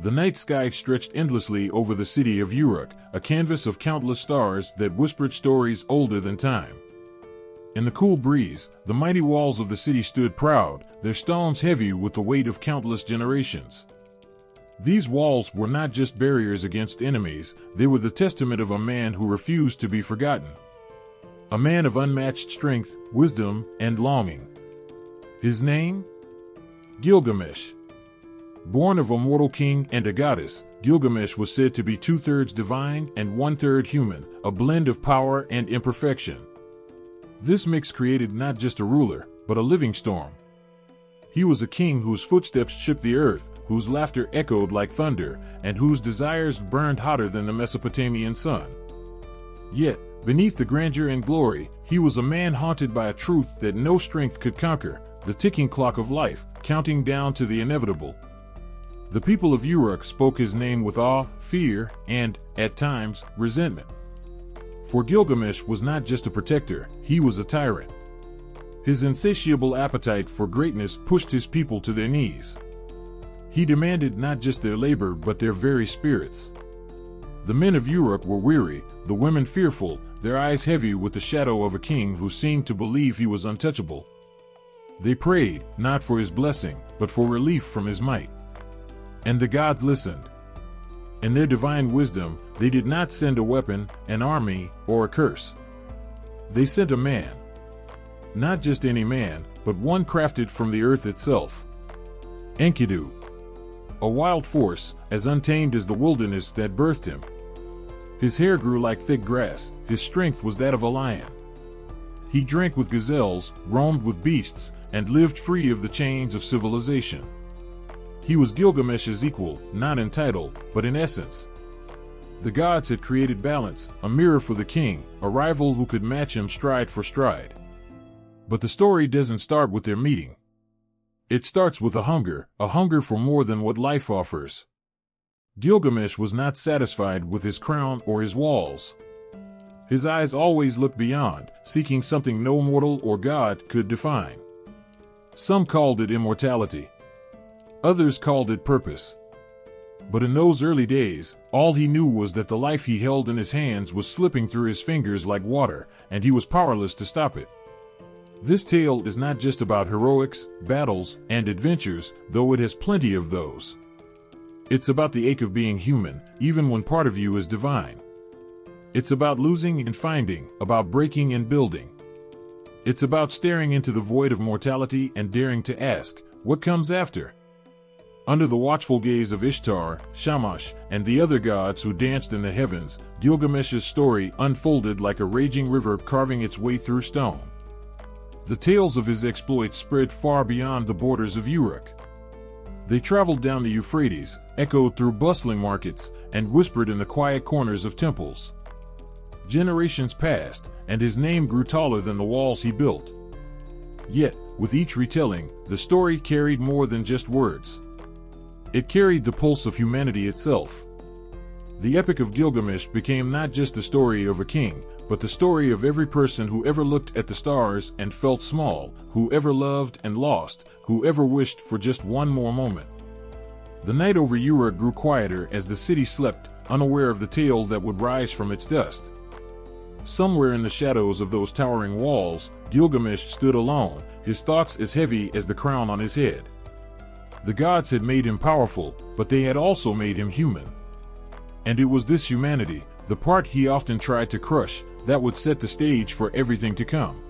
The night sky stretched endlessly over the city of Uruk, a canvas of countless stars that whispered stories older than time. In the cool breeze, the mighty walls of the city stood proud, their stones heavy with the weight of countless generations. These walls were not just barriers against enemies, they were the testament of a man who refused to be forgotten. A man of unmatched strength, wisdom, and longing. His name? Gilgamesh. Born of a mortal king and a goddess, Gilgamesh was said to be 2/3 divine and 1/3 human, a blend of power and imperfection. This mix created not just a ruler, but a living storm. He was a king whose footsteps shook the earth, whose laughter echoed like thunder, and whose desires burned hotter than the Mesopotamian sun. Yet, beneath the grandeur and glory, he was a man haunted by a truth that no strength could conquer, the ticking clock of life, counting down to the inevitable. The people of Uruk spoke his name with awe, fear, and, at times, resentment. For Gilgamesh was not just a protector, he was a tyrant. His insatiable appetite for greatness pushed his people to their knees. He demanded not just their labor but their very spirits. The men of Uruk were weary, the women fearful, their eyes heavy with the shadow of a king who seemed to believe he was untouchable. They prayed, not for his blessing, but for relief from his might. And the gods listened. In their divine wisdom, they did not send a weapon, an army, or a curse. They sent a man. Not just any man, but one crafted from the earth itself. Enkidu. A wild force, as untamed as the wilderness that birthed him. His hair grew like thick grass, his strength was that of a lion. He drank with gazelles, roamed with beasts, and lived free of the chains of civilization. He was Gilgamesh's equal, not in title, but in essence. The gods had created balance, a mirror for the king, a rival who could match him stride for stride. But the story doesn't start with their meeting. It starts with a hunger for more than what life offers. Gilgamesh was not satisfied with his crown or his walls. His eyes always looked beyond, seeking something no mortal or god could define. Some called it immortality. Others called it purpose. But in those early days, all he knew was that the life he held in his hands was slipping through his fingers like water, and he was powerless to stop it. This tale is not just about heroics, battles, and adventures, though it has plenty of those. It's about the ache of being human, even when part of you is divine. It's about losing and finding, about breaking and building. It's about staring into the void of mortality and daring to ask, what comes after? Under the watchful gaze of Ishtar, Shamash, and the other gods who danced in the heavens, Gilgamesh's story unfolded like a raging river carving its way through stone. The tales of his exploits spread far beyond the borders of Uruk. They traveled down the Euphrates, echoed through bustling markets, and whispered in the quiet corners of temples. Generations passed, and his name grew taller than the walls he built. Yet, with each retelling, the story carried more than just words. It carried the pulse of humanity itself. The Epic of Gilgamesh became not just the story of a king, but the story of every person who ever looked at the stars and felt small, who ever loved and lost, who ever wished for just one more moment. The night over Uruk grew quieter as the city slept, unaware of the tale that would rise from its dust. Somewhere in the shadows of those towering walls, Gilgamesh stood alone, his thoughts as heavy as the crown on his head. The gods had made him powerful, but they had also made him human. And it was this humanity, the part he often tried to crush, that would set the stage for everything to come.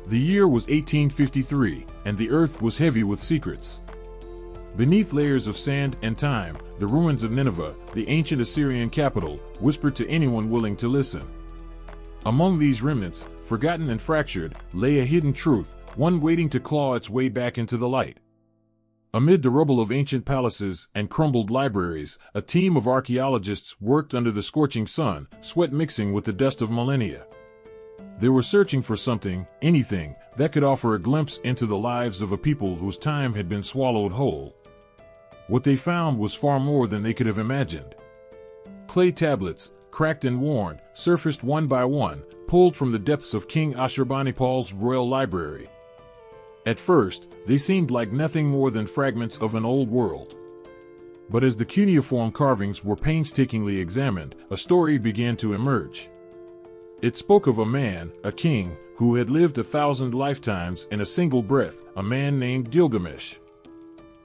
The year was 1853, and the earth was heavy with secrets. Beneath layers of sand and time, the ruins of Nineveh, the ancient Assyrian capital, whispered to anyone willing to listen. Among these remnants, forgotten and fractured, lay a hidden truth, one waiting to claw its way back into the light. Amid the rubble of ancient palaces and crumbled libraries, a team of archaeologists worked under the scorching sun, sweat mixing with the dust of millennia. They were searching for something, anything, that could offer a glimpse into the lives of a people whose time had been swallowed whole. What they found was far more than they could have imagined. Clay tablets, cracked and worn, surfaced one by one, pulled from the depths of King Ashurbanipal's royal library. At first, they seemed like nothing more than fragments of an old world. But as the cuneiform carvings were painstakingly examined, a story began to emerge. It spoke of a man, a king, who had lived 1,000 lifetimes in a single breath, a man named Gilgamesh.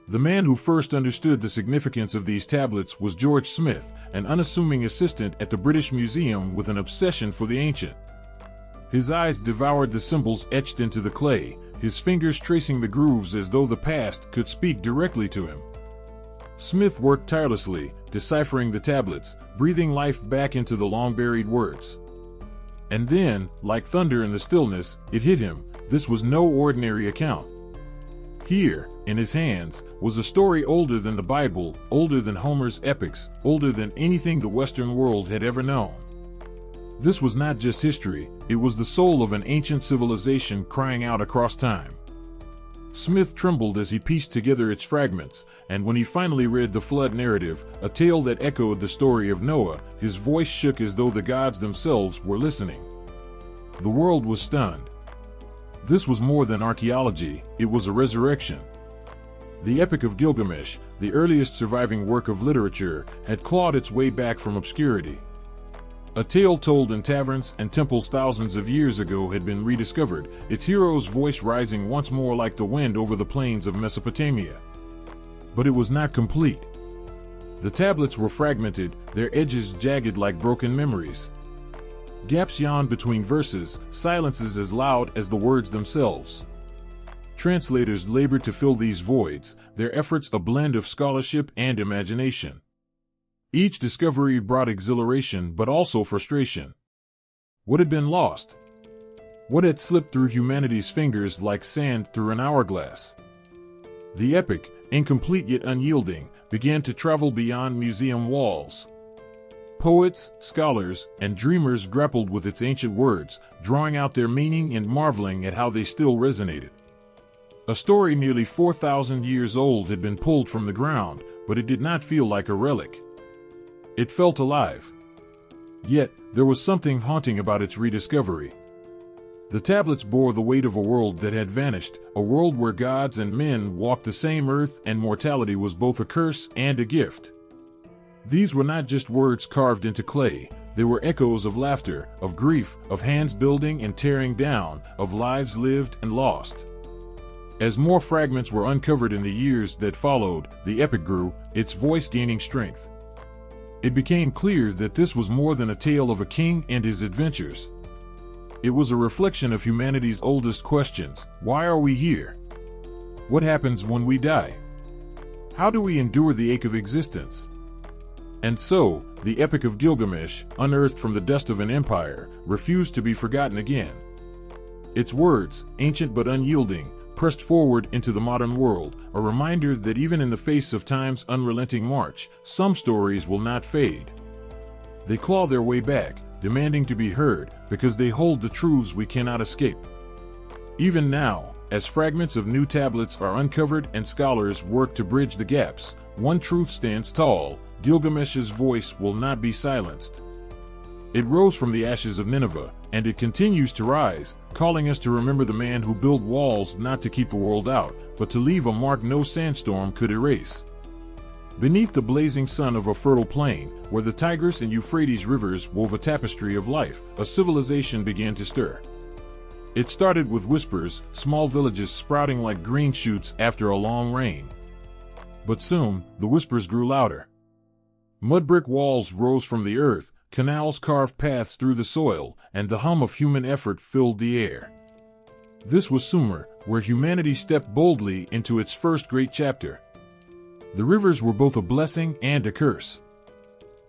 The man who first understood the significance of these tablets was George Smith, an unassuming assistant at the British Museum with an obsession for the ancient. His eyes devoured the symbols etched into the clay, his fingers tracing the grooves as though the past could speak directly to him. Smith worked tirelessly, deciphering the tablets, breathing life back into the long-buried words. And then, like thunder in the stillness, it hit him. This was no ordinary account. Here, in his hands, was a story older than the Bible, older than Homer's epics, older than anything the Western world had ever known. This was not just history, it was the soul of an ancient civilization crying out across time. Smith trembled as he pieced together its fragments, and when he finally read the flood narrative, a tale that echoed the story of Noah, his voice shook as though the gods themselves were listening. The world was stunned. This was more than archaeology, it was a resurrection. The Epic of Gilgamesh, the earliest surviving work of literature, had clawed its way back from obscurity. A tale told in taverns and temples thousands of years ago had been rediscovered, its hero's voice rising once more like the wind over the plains of Mesopotamia. But it was not complete. The tablets were fragmented, their edges jagged like broken memories. Gaps yawned between verses, silences as loud as the words themselves. Translators labored to fill these voids, their efforts a blend of scholarship and imagination. Each discovery brought exhilaration but also frustration. What had been lost? What had slipped through humanity's fingers like sand through an hourglass? The epic, incomplete yet unyielding, began to travel beyond museum walls. Poets, scholars, and dreamers grappled with its ancient words, drawing out their meaning and marveling at how they still resonated. A story nearly 4,000 years old had been pulled from the ground, but it did not feel like a relic. It felt alive. Yet, there was something haunting about its rediscovery. The tablets bore the weight of a world that had vanished, a world where gods and men walked the same earth and mortality was both a curse and a gift. These were not just words carved into clay, they were echoes of laughter, of grief, of hands building and tearing down, of lives lived and lost. As more fragments were uncovered in the years that followed, the epic grew, its voice gaining strength. It became clear that this was more than a tale of a king and his adventures. It was a reflection of humanity's oldest questions. Why are we here? What happens when we die? How do we endure the ache of existence? And so, the Epic of Gilgamesh, unearthed from the dust of an empire, refused to be forgotten again. Its words, ancient but unyielding, pressed forward into the modern world, a reminder that even in the face of time's unrelenting march, some stories will not fade. They claw their way back, demanding to be heard, because they hold the truths we cannot escape. Even now, as fragments of new tablets are uncovered and scholars work to bridge the gaps, one truth stands tall: Gilgamesh's voice will not be silenced. It rose from the ashes of Nineveh, and it continues to rise, calling us to remember the man who built walls not to keep the world out, but to leave a mark no sandstorm could erase. Beneath the blazing sun of a fertile plain, where the Tigris and Euphrates rivers wove a tapestry of life, a civilization began to stir. It started with whispers, small villages sprouting like green shoots after a long rain. But soon, the whispers grew louder. Mud brick walls rose from the earth, canals carved paths through the soil, and the hum of human effort filled the air. This was Sumer, where humanity stepped boldly into its first great chapter. The rivers were both a blessing and a curse.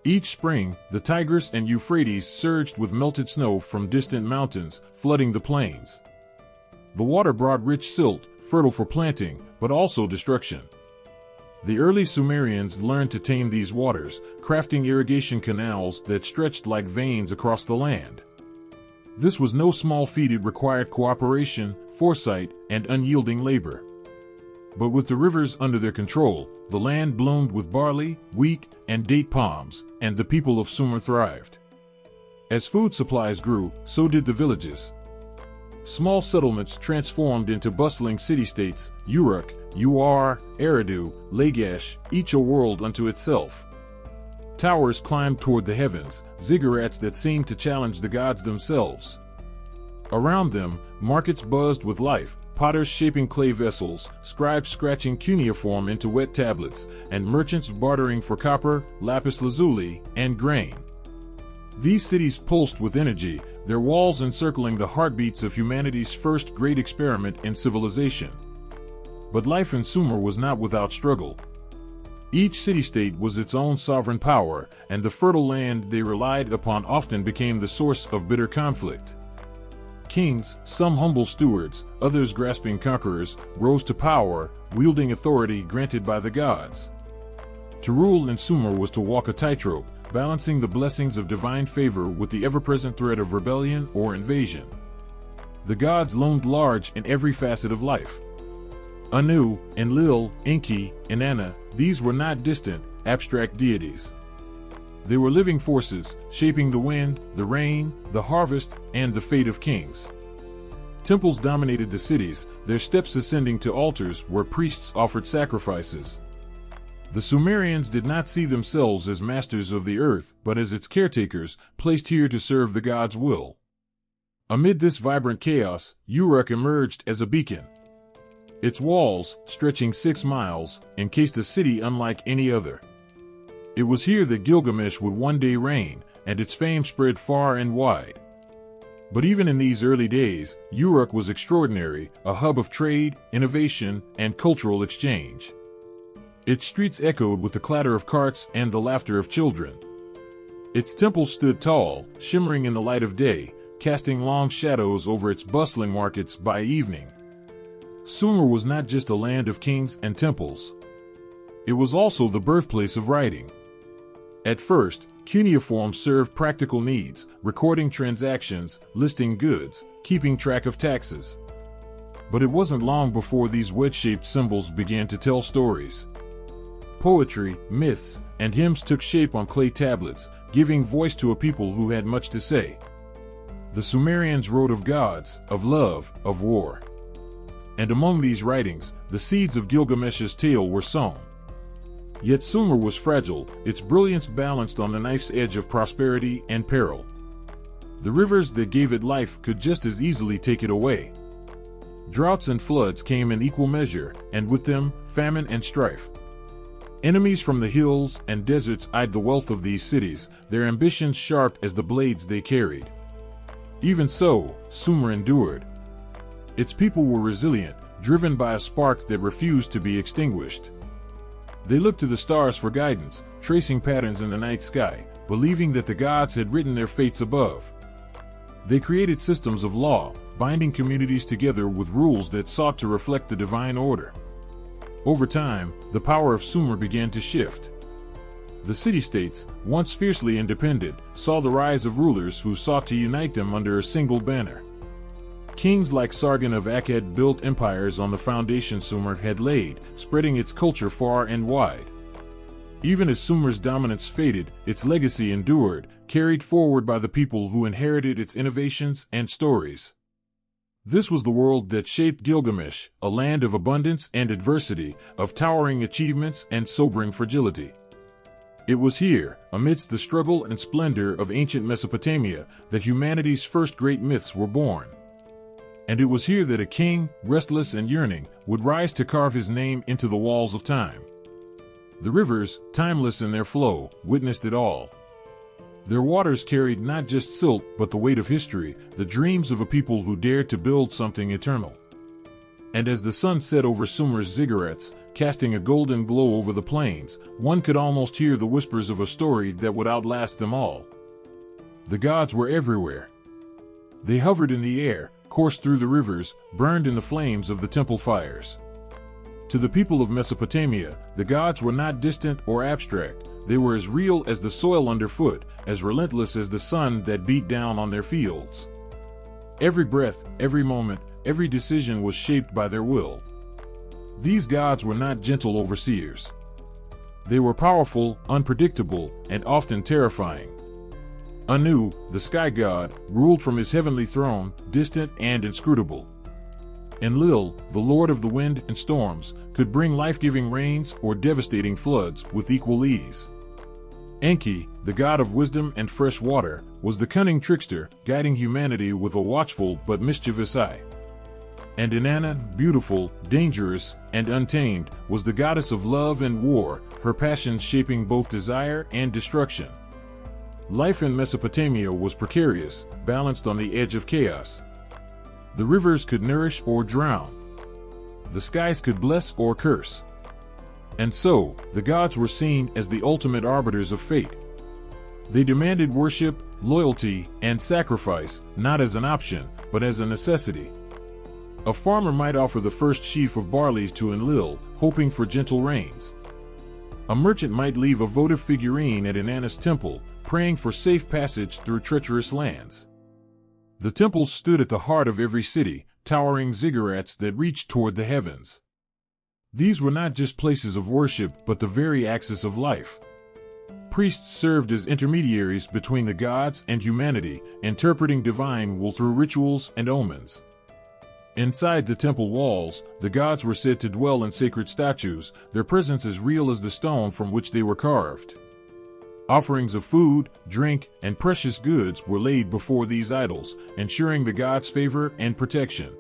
Each spring, the Tigris and Euphrates surged with melted snow from distant mountains, flooding the plains. The water brought rich silt, fertile for planting, but also destruction. The early Sumerians learned to tame these waters, crafting irrigation canals that stretched like veins across the land. This was no small feat. It required cooperation, foresight, and unyielding labor. But with the rivers under their control, the land bloomed with barley, wheat, and date palms, and the people of Sumer thrived. As food supplies grew, so did the villages. Small settlements transformed into bustling city-states, Uruk, Eridu, Lagash, each a world unto itself. Towers climbed toward the heavens, ziggurats that seemed to challenge the gods themselves. Around them, markets buzzed with life, potters shaping clay vessels, scribes scratching cuneiform into wet tablets, and merchants bartering for copper, lapis lazuli, and grain. These cities pulsed with energy, their walls encircling the heartbeats of humanity's first great experiment in civilization. But life in Sumer was not without struggle. Each city-state was its own sovereign power, and the fertile land they relied upon often became the source of bitter conflict. Kings, some humble stewards, others grasping conquerors, rose to power, wielding authority granted by the gods. To rule in Sumer was to walk a tightrope, balancing the blessings of divine favor with the ever-present threat of rebellion or invasion. The gods loomed large in every facet of life. Anu, Enlil, Enki, Inanna, these were not distant, abstract deities. They were living forces, shaping the wind, the rain, the harvest, and the fate of kings. Temples dominated the cities, their steps ascending to altars where priests offered sacrifices. The Sumerians did not see themselves as masters of the earth, but as its caretakers, placed here to serve the gods' will. Amid this vibrant chaos, Uruk emerged as a beacon. Its walls, stretching 6 miles, encased a city unlike any other. It was here that Gilgamesh would one day reign, and its fame spread far and wide. But even in these early days, Uruk was extraordinary, a hub of trade, innovation, and cultural exchange. Its streets echoed with the clatter of carts and the laughter of children. Its temples stood tall, shimmering in the light of day, casting long shadows over its bustling markets by evening. Sumer was not just a land of kings and temples. It was also the birthplace of writing. At first, cuneiform served practical needs, recording transactions, listing goods, keeping track of taxes. But it wasn't long before these wedge-shaped symbols began to tell stories. Poetry, myths, and hymns took shape on clay tablets, giving voice to a people who had much to say. The Sumerians wrote of gods, of love, of war. And among these writings, the seeds of Gilgamesh's tale were sown. Yet Sumer was fragile, its brilliance balanced on the knife's edge of prosperity and peril. The rivers that gave it life could just as easily take it away. Droughts and floods came in equal measure, and with them, famine and strife. Enemies from the hills and deserts eyed the wealth of these cities, their ambitions sharp as the blades they carried. Even so, Sumer endured. Its people were resilient, driven by a spark that refused to be extinguished. They looked to the stars for guidance, tracing patterns in the night sky, believing that the gods had written their fates above. They created systems of law, binding communities together with rules that sought to reflect the divine order. Over time, the power of Sumer began to shift. The city-states, once fiercely independent, saw the rise of rulers who sought to unite them under a single banner. Kings like Sargon of Akkad built empires on the foundation Sumer had laid, spreading its culture far and wide. Even as Sumer's dominance faded, its legacy endured, carried forward by the people who inherited its innovations and stories. This was the world that shaped Gilgamesh, a land of abundance and adversity, of towering achievements and sobering fragility. It was here, amidst the struggle and splendor of ancient Mesopotamia, that humanity's first great myths were born. And it was here that a king, restless and yearning, would rise to carve his name into the walls of time. The rivers, timeless in their flow, witnessed it all. Their waters carried not just silt but the weight of history, the dreams of a people who dared to build something eternal. And as the sun set over Sumer's ziggurats, casting a golden glow over the plains, one could almost hear the whispers of a story that would outlast them all. The gods were everywhere. They hovered in the air, coursed through the rivers, burned in the flames of the temple fires. To the people of Mesopotamia, the gods were not distant or abstract. They were as real as the soil underfoot, as relentless as the sun that beat down on their fields. Every breath, every moment, every decision was shaped by their will. These gods were not gentle overseers. They were powerful, unpredictable, and often terrifying. Anu, the sky god, ruled from his heavenly throne, distant and inscrutable. Enlil, the lord of the wind and storms, could bring life-giving rains or devastating floods with equal ease. Enki, the god of wisdom and fresh water, was the cunning trickster, guiding humanity with a watchful but mischievous eye. And Inanna, beautiful, dangerous, and untamed, was the goddess of love and war, her passions shaping both desire and destruction. Life in Mesopotamia was precarious, balanced on the edge of chaos. The rivers could nourish or drown. The skies could bless or curse. And so, the gods were seen as the ultimate arbiters of fate. They demanded worship, loyalty, and sacrifice, not as an option, but as a necessity. A farmer might offer the first sheaf of barley to Enlil, hoping for gentle rains. A merchant might leave a votive figurine at Inanna's temple, praying for safe passage through treacherous lands. The temples stood at the heart of every city, towering ziggurats that reached toward the heavens. These were not just places of worship, but the very axis of life. Priests served as intermediaries between the gods and humanity, interpreting divine will through rituals and omens. Inside the temple walls, the gods were said to dwell in sacred statues, their presence as real as the stone from which they were carved. Offerings of food, drink, and precious goods were laid before these idols, ensuring the gods' favor and protection.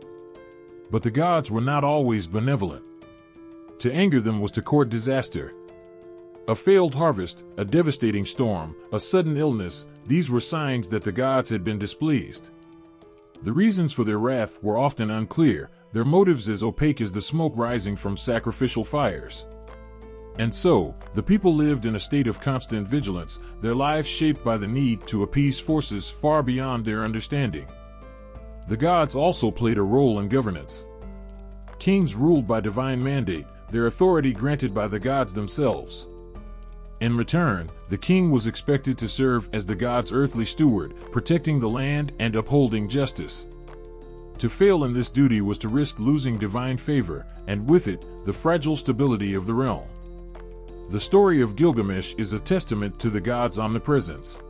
But the gods were not always benevolent. To anger them was to court disaster. A failed harvest, a devastating storm, a sudden illness, these were signs that the gods had been displeased. The reasons for their wrath were often unclear, their motives as opaque as the smoke rising from sacrificial fires. And so, the people lived in a state of constant vigilance, their lives shaped by the need to appease forces far beyond their understanding. The gods also played a role in governance. Kings ruled by divine mandate, their authority granted by the gods themselves. In return, the king was expected to serve as the gods' earthly steward, protecting the land and upholding justice. To fail in this duty was to risk losing divine favor, and with it, the fragile stability of the realm. The story of Gilgamesh is a testament to the gods' omnipresence.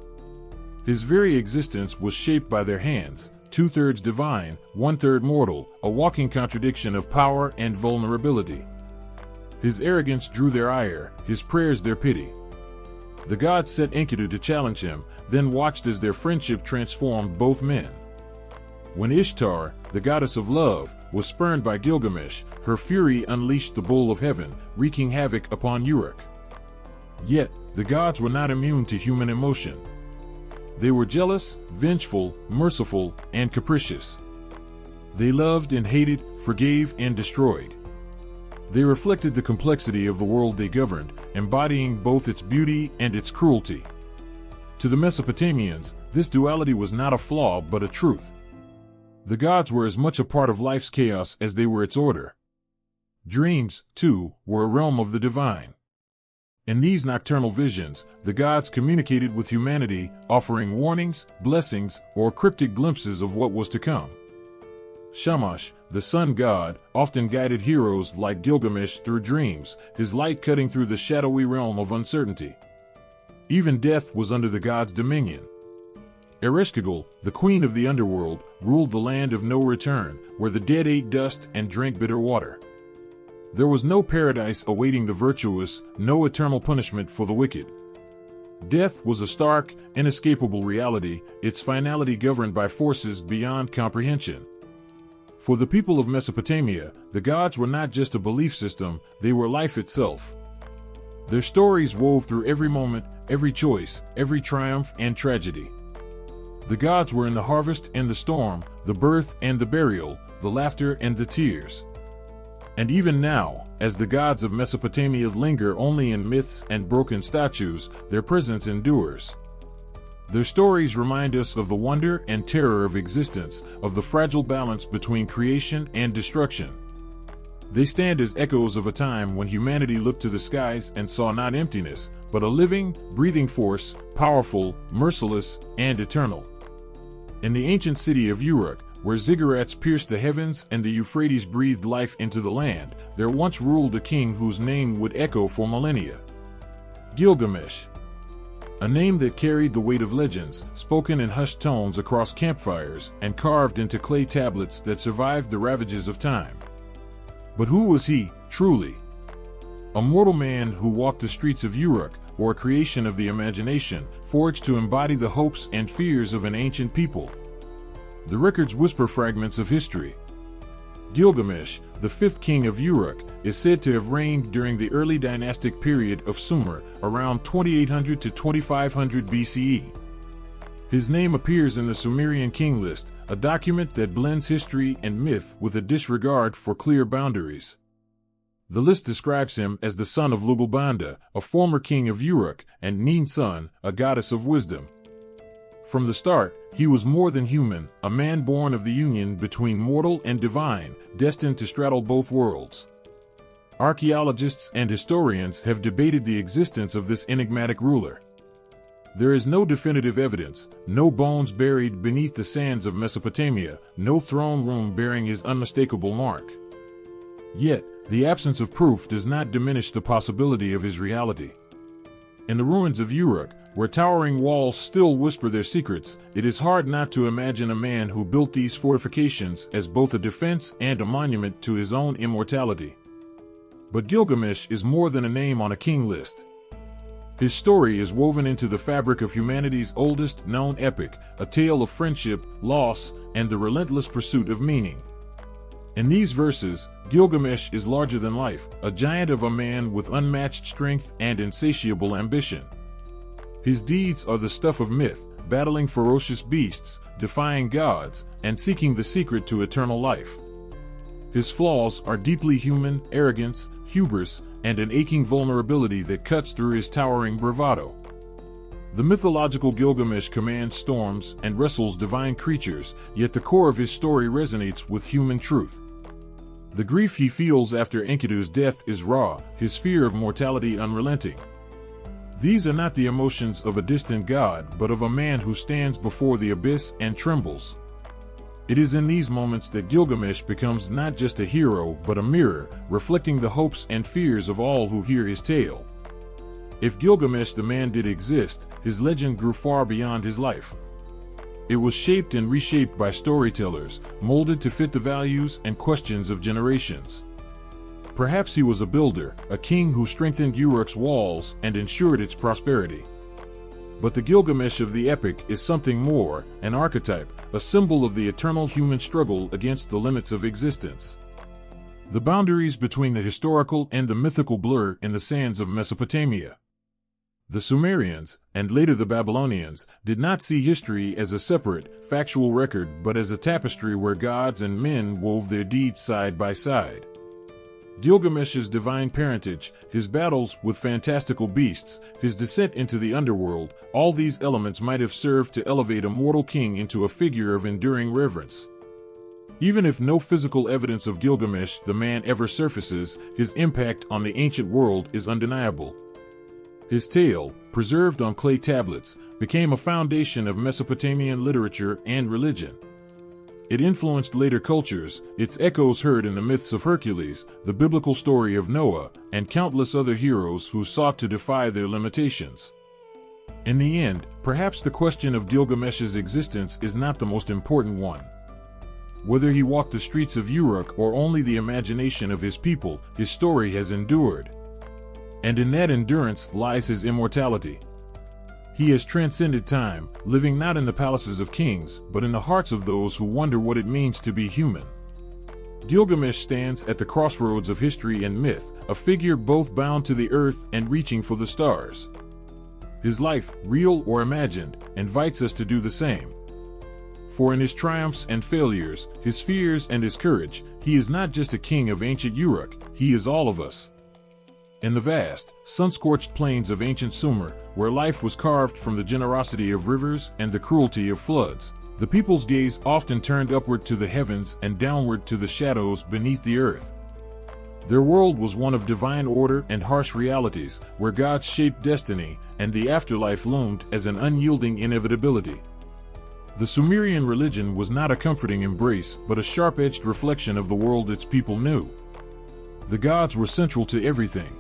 His very existence was shaped by their hands, 2/3 divine, 1/3 mortal, a walking contradiction of power and vulnerability. His arrogance drew their ire, his prayers their pity. The gods set Enkidu to challenge him, then watched as their friendship transformed both men. When Ishtar, the goddess of love, was spurned by Gilgamesh, her fury unleashed the bull of heaven, wreaking havoc upon Uruk. Yet, the gods were not immune to human emotion. They were jealous, vengeful, merciful, and capricious. They loved and hated, forgave and destroyed. They reflected the complexity of the world they governed, embodying both its beauty and its cruelty. To the Mesopotamians, this duality was not a flaw but a truth. The gods were as much a part of life's chaos as they were its order. Dreams, too, were a realm of the divine. In these nocturnal visions, the gods communicated with humanity, offering warnings, blessings, or cryptic glimpses of what was to come. Shamash, the sun god, often guided heroes like Gilgamesh through dreams, his light cutting through the shadowy realm of uncertainty. Even death was under the god's dominion. Ereshkigal, the queen of the underworld, ruled the land of no return, where the dead ate dust and drank bitter water. There was no paradise awaiting the virtuous, no eternal punishment for the wicked. Death was a stark, inescapable reality, its finality governed by forces beyond comprehension. For the people of Mesopotamia, the gods were not just a belief system, they were life itself. Their stories wove through every moment, every choice, every triumph and tragedy. The gods were in the harvest and the storm, the birth and the burial, the laughter and the tears. And even now, as the gods of Mesopotamia linger only in myths and broken statues, their presence endures. Their stories remind us of the wonder and terror of existence, of the fragile balance between creation and destruction. They stand as echoes of a time when humanity looked to the skies and saw not emptiness, but a living, breathing force, powerful, merciless, and eternal. In the ancient city of Uruk, where ziggurats pierced the heavens and the Euphrates breathed life into the land, there once ruled a king whose name would echo for millennia. Gilgamesh. a name that carried the weight of legends, spoken in hushed tones across campfires and carved into clay tablets that survived the ravages of time. But who was he, truly? A mortal man who walked the streets of Uruk, or a creation of the imagination, forged to embody the hopes and fears of an ancient people. The records whisper fragments of history. Gilgamesh, the fifth king of Uruk, is said to have reigned during the early dynastic period of Sumer, around 2800 to 2500 BCE. His name appears in the Sumerian king list, a document that blends history and myth with a disregard for clear boundaries. The list describes him as the son of Lugalbanda, a former king of Uruk, and Nin-Sun, a goddess of wisdom. From the start, he was more than human, a man born of the union between mortal and divine, destined to straddle both worlds. Archaeologists and historians have debated the existence of this enigmatic ruler. There is no definitive evidence, no bones buried beneath the sands of Mesopotamia, no throne room bearing his unmistakable mark. Yet, the absence of proof does not diminish the possibility of his reality. In the ruins of Uruk, where towering walls still whisper their secrets, it is hard not to imagine a man who built these fortifications as both a defense and a monument to his own immortality. But Gilgamesh is more than a name on a king list. His story is woven into the fabric of humanity's oldest known epic, a tale of friendship, loss, and the relentless pursuit of meaning. In these verses, Gilgamesh is larger than life, a giant of a man with unmatched strength and insatiable ambition. His deeds are the stuff of myth, battling ferocious beasts, defying gods, and seeking the secret to eternal life. His flaws are deeply human: arrogance, hubris, and an aching vulnerability that cuts through his towering bravado. The mythological Gilgamesh commands storms and wrestles divine creatures, yet the core of his story resonates with human truth. The grief he feels after Enkidu's death is raw, his fear of mortality unrelenting. These are not the emotions of a distant god, but of a man who stands before the abyss and trembles. It is in these moments that Gilgamesh becomes not just a hero, but a mirror, reflecting the hopes and fears of all who hear his tale. If Gilgamesh the man did exist, his legend grew far beyond his life. It was shaped and reshaped by storytellers, molded to fit the values and questions of generations. Perhaps he was a builder, a king who strengthened Uruk's walls and ensured its prosperity. But the Gilgamesh of the epic is something more, an archetype, a symbol of the eternal human struggle against the limits of existence. The boundaries between the historical and the mythical blur in the sands of Mesopotamia. The Sumerians, and later the Babylonians, did not see history as a separate, factual record but as a tapestry where gods and men wove their deeds side by side. Gilgamesh's divine parentage, his battles with fantastical beasts, his descent into the underworld, all these elements might have served to elevate a mortal king into a figure of enduring reverence. Even if no physical evidence of Gilgamesh the man ever surfaces, his impact on the ancient world is undeniable. His tale, preserved on clay tablets, became a foundation of Mesopotamian literature and religion. It influenced later cultures, its echoes heard in the myths of Hercules, the biblical story of Noah, and countless other heroes who sought to defy their limitations. In the end, perhaps the question of Gilgamesh's existence is not the most important one. Whether he walked the streets of Uruk or only the imagination of his people, his story has endured. And in that endurance lies his immortality. He has transcended time, living not in the palaces of kings, but in the hearts of those who wonder what it means to be human. Gilgamesh stands at the crossroads of history and myth, a figure both bound to the earth and reaching for the stars. His life, real or imagined, invites us to do the same. For in his triumphs and failures, his fears and his courage, he is not just a king of ancient Uruk, he is all of us. In the vast, sun-scorched plains of ancient Sumer, where life was carved from the generosity of rivers and the cruelty of floods, the people's gaze often turned upward to the heavens and downward to the shadows beneath the earth. Their world was one of divine order and harsh realities, where gods shaped destiny, and the afterlife loomed as an unyielding inevitability. The Sumerian religion was not a comforting embrace, but a sharp-edged reflection of the world its people knew. The gods were central to everything.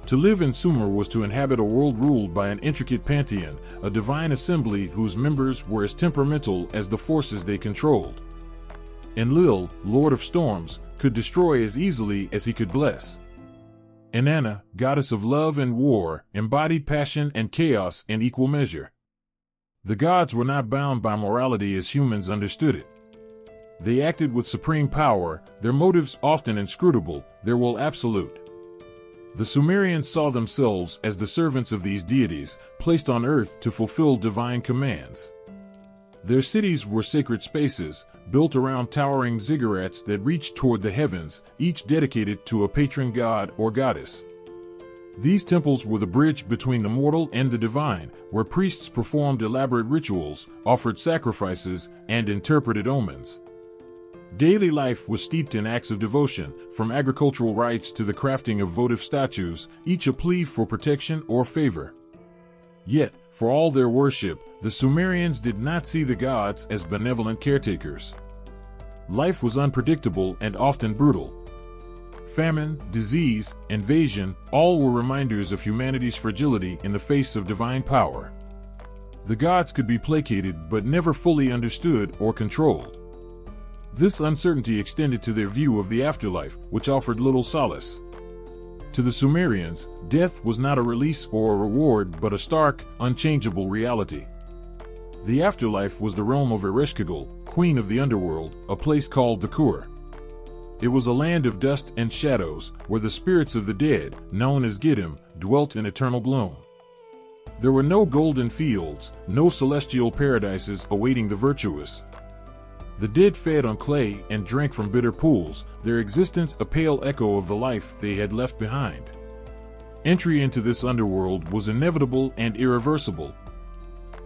To live in Sumer was to inhabit a world ruled by an intricate pantheon, a divine assembly whose members were as temperamental as the forces they controlled. Enlil, lord of storms, could destroy as easily as he could bless. Inanna, goddess of love and war, embodied passion and chaos in equal measure. The gods were not bound by morality as humans understood it. They acted with supreme power, their motives often inscrutable, their will absolute. The Sumerians saw themselves as the servants of these deities, placed on earth to fulfill divine commands. Their cities were sacred spaces, built around towering ziggurats that reached toward the heavens, each dedicated to a patron god or goddess. These temples were the bridge between the mortal and the divine, where priests performed elaborate rituals, offered sacrifices, and interpreted omens. Daily life was steeped in acts of devotion, from agricultural rites to the crafting of votive statues, each a plea for protection or favor. Yet, for all their worship, the Sumerians did not see the gods as benevolent caretakers. Life was unpredictable and often brutal. Famine, disease, invasion, all were reminders of humanity's fragility in the face of divine power. The gods could be placated but never fully understood or controlled. This uncertainty extended to their view of the afterlife, which offered little solace. To the Sumerians, death was not a release or a reward but a stark, unchangeable reality. The afterlife was the realm of Ereshkigal, queen of the underworld, a place called the Kur. It was a land of dust and shadows, where the spirits of the dead, known as Giddim, dwelt in eternal gloom. There were no golden fields, no celestial paradises awaiting the virtuous. The dead fed on clay and drank from bitter pools, their existence a pale echo of the life they had left behind. Entry into this underworld was inevitable and irreversible.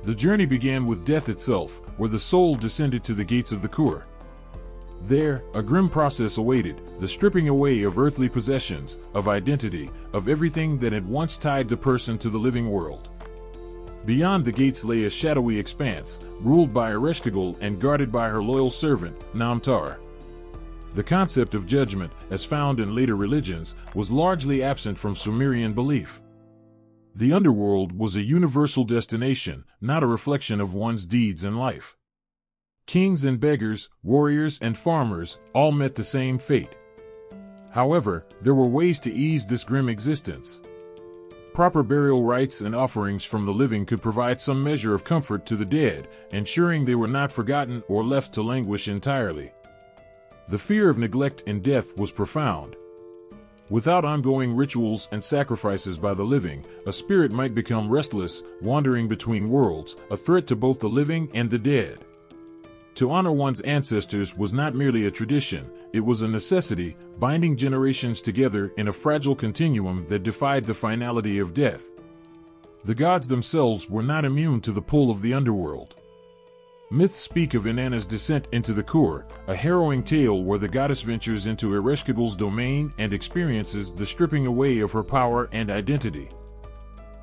The journey began with death itself, where the soul descended to the gates of the Kur. There, a grim process awaited, the stripping away of earthly possessions, of identity, of everything that had once tied the person to the living world. Beyond the gates lay a shadowy expanse, ruled by Ereshkigal and guarded by her loyal servant, Namtar. The concept of judgment, as found in later religions, was largely absent from Sumerian belief. The underworld was a universal destination, not a reflection of one's deeds in life. Kings and beggars, warriors and farmers, all met the same fate. However, there were ways to ease this grim existence. Proper burial rites and offerings from the living could provide some measure of comfort to the dead, ensuring they were not forgotten or left to languish entirely. The fear of neglect in death was profound. Without ongoing rituals and sacrifices by the living, a spirit might become restless, wandering between worlds, a threat to both the living and the dead. To honor one's ancestors was not merely a tradition, it was a necessity, binding generations together in a fragile continuum that defied the finality of death. The gods themselves were not immune to the pull of the underworld. Myths speak of Inanna's descent into the Kur, a harrowing tale where the goddess ventures into Ereshkigal's domain and experiences the stripping away of her power and identity.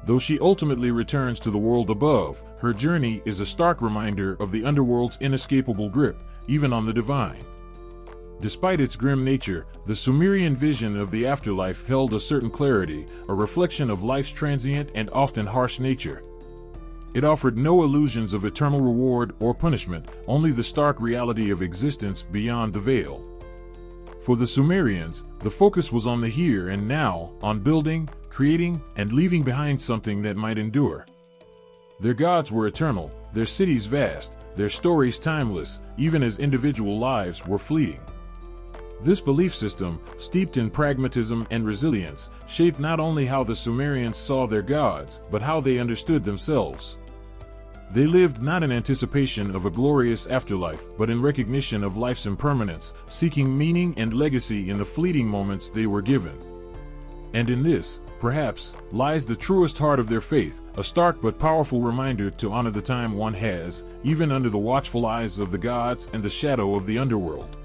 Though she ultimately returns to the world above, her journey is a stark reminder of the underworld's inescapable grip, even on the divine. Despite its grim nature, the Sumerian vision of the afterlife held a certain clarity, a reflection of life's transient and often harsh nature. It offered no illusions of eternal reward or punishment, only the stark reality of existence beyond the veil. For the Sumerians, the focus was on the here and now, on building, creating, and leaving behind something that might endure. Their gods were eternal, their cities vast, their stories timeless, even as individual lives were fleeting. This belief system, steeped in pragmatism and resilience, shaped not only how the Sumerians saw their gods, but how they understood themselves. They lived not in anticipation of a glorious afterlife, but in recognition of life's impermanence, seeking meaning and legacy in the fleeting moments they were given. And in this, perhaps, lies the truest heart of their faith, a stark but powerful reminder to honor the time one has, even under the watchful eyes of the gods and the shadow of the underworld.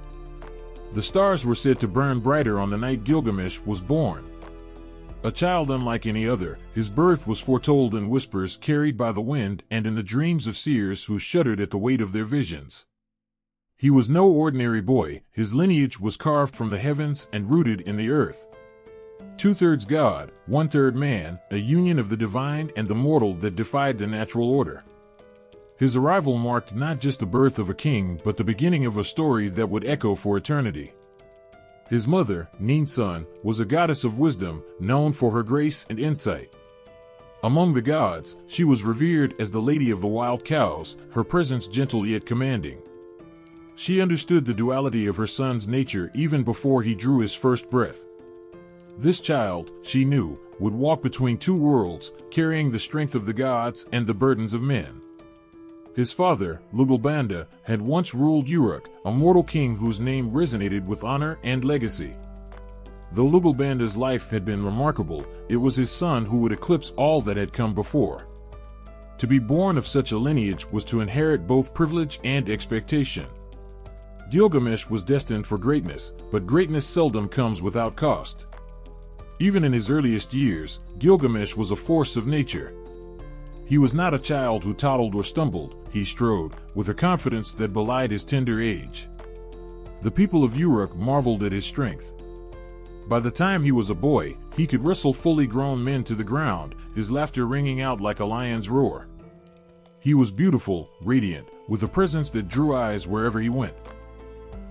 The stars were said to burn brighter on the night Gilgamesh was born. A child unlike any other, his birth was foretold in whispers carried by the wind and in the dreams of seers who shuddered at the weight of their visions. He was no ordinary boy, his lineage was carved from the heavens and rooted in the earth. Two-thirds god, one-third man, a union of the divine and the mortal that defied the natural order. His arrival marked not just the birth of a king but the beginning of a story that would echo for eternity. His mother, Ninsun, was a goddess of wisdom, known for her grace and insight. Among the gods, she was revered as the Lady of the Wild Cows, her presence gentle yet commanding. She understood the duality of her son's nature even before he drew his first breath. This child, she knew, would walk between two worlds, carrying the strength of the gods and the burdens of men. His father, Lugalbanda, had once ruled Uruk, a mortal king whose name resonated with honor and legacy. Though Lugalbanda's life had been remarkable, it was his son who would eclipse all that had come before. To be born of such a lineage was to inherit both privilege and expectation. Gilgamesh was destined for greatness, but greatness seldom comes without cost. Even in his earliest years, Gilgamesh was a force of nature. He was not a child who toddled or stumbled, he strode, with a confidence that belied his tender age. The people of Uruk marveled at his strength. By the time he was a boy, he could wrestle fully grown men to the ground, his laughter ringing out like a lion's roar. He was beautiful, radiant, with a presence that drew eyes wherever he went.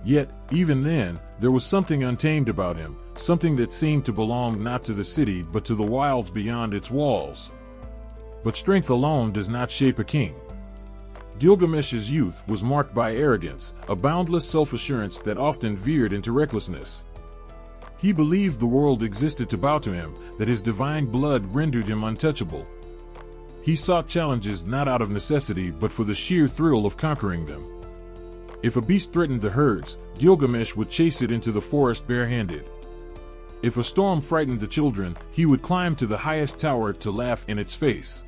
Yet, even then, there was something untamed about him, something that seemed to belong not to the city but to the wilds beyond its walls. But strength alone does not shape a king. Gilgamesh's youth was marked by arrogance, a boundless self-assurance that often veered into recklessness. He believed the world existed to bow to him, that his divine blood rendered him untouchable. He sought challenges not out of necessity but for the sheer thrill of conquering them. If a beast threatened the herds, Gilgamesh would chase it into the forest barehanded. If a storm frightened the children, he would climb to the highest tower to laugh in its face.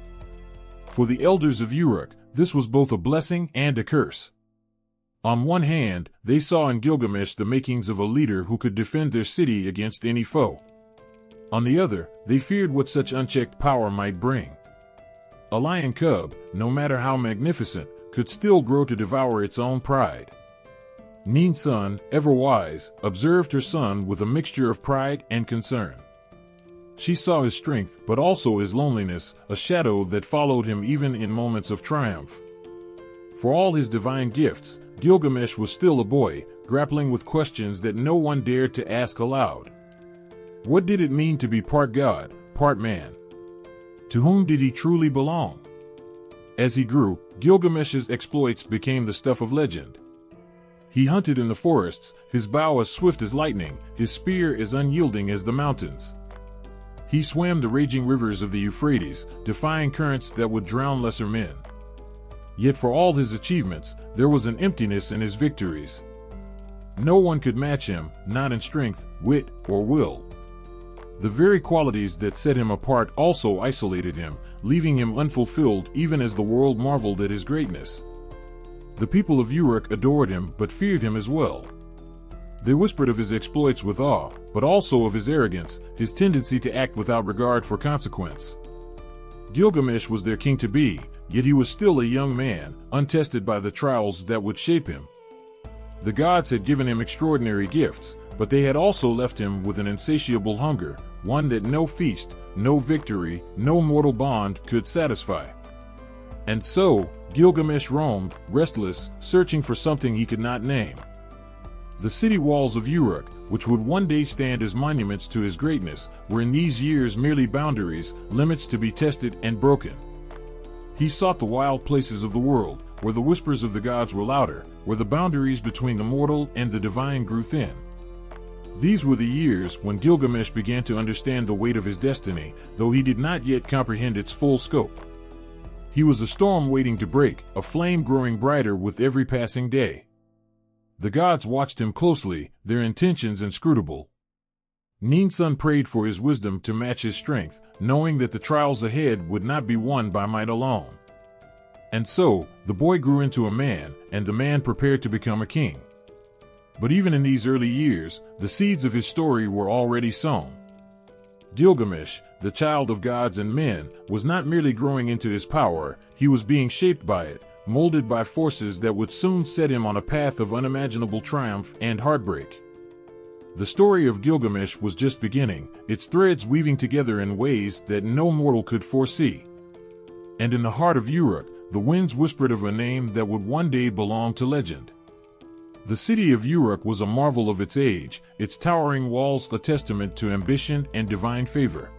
For the elders of Uruk, this was both a blessing and a curse. On one hand, they saw in Gilgamesh the makings of a leader who could defend their city against any foe. On the other, they feared what such unchecked power might bring. A lion cub, no matter how magnificent, could still grow to devour its own pride. Ninsun, ever wise, observed her son with a mixture of pride and concern. She saw his strength, but also his loneliness, a shadow that followed him even in moments of triumph. For all his divine gifts, Gilgamesh was still a boy, grappling with questions that no one dared to ask aloud. What did it mean to be part god, part man? To whom did he truly belong? As he grew, Gilgamesh's exploits became the stuff of legend. He hunted in the forests, his bow as swift as lightning, his spear as unyielding as the mountains. He swam the raging rivers of the Euphrates, defying currents that would drown lesser men. Yet for all his achievements, there was an emptiness in his victories. No one could match him, not in strength, wit, or will. The very qualities that set him apart also isolated him, leaving him unfulfilled even as the world marveled at his greatness. The people of Uruk adored him but feared him as well. They whispered of his exploits with awe, but also of his arrogance, his tendency to act without regard for consequence. Gilgamesh was their king-to-be, yet he was still a young man, untested by the trials that would shape him. The gods had given him extraordinary gifts, but they had also left him with an insatiable hunger, one that no feast, no victory, no mortal bond could satisfy. And so, Gilgamesh roamed, restless, searching for something he could not name. The city walls of Uruk, which would one day stand as monuments to his greatness, were in these years merely boundaries, limits to be tested and broken. He sought the wild places of the world, where the whispers of the gods were louder, where the boundaries between the mortal and the divine grew thin. These were the years when Gilgamesh began to understand the weight of his destiny, though he did not yet comprehend its full scope. He was a storm waiting to break, a flame growing brighter with every passing day. The gods watched him closely, their intentions inscrutable. Ninsun prayed for his wisdom to match his strength, knowing that the trials ahead would not be won by might alone. And so, the boy grew into a man, and the man prepared to become a king. But even in these early years, the seeds of his story were already sown. Gilgamesh, the child of gods and men, was not merely growing into his power, he was being shaped by it, molded by forces that would soon set him on a path of unimaginable triumph and heartbreak. The story of Gilgamesh was just beginning, its threads weaving together in ways that no mortal could foresee. And in the heart of Uruk, the winds whispered of a name that would one day belong to legend. The city of Uruk was a marvel of its age, its towering walls a testament to ambition and divine favor.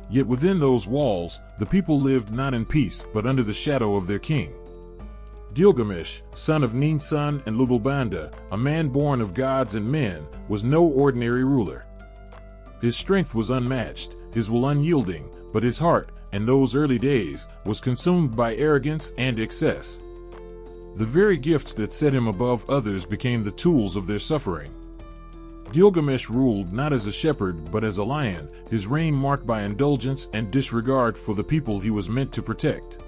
Yet within those walls, the people lived not in peace but under the shadow of their king. Gilgamesh, son of Ninsun and Lugalbanda, a man born of gods and men, was no ordinary ruler. His strength was unmatched, his will unyielding, but his heart, in those early days, was consumed by arrogance and excess. The very gifts that set him above others became the tools of their suffering. Gilgamesh ruled not as a shepherd but as a lion, his reign marked by indulgence and disregard for the people he was meant to protect.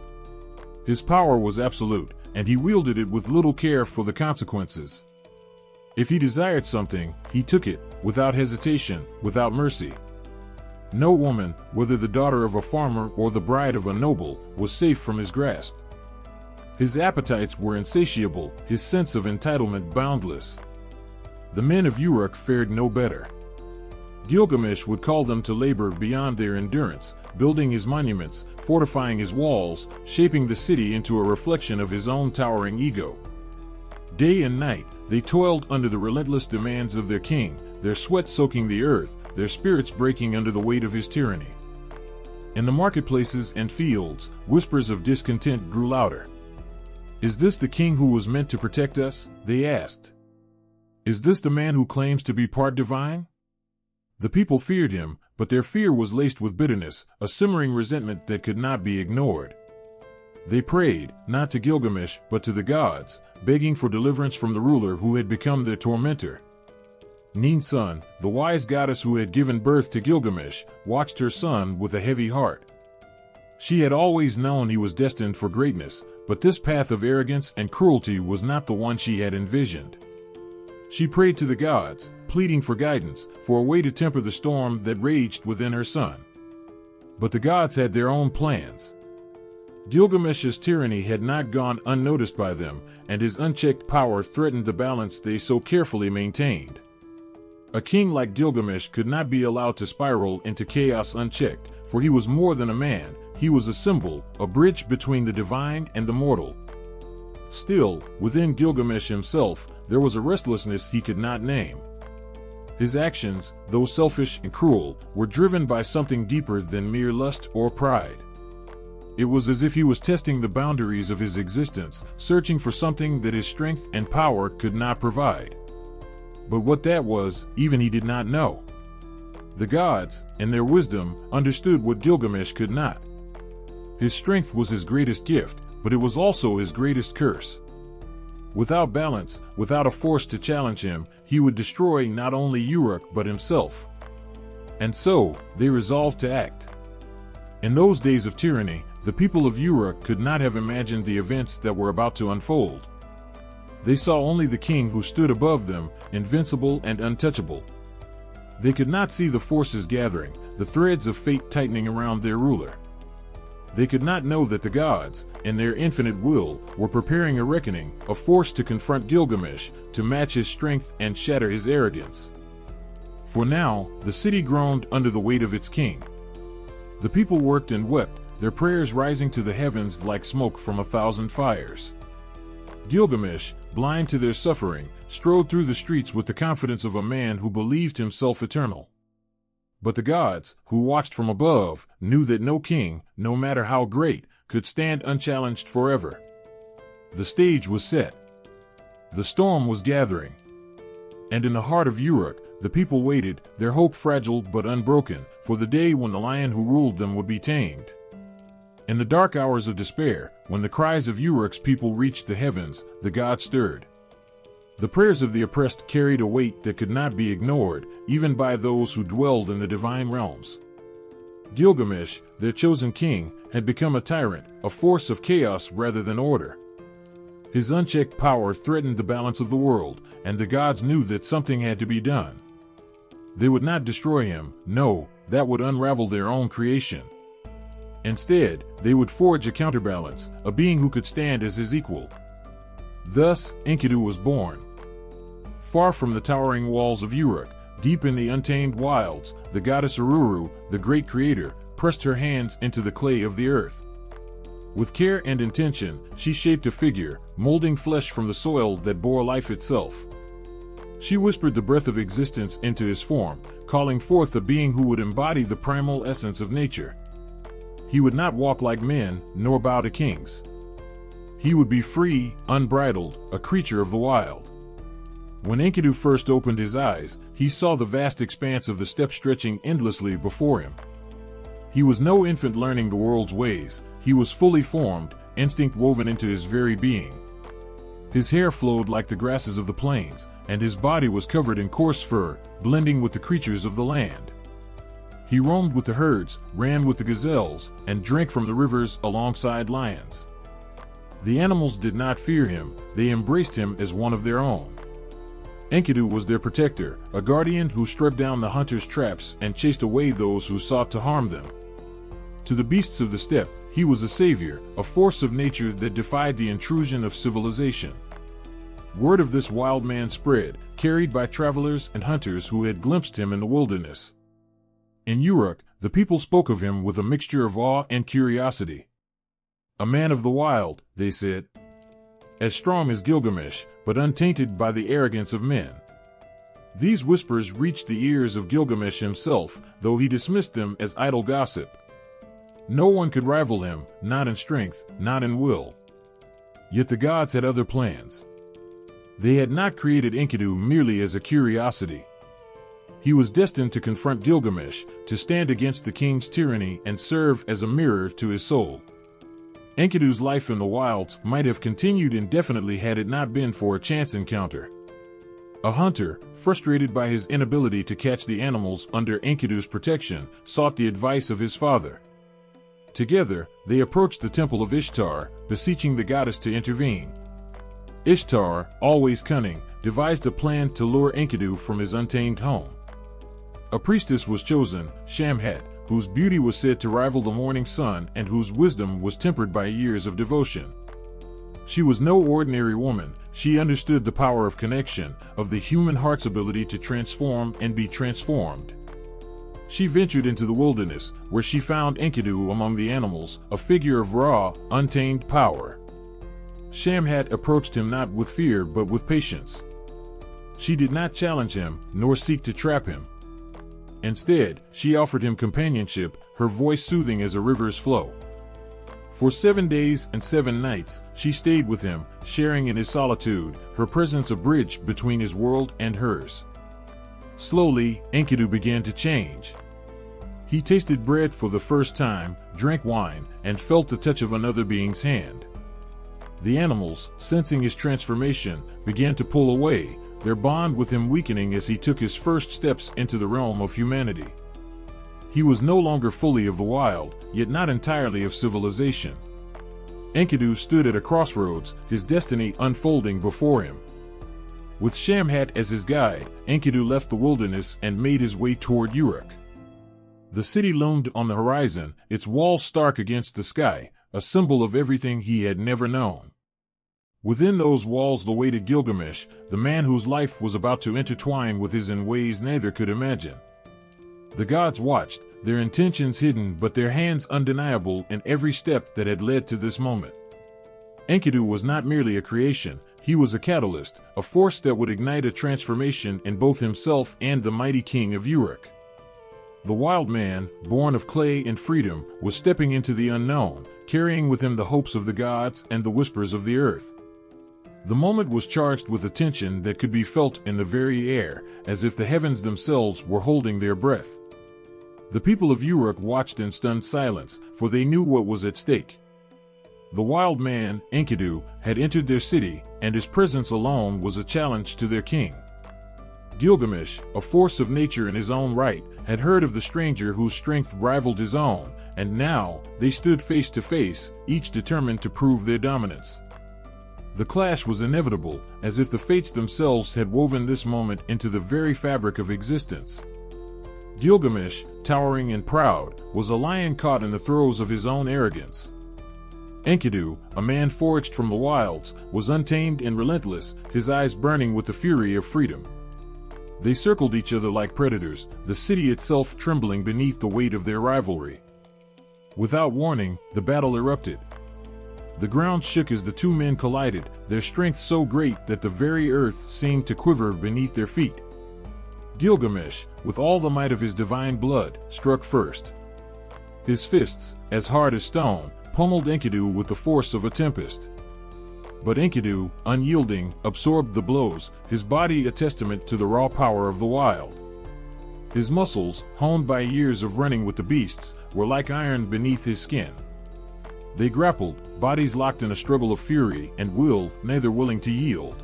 His power was absolute, and he wielded it with little care for the consequences. If he desired something, he took it, without hesitation, without mercy. No woman, whether the daughter of a farmer or the bride of a noble, was safe from his grasp. His appetites were insatiable, his sense of entitlement boundless. The men of Uruk fared no better. Gilgamesh would call them to labor beyond their endurance, building his monuments, fortifying his walls, shaping the city into a reflection of his own towering ego. Day and night, they toiled under the relentless demands of their king, their sweat soaking the earth, their spirits breaking under the weight of his tyranny. In the marketplaces and fields, whispers of discontent grew louder. "Is this the king who was meant to protect us?" they asked. "Is this the man who claims to be part divine?" The people feared him, but their fear was laced with bitterness, a simmering resentment that could not be ignored. They prayed, not to Gilgamesh, but to the gods, begging for deliverance from the ruler who had become their tormentor. Ninsun, the wise goddess who had given birth to Gilgamesh, watched her son with a heavy heart. She had always known he was destined for greatness, but this path of arrogance and cruelty was not the one she had envisioned. She prayed to the gods, pleading for guidance, for a way to temper the storm that raged within her son. But the gods had their own plans. Gilgamesh's tyranny had not gone unnoticed by them, and his unchecked power threatened the balance they so carefully maintained. A king like Gilgamesh could not be allowed to spiral into chaos unchecked, for he was more than a man, he was a symbol, a bridge between the divine and the mortal. Still, within Gilgamesh himself, there was a restlessness he could not name. His actions, though selfish and cruel, were driven by something deeper than mere lust or pride. It was as if he was testing the boundaries of his existence, searching for something that his strength and power could not provide. But what that was, even he did not know. The gods, in their wisdom, understood what Gilgamesh could not. His strength was his greatest gift, but it was also his greatest curse. Without balance, without a force to challenge him, he would destroy not only Uruk but himself. And so, they resolved to act. In those days of tyranny, the people of Uruk could not have imagined the events that were about to unfold. They saw only the king who stood above them, invincible and untouchable. They could not see the forces gathering, the threads of fate tightening around their ruler. They could not know that the gods, in their infinite will, were preparing a reckoning, a force to confront Gilgamesh, to match his strength and shatter his arrogance. For now, the city groaned under the weight of its king. The people worked and wept, their prayers rising to the heavens like smoke from 1,000 fires. Gilgamesh, blind to their suffering, strode through the streets with the confidence of a man who believed himself eternal. But the gods, who watched from above, knew that no king, no matter how great, could stand unchallenged forever. The stage was set. The storm was gathering. And in the heart of Uruk, the people waited, their hope fragile but unbroken, for the day when the lion who ruled them would be tamed. In the dark hours of despair, when the cries of Uruk's people reached the heavens, the gods stirred. The prayers of the oppressed carried a weight that could not be ignored, even by those who dwelled in the divine realms. Gilgamesh, their chosen king, had become a tyrant, a force of chaos rather than order. His unchecked power threatened the balance of the world, and the gods knew that something had to be done. They would not destroy him, no, that would unravel their own creation. Instead, they would forge a counterbalance, a being who could stand as his equal. Thus, Enkidu was born. Far from the towering walls of Uruk, Deep in the untamed wilds, the goddess Uruk, the great creator, pressed her hands into the clay of the earth. With care and intention, she shaped a figure, molding flesh from the soil that bore life itself. She whispered the breath of existence into his form, calling forth a being who would embody the primal essence of nature. He would not walk like men, nor bow to kings. He would be free, unbridled, a creature of the wild. When Enkidu first opened his eyes, he saw the vast expanse of the steppe stretching endlessly before him. He was no infant learning the world's ways. He was fully formed, instinct woven into his very being. His hair flowed like the grasses of the plains, and his body was covered in coarse fur, blending with the creatures of the land. He roamed with the herds, ran with the gazelles, and drank from the rivers alongside lions. The animals did not fear him, they embraced him as one of their own. Enkidu was their protector, a guardian who struck down the hunters' traps and chased away those who sought to harm them. To the beasts of the steppe, he was a savior, a force of nature that defied the intrusion of civilization. Word of this wild man spread, carried by travelers and hunters who had glimpsed him in the wilderness. In Uruk, the people spoke of him with a mixture of awe and curiosity. A man of the wild, they said. As strong as Gilgamesh, but untainted by the arrogance of men. These whispers reached the ears of Gilgamesh himself, though he dismissed them as idle gossip. No one could rival him, not in strength, not in will. Yet the gods had other plans. They had not created Enkidu merely as a curiosity. He was destined to confront Gilgamesh, to stand against the king's tyranny and serve as a mirror to his soul. Enkidu's life in the wilds might have continued indefinitely had it not been for a chance encounter. A hunter, frustrated by his inability to catch the animals under Enkidu's protection, sought the advice of his father. Together, they approached the temple of Ishtar, beseeching the goddess to intervene. Ishtar, always cunning, devised a plan to lure Enkidu from his untamed home. A priestess was chosen, Shamhat, whose beauty was said to rival the morning sun and whose wisdom was tempered by years of devotion. She was no ordinary woman. She understood the power of connection, of the human heart's ability to transform and be transformed. She ventured into the wilderness, where she found Enkidu among the animals, a figure of raw, untamed power. Shamhat approached him not with fear but with patience. She did not challenge him, nor seek to trap him. Instead, she offered him companionship, her voice soothing as a river's flow. For 7 days and 7 nights, she stayed with him, sharing in his solitude, her presence a bridge between his world and hers. Slowly, Enkidu began to change. He tasted bread for the first time, drank wine, and felt the touch of another being's hand. The animals, sensing his transformation, began to pull away, their bond with him weakening as he took his first steps into the realm of humanity. He was no longer fully of the wild, yet not entirely of civilization. Enkidu stood at a crossroads, his destiny unfolding before him. With Shamhat as his guide, Enkidu left the wilderness and made his way toward Uruk. The city loomed on the horizon, its walls stark against the sky, a symbol of everything he had never known. Within those walls awaited Gilgamesh, the man whose life was about to intertwine with his in ways neither could imagine. The gods watched, their intentions hidden but their hands undeniable in every step that had led to this moment. Enkidu was not merely a creation, he was a catalyst, a force that would ignite a transformation in both himself and the mighty king of Uruk. The wild man, born of clay and freedom, was stepping into the unknown, carrying with him the hopes of the gods and the whispers of the earth. The moment was charged with a tension that could be felt in the very air, as if the heavens themselves were holding their breath. The people of Uruk watched in stunned silence, for they knew what was at stake. The wild man, Enkidu, had entered their city, and his presence alone was a challenge to their king. Gilgamesh, a force of nature in his own right, had heard of the stranger whose strength rivaled his own, and now they stood face to face, each determined to prove their dominance. The clash was inevitable, as if the fates themselves had woven this moment into the very fabric of existence. Gilgamesh, towering and proud, was a lion caught in the throes of his own arrogance. Enkidu, a man forged from the wilds, was untamed and relentless, his eyes burning with the fury of freedom. They circled each other like predators, the city itself trembling beneath the weight of their rivalry. Without warning, the battle erupted. The ground shook as the two men collided, their strength so great that the very earth seemed to quiver beneath their feet. Gilgamesh, with all the might of his divine blood, struck first. His fists, as hard as stone, pummeled Enkidu with the force of a tempest. But Enkidu, unyielding, absorbed the blows, his body a testament to the raw power of the wild. His muscles, honed by years of running with the beasts, were like iron beneath his skin. They grappled, bodies locked in a struggle of fury and will, neither willing to yield.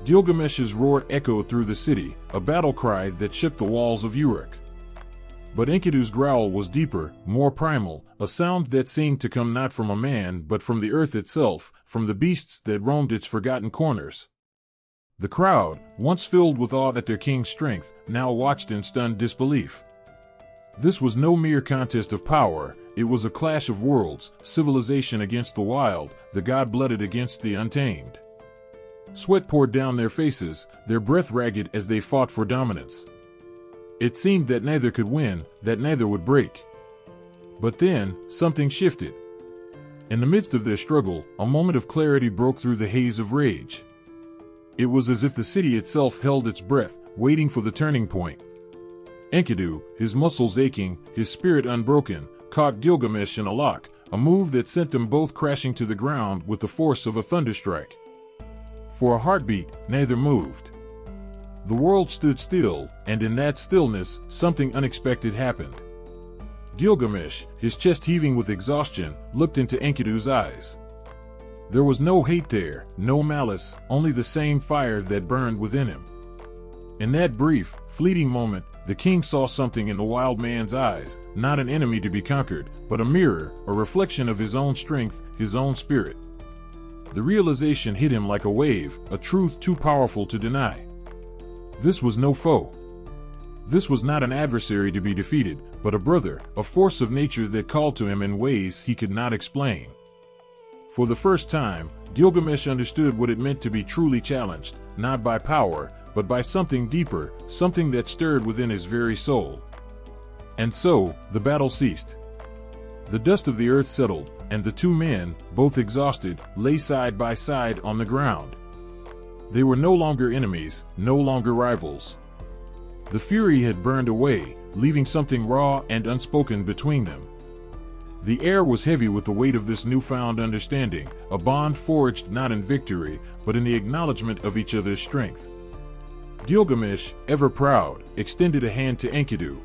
Gilgamesh's roar echoed through the city, a battle cry that shook the walls of Uruk. But Enkidu's growl was deeper, more primal, a sound that seemed to come not from a man but from the earth itself, from the beasts that roamed its forgotten corners. The crowd, once filled with awe at their king's strength, now watched in stunned disbelief. This was no mere contest of power, it was a clash of worlds, civilization against the wild, the god-blooded against the untamed. Sweat poured down their faces, their breath ragged as they fought for dominance. It seemed that neither could win, that neither would break. But then, something shifted. In the midst of their struggle, a moment of clarity broke through the haze of rage. It was as if the city itself held its breath, waiting for the turning point. Enkidu, his muscles aching, his spirit unbroken, caught Gilgamesh in a lock, a move that sent them both crashing to the ground with the force of a thunderstrike. For a heartbeat, neither moved. The world stood still, and in that stillness, something unexpected happened. Gilgamesh, his chest heaving with exhaustion, looked into Enkidu's eyes. There was no hate there, no malice, only the same fire that burned within him. In that brief, fleeting moment, the king saw something in the wild man's eyes, not an enemy to be conquered, but a mirror, a reflection of his own strength, his own spirit. The realization hit him like a wave, a truth too powerful to deny. This was no foe. This was not an adversary to be defeated, but a brother, a force of nature that called to him in ways he could not explain. For the first time, Gilgamesh understood what it meant to be truly challenged, not by power, but by something deeper, something that stirred within his very soul. And so, the battle ceased. The dust of the earth settled, and the two men, both exhausted, lay side by side on the ground. They were no longer enemies, no longer rivals. The fury had burned away, leaving something raw and unspoken between them. The air was heavy with the weight of this newfound understanding, a bond forged not in victory, but in the acknowledgement of each other's strength. Gilgamesh, ever proud, extended a hand to Enkidu.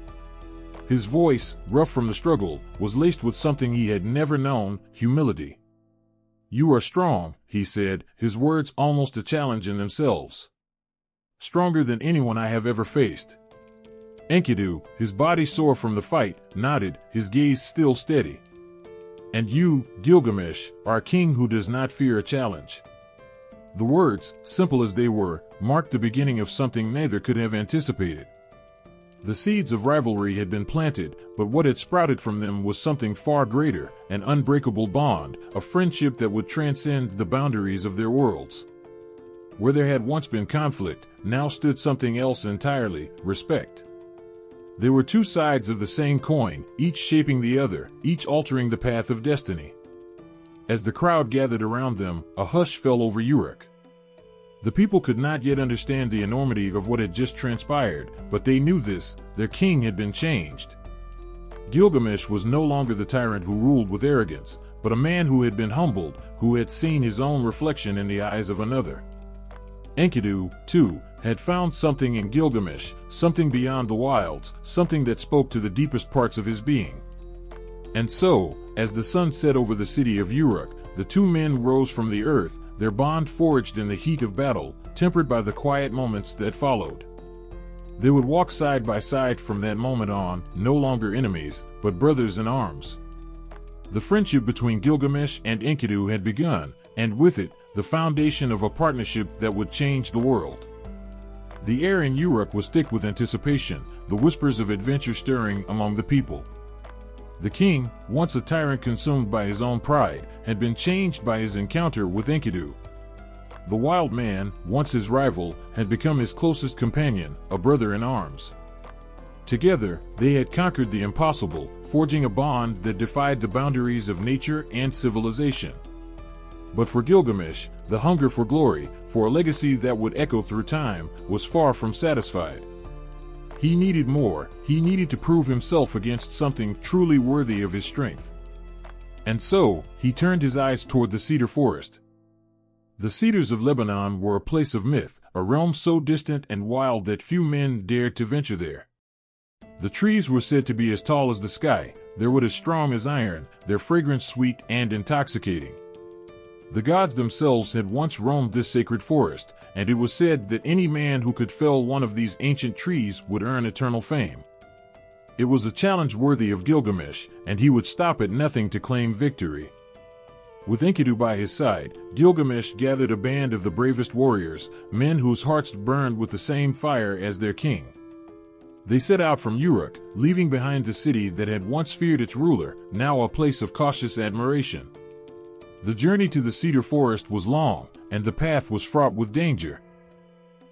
His voice, rough from the struggle, was laced with something he had never known, humility. "You are strong," he said, his words almost a challenge in themselves. "Stronger than anyone I have ever faced." Enkidu, his body sore from the fight, nodded, his gaze still steady. "And you, Gilgamesh, are a king who does not fear a challenge." The words, simple as they were, marked the beginning of something neither could have anticipated. The seeds of rivalry had been planted, but what had sprouted from them was something far greater, an unbreakable bond, a friendship that would transcend the boundaries of their worlds. Where there had once been conflict, now stood something else entirely, respect. They were two sides of the same coin, each shaping the other, each altering the path of destiny. As the crowd gathered around them, a hush fell over Uruk. The people could not yet understand the enormity of what had just transpired, but they knew this: their king had been changed. Gilgamesh was no longer the tyrant who ruled with arrogance, but a man who had been humbled, who had seen his own reflection in the eyes of another. Enkidu, too, had found something in Gilgamesh, something beyond the wilds, something that spoke to the deepest parts of his being. And so, as the sun set over the city of Uruk, the two men rose from the earth, their bond forged in the heat of battle, tempered by the quiet moments that followed. They would walk side by side from that moment on, no longer enemies, but brothers in arms. The friendship between Gilgamesh and Enkidu had begun, and with it, the foundation of a partnership that would change the world. The air in Uruk was thick with anticipation, the whispers of adventure stirring among the people. The king, once a tyrant consumed by his own pride, had been changed by his encounter with Enkidu. the wild man, once his rival, had become his closest companion, a brother in arms. Together, they had conquered the impossible, forging a bond that defied the boundaries of nature and civilization. But for Gilgamesh, the hunger for glory, for a legacy that would echo through time, was far from satisfied. He needed more. He needed to prove himself against something truly worthy of his strength. And so, he turned his eyes toward the cedar forest. The cedars of Lebanon were a place of myth, a realm so distant and wild that few men dared to venture there. The trees were said to be as tall as the sky, their wood as strong as iron, their fragrance sweet and intoxicating. The gods themselves had once roamed this sacred forest, and it was said that any man who could fell one of these ancient trees would earn eternal fame. It was a challenge worthy of Gilgamesh, and he would stop at nothing to claim victory. With Enkidu by his side, Gilgamesh gathered a band of the bravest warriors, men whose hearts burned with the same fire as their king. They set out from Uruk, leaving behind the city that had once feared its ruler, now a place of cautious admiration. The journey to the cedar forest was long, and the path was fraught with danger.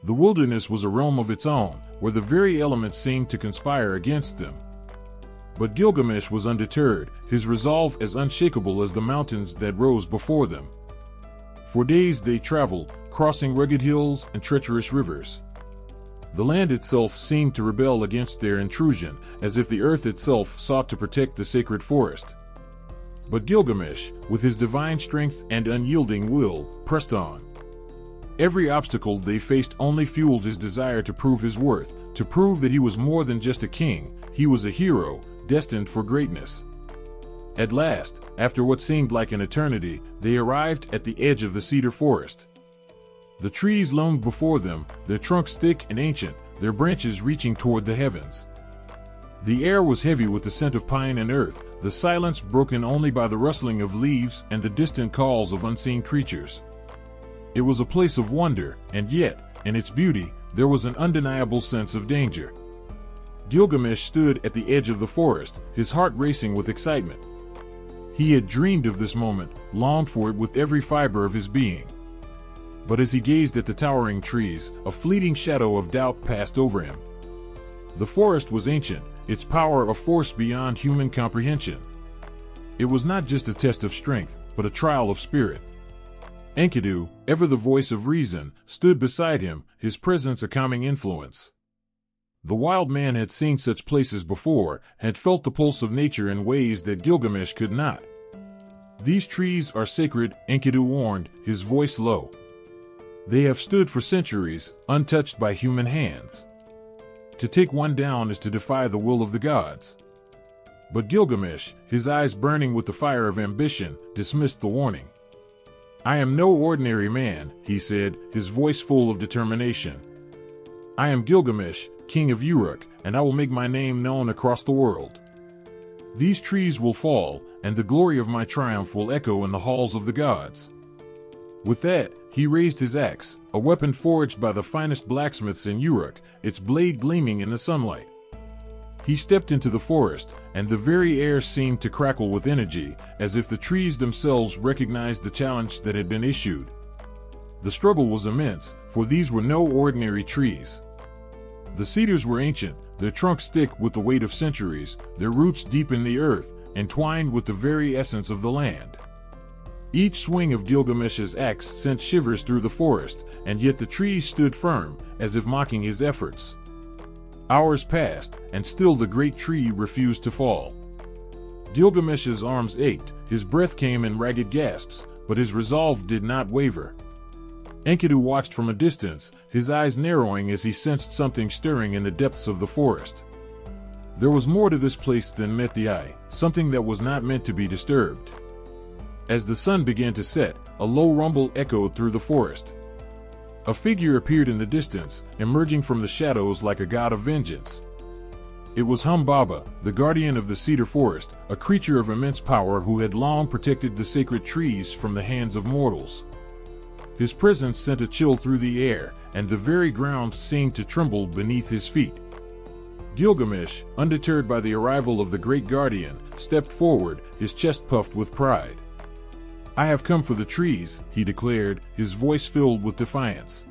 The wilderness was a realm of its own, where the very elements seemed to conspire against them. But Gilgamesh was undeterred, his resolve as unshakable as the mountains that rose before them. For days they traveled, crossing rugged hills and treacherous rivers. The land itself seemed to rebel against their intrusion, as if the earth itself sought to protect the sacred forest. But Gilgamesh, with his divine strength and unyielding will, pressed on. Every obstacle they faced only fueled his desire to prove his worth, to prove that he was more than just a king, he was a hero, destined for greatness. At last, after what seemed like an eternity, they arrived at the edge of the cedar forest. The trees loomed before them, their trunks thick and ancient, their branches reaching toward the heavens. The air was heavy with the scent of pine and earth, the silence broken only by the rustling of leaves and the distant calls of unseen creatures. It was a place of wonder, and yet, in its beauty, there was an undeniable sense of danger. Gilgamesh stood at the edge of the forest, his heart racing with excitement. He had dreamed of this moment, longed for it with every fiber of his being. But as he gazed at the towering trees, a fleeting shadow of doubt passed over him. The forest was ancient, its power a force beyond human comprehension. It was not just a test of strength, but a trial of spirit. Enkidu, ever the voice of reason, stood beside him, his presence a calming influence. The wild man had seen such places before, had felt the pulse of nature in ways that Gilgamesh could not. "These trees are sacred," Enkidu warned, his voice low. "They have stood for centuries, untouched by human hands. To take one down is to defy the will of the gods." But Gilgamesh, his eyes burning with the fire of ambition, dismissed the warning. "I am no ordinary man," he said, his voice full of determination. "I am Gilgamesh, king of Uruk, and I will make my name known across the world. These trees will fall, and the glory of my triumph will echo in the halls of the gods." With that, he raised his axe, a weapon forged by the finest blacksmiths in Uruk, its blade gleaming in the sunlight. He stepped into the forest, and the very air seemed to crackle with energy, as if the trees themselves recognized the challenge that had been issued. The struggle was immense, for these were no ordinary trees. The cedars were ancient, their trunks thick with the weight of centuries, their roots deep in the earth, entwined with the very essence of the land. Each swing of Gilgamesh's axe sent shivers through the forest, and yet the trees stood firm, as if mocking his efforts. Hours passed, and still the great tree refused to fall. Gilgamesh's arms ached, his breath came in ragged gasps, but his resolve did not waver. Enkidu watched from a distance, his eyes narrowing as he sensed something stirring in the depths of the forest. There was more to this place than met the eye, something that was not meant to be disturbed. As the sun began to set, a low rumble echoed through the forest. A figure appeared in the distance, emerging from the shadows like a god of vengeance. It was Humbaba, the guardian of the cedar forest, a creature of immense power who had long protected the sacred trees from the hands of mortals. His presence sent a chill through the air, and the very ground seemed to tremble beneath his feet. Gilgamesh, undeterred by the arrival of the great guardian, stepped forward, his chest puffed with pride. "I have come for the trees," he declared, his voice filled with defiance.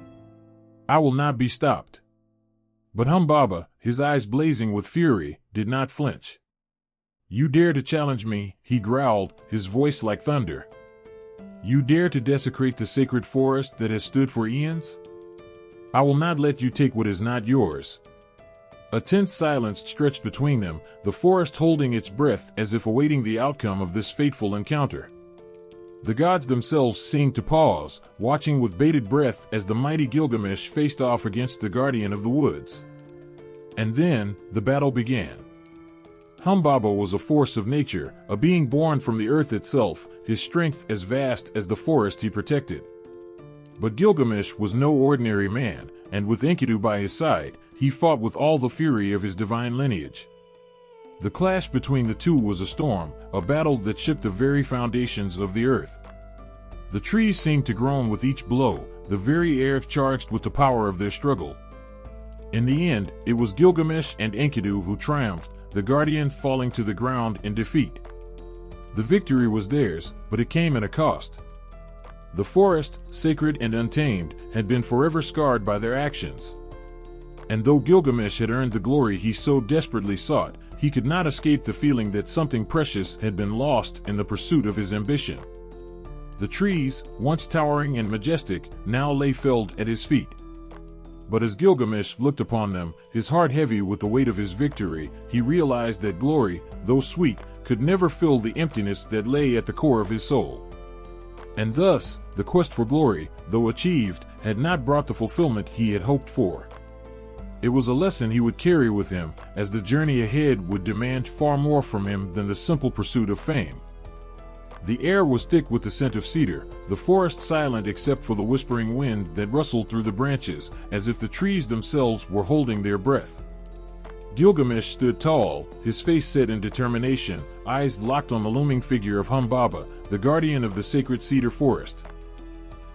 "I will not be stopped." But Humbaba, his eyes blazing with fury, did not flinch. "You dare to challenge me," he growled, his voice like thunder. "You dare to desecrate the sacred forest that has stood for eons? I will not let you take what is not yours." A tense silence stretched between them, the forest holding its breath as if awaiting the outcome of this fateful encounter. The gods themselves seemed to pause, watching with bated breath as the mighty Gilgamesh faced off against the guardian of the woods. And then, the battle began. Humbaba was a force of nature, a being born from the earth itself, his strength as vast as the forest he protected. But Gilgamesh was no ordinary man, and with Enkidu by his side, he fought with all the fury of his divine lineage. The clash between the two was a storm, a battle that shook the very foundations of the earth. The trees seemed to groan with each blow, the very air charged with the power of their struggle. In the end, it was Gilgamesh and Enkidu who triumphed, the guardian falling to the ground in defeat. The victory was theirs, but it came at a cost. The forest, sacred and untamed, had been forever scarred by their actions. And though Gilgamesh had earned the glory he so desperately sought, he could not escape the feeling that something precious had been lost in the pursuit of his ambition. The trees, once towering and majestic, now lay felled at his feet. But as Gilgamesh looked upon them, his heart heavy with the weight of his victory, he realized that glory, though sweet, could never fill the emptiness that lay at the core of his soul. And thus, the quest for glory, though achieved, had not brought the fulfillment he had hoped for. It was a lesson he would carry with him, as the journey ahead would demand far more from him than the simple pursuit of fame. The air was thick with the scent of cedar, the forest silent except for the whispering wind that rustled through the branches, as if the trees themselves were holding their breath. Gilgamesh stood tall, his face set in determination, eyes locked on the looming figure of Humbaba, the guardian of the sacred cedar forest.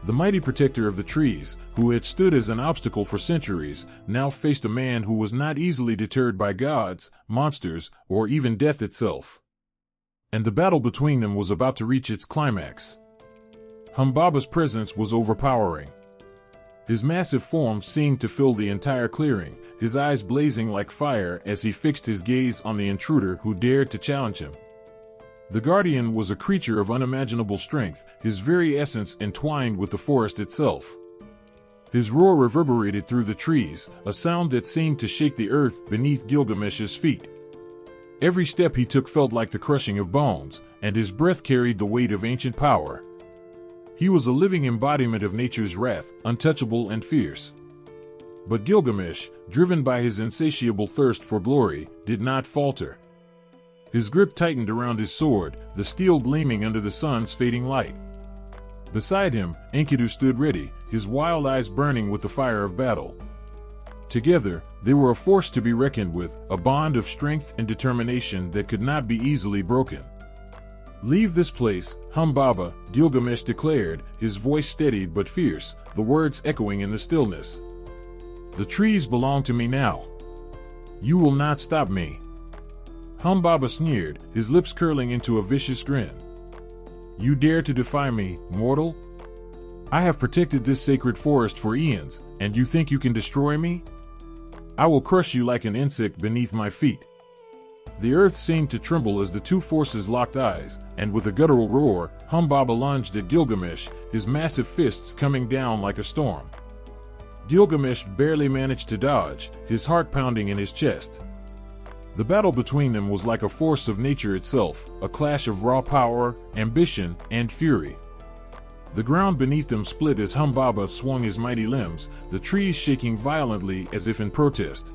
The mighty protector of the trees, who had stood as an obstacle for centuries, now faced a man who was not easily deterred by gods, monsters, or even death itself. And the battle between them was about to reach its climax. Humbaba's presence was overpowering. His massive form seemed to fill the entire clearing, his eyes blazing like fire as he fixed his gaze on the intruder who dared to challenge him. The guardian was a creature of unimaginable strength, his very essence entwined with the forest itself. His roar reverberated through the trees, a sound that seemed to shake the earth beneath Gilgamesh's feet. Every step he took felt like the crushing of bones, and his breath carried the weight of ancient power. He was a living embodiment of nature's wrath, untouchable and fierce. But Gilgamesh, driven by his insatiable thirst for glory, did not falter. His grip tightened around his sword, the steel gleaming under the sun's fading light. Beside him, Enkidu stood ready, his wild eyes burning with the fire of battle. Together, they were a force to be reckoned with, a bond of strength and determination that could not be easily broken. "Leave this place, Humbaba," Gilgamesh declared, his voice steady but fierce, the words echoing in the stillness. "The trees belong to me now. You will not stop me." Humbaba sneered, his lips curling into a vicious grin. "You dare to defy me, mortal? I have protected this sacred forest for eons, and you think you can destroy me? I will crush you like an insect beneath my feet." The earth seemed to tremble as the two forces locked eyes, and with a guttural roar, Humbaba lunged at Gilgamesh, his massive fists coming down like a storm. Gilgamesh barely managed to dodge, his heart pounding in his chest. The battle between them was like a force of nature itself, a clash of raw power, ambition, and fury. The ground beneath them split as Humbaba swung his mighty limbs, the trees shaking violently as if in protest.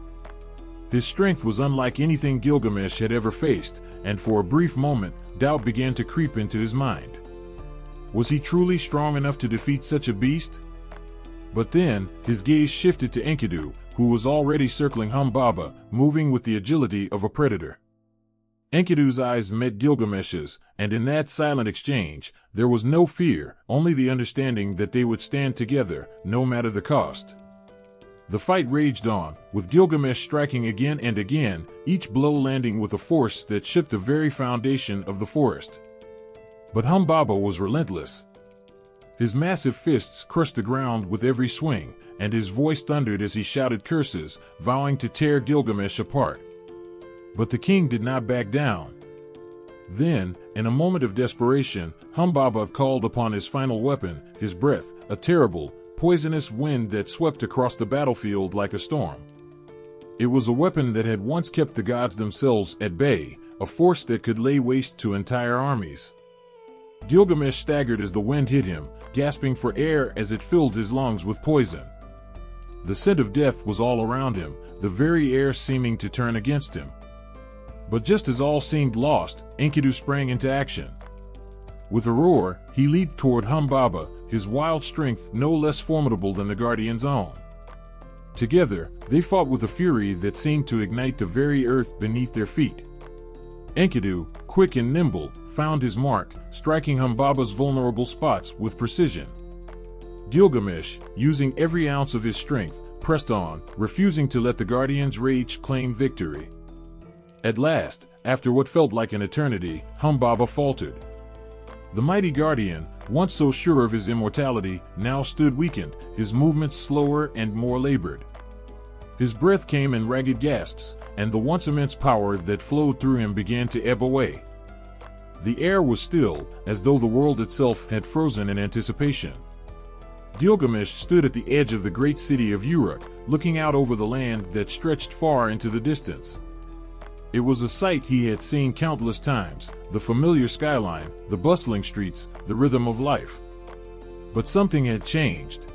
His strength was unlike anything Gilgamesh had ever faced, and for a brief moment, doubt began to creep into his mind. Was he truly strong enough to defeat such a beast? But then, his gaze shifted to Enkidu, who was already circling Humbaba, moving with the agility of a predator. Enkidu's eyes met Gilgamesh's, and in that silent exchange, there was no fear, only the understanding that they would stand together, no matter the cost. The fight raged on, with Gilgamesh striking again and again, each blow landing with a force that shook the very foundation of the forest. But Humbaba was relentless. His massive fists crushed the ground with every swing, and his voice thundered as he shouted curses, vowing to tear Gilgamesh apart. But the king did not back down. Then, in a moment of desperation, Humbaba called upon his final weapon, his breath, a terrible, poisonous wind that swept across the battlefield like a storm. It was a weapon that had once kept the gods themselves at bay, a force that could lay waste to entire armies. Gilgamesh staggered as the wind hit him, gasping for air as it filled his lungs with poison. The scent of death was all around him, the very air seeming to turn against him. But just as all seemed lost, Enkidu sprang into action. With a roar, he leaped toward Humbaba, his wild strength no less formidable than the Guardian's own. Together, they fought with a fury that seemed to ignite the very earth beneath their feet. Enkidu, quick and nimble, found his mark, striking Humbaba's vulnerable spots with precision. Gilgamesh, using every ounce of his strength, pressed on, refusing to let the Guardian's rage claim victory. At last, after what felt like an eternity, Humbaba faltered. The mighty Guardian, once so sure of his immortality, now stood weakened, his movements slower and more labored. His breath came in ragged gasps, and the once immense power that flowed through him began to ebb away. The air was still, as though the world itself had frozen in anticipation. Gilgamesh stood at the edge of the great city of Uruk, looking out over the land that stretched far into the distance. It was a sight he had seen countless times, the familiar skyline, the bustling streets, the rhythm of life. But something had changed.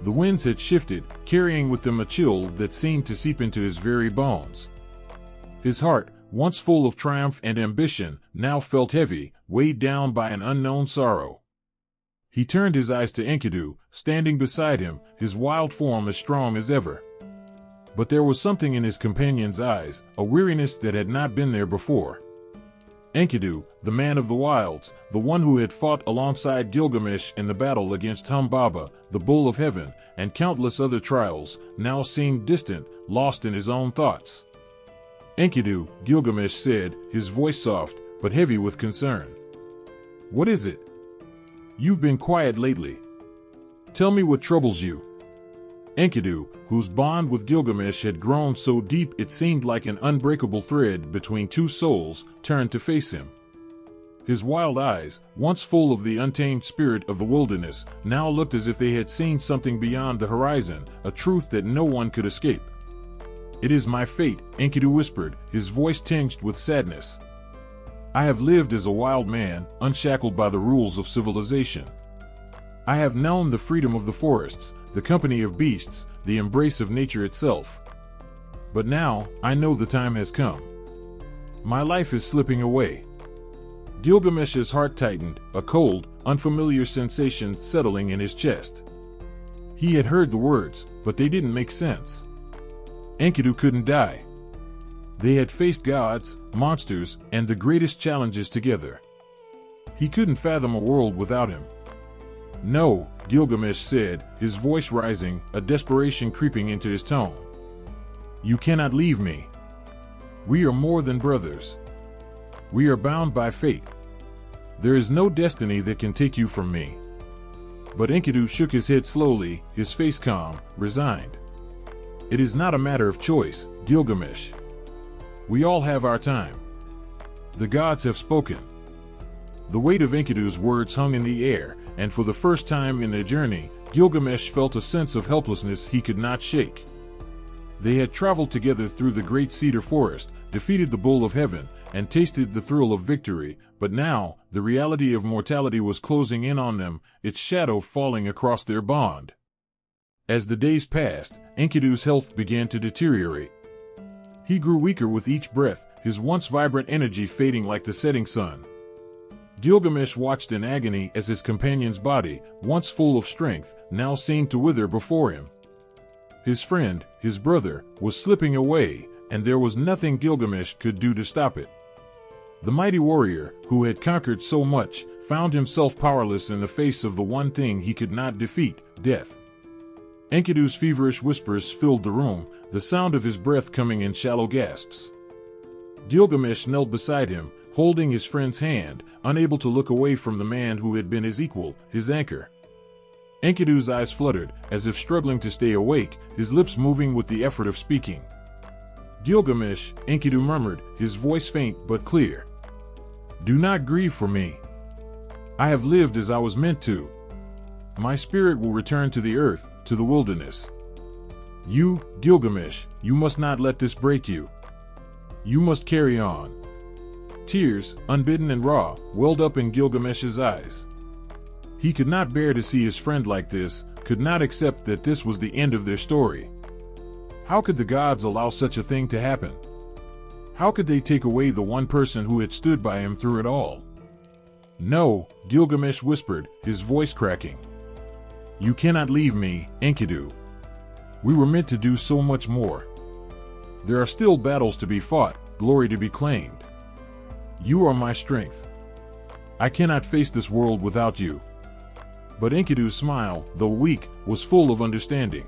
The winds had shifted, carrying with them a chill that seemed to seep into his very bones. His heart, once full of triumph and ambition, now felt heavy, weighed down by an unknown sorrow. He turned his eyes to Enkidu, standing beside him, his wild form as strong as ever. But there was something in his companion's eyes, a weariness that had not been there before. Enkidu, the man of the wilds, the one who had fought alongside Gilgamesh in the battle against Humbaba, the bull of heaven, and countless other trials, now seemed distant, lost in his own thoughts. Enkidu, Gilgamesh said, his voice soft, but heavy with concern. What is it? You've been quiet lately. Tell me what troubles you. Enkidu, whose bond with Gilgamesh had grown so deep it seemed like an unbreakable thread between two souls, turned to face him. His wild eyes, once full of the untamed spirit of the wilderness, now looked as if they had seen something beyond the horizon, a truth that no one could escape. It is my fate, Enkidu whispered, his voice tinged with sadness. I have lived as a wild man, unshackled by the rules of civilization. I have known the freedom of the forests, the company of beasts, the embrace of nature itself. But now, I know the time has come. My life is slipping away. Gilgamesh's heart tightened, a cold, unfamiliar sensation settling in his chest. He had heard the words, but they didn't make sense. Enkidu couldn't die. They had faced gods, monsters, and the greatest challenges together. He couldn't fathom a world without him. No, Gilgamesh said, his voice rising, a desperation creeping into his tone. You cannot leave me. We are more than brothers. We are bound by fate. There is no destiny that can take you from me. But Enkidu shook his head slowly, his face calm, resigned. It is not a matter of choice, Gilgamesh. We all have our time. The gods have spoken. The weight of Enkidu's words hung in the air, and for the first time in their journey, Gilgamesh felt a sense of helplessness he could not shake. They had traveled together through the great cedar forest, defeated the bull of heaven, and tasted the thrill of victory, but now, the reality of mortality was closing in on them, its shadow falling across their bond. As the days passed, Enkidu's health began to deteriorate. He grew weaker with each breath, his once vibrant energy fading like the setting sun. Gilgamesh watched in agony as his companion's body, once full of strength, now seemed to wither before him. His friend, his brother, was slipping away, and there was nothing Gilgamesh could do to stop it. The mighty warrior, who had conquered so much, found himself powerless in the face of the one thing he could not defeat, death. Enkidu's feverish whispers filled the room, the sound of his breath coming in shallow gasps. Gilgamesh knelt beside him, holding his friend's hand, unable to look away from the man who had been his equal, his anchor. Enkidu's eyes fluttered, as if struggling to stay awake, his lips moving with the effort of speaking. "Gilgamesh," Enkidu murmured, his voice faint but clear. "Do not grieve for me. I have lived as I was meant to. My spirit will return to the earth, to the wilderness. You, Gilgamesh, you must not let this break you. You must carry on." Tears, unbidden and raw, welled up in Gilgamesh's eyes. He could not bear to see his friend like this, could not accept that this was the end of their story. How could the gods allow such a thing to happen? How could they take away the one person who had stood by him through it all? "No," Gilgamesh whispered, his voice cracking. "You cannot leave me, Enkidu. We were meant to do so much more. There are still battles to be fought, glory to be claimed. You are my strength. I cannot face this world without you." But Enkidu's smile, though weak, was full of understanding.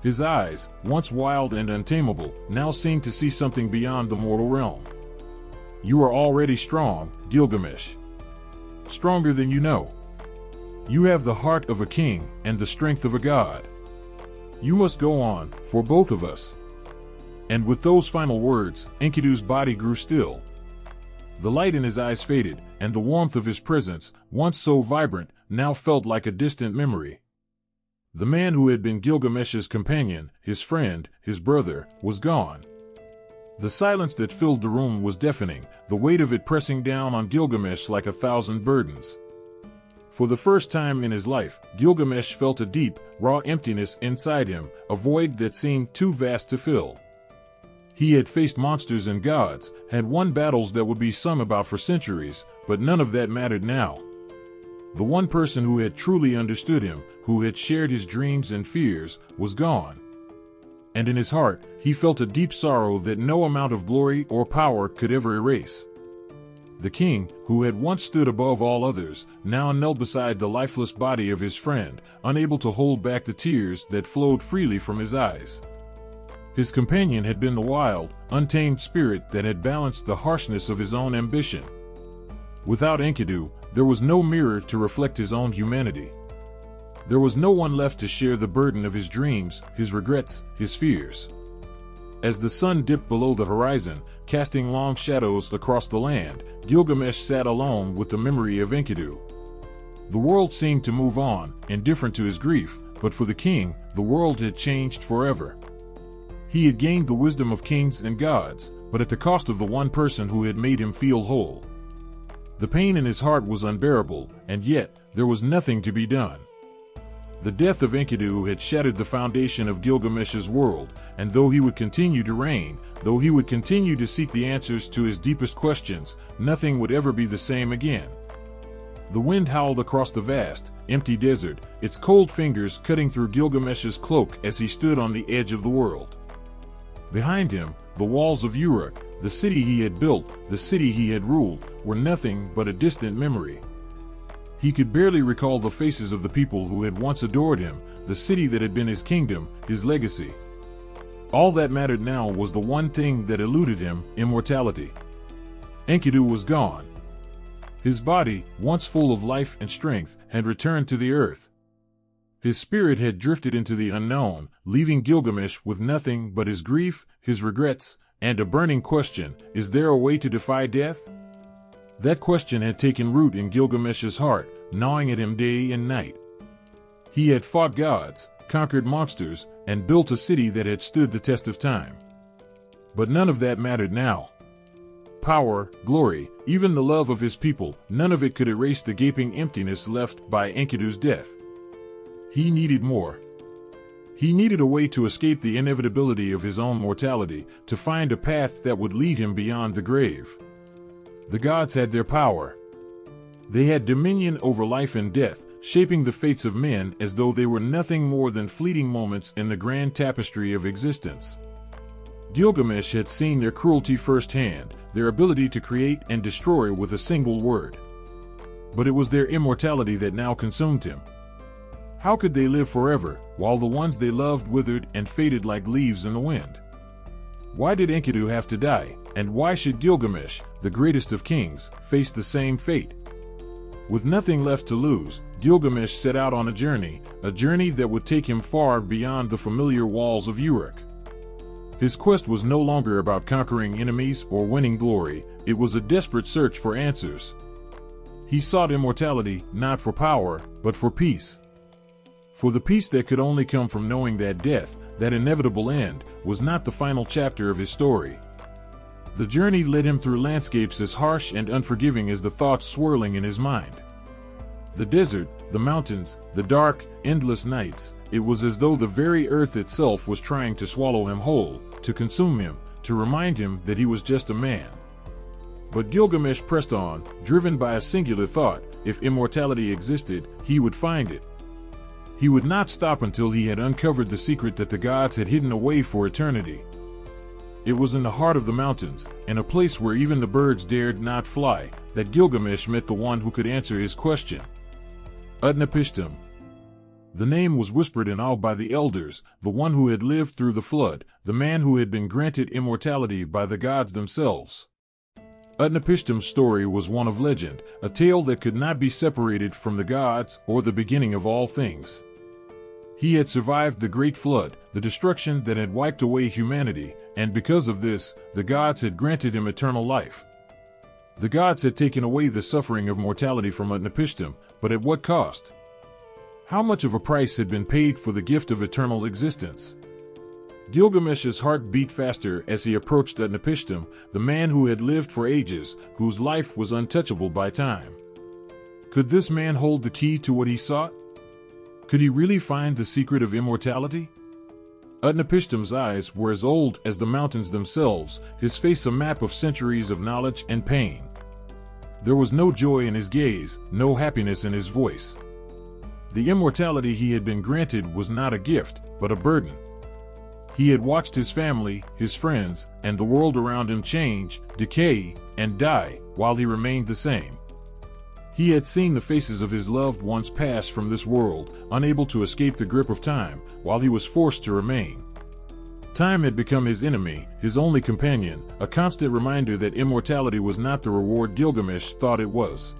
His eyes, once wild and untamable, now seemed to see something beyond the mortal realm. "You are already strong, Gilgamesh. Stronger than you know. You have the heart of a king and the strength of a god. You must go on, for both of us." And with those final words, Enkidu's body grew still. The light in his eyes faded, and the warmth of his presence, once so vibrant, now felt like a distant memory. The man who had been Gilgamesh's companion, his friend, his brother, was gone. The silence that filled the room was deafening, the weight of it pressing down on Gilgamesh like 1,000 burdens. For the first time in his life, Gilgamesh felt a deep, raw emptiness inside him, a void that seemed too vast to fill. He had faced monsters and gods, had won battles that would be sung about for centuries, but none of that mattered now. The one person who had truly understood him, who had shared his dreams and fears, was gone. And in his heart, he felt a deep sorrow that no amount of glory or power could ever erase. The king, who had once stood above all others, now knelt beside the lifeless body of his friend, unable to hold back the tears that flowed freely from his eyes. His companion had been the wild, untamed spirit that had balanced the harshness of his own ambition. Without Enkidu, there was no mirror to reflect his own humanity. There was no one left to share the burden of his dreams, his regrets, his fears. As the sun dipped below the horizon, casting long shadows across the land, Gilgamesh sat alone with the memory of Enkidu. The world seemed to move on, indifferent to his grief, but for the king, the world had changed forever. He had gained the wisdom of kings and gods, but at the cost of the one person who had made him feel whole. The pain in his heart was unbearable, and yet there was nothing to be done. The death of Enkidu had shattered the foundation of Gilgamesh's world, and though he would continue to reign, though he would continue to seek the answers to his deepest questions, nothing would ever be the same again. The wind howled across the vast, empty desert, its cold fingers cutting through Gilgamesh's cloak as he stood on the edge of the world. Behind him, the walls of Uruk, the city he had built, the city he had ruled, were nothing but a distant memory. He could barely recall the faces of the people who had once adored him, the city that had been his kingdom, his legacy. All that mattered now was the one thing that eluded him, immortality. Enkidu was gone. His body, once full of life and strength, had returned to the earth. His spirit had drifted into the unknown, leaving Gilgamesh with nothing but his grief, his regrets, and a burning question: is there a way to defy death? That question had taken root in Gilgamesh's heart, gnawing at him day and night. He had fought gods, conquered monsters, and built a city that had stood the test of time. But none of that mattered now. Power, glory, even the love of his people, none of it could erase the gaping emptiness left by Enkidu's death. He needed more. He needed a way to escape the inevitability of his own mortality, to find a path that would lead him beyond the grave. The gods had their power. They had dominion over life and death, shaping the fates of men as though they were nothing more than fleeting moments in the grand tapestry of existence. Gilgamesh had seen their cruelty firsthand, their ability to create and destroy with a single word. But it was their immortality that now consumed him. How could they live forever, while the ones they loved withered and faded like leaves in the wind? Why did Enkidu have to die, and why should Gilgamesh, the greatest of kings, face the same fate? With nothing left to lose, Gilgamesh set out on a journey that would take him far beyond the familiar walls of Uruk. His quest was no longer about conquering enemies or winning glory, it was a desperate search for answers. He sought immortality, not for power, but for peace. For the peace that could only come from knowing that death, that inevitable end, was not the final chapter of his story. The journey led him through landscapes as harsh and unforgiving as the thoughts swirling in his mind. The desert, the mountains, the dark, endless nights, it was as though the very earth itself was trying to swallow him whole, to consume him, to remind him that he was just a man. But Gilgamesh pressed on, driven by a singular thought: if immortality existed, he would find it. He would not stop until he had uncovered the secret that the gods had hidden away for eternity. It was in the heart of the mountains, in a place where even the birds dared not fly, that Gilgamesh met the one who could answer his question. Utnapishtim. The name was whispered in awe by the elders, the one who had lived through the flood, the man who had been granted immortality by the gods themselves. Utnapishtim's story was one of legend, a tale that could not be separated from the gods or the beginning of all things. He had survived the great flood, the destruction that had wiped away humanity, and because of this, the gods had granted him eternal life. The gods had taken away the suffering of mortality from Utnapishtim, but at what cost? How much of a price had been paid for the gift of eternal existence? Gilgamesh's heart beat faster as he approached Utnapishtim, the man who had lived for ages, whose life was untouchable by time. Could this man hold the key to what he sought? Could he really find the secret of immortality? Utnapishtim's eyes were as old as the mountains themselves, his face a map of centuries of knowledge and pain. There was no joy in his gaze, no happiness in his voice. The immortality he had been granted was not a gift, but a burden. He had watched his family, his friends, and the world around him change, decay, and die, while he remained the same. He had seen the faces of his loved ones pass from this world, unable to escape the grip of time, while he was forced to remain. Time had become his enemy, his only companion, a constant reminder that immortality was not the reward Gilgamesh thought it was.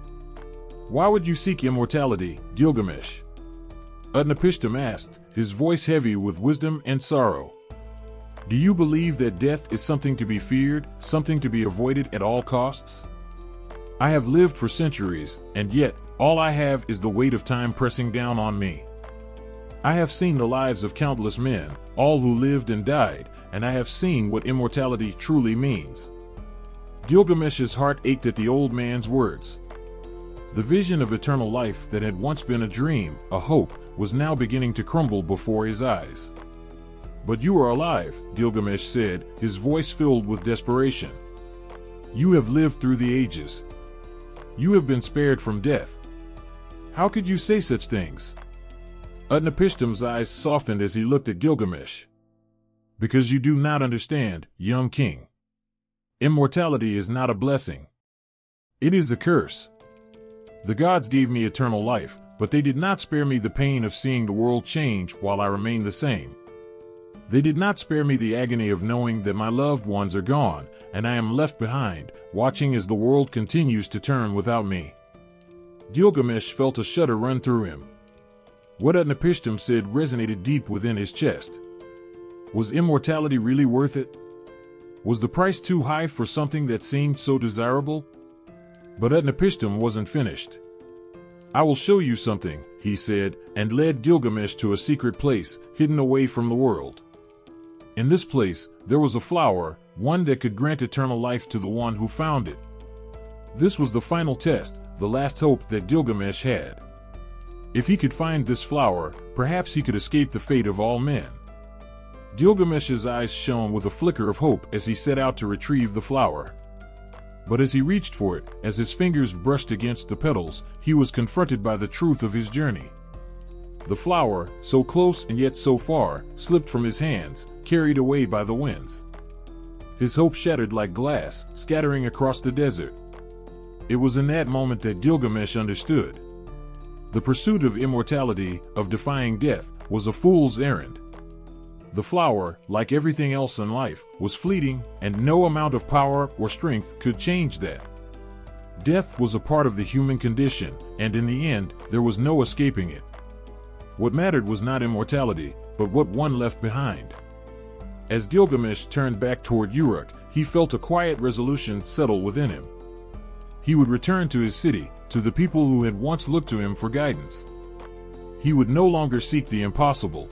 Why would you seek immortality, Gilgamesh? Utnapishtim asked, his voice heavy with wisdom and sorrow. Do you believe that death is something to be feared, something to be avoided at all costs? I have lived for centuries, and yet, all I have is the weight of time pressing down on me. I have seen the lives of countless men, all who lived and died, and I have seen what immortality truly means. Gilgamesh's heart ached at the old man's words. The vision of eternal life that had once been a dream, a hope, was now beginning to crumble before his eyes. But you are alive, Gilgamesh said, his voice filled with desperation. You have lived through the ages. You have been spared from death. How could you say such things? Utnapishtim's eyes softened as he looked at Gilgamesh. Because you do not understand, young king. Immortality is not a blessing. It is a curse. The gods gave me eternal life, but they did not spare me the pain of seeing the world change while I remain the same. They did not spare me the agony of knowing that my loved ones are gone, and I am left behind, watching as the world continues to turn without me. Gilgamesh felt a shudder run through him. What Utnapishtim said resonated deep within his chest. Was immortality really worth it? Was the price too high for something that seemed so desirable? But Utnapishtim wasn't finished. I will show you something, he said, and led Gilgamesh to a secret place, hidden away from the world. In this place, there was a flower, one that could grant eternal life to the one who found it. This was the final test, the last hope that Gilgamesh had. If he could find this flower, perhaps he could escape the fate of all men. Gilgamesh's eyes shone with a flicker of hope as he set out to retrieve the flower. But as he reached for it, as his fingers brushed against the petals, he was confronted by the truth of his journey. The flower, so close and yet so far, slipped from his hands, carried away by the winds. His hope shattered like glass, scattering across the desert. It was in that moment that Gilgamesh understood. The pursuit of immortality, of defying death, was a fool's errand. The flower, like everything else in life, was fleeting, and no amount of power or strength could change that. Death was a part of the human condition, and in the end, there was no escaping it. What mattered was not immortality, but what one left behind. As Gilgamesh turned back toward Uruk, he felt a quiet resolution settle within him. He would return to his city, to the people who had once looked to him for guidance. He would no longer seek the impossible.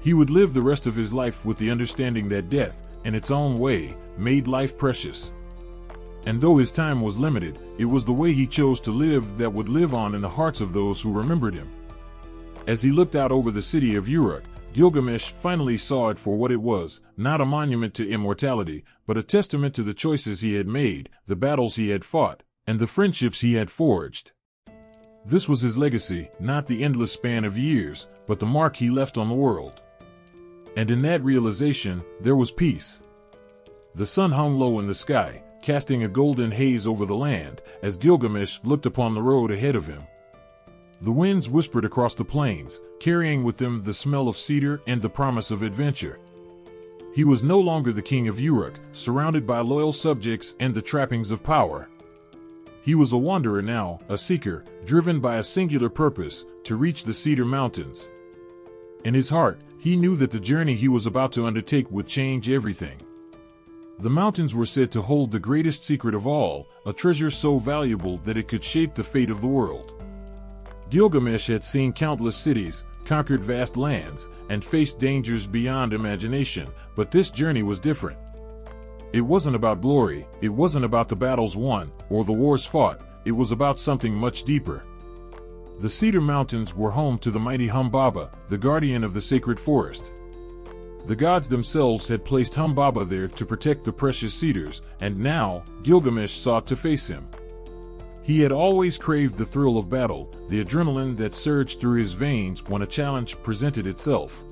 He would live the rest of his life with the understanding that death, in its own way, made life precious. And though his time was limited, it was the way he chose to live that would live on in the hearts of those who remembered him. As he looked out over the city of Uruk, Gilgamesh finally saw it for what it was, not a monument to immortality, but a testament to the choices he had made, the battles he had fought, and the friendships he had forged. This was his legacy, not the endless span of years, but the mark he left on the world. And in that realization, there was peace. The sun hung low in the sky, casting a golden haze over the land, as Gilgamesh looked upon the road ahead of him. The winds whispered across the plains, carrying with them the smell of cedar and the promise of adventure. He was no longer the king of Uruk, surrounded by loyal subjects and the trappings of power. He was a wanderer now, a seeker, driven by a singular purpose, to reach the Cedar Mountains. In his heart, he knew that the journey he was about to undertake would change everything. The mountains were said to hold the greatest secret of all, a treasure so valuable that it could shape the fate of the world. Gilgamesh had seen countless cities, conquered vast lands, and faced dangers beyond imagination, but this journey was different. It wasn't about glory, it wasn't about the battles won, or the wars fought, it was about something much deeper. The Cedar Mountains were home to the mighty Humbaba, the guardian of the sacred forest. The gods themselves had placed Humbaba there to protect the precious cedars, and now, Gilgamesh sought to face him. He had always craved the thrill of battle, the adrenaline that surged through his veins when a challenge presented itself.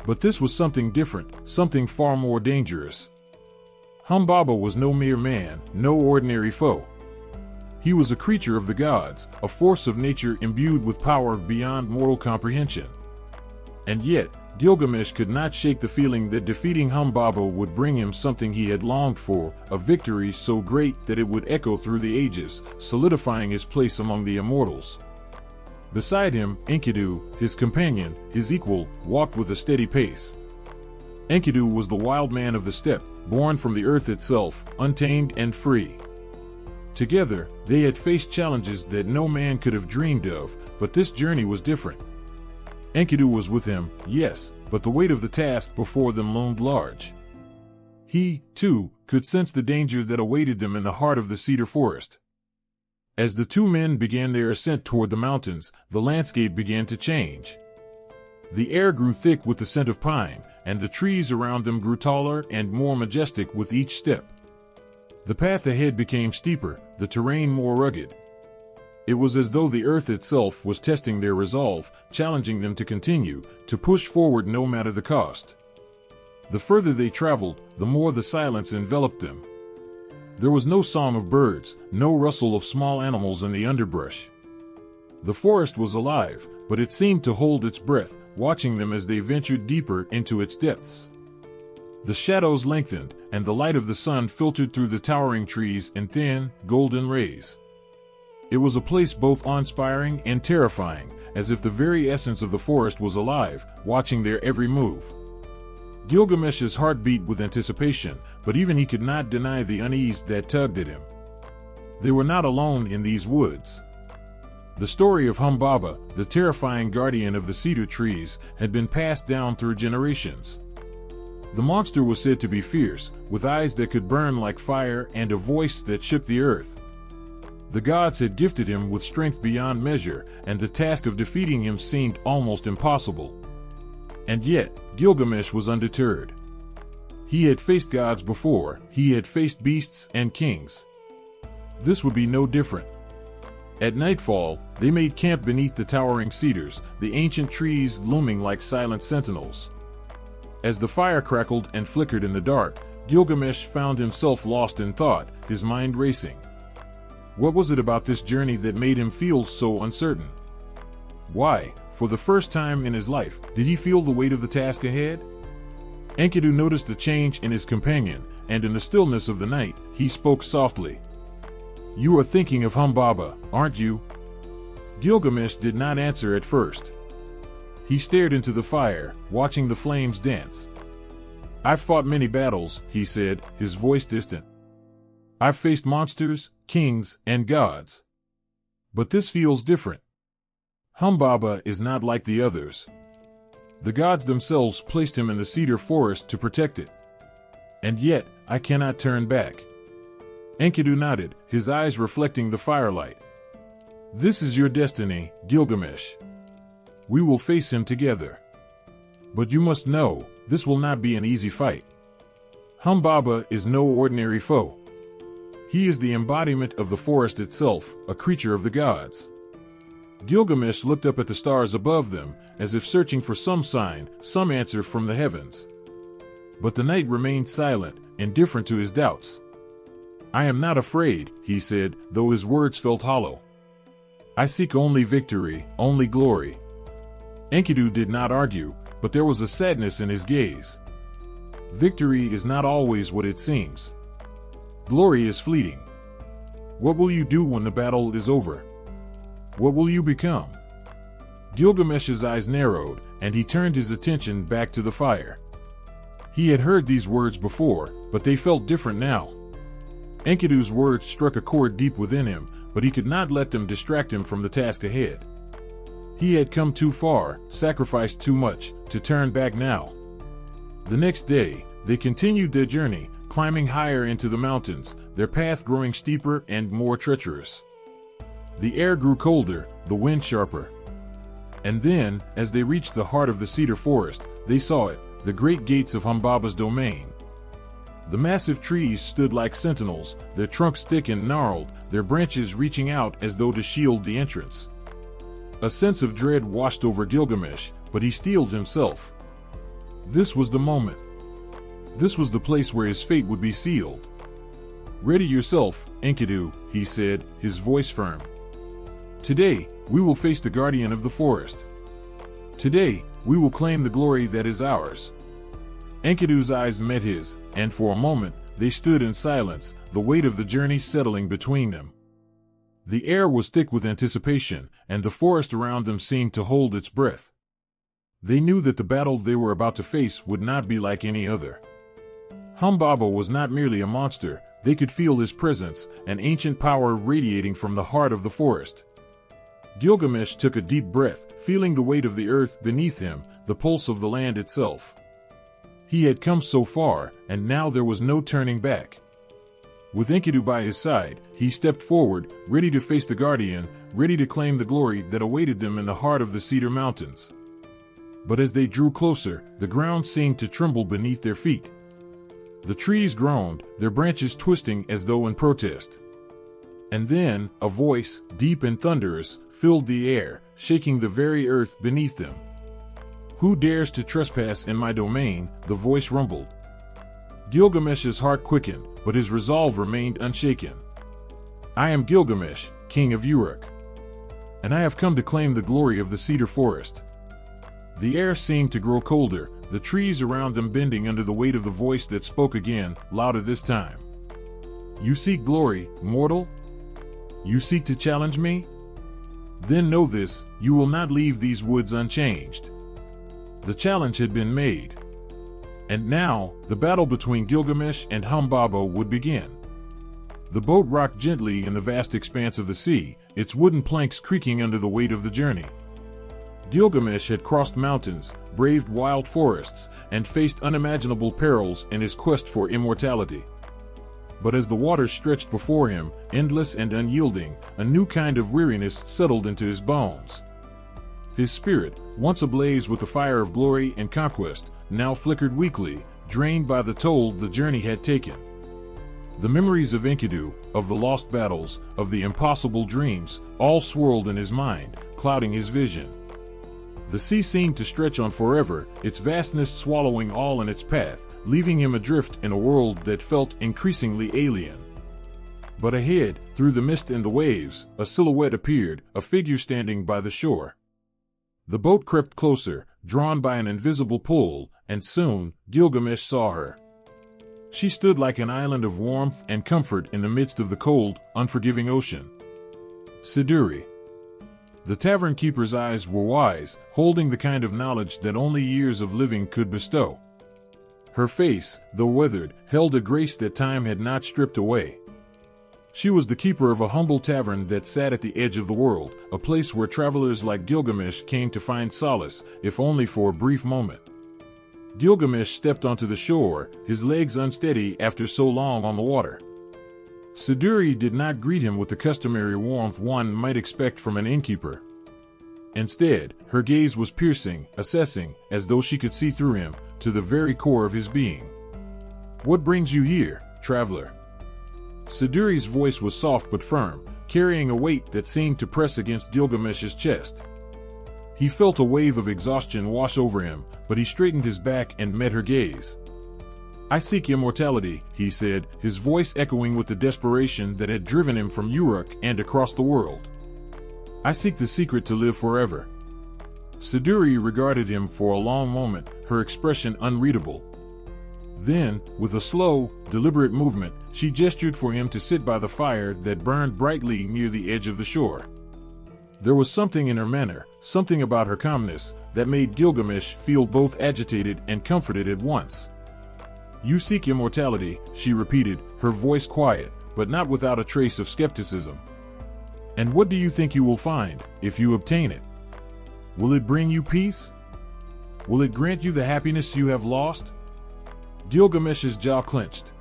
But this was something different, something far more dangerous. Humbaba was no mere man, no ordinary foe. He was a creature of the gods, a force of nature imbued with power beyond mortal comprehension. And yet, Gilgamesh could not shake the feeling that defeating Humbaba would bring him something he had longed for, a victory so great that it would echo through the ages, solidifying his place among the immortals. Beside him, Enkidu, his companion, his equal, walked with a steady pace. Enkidu was the wild man of the steppe, born from the earth itself, untamed and free. Together, they had faced challenges that no man could have dreamed of, but this journey was different. Enkidu was with him, yes, but the weight of the task before them loomed large. He, too, could sense the danger that awaited them in the heart of the cedar forest. As the two men began their ascent toward the mountains, the landscape began to change. The air grew thick with the scent of pine, and the trees around them grew taller and more majestic with each step. The path ahead became steeper, the terrain more rugged. It was as though the earth itself was testing their resolve, challenging them to continue, to push forward no matter the cost. The further they traveled, the more the silence enveloped them. There was no song of birds, no rustle of small animals in the underbrush. The forest was alive, but it seemed to hold its breath, watching them as they ventured deeper into its depths. The shadows lengthened, and the light of the sun filtered through the towering trees in thin, golden rays. It was a place both awe-inspiring and terrifying, as if the very essence of the forest was alive, watching their every move. Gilgamesh's heart beat with anticipation, but even he could not deny the unease that tugged at him. They were not alone in these woods. The story of Humbaba, the terrifying guardian of the cedar trees, had been passed down through generations. The monster was said to be fierce, with eyes that could burn like fire and a voice that shook the earth. The gods had gifted him with strength beyond measure, and the task of defeating him seemed almost impossible. And yet, Gilgamesh was undeterred. He had faced gods before, he had faced beasts and kings. This would be no different. At nightfall, they made camp beneath the towering cedars, the ancient trees looming like silent sentinels. As the fire crackled and flickered in the dark, Gilgamesh found himself lost in thought, his mind racing. What was it about this journey that made him feel so uncertain? Why, For the first time in his life, did he feel the weight of the task ahead? Enkidu noticed the change in his companion, and in the stillness of the night, he spoke softly. "You are thinking of Humbaba, aren't you?" Gilgamesh did not answer at first. He stared into the fire, watching the flames dance. "I've fought many battles," he said, his voice distant. "I've faced monsters, kings, and gods. But this feels different. Humbaba is not like the others. The gods themselves placed him in the cedar forest to protect it. And yet, I cannot turn back." Enkidu nodded, his eyes reflecting the firelight. "This is your destiny, Gilgamesh. We will face him together. But you must know, this will not be an easy fight. Humbaba is no ordinary foe. He is the embodiment of the forest itself, a creature of the gods." Gilgamesh looked up at the stars above them, as if searching for some sign, some answer from the heavens. But the night remained silent, indifferent to his doubts. "I am not afraid," he said, though his words felt hollow. "I seek only victory, only glory." Enkidu did not argue, but there was a sadness in his gaze. Victory is not always what it seems. Glory is fleeting. What will you do when the battle is over? What will you become? Gilgamesh's eyes narrowed, and he turned his attention back to the fire. He had heard these words before, but they felt different now. Enkidu's words struck a chord deep within him, but he could not let them distract him from the task ahead. He had come too far, sacrificed too much, to turn back now. The next day, they continued their journey, climbing higher into the mountains, their path growing steeper and more treacherous. The air grew colder, the wind sharper. And then, as they reached the heart of the cedar forest, they saw it, the great gates of Humbaba's domain. The massive trees stood like sentinels, their trunks thick and gnarled, their branches reaching out as though to shield the entrance. A sense of dread washed over Gilgamesh, but he steeled himself. This was the moment. This was the place where his fate would be sealed. "Ready yourself, Enkidu," he said, his voice firm. "Today, we will face the guardian of the forest. Today, we will claim the glory that is ours." Enkidu's eyes met his, and for a moment, they stood in silence, the weight of the journey settling between them. The air was thick with anticipation, and the forest around them seemed to hold its breath. They knew that the battle they were about to face would not be like any other. Humbaba was not merely a monster, they could feel his presence, an ancient power radiating from the heart of the forest. Gilgamesh took a deep breath, feeling the weight of the earth beneath him, the pulse of the land itself. He had come so far, and now there was no turning back. With Enkidu by his side, he stepped forward, ready to face the guardian, ready to claim the glory that awaited them in the heart of the Cedar Mountains. But as they drew closer, the ground seemed to tremble beneath their feet. The trees groaned, their branches twisting as though in protest. And then, a voice, deep and thunderous, filled the air, shaking the very earth beneath them. "Who dares to trespass in my domain?" the voice rumbled. Gilgamesh's heart quickened, but his resolve remained unshaken. "I am Gilgamesh, king of Uruk. And I have come to claim the glory of the cedar forest." The air seemed to grow colder, the trees around them bending under the weight of the voice that spoke again, louder this time. "You seek glory, mortal? You seek to challenge me? Then know this, you will not leave these woods unchanged." The challenge had been made. And now, the battle between Gilgamesh and Humbaba would begin. The boat rocked gently in the vast expanse of the sea, its wooden planks creaking under the weight of the journey. Gilgamesh had crossed mountains, braved wild forests, and faced unimaginable perils in his quest for immortality. But as the waters stretched before him, endless and unyielding, a new kind of weariness settled into his bones. His spirit, once ablaze with the fire of glory and conquest, now flickered weakly, drained by the toll the journey had taken. The memories of Enkidu, of the lost battles, of the impossible dreams, all swirled in his mind, clouding his vision. The sea seemed to stretch on forever, its vastness swallowing all in its path, leaving him adrift in a world that felt increasingly alien. But ahead, through the mist and the waves, a silhouette appeared, a figure standing by the shore. The boat crept closer, drawn by an invisible pull, and soon Gilgamesh saw her. She stood like an island of warmth and comfort in the midst of the cold, unforgiving ocean. Siduri. The tavern keeper's eyes were wise, holding the kind of knowledge that only years of living could bestow. Her face, though weathered, held a grace that time had not stripped away. She was the keeper of a humble tavern that sat at the edge of the world, a place where travelers like Gilgamesh came to find solace, if only for a brief moment. Gilgamesh stepped onto the shore, his legs unsteady after so long on the water. Siduri did not greet him with the customary warmth one might expect from an innkeeper. Instead, her gaze was piercing, assessing, as though she could see through him, to the very core of his being. "What brings you here, traveler?" Siduri's voice was soft but firm, carrying a weight that seemed to press against Gilgamesh's chest. He felt a wave of exhaustion wash over him, but he straightened his back and met her gaze. "I seek immortality," he said, his voice echoing with the desperation that had driven him from Uruk and across the world. "I seek the secret to live forever." Siduri regarded him for a long moment, her expression unreadable. Then, with a slow, deliberate movement, she gestured for him to sit by the fire that burned brightly near the edge of the shore. There was something in her manner, something about her calmness, that made Gilgamesh feel both agitated and comforted at once. "You seek immortality," she repeated, her voice quiet, but not without a trace of skepticism. "And what do you think you will find, if you obtain it? Will it bring you peace? Will it grant you the happiness you have lost?" Gilgamesh's jaw clenched.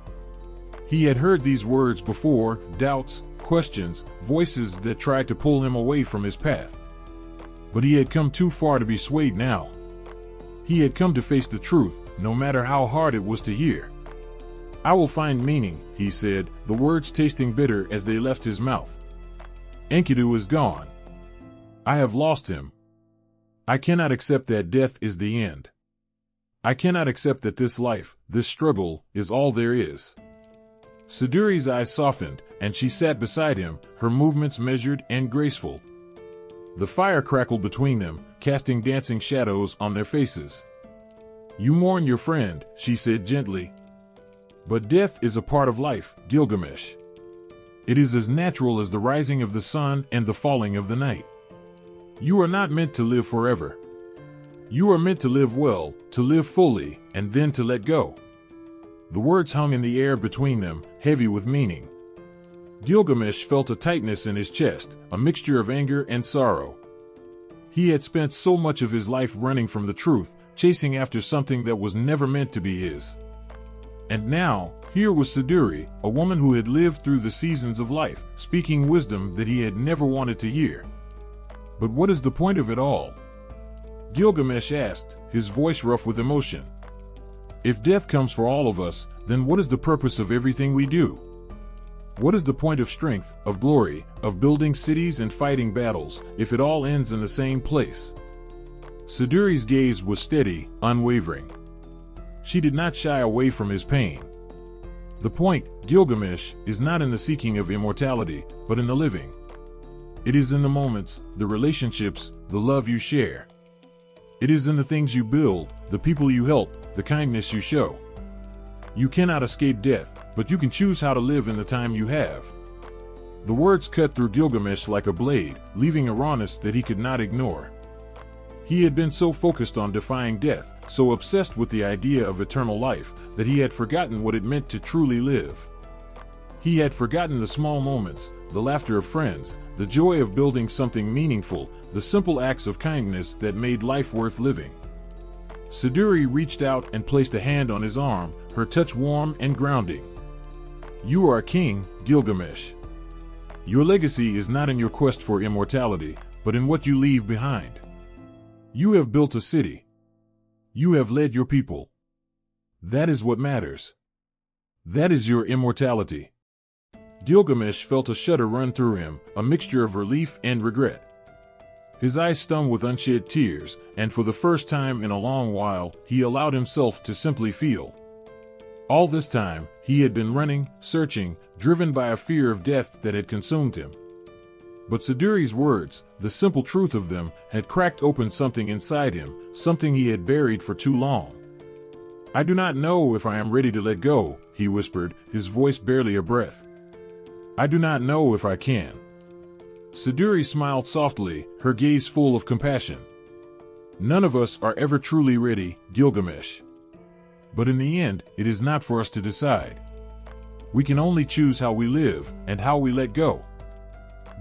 He had heard these words before, doubts, questions, voices that tried to pull him away from his path. But he had come too far to be swayed now. He had come to face the truth, no matter how hard it was to hear. "I will find meaning," he said, the words tasting bitter as they left his mouth. "Enkidu is gone. I have lost him. I cannot accept that death is the end. I cannot accept that this life, this struggle, is all there is." Siduri's eyes softened, and she sat beside him, her movements measured and graceful. The fire crackled between them, casting dancing shadows on their faces. "You mourn your friend," she said gently. "But death is a part of life, Gilgamesh. It is as natural as the rising of the sun and the falling of the night. You are not meant to live forever. You are meant to live well, to live fully, and then to let go." The words hung in the air between them, heavy with meaning. Gilgamesh felt a tightness in his chest, a mixture of anger and sorrow. He had spent so much of his life running from the truth, chasing after something that was never meant to be his. And now, here was Siduri, a woman who had lived through the seasons of life, speaking wisdom that he had never wanted to hear. "But what is the point of it all?" Gilgamesh asked, his voice rough with emotion. "If death comes for all of us, then what is the purpose of everything we do? What is the point of strength, of glory, of building cities and fighting battles, if it all ends in the same place?" Siduri's gaze was steady, unwavering. She did not shy away from his pain. "The point, Gilgamesh, is not in the seeking of immortality, but in the living. It is in the moments, the relationships, the love you share. It is in the things you build, the people you help, the kindness you show. You cannot escape death, but you can choose how to live in the time you have." The words cut through Gilgamesh like a blade, leaving a rawness that he could not ignore. He had been so focused on defying death, so obsessed with the idea of eternal life, that he had forgotten what it meant to truly live. He had forgotten the small moments, the laughter of friends, the joy of building something meaningful, the simple acts of kindness that made life worth living. Siduri reached out and placed a hand on his arm, her touch warm and grounding. "You are a king, Gilgamesh. Your legacy is not in your quest for immortality, but in what you leave behind. You have built a city. You have led your people. That is what matters. That is your immortality." Gilgamesh felt a shudder run through him, a mixture of relief and regret. His eyes stung with unshed tears, and for the first time in a long while, he allowed himself to simply feel. All this time, he had been running, searching, driven by a fear of death that had consumed him. But Siduri's words, the simple truth of them, had cracked open something inside him, something he had buried for too long. "I do not know if I am ready to let go," he whispered, his voice barely a breath. "I do not know if I can." Siduri smiled softly, her gaze full of compassion. "None of us are ever truly ready, Gilgamesh. But in the end, it is not for us to decide. We can only choose how we live and how we let go."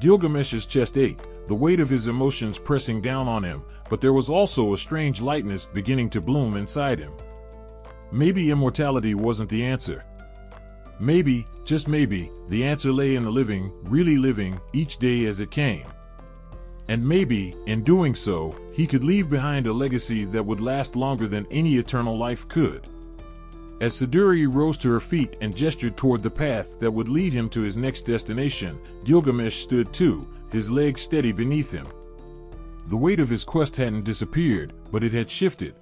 Gilgamesh's chest ached, the weight of his emotions pressing down on him, but there was also a strange lightness beginning to bloom inside him. Maybe immortality wasn't the answer. Maybe, just maybe, the answer lay in the living, really living, each day as it came. And maybe, in doing so, he could leave behind a legacy that would last longer than any eternal life could. As Siduri rose to her feet and gestured toward the path that would lead him to his next destination, Gilgamesh stood too, his legs steady beneath him. The weight of his quest hadn't disappeared, but it had shifted.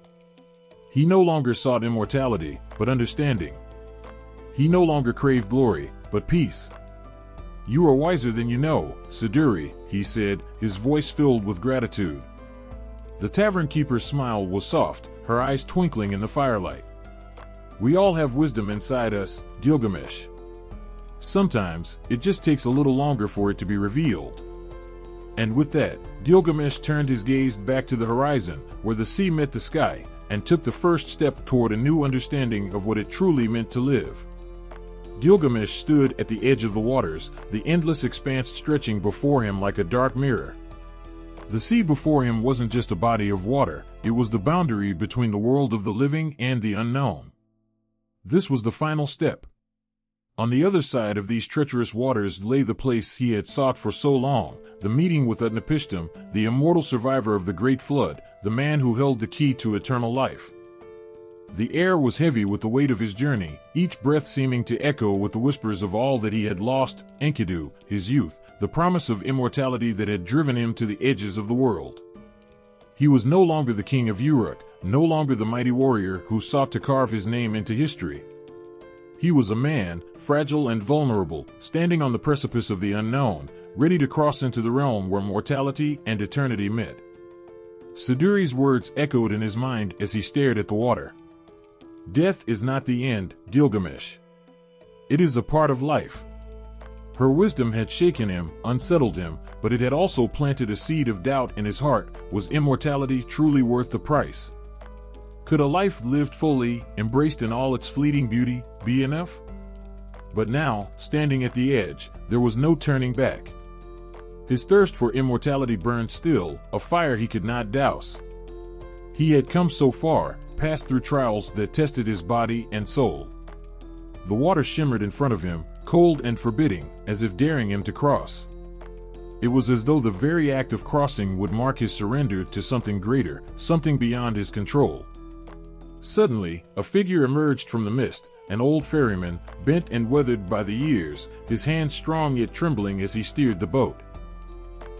He no longer sought immortality, but understanding. He no longer craved glory, but peace. "You are wiser than you know, Siduri," he said, his voice filled with gratitude. The tavern keeper's smile was soft, her eyes twinkling in the firelight. "We all have wisdom inside us, Gilgamesh. Sometimes, it just takes a little longer for it to be revealed." And with that, Gilgamesh turned his gaze back to the horizon, where the sea met the sky, and took the first step toward a new understanding of what it truly meant to live. Gilgamesh stood at the edge of the waters, the endless expanse stretching before him like a dark mirror. The sea before him wasn't just a body of water, it was the boundary between the world of the living and the unknown. This was the final step. On the other side of these treacherous waters lay the place he had sought for so long, the meeting with Utnapishtim, the immortal survivor of the Great Flood, the man who held the key to eternal life. The air was heavy with the weight of his journey, each breath seeming to echo with the whispers of all that he had lost: Enkidu, his youth, the promise of immortality that had driven him to the edges of the world. He was no longer the king of Uruk, no longer the mighty warrior who sought to carve his name into history. He was a man, fragile and vulnerable, standing on the precipice of the unknown, ready to cross into the realm where mortality and eternity met. Siduri's words echoed in his mind as he stared at the water. "Death is not the end, Gilgamesh. It is a part of life." Her wisdom had shaken him, unsettled him, but it had also planted a seed of doubt in his heart. Was immortality truly worth the price? Could a life lived fully, embraced in all its fleeting beauty, be enough? But now, standing at the edge, there was no turning back. His thirst for immortality burned still, a fire he could not douse. He had come so far, passed through trials that tested his body and soul. The water shimmered in front of him, cold and forbidding, as if daring him to cross. It was as though the very act of crossing would mark his surrender to something greater, something beyond his control. Suddenly, a figure emerged from the mist, an old ferryman, bent and weathered by the years, his hands strong yet trembling as he steered the boat.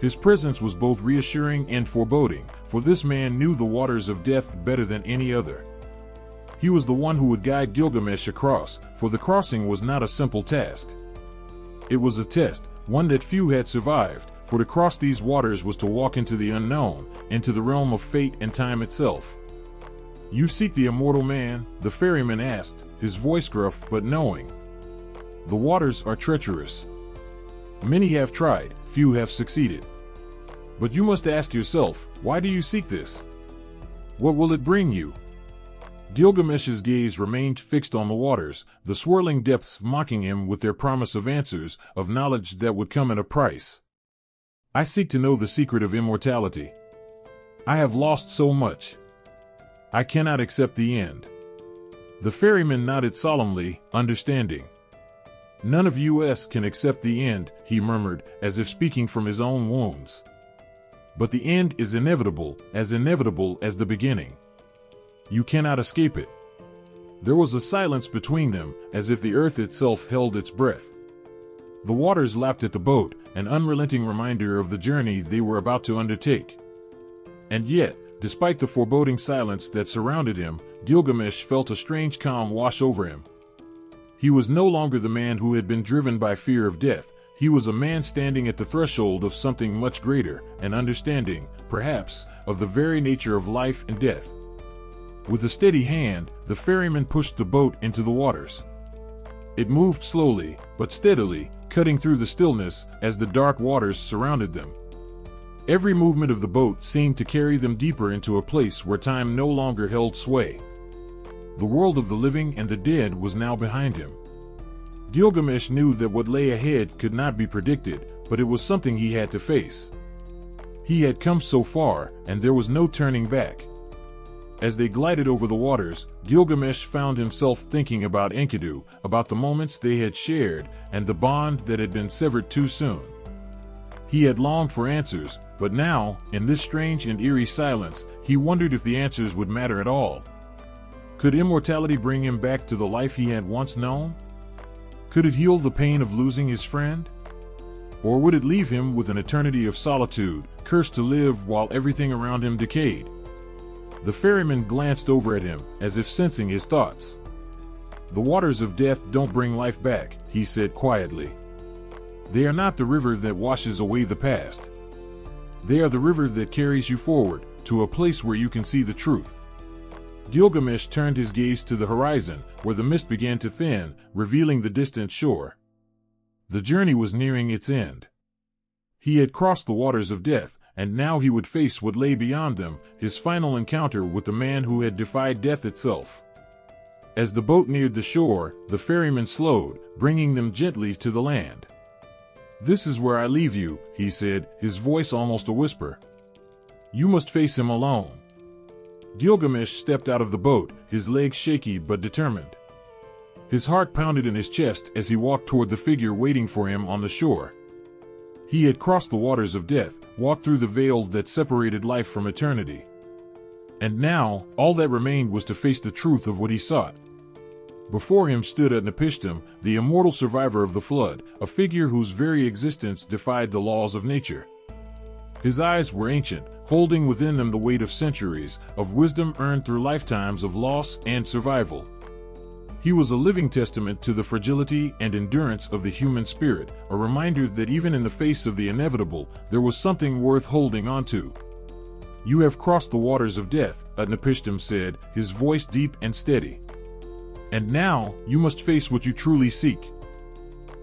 His presence was both reassuring and foreboding, for this man knew the waters of death better than any other. He was the one who would guide Gilgamesh across, for the crossing was not a simple task. It was a test, one that few had survived, for to cross these waters was to walk into the unknown, into the realm of fate and time itself. "You seek the immortal man?" the ferryman asked, his voice gruff but knowing. "The waters are treacherous. Many have tried, few have succeeded. But you must ask yourself, why do you seek this? What will it bring you?" Gilgamesh's gaze remained fixed on the waters, the swirling depths mocking him with their promise of answers, of knowledge that would come at a price. "I seek to know the secret of immortality. I have lost so much. I cannot accept the end." The ferryman nodded solemnly, understanding. "None of us can accept the end," he murmured, as if speaking from his own wounds. "But the end is inevitable as the beginning. You cannot escape it." There was a silence between them, as if the earth itself held its breath. The waters lapped at the boat, an unrelenting reminder of the journey they were about to undertake. And yet, despite the foreboding silence that surrounded him, Gilgamesh felt a strange calm wash over him. He was no longer the man who had been driven by fear of death. He was a man standing at the threshold of something much greater, an understanding, perhaps, of the very nature of life and death. With a steady hand, the ferryman pushed the boat into the waters. It moved slowly, but steadily, cutting through the stillness as the dark waters surrounded them. Every movement of the boat seemed to carry them deeper into a place where time no longer held sway. The world of the living and the dead was now behind him. Gilgamesh knew that what lay ahead could not be predicted, but it was something he had to face. He had come so far, and there was no turning back. As they glided over the waters, Gilgamesh found himself thinking about Enkidu, about the moments they had shared, and the bond that had been severed too soon. He had longed for answers, but now, in this strange and eerie silence, he wondered if the answers would matter at all. Could immortality bring him back to the life he had once known? Could it heal the pain of losing his friend? Or would it leave him with an eternity of solitude, cursed to live while everything around him decayed? The ferryman glanced over at him, as if sensing his thoughts. "The waters of death don't bring life back," he said quietly. "They are not the river that washes away the past. They are the river that carries you forward, to a place where you can see the truth." Gilgamesh turned his gaze to the horizon, where the mist began to thin, revealing the distant shore. The journey was nearing its end. He had crossed the waters of death, and now he would face what lay beyond them, his final encounter with the man who had defied death itself. As the boat neared the shore, the ferryman slowed, bringing them gently to the land. "This is where I leave you," he said, his voice almost a whisper. "You must face him alone." Gilgamesh stepped out of the boat, his legs shaky but determined. His heart pounded in his chest as he walked toward the figure waiting for him on the shore. He had crossed the waters of death, walked through the veil that separated life from eternity. And now, all that remained was to face the truth of what he sought. Before him stood Utnapishtim, the immortal survivor of the flood, a figure whose very existence defied the laws of nature. His eyes were ancient, holding within them the weight of centuries, of wisdom earned through lifetimes of loss and survival. He was a living testament to the fragility and endurance of the human spirit, a reminder that even in the face of the inevitable, there was something worth holding on to. "You have crossed the waters of death," Utnapishtim said, his voice deep and steady. "And now, you must face what you truly seek."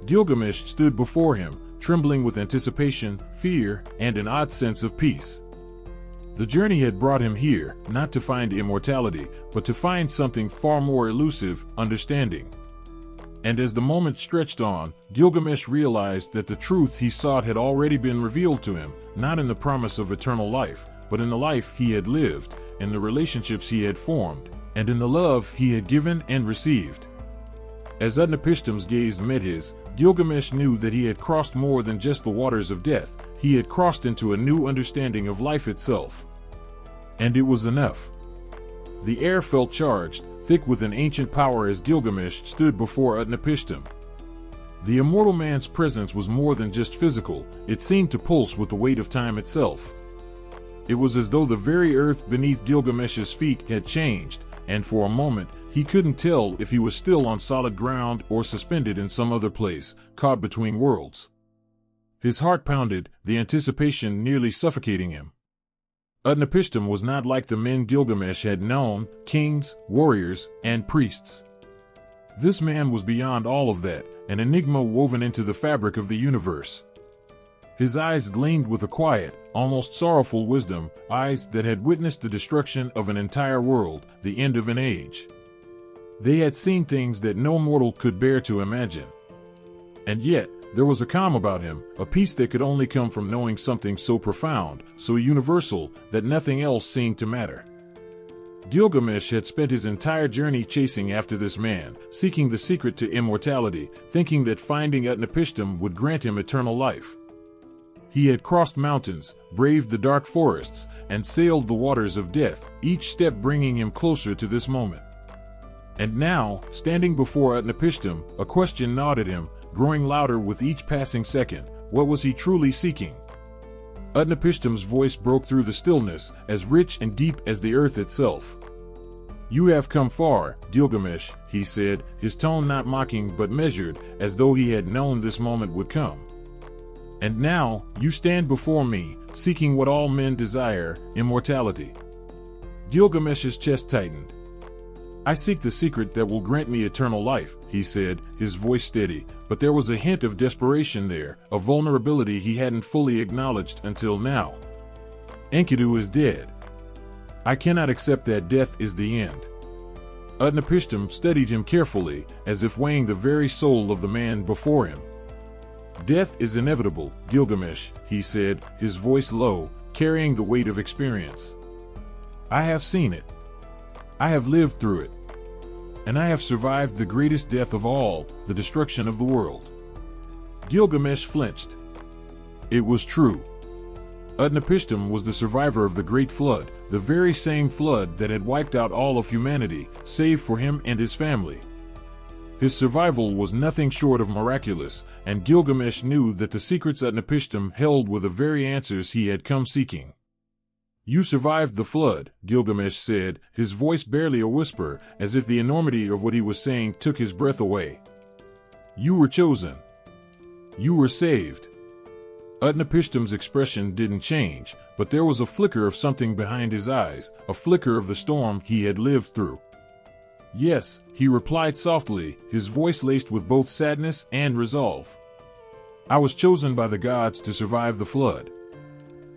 Gilgamesh stood before him, trembling with anticipation, fear, and an odd sense of peace. The journey had brought him here, not to find immortality, but to find something far more elusive, understanding. And as the moment stretched on, Gilgamesh realized that the truth he sought had already been revealed to him, not in the promise of eternal life, but in the life he had lived, in the relationships he had formed, and in the love he had given and received. As Utnapishtim's gaze met his, Gilgamesh knew that he had crossed more than just the waters of death. He had crossed into a new understanding of life itself. And it was enough. The air felt charged, thick with an ancient power as Gilgamesh stood before Utnapishtim. The immortal man's presence was more than just physical, it seemed to pulse with the weight of time itself. It was as though the very earth beneath Gilgamesh's feet had changed, and for a moment, he couldn't tell if he was still on solid ground or suspended in some other place, caught between worlds. His heart pounded, the anticipation nearly suffocating him. Utnapishtim was not like the men Gilgamesh had known, kings, warriors, and priests. This man was beyond all of that, an enigma woven into the fabric of the universe. His eyes gleamed with a quiet, almost sorrowful wisdom, eyes that had witnessed the destruction of an entire world, the end of an age. They had seen things that no mortal could bear to imagine. And yet, there was a calm about him, a peace that could only come from knowing something so profound, so universal, that nothing else seemed to matter. Gilgamesh had spent his entire journey chasing after this man, seeking the secret to immortality, thinking that finding Utnapishtim would grant him eternal life. He had crossed mountains, braved the dark forests, and sailed the waters of death, each step bringing him closer to this moment. And now, standing before Utnapishtim, a question gnawed at him, growing louder with each passing second. What was he truly seeking? Utnapishtim's voice broke through the stillness, as rich and deep as the earth itself. "You have come far, Gilgamesh," he said, his tone not mocking but measured, as though he had known this moment would come. And now, you stand before me, seeking what all men desire, immortality. Gilgamesh's chest tightened. I seek the secret that will grant me eternal life, he said, his voice steady, but there was a hint of desperation there, a vulnerability he hadn't fully acknowledged until now. Enkidu is dead. I cannot accept that death is the end. Utnapishtim studied him carefully, as if weighing the very soul of the man before him. Death is inevitable, Gilgamesh, he said, his voice low, carrying the weight of experience. I have seen it. I have lived through it. And I have survived the greatest death of all, the destruction of the world. Gilgamesh flinched. It was true. Utnapishtim was the survivor of the Great Flood, the very same flood that had wiped out all of humanity, save for him and his family. His survival was nothing short of miraculous, and Gilgamesh knew that the secrets Utnapishtim held were the very answers he had come seeking. You survived the flood, Gilgamesh said, his voice barely a whisper, as if the enormity of what he was saying took his breath away. You were chosen. You were saved. Utnapishtim's expression didn't change, but there was a flicker of something behind his eyes, a flicker of the storm he had lived through. Yes, he replied softly, his voice laced with both sadness and resolve. I was chosen by the gods to survive the flood.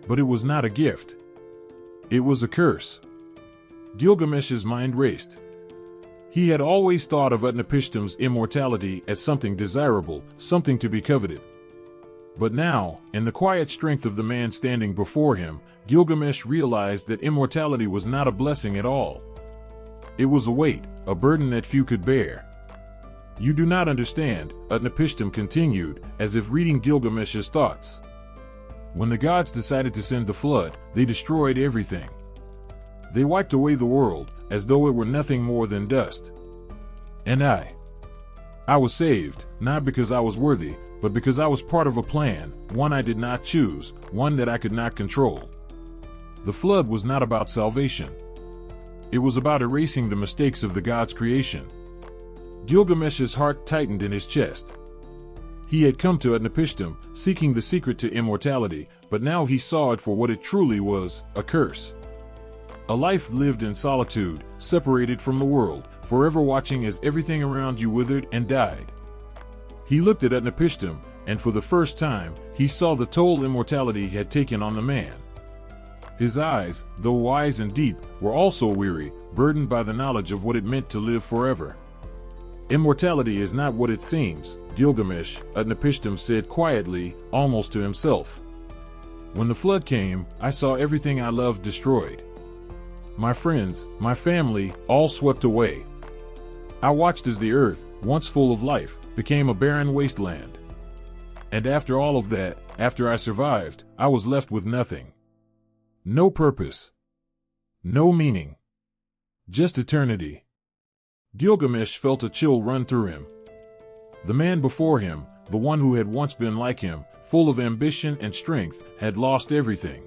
But it was not a gift. It was a curse. Gilgamesh's mind raced. He had always thought of Utnapishtim's immortality as something desirable, something to be coveted. But now, in the quiet strength of the man standing before him, Gilgamesh realized that immortality was not a blessing at all. It was a weight, a burden that few could bear. You do not understand, Utnapishtim continued, as if reading Gilgamesh's thoughts. When the gods decided to send the flood, they destroyed everything. They wiped away the world, as though it were nothing more than dust. And I was saved, not because I was worthy, but because I was part of a plan, one I did not choose, one that I could not control. The flood was not about salvation. It was about erasing the mistakes of the gods' creation. Gilgamesh's heart tightened in his chest. He had come to Utnapishtim, seeking the secret to immortality, but now he saw it for what it truly was, a curse. A life lived in solitude, separated from the world, forever watching as everything around you withered and died. He looked at Utnapishtim, and for the first time, he saw the toll immortality had taken on the man. His eyes, though wise and deep, were also weary, burdened by the knowledge of what it meant to live forever. Immortality is not what it seems, Gilgamesh, Utnapishtim said quietly, almost to himself. When the flood came, I saw everything I loved destroyed. My friends, my family, all swept away. I watched as the earth, once full of life, became a barren wasteland. And after all of that, after I survived, I was left with nothing. No purpose. No meaning. Just eternity. Gilgamesh felt a chill run through him. The man before him, the one who had once been like him, full of ambition and strength, had lost everything.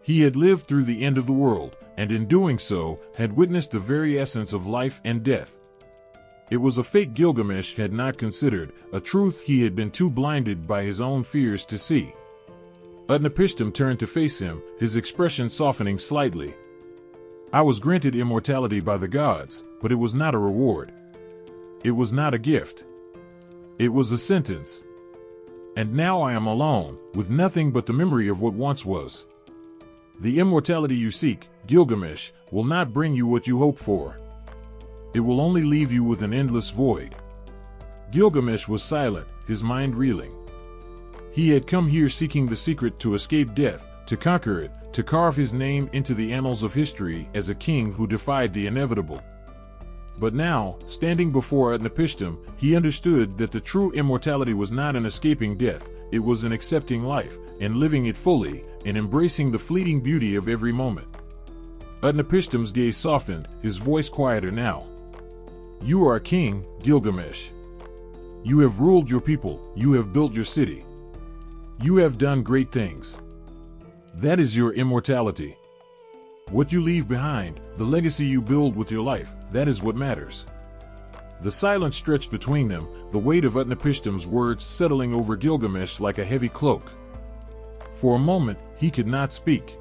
He had lived through the end of the world, and in doing so, had witnessed the very essence of life and death. It was a fate Gilgamesh had not considered, a truth he had been too blinded by his own fears to see. Utnapishtim turned to face him, his expression softening slightly. I was granted immortality by the gods, but it was not a reward. It was not a gift. It was a sentence. And now I am alone, with nothing but the memory of what once was. The immortality you seek, Gilgamesh, will not bring you what you hope for. It will only leave you with an endless void. Gilgamesh was silent, his mind reeling. He had come here seeking the secret to escape death, to conquer it, to carve his name into the annals of history as a king who defied the inevitable. But now, standing before Utnapishtim, he understood that the true immortality was not in escaping death, it was in accepting life, in living it fully, in embracing the fleeting beauty of every moment. Utnapishtim's gaze softened, his voice quieter now. You are a king, Gilgamesh. You have ruled your people, you have built your city. You have done great things. That is your immortality. What you leave behind, the legacy you build with your life, that is what matters. The silence stretched between them, the weight of Utnapishtim's words settling over Gilgamesh like a heavy cloak. For a moment, he could not speak.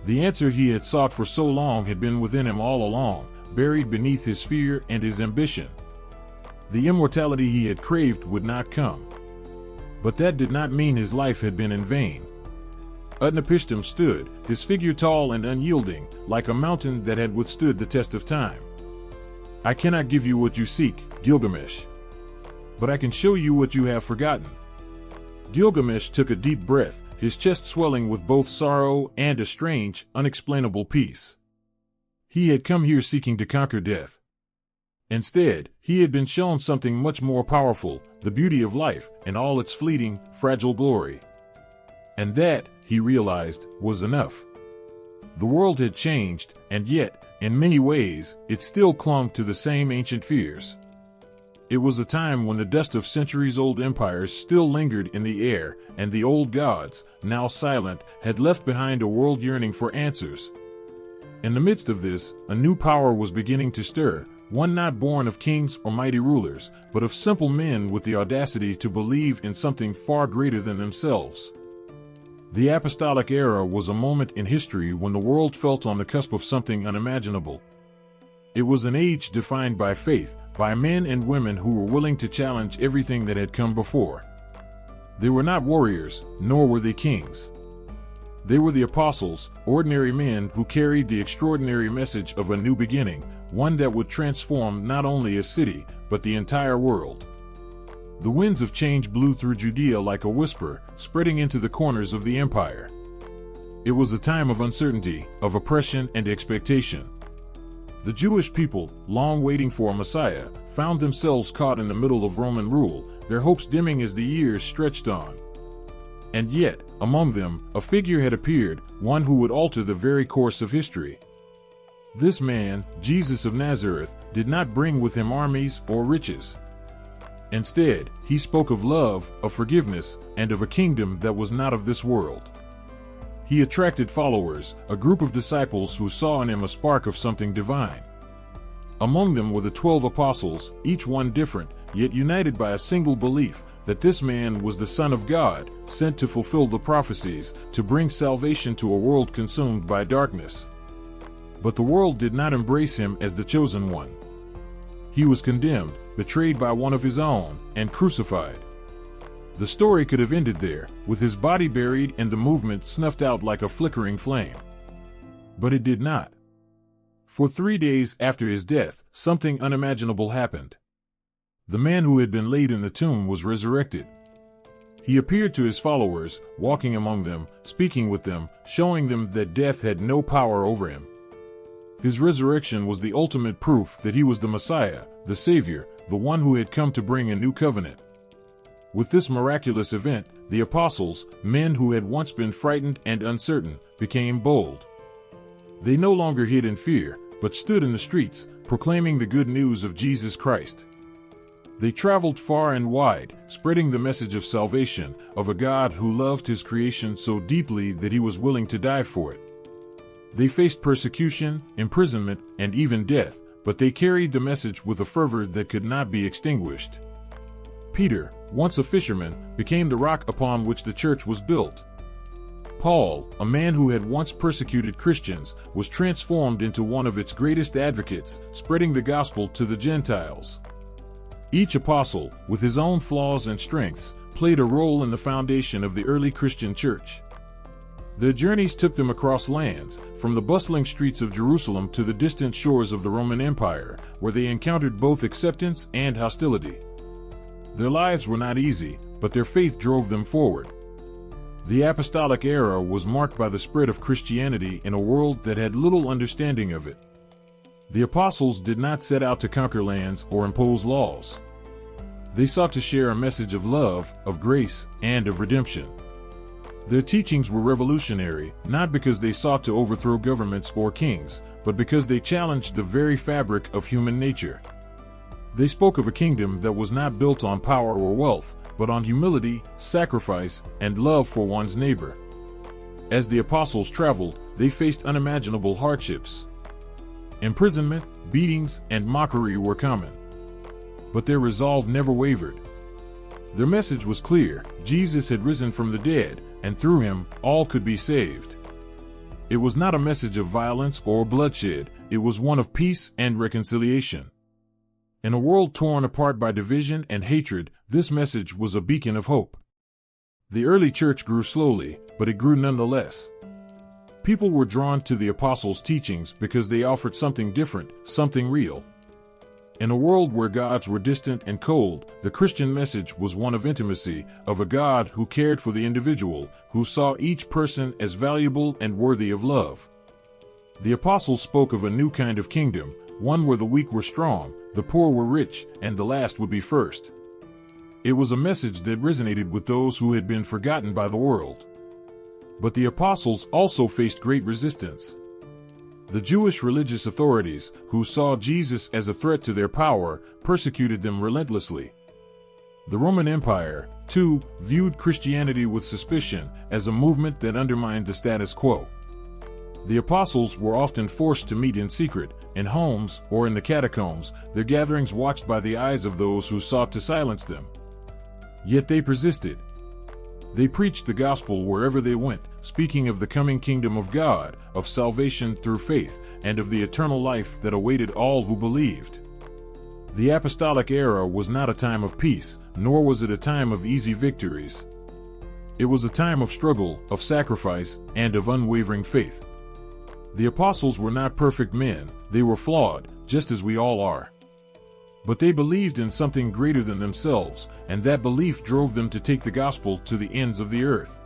The answer he had sought for so long had been within him all along, buried beneath his fear and his ambition. The immortality he had craved would not come. But that did not mean his life had been in vain. Utnapishtim stood, his figure tall and unyielding, like a mountain that had withstood the test of time. I cannot give you what you seek, Gilgamesh. But I can show you what you have forgotten. Gilgamesh took a deep breath, his chest swelling with both sorrow and a strange, unexplainable peace. He had come here seeking to conquer death. Instead, he had been shown something much more powerful, the beauty of life and all its fleeting, fragile glory. And that, he realized, was enough. The world had changed, and yet, in many ways, it still clung to the same ancient fears. It was a time when the dust of centuries-old empires still lingered in the air, and the old gods, now silent, had left behind a world yearning for answers. In the midst of this, a new power was beginning to stir, one not born of kings or mighty rulers, but of simple men with the audacity to believe in something far greater than themselves. The apostolic era was a moment in history when the world felt on the cusp of something unimaginable. It was an age defined by faith, by men and women who were willing to challenge everything that had come before. They were not warriors, nor were they kings. They were the apostles, ordinary men who carried the extraordinary message of a new beginning, one that would transform not only a city, but the entire world. The winds of change blew through Judea like a whisper, spreading into the corners of the empire. It was a time of uncertainty, of oppression and expectation. The Jewish people, long waiting for a Messiah, found themselves caught in the middle of Roman rule, their hopes dimming as the years stretched on. And yet, among them, a figure had appeared, one who would alter the very course of history. This man, Jesus of Nazareth, did not bring with him armies or riches. Instead, he spoke of love, of forgiveness, and of a kingdom that was not of this world. He attracted followers, a group of disciples who saw in him a spark of something divine. Among them were the 12 apostles, each one different, yet united by a single belief that this man was the Son of God, sent to fulfill the prophecies, to bring salvation to a world consumed by darkness. But the world did not embrace him as the chosen one. He was condemned, betrayed by one of his own, and crucified. The story could have ended there, with his body buried and the movement snuffed out like a flickering flame. But it did not. For 3 days after his death, something unimaginable happened. The man who had been laid in the tomb was resurrected. He appeared to his followers, walking among them, speaking with them, showing them that death had no power over him. His resurrection was the ultimate proof that he was the Messiah, the Savior, the one who had come to bring a new covenant. With this miraculous event, the apostles, men who had once been frightened and uncertain, became bold. They no longer hid in fear, but stood in the streets, proclaiming the good news of Jesus Christ. They traveled far and wide, spreading the message of salvation, of a God who loved his creation so deeply that he was willing to die for it. They faced persecution, imprisonment, and even death, but they carried the message with a fervor that could not be extinguished. Peter, once a fisherman, became the rock upon which the church was built. Paul, a man who had once persecuted Christians, was transformed into one of its greatest advocates, spreading the gospel to the Gentiles. Each apostle, with his own flaws and strengths, played a role in the foundation of the early Christian church. Their journeys took them across lands, from the bustling streets of Jerusalem to the distant shores of the Roman Empire, where they encountered both acceptance and hostility. Their lives were not easy, but their faith drove them forward. The apostolic era was marked by the spread of Christianity in a world that had little understanding of it. The apostles did not set out to conquer lands or impose laws. They sought to share a message of love, of grace, and of redemption. Their teachings were revolutionary, not because they sought to overthrow governments or kings, but because they challenged the very fabric of human nature. They spoke of a kingdom that was not built on power or wealth, but on humility, sacrifice, and love for one's neighbor. As the apostles traveled, they faced unimaginable hardships. Imprisonment, beatings, and mockery were common. but their resolve never wavered. Their message was clear: Jesus had risen from the dead, and through him, all could be saved. It was not a message of violence or bloodshed, it was one of peace and reconciliation. In a world torn apart by division and hatred, this message was a beacon of hope. The early church grew slowly, but it grew nonetheless. People were drawn to the apostles' teachings because they offered something different, something real. In a world where gods were distant and cold, the Christian message was one of intimacy, of a God who cared for the individual, who saw each person as valuable and worthy of love. The apostles spoke of a new kind of kingdom, one where the weak were strong, the poor were rich, and the last would be first. It was a message that resonated with those who had been forgotten by the world. But the apostles also faced great resistance. The Jewish religious authorities, who saw Jesus as a threat to their power, persecuted them relentlessly. The Roman Empire, too, viewed Christianity with suspicion, as a movement that undermined the status quo. The apostles were often forced to meet in secret, in homes or in the catacombs, their gatherings watched by the eyes of those who sought to silence them. Yet they persisted. They preached the gospel wherever they went, speaking of the coming kingdom of God, of salvation through faith, and of the eternal life that awaited all who believed. The apostolic era was not a time of peace, nor was it a time of easy victories. It was a time of struggle, of sacrifice, and of unwavering faith. The apostles were not perfect men, they were flawed, just as we all are. But they believed in something greater than themselves, and that belief drove them to take the gospel to the ends of the earth.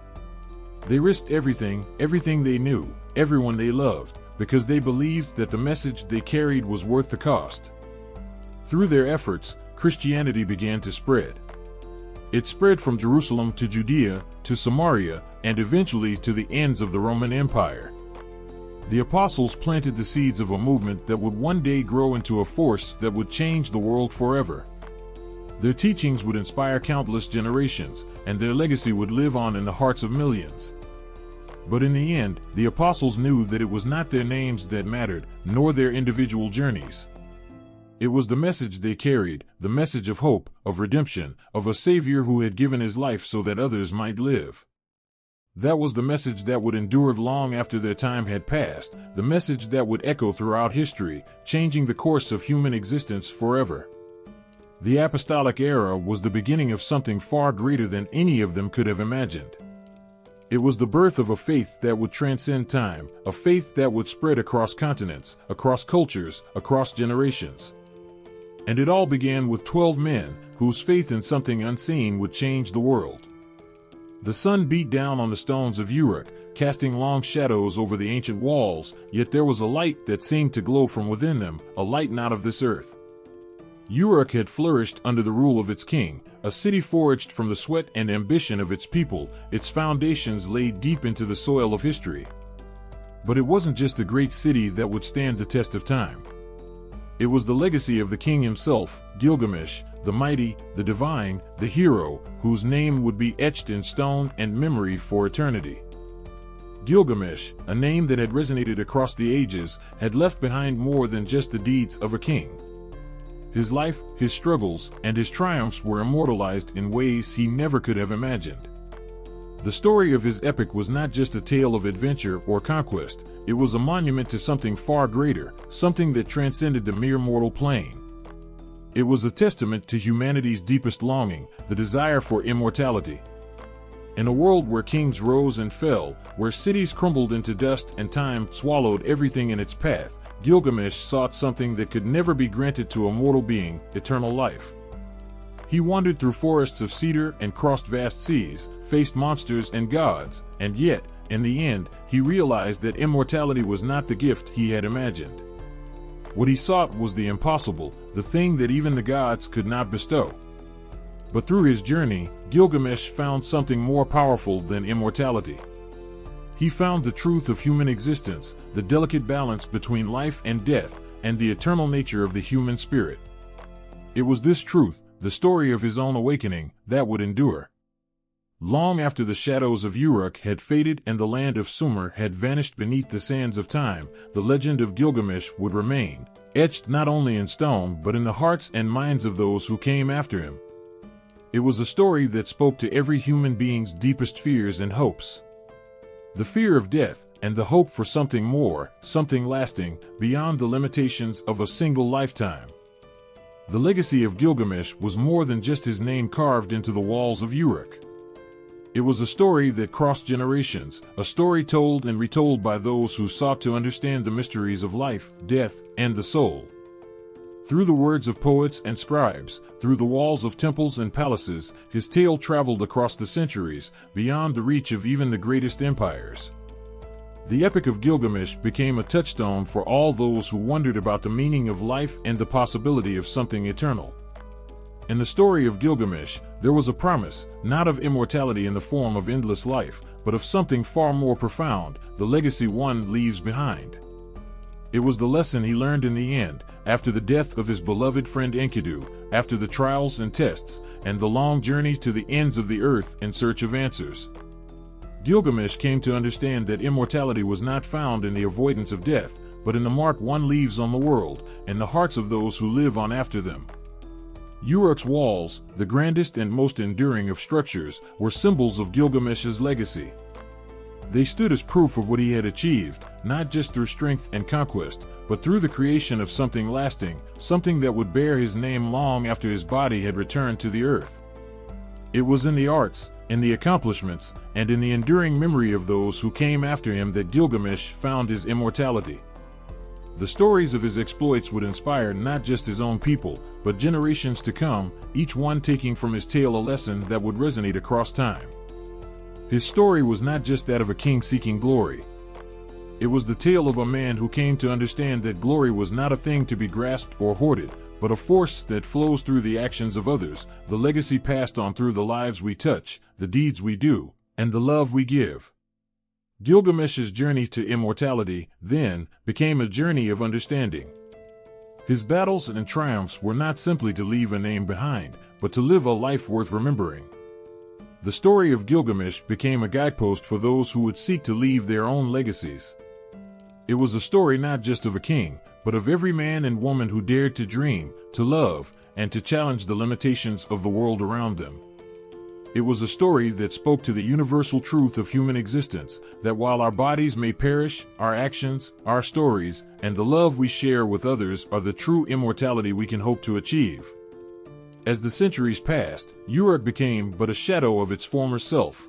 They risked everything they knew, everyone they loved, because they believed that the message they carried was worth the cost. Through their efforts, Christianity began to spread. It spread from Jerusalem to Judea, to Samaria, and eventually to the ends of the Roman Empire. The apostles planted the seeds of a movement that would one day grow into a force that would change the world forever. Their teachings would inspire countless generations, and their legacy would live on in the hearts of millions. But in the end, the apostles knew that it was not their names that mattered, nor their individual journeys. It was the message they carried, the message of hope, of redemption, of a Savior who had given his life so that others might live. That was the message that would endure long after their time had passed, the message that would echo throughout history, changing the course of human existence forever. The apostolic era was the beginning of something far greater than any of them could have imagined. It was the birth of a faith that would transcend time, a faith that would spread across continents, across cultures, across generations. And it all began with 12 men, whose faith in something unseen would change the world. The sun beat down on the stones of Uruk, casting long shadows over the ancient walls, yet there was a light that seemed to glow from within them, a light not of this earth. Uruk had flourished under the rule of its king, a city forged from the sweat and ambition of its people, its foundations laid deep into the soil of history. But it wasn't just a great city that would stand the test of time. It was the legacy of the king himself, Gilgamesh, the mighty, the divine, the hero, whose name would be etched in stone and memory for eternity. Gilgamesh, a name that had resonated across the ages, had left behind more than just the deeds of a king. His life, his struggles, and his triumphs were immortalized in ways he never could have imagined. The story of his epic was not just a tale of adventure or conquest, it was a monument to something far greater, something that transcended the mere mortal plane. It was a testament to humanity's deepest longing, the desire for immortality. In a world where kings rose and fell, where cities crumbled into dust and time swallowed everything in its path, Gilgamesh sought something that could never be granted to a mortal being: eternal life. He wandered through forests of cedar and crossed vast seas, faced monsters and gods, and yet, in the end, he realized that immortality was not the gift he had imagined. What he sought was the impossible, the thing that even the gods could not bestow. But through his journey, Gilgamesh found something more powerful than immortality. He found the truth of human existence, the delicate balance between life and death, and the eternal nature of the human spirit. It was this truth, the story of his own awakening, that would endure. Long after the shadows of Uruk had faded and the land of Sumer had vanished beneath the sands of time, the legend of Gilgamesh would remain, etched not only in stone but in the hearts and minds of those who came after him. It was a story that spoke to every human being's deepest fears and hopes. The fear of death and the hope for something more, something lasting, beyond the limitations of a single lifetime. The legacy of Gilgamesh was more than just his name carved into the walls of Uruk. It was a story that crossed generations, a story told and retold by those who sought to understand the mysteries of life, death, and the soul. Through the words of poets and scribes, through the walls of temples and palaces, his tale traveled across the centuries, beyond the reach of even the greatest empires. The Epic of Gilgamesh became a touchstone for all those who wondered about the meaning of life and the possibility of something eternal. In the story of Gilgamesh, there was a promise, not of immortality in the form of endless life, but of something far more profound, the legacy one leaves behind. It was the lesson he learned in the end, after the death of his beloved friend Enkidu, after the trials and tests, and the long journey to the ends of the earth in search of answers. Gilgamesh came to understand that immortality was not found in the avoidance of death, but in the mark one leaves on the world, and the hearts of those who live on after them. Uruk's walls, the grandest and most enduring of structures, were symbols of Gilgamesh's legacy. They stood as proof of what he had achieved, not just through strength and conquest, but through the creation of something lasting, something that would bear his name long after his body had returned to the earth. It was in the arts, in the accomplishments, and in the enduring memory of those who came after him that Gilgamesh found his immortality. The stories of his exploits would inspire not just his own people, but generations to come, each one taking from his tale a lesson that would resonate across time. His story was not just that of a king seeking glory. It was the tale of a man who came to understand that glory was not a thing to be grasped or hoarded, but a force that flows through the actions of others, the legacy passed on through the lives we touch, the deeds we do, and the love we give. Gilgamesh's journey to immortality, then, became a journey of understanding. His battles and triumphs were not simply to leave a name behind, but to live a life worth remembering. The story of Gilgamesh became a guidepost for those who would seek to leave their own legacies. It was a story not just of a king, but of every man and woman who dared to dream, to love, and to challenge the limitations of the world around them. It was a story that spoke to the universal truth of human existence, that while our bodies may perish, our actions, our stories, and the love we share with others are the true immortality we can hope to achieve. As the centuries passed, Uruk became but a shadow of its former self.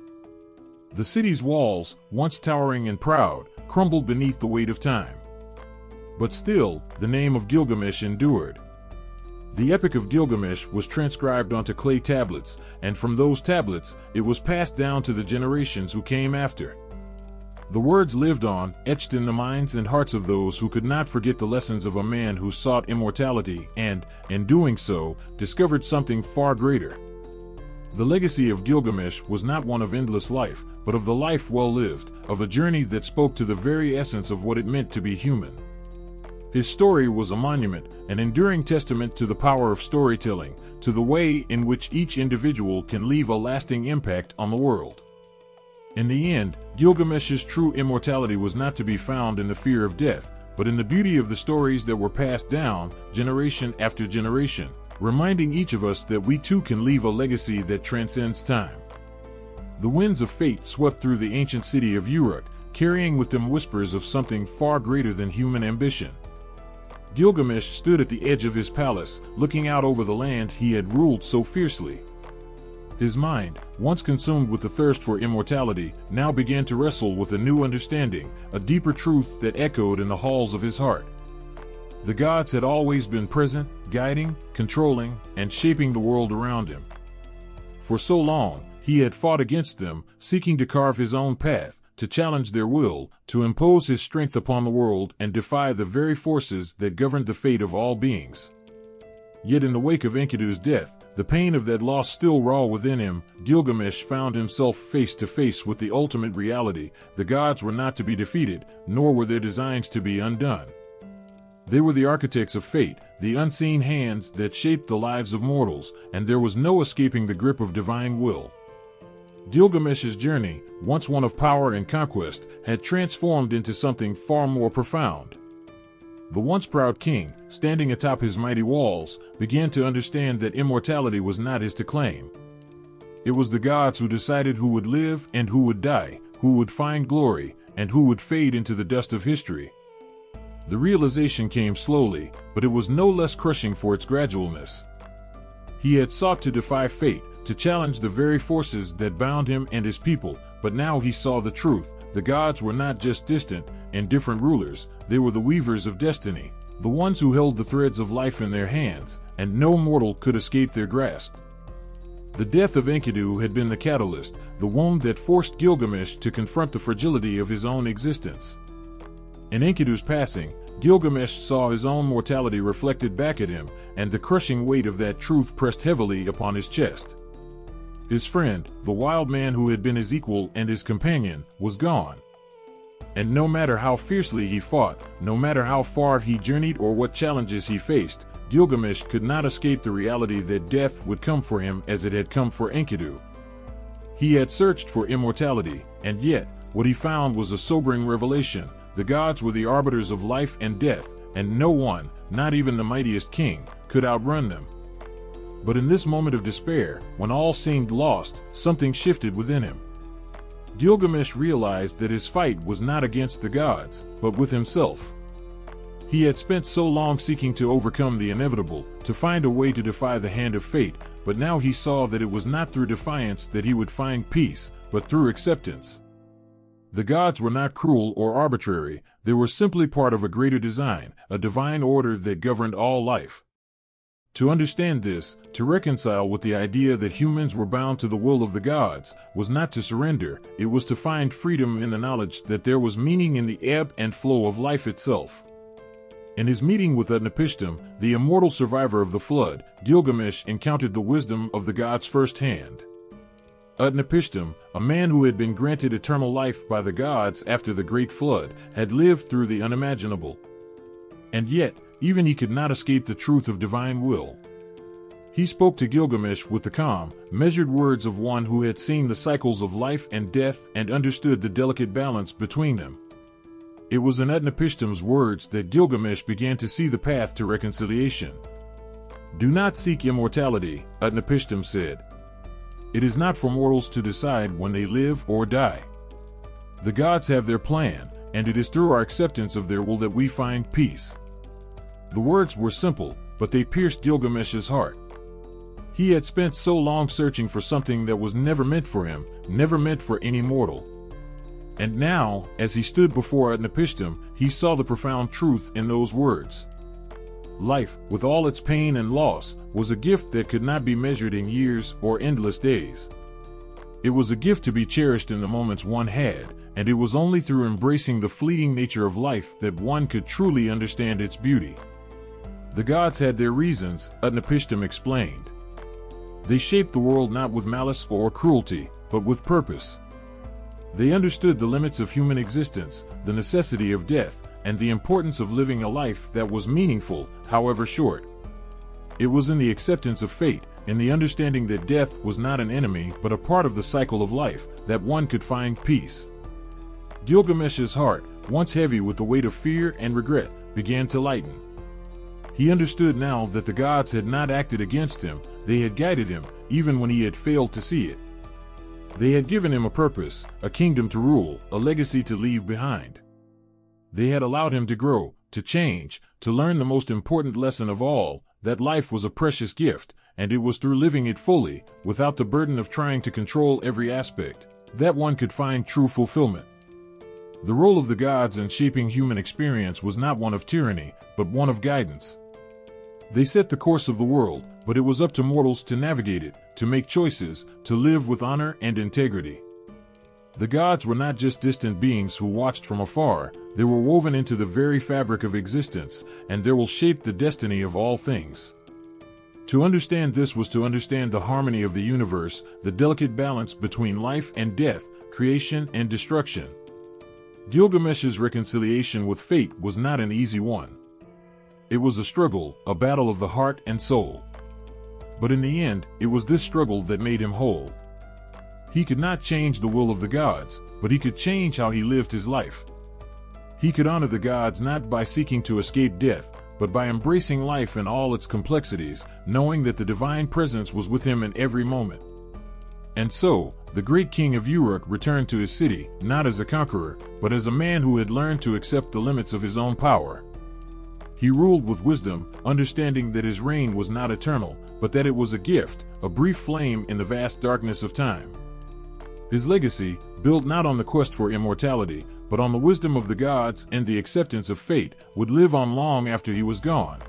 The city's walls, once towering and proud, crumbled beneath the weight of time. But still, the name of Gilgamesh endured. The Epic of Gilgamesh was transcribed onto clay tablets, and from those tablets, it was passed down to the generations who came after. The words lived on, etched in the minds and hearts of those who could not forget the lessons of a man who sought immortality and, in doing so, discovered something far greater. The legacy of Gilgamesh was not one of endless life, but of the life well lived, of a journey that spoke to the very essence of what it meant to be human. His story was a monument, an enduring testament to the power of storytelling, to the way in which each individual can leave a lasting impact on the world. In the end, Gilgamesh's true immortality was not to be found in the fear of death, but in the beauty of the stories that were passed down, generation after generation, reminding each of us that we too can leave a legacy that transcends time. The winds of fate swept through the ancient city of Uruk, carrying with them whispers of something far greater than human ambition. Gilgamesh stood at the edge of his palace, looking out over the land he had ruled so fiercely. His mind, once consumed with the thirst for immortality, now began to wrestle with a new understanding, a deeper truth that echoed in the halls of his heart. The gods had always been present, guiding, controlling, and shaping the world around him. For so long, he had fought against them, seeking to carve his own path, to challenge their will, to impose his strength upon the world and defy the very forces that governed the fate of all beings. Yet in the wake of Enkidu's death, the pain of that loss still raw within him, Gilgamesh found himself face to face with the ultimate reality. The gods were not to be defeated, nor were their designs to be undone. They were the architects of fate, the unseen hands that shaped the lives of mortals, and there was no escaping the grip of divine will. Gilgamesh's journey, once one of power and conquest, had transformed into something far more profound. The once proud king, standing atop his mighty walls, began to understand that immortality was not his to claim. It was the gods who decided who would live and who would die, who would find glory, and who would fade into the dust of history. The realization came slowly, but it was no less crushing for its gradualness. He had sought to defy fate, to challenge the very forces that bound him and his people, but now he saw the truth. The gods were not just distant, indifferent rulers, they were the weavers of destiny, the ones who held the threads of life in their hands, and no mortal could escape their grasp. The death of Enkidu had been the catalyst, the wound that forced Gilgamesh to confront the fragility of his own existence. In Enkidu's passing, Gilgamesh saw his own mortality reflected back at him, and the crushing weight of that truth pressed heavily upon his chest. His friend, the wild man who had been his equal and his companion, was gone. And no matter how fiercely he fought, no matter how far he journeyed or what challenges he faced, Gilgamesh could not escape the reality that death would come for him as it had come for Enkidu. He had searched for immortality, and yet, what he found was a sobering revelation. The gods were the arbiters of life and death, and no one, not even the mightiest king, could outrun them. But in this moment of despair, when all seemed lost, something shifted within him. Gilgamesh realized that his fight was not against the gods, but with himself. He had spent so long seeking to overcome the inevitable, to find a way to defy the hand of fate, but now he saw that it was not through defiance that he would find peace, but through acceptance. The gods were not cruel or arbitrary, they were simply part of a greater design, a divine order that governed all life. To understand this, to reconcile with the idea that humans were bound to the will of the gods, was not to surrender, it was to find freedom in the knowledge that there was meaning in the ebb and flow of life itself. In his meeting with Utnapishtim, the immortal survivor of the flood, Gilgamesh encountered the wisdom of the gods firsthand. Utnapishtim, a man who had been granted eternal life by the gods after the great flood, had lived through the unimaginable. And yet, even he could not escape the truth of divine will. He spoke to Gilgamesh with the calm, measured words of one who had seen the cycles of life and death and understood the delicate balance between them. It was in Utnapishtim's words that Gilgamesh began to see the path to reconciliation. "Do not seek immortality," Utnapishtim said. "It is not for mortals to decide when they live or die. The gods have their plan, and it is through our acceptance of their will that we find peace." The words were simple, but they pierced Gilgamesh's heart. He had spent so long searching for something that was never meant for him, never meant for any mortal. And now, as he stood before Utnapishtim, he saw the profound truth in those words. Life, with all its pain and loss, was a gift that could not be measured in years or endless days. It was a gift to be cherished in the moments one had, and it was only through embracing the fleeting nature of life that one could truly understand its beauty. The gods had their reasons, Utnapishtim explained. They shaped the world not with malice or cruelty, but with purpose. They understood the limits of human existence, the necessity of death, and the importance of living a life that was meaningful, however short. It was in the acceptance of fate, in the understanding that death was not an enemy but a part of the cycle of life, that one could find peace. Gilgamesh's heart, once heavy with the weight of fear and regret, began to lighten. He understood now that the gods had not acted against him, they had guided him, even when he had failed to see it. They had given him a purpose, a kingdom to rule, a legacy to leave behind. They had allowed him to grow, to change, to learn the most important lesson of all, that life was a precious gift, and it was through living it fully, without the burden of trying to control every aspect, that one could find true fulfillment. The role of the gods in shaping human experience was not one of tyranny, but one of guidance. They set the course of the world, but it was up to mortals to navigate it, to make choices, to live with honor and integrity. The gods were not just distant beings who watched from afar, they were woven into the very fabric of existence, and they will shape the destiny of all things. To understand this was to understand the harmony of the universe, the delicate balance between life and death, creation and destruction. Gilgamesh's reconciliation with fate was not an easy one. It was a struggle, a battle of the heart and soul. But in the end, it was this struggle that made him whole. He could not change the will of the gods, but he could change how he lived his life. He could honor the gods not by seeking to escape death, but by embracing life in all its complexities, knowing that the divine presence was with him in every moment. And so, the great king of Uruk returned to his city, not as a conqueror, but as a man who had learned to accept the limits of his own power. He ruled with wisdom, understanding that his reign was not eternal, but that it was a gift, a brief flame in the vast darkness of time. His legacy, built not on the quest for immortality, but on the wisdom of the gods and the acceptance of fate, would live on long after he was gone.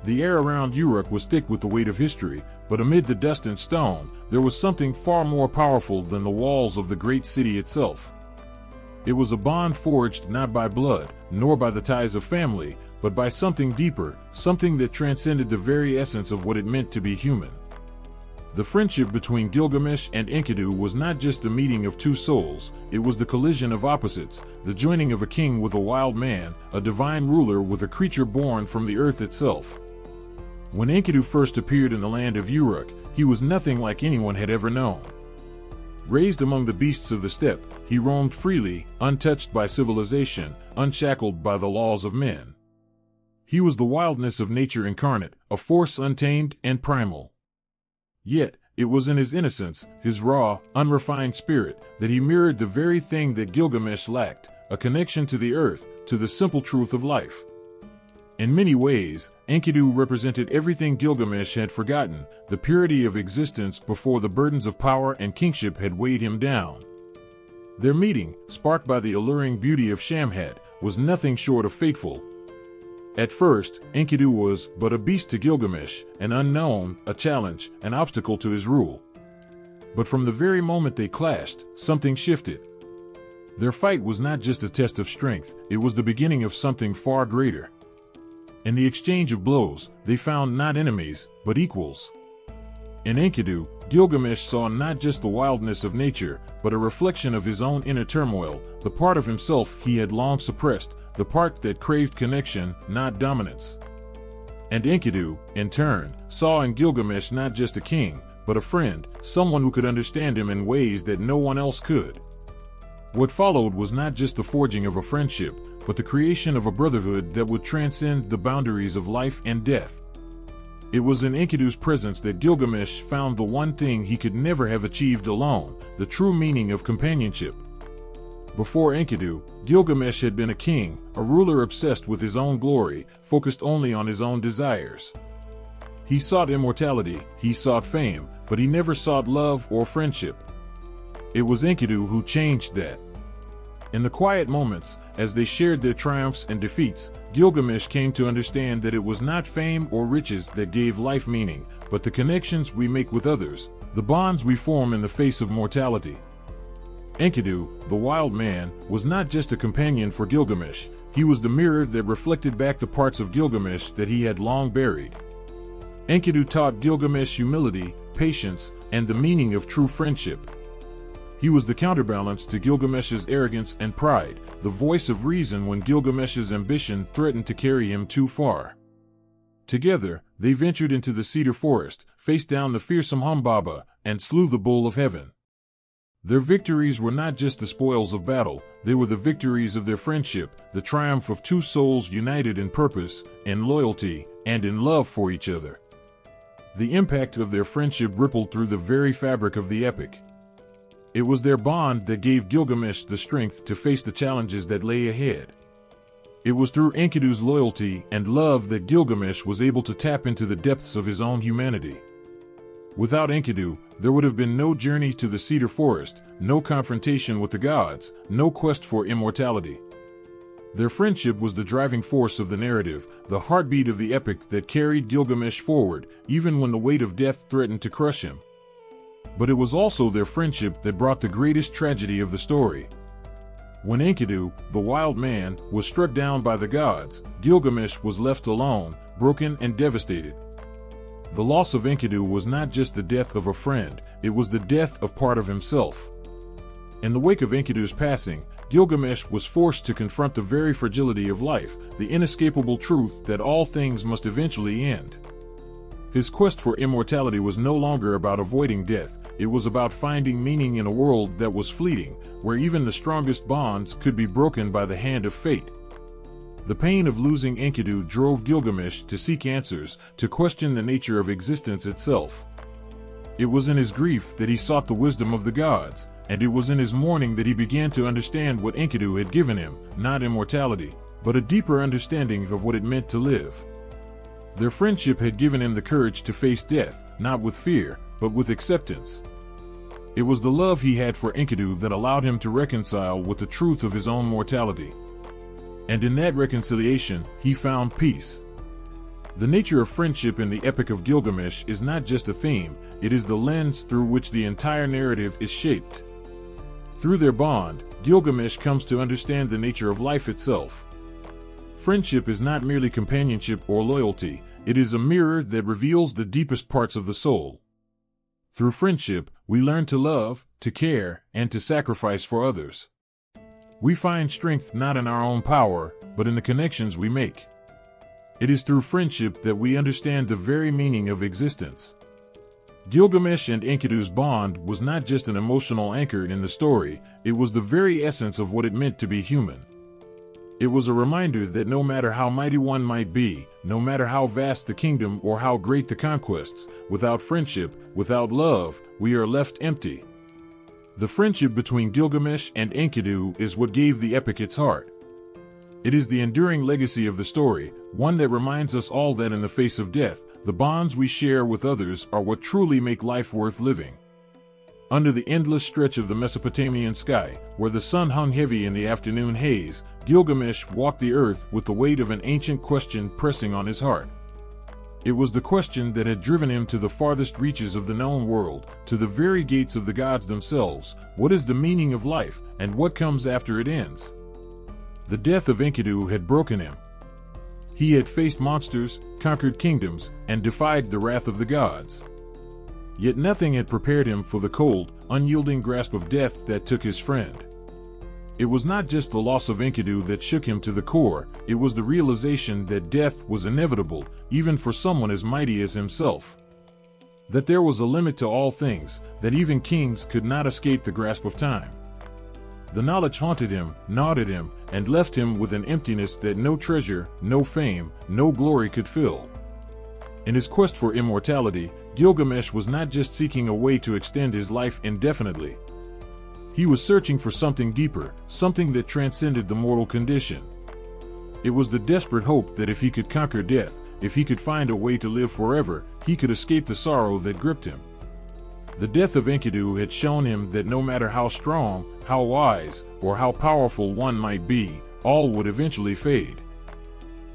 The air around Uruk was thick with the weight of history, but amid the dust and stone, there was something far more powerful than the walls of the great city itself. It was a bond forged not by blood, nor by the ties of family, but by something deeper, something that transcended the very essence of what it meant to be human. The friendship between Gilgamesh and Enkidu was not just the meeting of two souls, it was the collision of opposites, the joining of a king with a wild man, a divine ruler with a creature born from the earth itself. When Enkidu first appeared in the land of Uruk, he was nothing like anyone had ever known. Raised among the beasts of the steppe, he roamed freely, untouched by civilization, unshackled by the laws of men. He was the wildness of nature incarnate, a force untamed and primal. Yet, it was in his innocence, his raw, unrefined spirit, that he mirrored the very thing that Gilgamesh lacked, a connection to the earth, to the simple truth of life. In many ways, Enkidu represented everything Gilgamesh had forgotten, the purity of existence before the burdens of power and kingship had weighed him down. Their meeting, sparked by the alluring beauty of Shamhat, was nothing short of fateful. At first, Enkidu was but a beast to Gilgamesh, an unknown, a challenge, an obstacle to his rule. But from the very moment they clashed, something shifted. Their fight was not just a test of strength, it was the beginning of something far greater. In the exchange of blows, they found not enemies, but equals. In Enkidu, Gilgamesh saw not just the wildness of nature, but a reflection of his own inner turmoil, the part of himself he had long suppressed, the part that craved connection, not dominance. And Enkidu, in turn, saw in Gilgamesh not just a king, but a friend, someone who could understand him in ways that no one else could. What followed was not just the forging of a friendship, but the creation of a brotherhood that would transcend the boundaries of life and death. It was in Enkidu's presence that Gilgamesh found the one thing he could never have achieved alone, the true meaning of companionship. Before Enkidu, Gilgamesh had been a king, a ruler obsessed with his own glory, focused only on his own desires. He sought immortality, he sought fame, but he never sought love or friendship. It was Enkidu who changed that. In the quiet moments, as they shared their triumphs and defeats, Gilgamesh came to understand that it was not fame or riches that gave life meaning, but the connections we make with others, the bonds we form in the face of mortality. Enkidu, the wild man, was not just a companion for Gilgamesh, he was the mirror that reflected back the parts of Gilgamesh that he had long buried. Enkidu taught Gilgamesh humility, patience, and the meaning of true friendship. He was the counterbalance to Gilgamesh's arrogance and pride, the voice of reason when Gilgamesh's ambition threatened to carry him too far. Together, they ventured into the cedar forest, faced down the fearsome Humbaba, and slew the bull of heaven. Their victories were not just the spoils of battle, they were the victories of their friendship, the triumph of two souls united in purpose, in loyalty, and in love for each other. The impact of their friendship rippled through the very fabric of the epic. It was their bond that gave Gilgamesh the strength to face the challenges that lay ahead. It was through Enkidu's loyalty and love that Gilgamesh was able to tap into the depths of his own humanity. Without Enkidu, there would have been no journey to the cedar forest, no confrontation with the gods, no quest for immortality. Their friendship was the driving force of the narrative, the heartbeat of the epic that carried Gilgamesh forward, even when the weight of death threatened to crush him. But it was also their friendship that brought the greatest tragedy of the story. When Enkidu, the wild man, was struck down by the gods, Gilgamesh was left alone, broken and devastated. The loss of Enkidu was not just the death of a friend, it was the death of part of himself. In the wake of Enkidu's passing, Gilgamesh was forced to confront the very fragility of life, the inescapable truth that all things must eventually end. His quest for immortality was no longer about avoiding death, it was about finding meaning in a world that was fleeting, where even the strongest bonds could be broken by the hand of fate. The pain of losing Enkidu drove Gilgamesh to seek answers, to question the nature of existence itself. It was in his grief that he sought the wisdom of the gods, and it was in his mourning that he began to understand what Enkidu had given him, not immortality, but a deeper understanding of what it meant to live. Their friendship had given him the courage to face death, not with fear, but with acceptance. It was the love he had for Enkidu that allowed him to reconcile with the truth of his own mortality. And in that reconciliation, he found peace. The nature of friendship in the Epic of Gilgamesh is not just a theme, it is the lens through which the entire narrative is shaped. Through their bond, Gilgamesh comes to understand the nature of life itself. Friendship is not merely companionship or loyalty, it is a mirror that reveals the deepest parts of the soul. Through friendship, we learn to love, to care, and to sacrifice for others. We find strength not in our own power, but in the connections we make. It is through friendship that we understand the very meaning of existence. Gilgamesh and Enkidu's bond was not just an emotional anchor in the story, it was the very essence of what it meant to be human. It was a reminder that no matter how mighty one might be, no matter how vast the kingdom or how great the conquests, without friendship, without love, we are left empty. The friendship between Gilgamesh and Enkidu is what gave the epic its heart. It is the enduring legacy of the story, one that reminds us all that in the face of death, the bonds we share with others are what truly make life worth living. Under the endless stretch of the Mesopotamian sky, where the sun hung heavy in the afternoon haze, Gilgamesh walked the earth with the weight of an ancient question pressing on his heart. It was the question that had driven him to the farthest reaches of the known world, to the very gates of the gods themselves. What is the meaning of life, and what comes after it ends? The death of Enkidu had broken him. He had faced monsters, conquered kingdoms, and defied the wrath of the gods. Yet nothing had prepared him for the cold, unyielding grasp of death that took his friend. It was not just the loss of Enkidu that shook him to the core, it was the realization that death was inevitable, even for someone as mighty as himself. That there was a limit to all things, that even kings could not escape the grasp of time. The knowledge haunted him, gnawed at him, and left him with an emptiness that no treasure, no fame, no glory could fill. In his quest for immortality, Gilgamesh was not just seeking a way to extend his life indefinitely. He was searching for something deeper, something that transcended the mortal condition. It was the desperate hope that if he could conquer death, if he could find a way to live forever, he could escape the sorrow that gripped him. The death of Enkidu had shown him that no matter how strong, how wise, or how powerful one might be, all would eventually fade.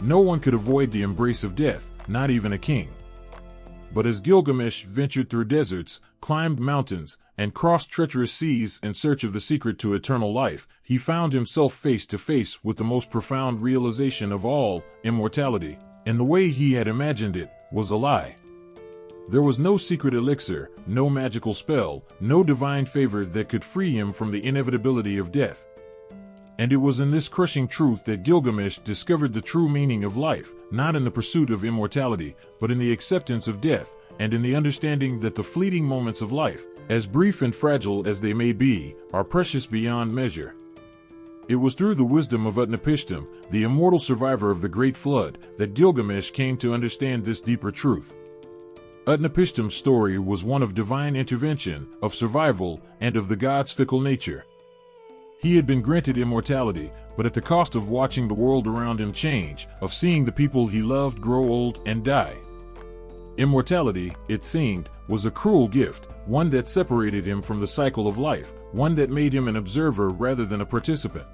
No one could avoid the embrace of death, not even a king. But as Gilgamesh ventured through deserts, climbed mountains, and crossed treacherous seas in search of the secret to eternal life, he found himself face to face with the most profound realization of all, immortality. And the way he had imagined it was a lie. There was no secret elixir, no magical spell, no divine favor that could free him from the inevitability of death. And it was in this crushing truth that Gilgamesh discovered the true meaning of life, not in the pursuit of immortality, but in the acceptance of death, and in the understanding that the fleeting moments of life, as brief and fragile as they may be, are precious beyond measure. It was through the wisdom of Utnapishtim, the immortal survivor of the Great Flood, that Gilgamesh came to understand this deeper truth. Utnapishtim's story was one of divine intervention, of survival, and of the gods' fickle nature. He had been granted immortality, but at the cost of watching the world around him change, of seeing the people he loved grow old and die. Immortality, it seemed, was a cruel gift, one that separated him from the cycle of life, one that made him an observer rather than a participant.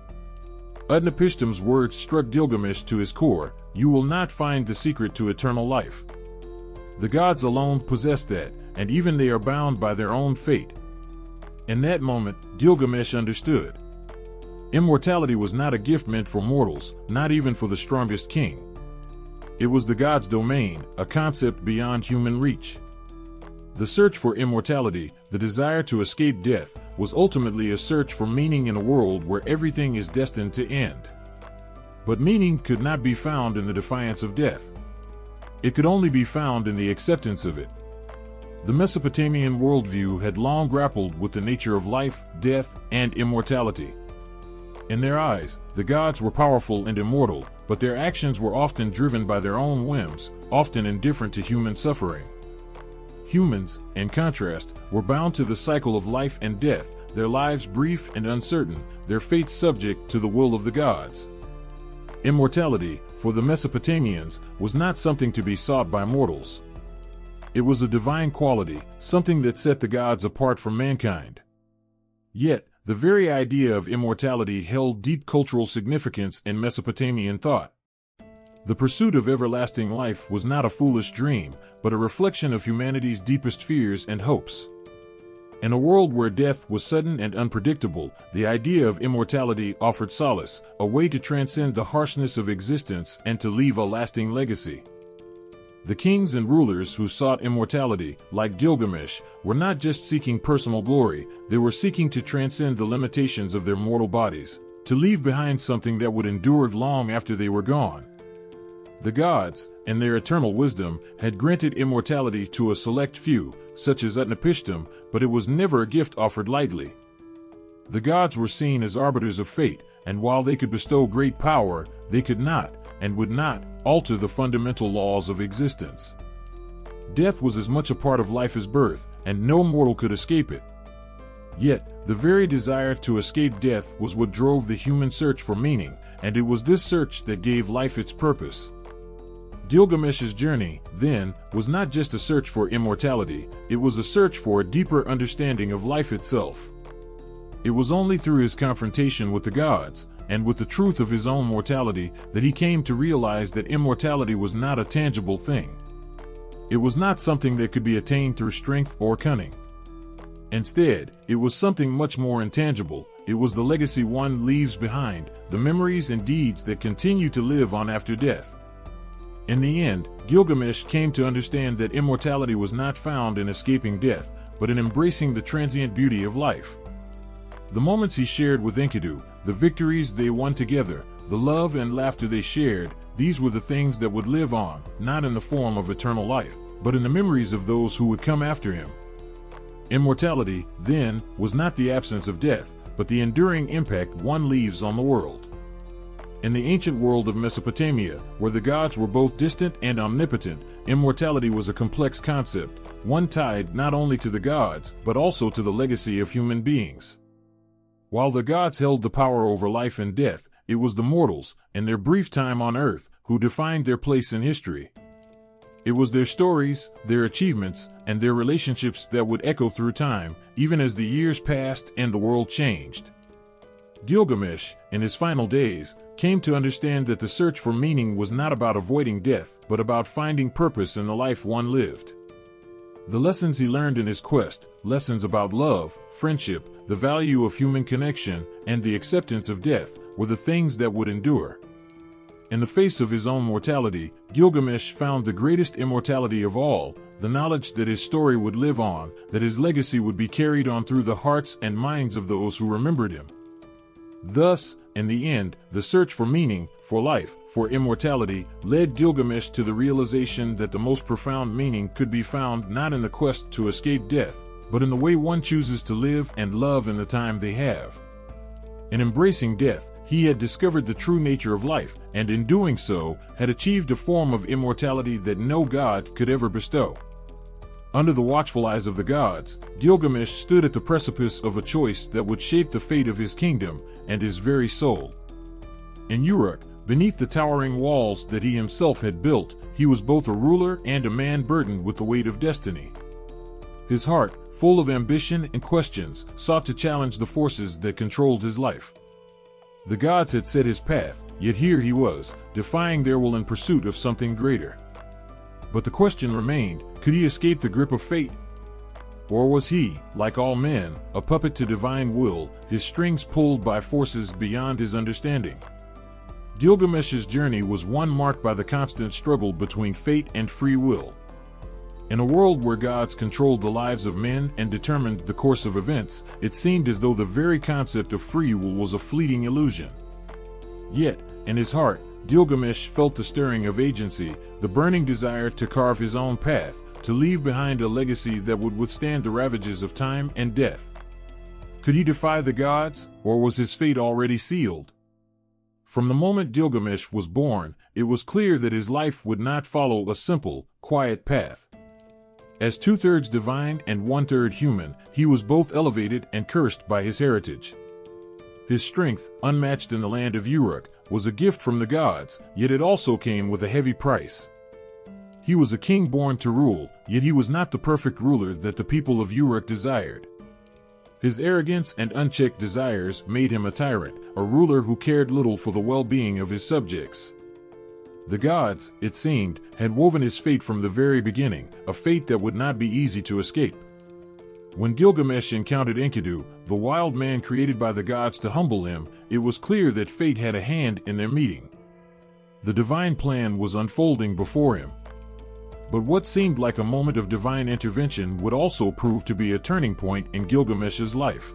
Utnapishtim's words struck Gilgamesh to his core: "You will not find the secret to eternal life. The gods alone possess that, and even they are bound by their own fate." In that moment, Gilgamesh understood. Immortality was not a gift meant for mortals, not even for the strongest king. It was the gods' domain, a concept beyond human reach. The search for immortality, the desire to escape death, was ultimately a search for meaning in a world where everything is destined to end. But meaning could not be found in the defiance of death. It could only be found in the acceptance of it. The Mesopotamian worldview had long grappled with the nature of life, death, and immortality. In their eyes, the gods were powerful and immortal, but their actions were often driven by their own whims, often indifferent to human suffering. Humans, in contrast, were bound to the cycle of life and death, their lives brief and uncertain, their fates subject to the will of the gods. Immortality, for the Mesopotamians, was not something to be sought by mortals. It was a divine quality, something that set the gods apart from mankind. Yet, the very idea of immortality held deep cultural significance in Mesopotamian thought. The pursuit of everlasting life was not a foolish dream, but a reflection of humanity's deepest fears and hopes. In a world where death was sudden and unpredictable, the idea of immortality offered solace, a way to transcend the harshness of existence and to leave a lasting legacy. The kings and rulers who sought immortality, like Gilgamesh, were not just seeking personal glory, they were seeking to transcend the limitations of their mortal bodies, to leave behind something that would endure long after they were gone. The gods, in their eternal wisdom, had granted immortality to a select few, such as Utnapishtim, but it was never a gift offered lightly. The gods were seen as arbiters of fate, and while they could bestow great power, they could not, and would not, alter the fundamental laws of existence. Death was as much a part of life as birth, and no mortal could escape it. Yet, the very desire to escape death was what drove the human search for meaning, and it was this search that gave life its purpose. Gilgamesh's journey, then, was not just a search for immortality, it was a search for a deeper understanding of life itself. It was only through his confrontation with the gods, and with the truth of his own mortality, that he came to realize that immortality was not a tangible thing. It was not something that could be attained through strength or cunning. Instead, it was something much more intangible. It was the legacy one leaves behind, the memories and deeds that continue to live on after death. In the end, Gilgamesh came to understand that immortality was not found in escaping death, but in embracing the transient beauty of life. The moments he shared with Enkidu, the victories they won together, the love and laughter they shared, these were the things that would live on, not in the form of eternal life, but in the memories of those who would come after him. Immortality, then, was not the absence of death, but the enduring impact one leaves on the world. In the ancient world of Mesopotamia, where the gods were both distant and omnipotent, immortality was a complex concept, one tied not only to the gods, but also to the legacy of human beings. While the gods held the power over life and death, it was the mortals, in their brief time on earth, who defined their place in history. It was their stories, their achievements, and their relationships that would echo through time, even as the years passed and the world changed. Gilgamesh, in his final days, came to understand that the search for meaning was not about avoiding death, but about finding purpose in the life one lived. The lessons he learned in his quest, lessons about love, friendship, the value of human connection, and the acceptance of death, were the things that would endure. In the face of his own mortality, Gilgamesh found the greatest immortality of all, the knowledge that his story would live on, that his legacy would be carried on through the hearts and minds of those who remembered him. Thus, in the end, the search for meaning, for life, for immortality, led Gilgamesh to the realization that the most profound meaning could be found not in the quest to escape death, but in the way one chooses to live and love in the time they have. In embracing death, he had discovered the true nature of life, and in doing so, had achieved a form of immortality that no god could ever bestow. Under the watchful eyes of the gods, Gilgamesh stood at the precipice of a choice that would shape the fate of his kingdom and his very soul. In Uruk, beneath the towering walls that he himself had built, he was both a ruler and a man burdened with the weight of destiny. His heart, full of ambition and questions, sought to challenge the forces that controlled his life. The gods had set his path, yet here he was, defying their will in pursuit of something greater. But the question remained, could he escape the grip of fate? Or was he, like all men, a puppet to divine will, his strings pulled by forces beyond his understanding? Gilgamesh's journey was one marked by the constant struggle between fate and free will. In a world where gods controlled the lives of men and determined the course of events, it seemed as though the very concept of free will was a fleeting illusion. Yet, in his heart, Gilgamesh felt the stirring of agency, the burning desire to carve his own path, to leave behind a legacy that would withstand the ravages of time and death. Could he defy the gods, or was his fate already sealed? From the moment Gilgamesh was born, it was clear that his life would not follow a simple, quiet path. As 2/3 divine and 1/3 human, he was both elevated and cursed by his heritage. His strength, unmatched in the land of Uruk, was a gift from the gods, yet it also came with a heavy price. He was a king born to rule, yet he was not the perfect ruler that the people of Uruk desired. His arrogance and unchecked desires made him a tyrant, a ruler who cared little for the well-being of his subjects. The gods, it seemed, had woven his fate from the very beginning, a fate that would not be easy to escape. When Gilgamesh encountered Enkidu, the wild man created by the gods to humble him, it was clear that fate had a hand in their meeting. The divine plan was unfolding before him. But what seemed like a moment of divine intervention would also prove to be a turning point in Gilgamesh's life.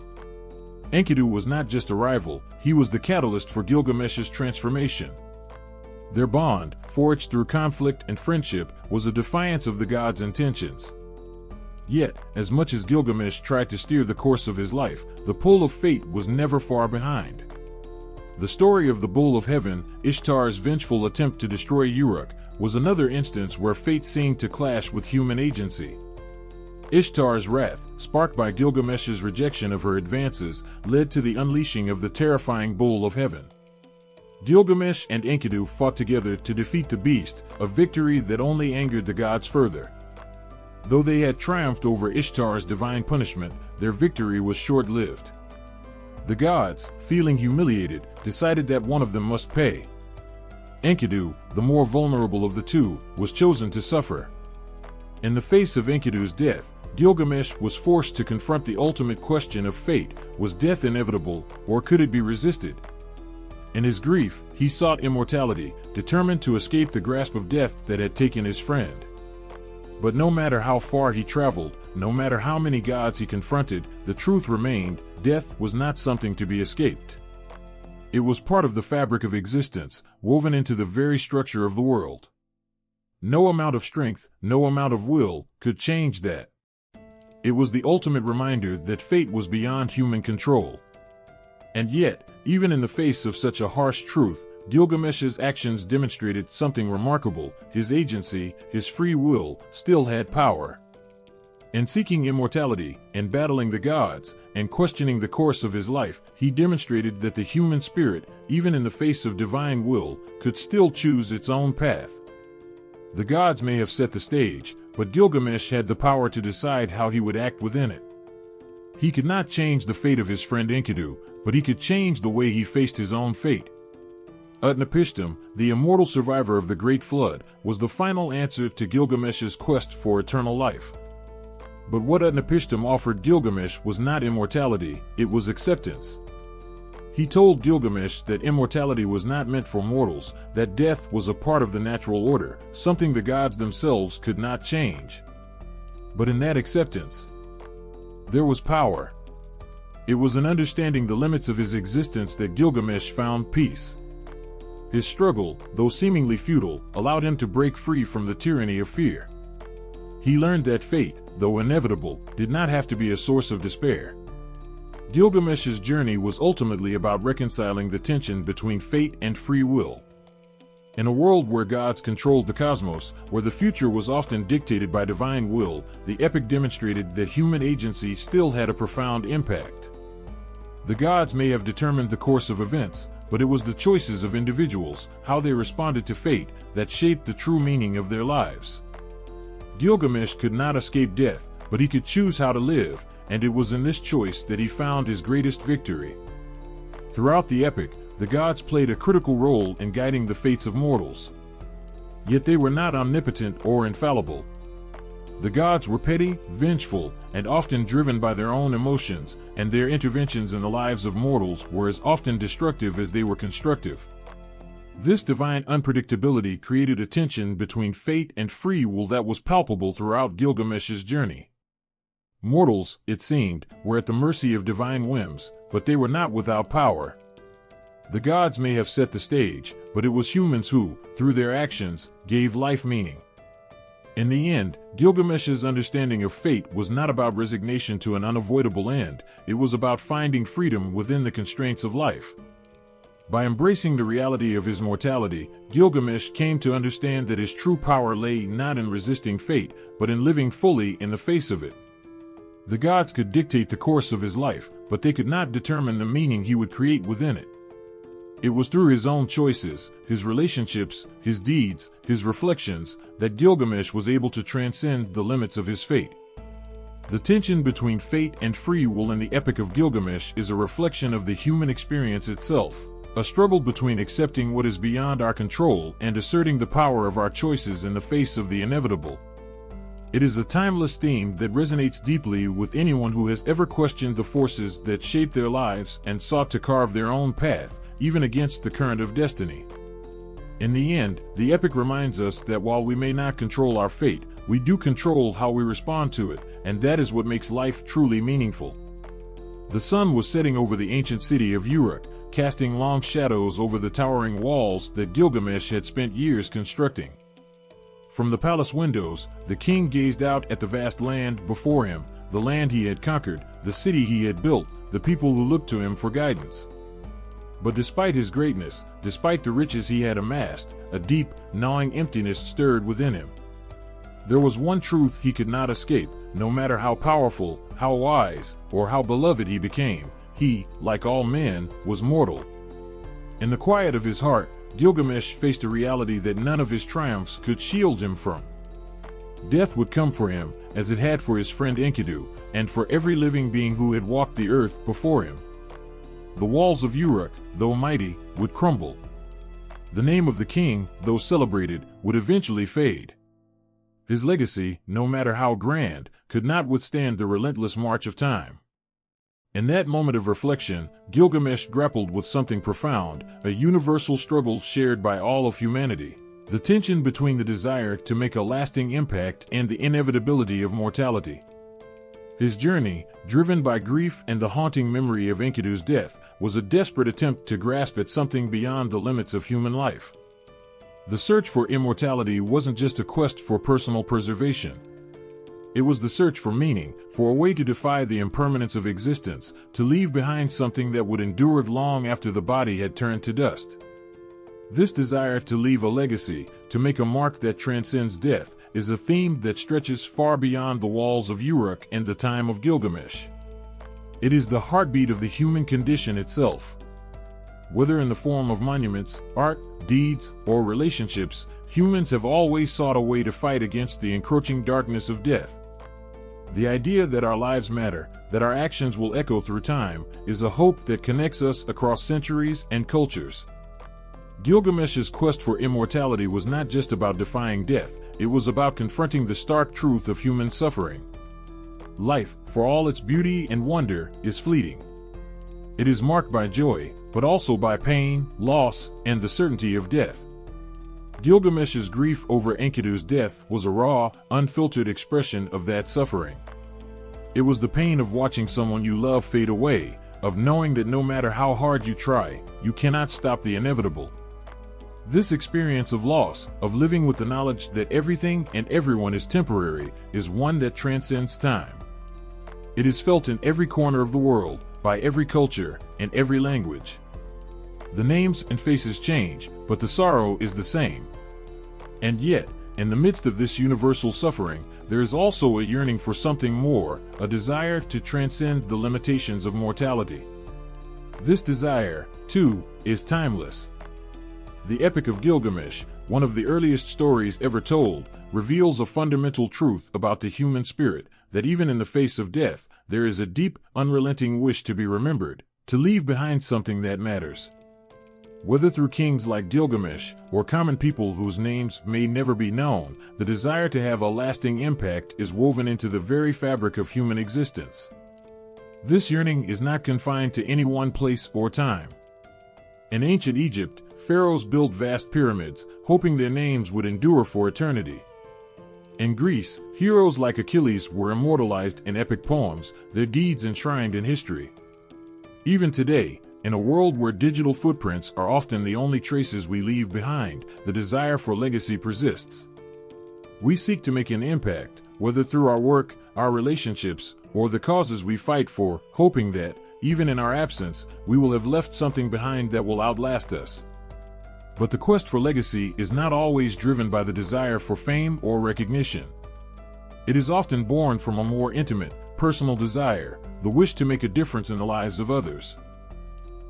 Enkidu was not just a rival, he was the catalyst for Gilgamesh's transformation. Their bond, forged through conflict and friendship, was a defiance of the gods' intentions. Yet, as much as Gilgamesh tried to steer the course of his life, the pull of fate was never far behind. The story of the Bull of Heaven, Ishtar's vengeful attempt to destroy Uruk, was another instance where fate seemed to clash with human agency. Ishtar's wrath, sparked by Gilgamesh's rejection of her advances, led to the unleashing of the terrifying Bull of Heaven. Gilgamesh and Enkidu fought together to defeat the beast, a victory that only angered the gods further. Though they had triumphed over Ishtar's divine punishment, their victory was short-lived. The gods, feeling humiliated, decided that one of them must pay. Enkidu, the more vulnerable of the two, was chosen to suffer. In the face of Enkidu's death, Gilgamesh was forced to confront the ultimate question of fate: was death inevitable, or could it be resisted? In his grief, he sought immortality, determined to escape the grasp of death that had taken his friend. But no matter how far he traveled, no matter how many gods he confronted, the truth remained: death was not something to be escaped. It was part of the fabric of existence, woven into the very structure of the world. No amount of strength, no amount of will, could change that. It was the ultimate reminder that fate was beyond human control. And yet, even in the face of such a harsh truth, Gilgamesh's actions demonstrated something remarkable: his agency, his free will, still had power. In seeking immortality, in battling the gods, and questioning the course of his life, he demonstrated that the human spirit, even in the face of divine will, could still choose its own path. The gods may have set the stage, but Gilgamesh had the power to decide how he would act within it. He could not change the fate of his friend Enkidu, but he could change the way he faced his own fate. Utnapishtim, the immortal survivor of the Great Flood, was the final answer to Gilgamesh's quest for eternal life. But what Utnapishtim offered Gilgamesh was not immortality, it was acceptance. He told Gilgamesh that immortality was not meant for mortals, that death was a part of the natural order, something the gods themselves could not change. But in that acceptance, there was power. It was in understanding the limits of his existence that Gilgamesh found peace. His struggle, though seemingly futile, allowed him to break free from the tyranny of fear. He learned that fate, though inevitable, did not have to be a source of despair. Gilgamesh's journey was ultimately about reconciling the tension between fate and free will. In a world where gods controlled the cosmos, where the future was often dictated by divine will, the epic demonstrated that human agency still had a profound impact. The gods may have determined the course of events, but it was the choices of individuals, how they responded to fate, that shaped the true meaning of their lives. Gilgamesh could not escape death, but he could choose how to live, and it was in this choice that he found his greatest victory. Throughout the epic, the gods played a critical role in guiding the fates of mortals. Yet they were not omnipotent or infallible. The gods were petty, vengeful, and often driven by their own emotions, and their interventions in the lives of mortals were as often destructive as they were constructive. This divine unpredictability created a tension between fate and free will that was palpable throughout Gilgamesh's journey. Mortals, it seemed, were at the mercy of divine whims, but they were not without power. The gods may have set the stage, but it was humans who, through their actions, gave life meaning. In the end, Gilgamesh's understanding of fate was not about resignation to an unavoidable end, it was about finding freedom within the constraints of life. By embracing the reality of his mortality, Gilgamesh came to understand that his true power lay not in resisting fate, but in living fully in the face of it. The gods could dictate the course of his life, but they could not determine the meaning he would create within it. It was through his own choices, his relationships, his deeds, his reflections, that Gilgamesh was able to transcend the limits of his fate. The tension between fate and free will in the Epic of Gilgamesh is a reflection of the human experience itself. A struggle between accepting what is beyond our control and asserting the power of our choices in the face of the inevitable. It is a timeless theme that resonates deeply with anyone who has ever questioned the forces that shape their lives and sought to carve their own path, even against the current of destiny. In the end, the epic reminds us that while we may not control our fate, we do control how we respond to it, and that is what makes life truly meaningful. The sun was setting over the ancient city of Uruk, casting long shadows over the towering walls that Gilgamesh had spent years constructing. From the palace windows, the king gazed out at the vast land before him, the land he had conquered, the city he had built, the people who looked to him for guidance. But despite his greatness, despite the riches he had amassed, a deep, gnawing emptiness stirred within him. There was one truth he could not escape, no matter how powerful, how wise, or how beloved he became. He, like all men, was mortal. In the quiet of his heart, Gilgamesh faced a reality that none of his triumphs could shield him from. Death would come for him, as it had for his friend Enkidu, and for every living being who had walked the earth before him. The walls of Uruk, though mighty, would crumble. The name of the king, though celebrated, would eventually fade. His legacy, no matter how grand, could not withstand the relentless march of time. In that moment of reflection, Gilgamesh grappled with something profound, a universal struggle shared by all of humanity. The tension between the desire to make a lasting impact and the inevitability of mortality. His journey, driven by grief and the haunting memory of Enkidu's death, was a desperate attempt to grasp at something beyond the limits of human life. The search for immortality wasn't just a quest for personal preservation. It was the search for meaning, for a way to defy the impermanence of existence, to leave behind something that would endure long after the body had turned to dust. This desire to leave a legacy, to make a mark that transcends death, is a theme that stretches far beyond the walls of Uruk and the time of Gilgamesh. It is the heartbeat of the human condition itself. Whether in the form of monuments, art, deeds, or relationships, humans have always sought a way to fight against the encroaching darkness of death. The idea that our lives matter, that our actions will echo through time, is a hope that connects us across centuries and cultures. Gilgamesh's quest for immortality was not just about defying death, it was about confronting the stark truth of human suffering. Life, for all its beauty and wonder, is fleeting. It is marked by joy, but also by pain, loss, and the certainty of death. Gilgamesh's grief over Enkidu's death was a raw, unfiltered expression of that suffering. It was the pain of watching someone you love fade away, of knowing that no matter how hard you try, you cannot stop the inevitable. This experience of loss, of living with the knowledge that everything and everyone is temporary, is one that transcends time. It is felt in every corner of the world, by every culture, and every language. The names and faces change, but the sorrow is the same. And yet, in the midst of this universal suffering, there is also a yearning for something more, a desire to transcend the limitations of mortality. This desire, too, is timeless. The Epic of Gilgamesh, one of the earliest stories ever told, reveals a fundamental truth about the human spirit, that even in the face of death, there is a deep, unrelenting wish to be remembered, to leave behind something that matters. Whether through kings like Gilgamesh, or common people whose names may never be known, the desire to have a lasting impact is woven into the very fabric of human existence. This yearning is not confined to any one place or time. In ancient Egypt, pharaohs built vast pyramids, hoping their names would endure for eternity. In Greece, heroes like Achilles were immortalized in epic poems, their deeds enshrined in history. Even today, In a world where digital footprints are often the only traces we leave behind, the desire for legacy persists. We seek to make an impact, whether through our work, our relationships, or the causes we fight for, hoping that, even in our absence, we will have left something behind that will outlast us. But the quest for legacy is not always driven by the desire for fame or recognition. It is often born from a more intimate, personal desire, the wish to make a difference in the lives of others.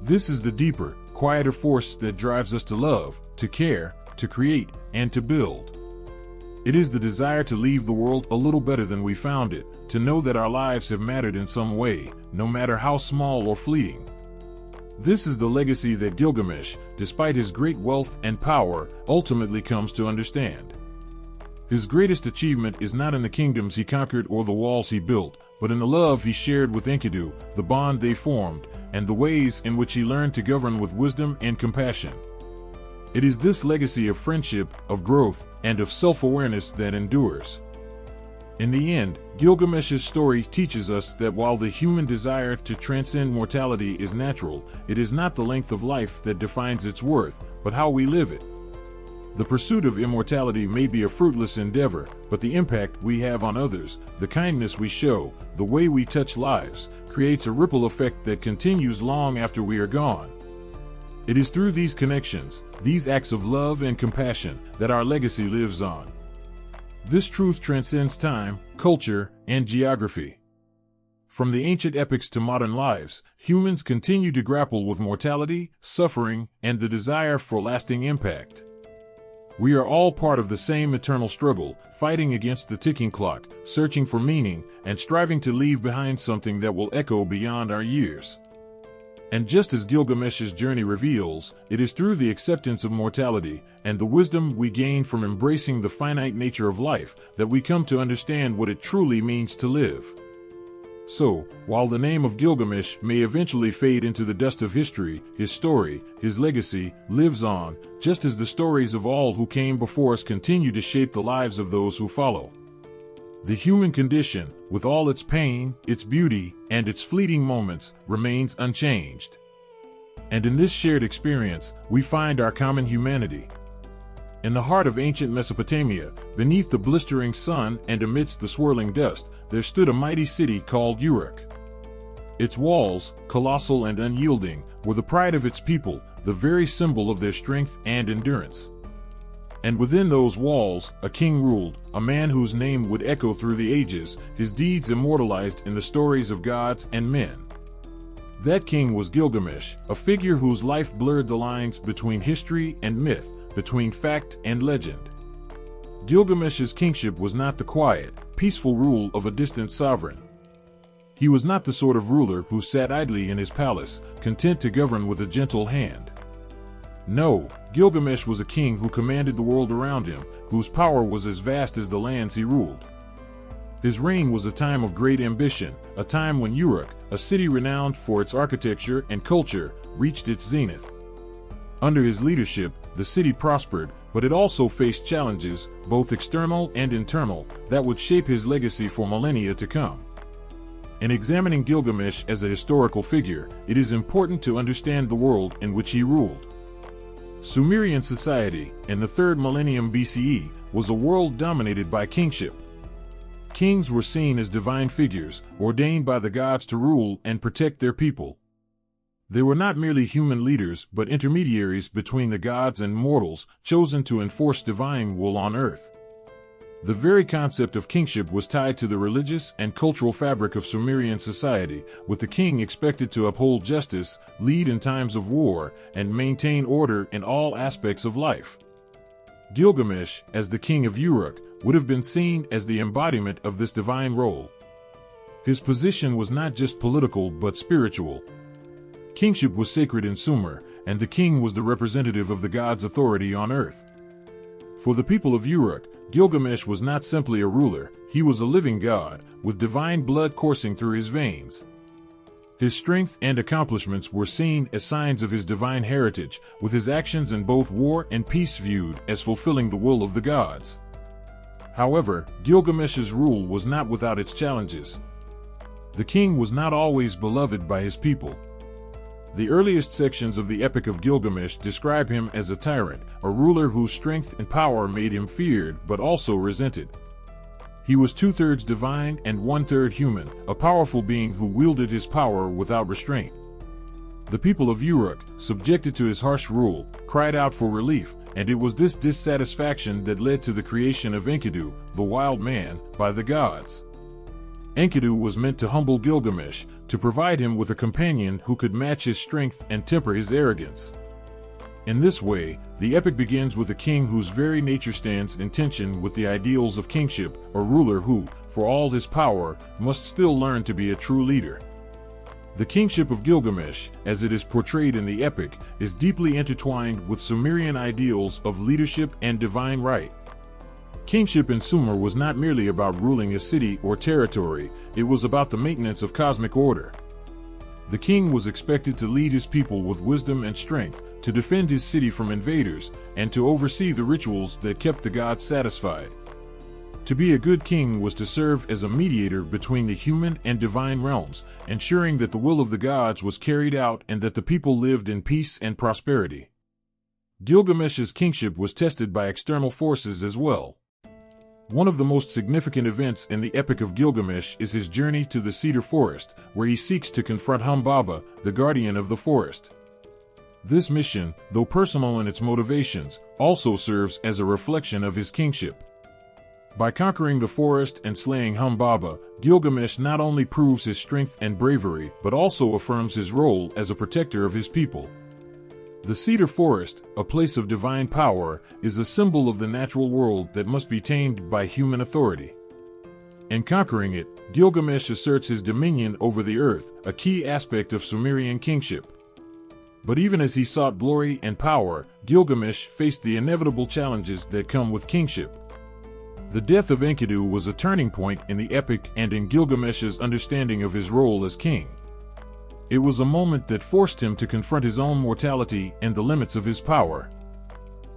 This is the deeper, quieter force that drives us to love, to care, to create, and to build. It is the desire to leave the world a little better than we found it, to know that our lives have mattered in some way, no matter how small or fleeting. This is the legacy that Gilgamesh, despite his great wealth and power, ultimately comes to understand. His greatest achievement is not in the kingdoms he conquered or the walls he built, but in the love he shared with Enkidu, the bond they formed, and the ways in which he learned to govern with wisdom and compassion. It is this legacy of friendship, of growth, and of self-awareness that endures. In the end, Gilgamesh's story teaches us that while the human desire to transcend mortality is natural, it is not the length of life that defines its worth, but how we live it. The pursuit of immortality may be a fruitless endeavor, but the impact we have on others, the kindness we show, the way we touch lives, creates a ripple effect that continues long after we are gone. It is through these connections, these acts of love and compassion, that our legacy lives on. This truth transcends time, culture, and geography. From the ancient epics to modern lives, humans continue to grapple with mortality, suffering, and the desire for lasting impact. We are all part of the same eternal struggle, fighting against the ticking clock, searching for meaning, and striving to leave behind something that will echo beyond our years. And just as Gilgamesh's journey reveals, it is through the acceptance of mortality and the wisdom we gain from embracing the finite nature of life that we come to understand what it truly means to live. So, while the name of Gilgamesh may eventually fade into the dust of history, his story, his legacy, lives on, just as the stories of all who came before us continue to shape the lives of those who follow. The human condition, with all its pain, its beauty, and its fleeting moments, remains unchanged. And in this shared experience, we find our common humanity. In the heart of ancient Mesopotamia, beneath the blistering sun and amidst the swirling dust, there stood a mighty city called Uruk. Its walls, colossal and unyielding, were the pride of its people, the very symbol of their strength and endurance. And within those walls, a king ruled, a man whose name would echo through the ages, his deeds immortalized in the stories of gods and men. That king was Gilgamesh, a figure whose life blurred the lines between history and myth, between fact and legend. Gilgamesh's kingship was not the quiet, peaceful rule of a distant sovereign. He was not the sort of ruler who sat idly in his palace, content to govern with a gentle hand. No, Gilgamesh was a king who commanded the world around him, whose power was as vast as the lands he ruled. His reign was a time of great ambition, a time when Uruk, a city renowned for its architecture and culture, reached its zenith. Under his leadership, the city prospered, but it also faced challenges, both external and internal, that would shape his legacy for millennia to come. In examining Gilgamesh as a historical figure, it is important to understand the world in which he ruled. Sumerian society, in the 3rd millennium BCE, was a world dominated by kingship. Kings were seen as divine figures, ordained by the gods to rule and protect their people. They were not merely human leaders, but intermediaries between the gods and mortals, chosen to enforce divine will on earth. The very concept of kingship was tied to the religious and cultural fabric of Sumerian society, with the king expected to uphold justice, lead in times of war, and maintain order in all aspects of life. Gilgamesh, as the king of Uruk, would have been seen as the embodiment of this divine role. His position was not just political but spiritual. Kingship was sacred in Sumer, and the king was the representative of the god's authority on earth. For the people of Uruk, Gilgamesh was not simply a ruler, he was a living god, with divine blood coursing through his veins. His strength and accomplishments were seen as signs of his divine heritage, with his actions in both war and peace viewed as fulfilling the will of the gods. However, Gilgamesh's rule was not without its challenges. The king was not always beloved by his people. The earliest sections of the Epic of Gilgamesh describe him as a tyrant, a ruler whose strength and power made him feared but also resented. He was 2/3 divine and 1/3 human, a powerful being who wielded his power without restraint. The people of Uruk, subjected to his harsh rule, cried out for relief, and it was this dissatisfaction that led to the creation of Enkidu, the wild man, by the gods. Enkidu was meant to humble Gilgamesh, to provide him with a companion who could match his strength and temper his arrogance. In this way, the epic begins with a king whose very nature stands in tension with the ideals of kingship, a ruler who, for all his power, must still learn to be a true leader. The kingship of Gilgamesh, as it is portrayed in the epic, is deeply intertwined with Sumerian ideals of leadership and divine right. Kingship in Sumer was not merely about ruling a city or territory, it was about the maintenance of cosmic order. The king was expected to lead his people with wisdom and strength, to defend his city from invaders, and to oversee the rituals that kept the gods satisfied. To be a good king was to serve as a mediator between the human and divine realms, ensuring that the will of the gods was carried out and that the people lived in peace and prosperity. Gilgamesh's kingship was tested by external forces as well. One of the most significant events in the Epic of Gilgamesh is his journey to the cedar forest, where he seeks to confront Humbaba, the guardian of the forest. This mission, though personal in its motivations, also serves as a reflection of his kingship. By conquering the forest and slaying Humbaba, Gilgamesh not only proves his strength and bravery, but also affirms his role as a protector of his people. The cedar forest, a place of divine power, is a symbol of the natural world that must be tamed by human authority. In conquering it, Gilgamesh asserts his dominion over the earth, a key aspect of Sumerian kingship. But even as he sought glory and power, Gilgamesh faced the inevitable challenges that come with kingship. The death of Enkidu was a turning point in the epic and in Gilgamesh's understanding of his role as king. It was a moment that forced him to confront his own mortality and the limits of his power.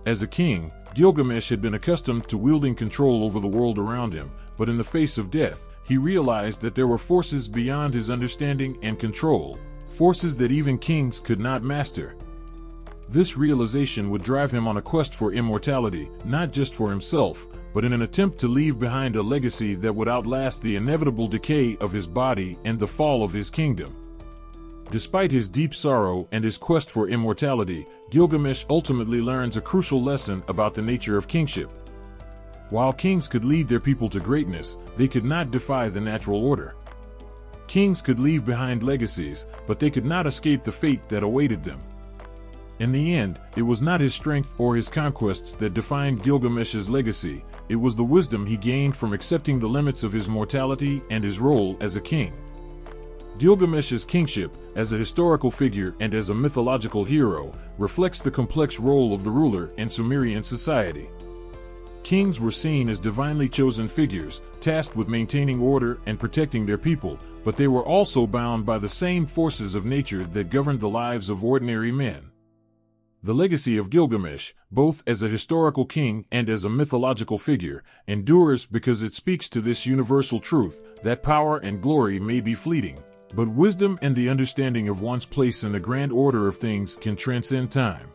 As a king, Gilgamesh had been accustomed to wielding control over the world around him, but in the face of death, he realized that there were forces beyond his understanding and control, forces that even kings could not master. This realization would drive him on a quest for immortality, not just for himself, but in an attempt to leave behind a legacy that would outlast the inevitable decay of his body and the fall of his kingdom. Despite his deep sorrow and his quest for immortality, Gilgamesh ultimately learns a crucial lesson about the nature of kingship. While kings could lead their people to greatness, they could not defy the natural order. Kings could leave behind legacies, but they could not escape the fate that awaited them. In the end, it was not his strength or his conquests that defined Gilgamesh's legacy, it was the wisdom he gained from accepting the limits of his mortality and his role as a king. Gilgamesh's kingship, as a historical figure and as a mythological hero, reflects the complex role of the ruler in Sumerian society. Kings were seen as divinely chosen figures, tasked with maintaining order and protecting their people, but they were also bound by the same forces of nature that governed the lives of ordinary men. The legacy of Gilgamesh, both as a historical king and as a mythological figure, endures because it speaks to this universal truth, that power and glory may be fleeting, but wisdom and the understanding of one's place in the grand order of things can transcend time.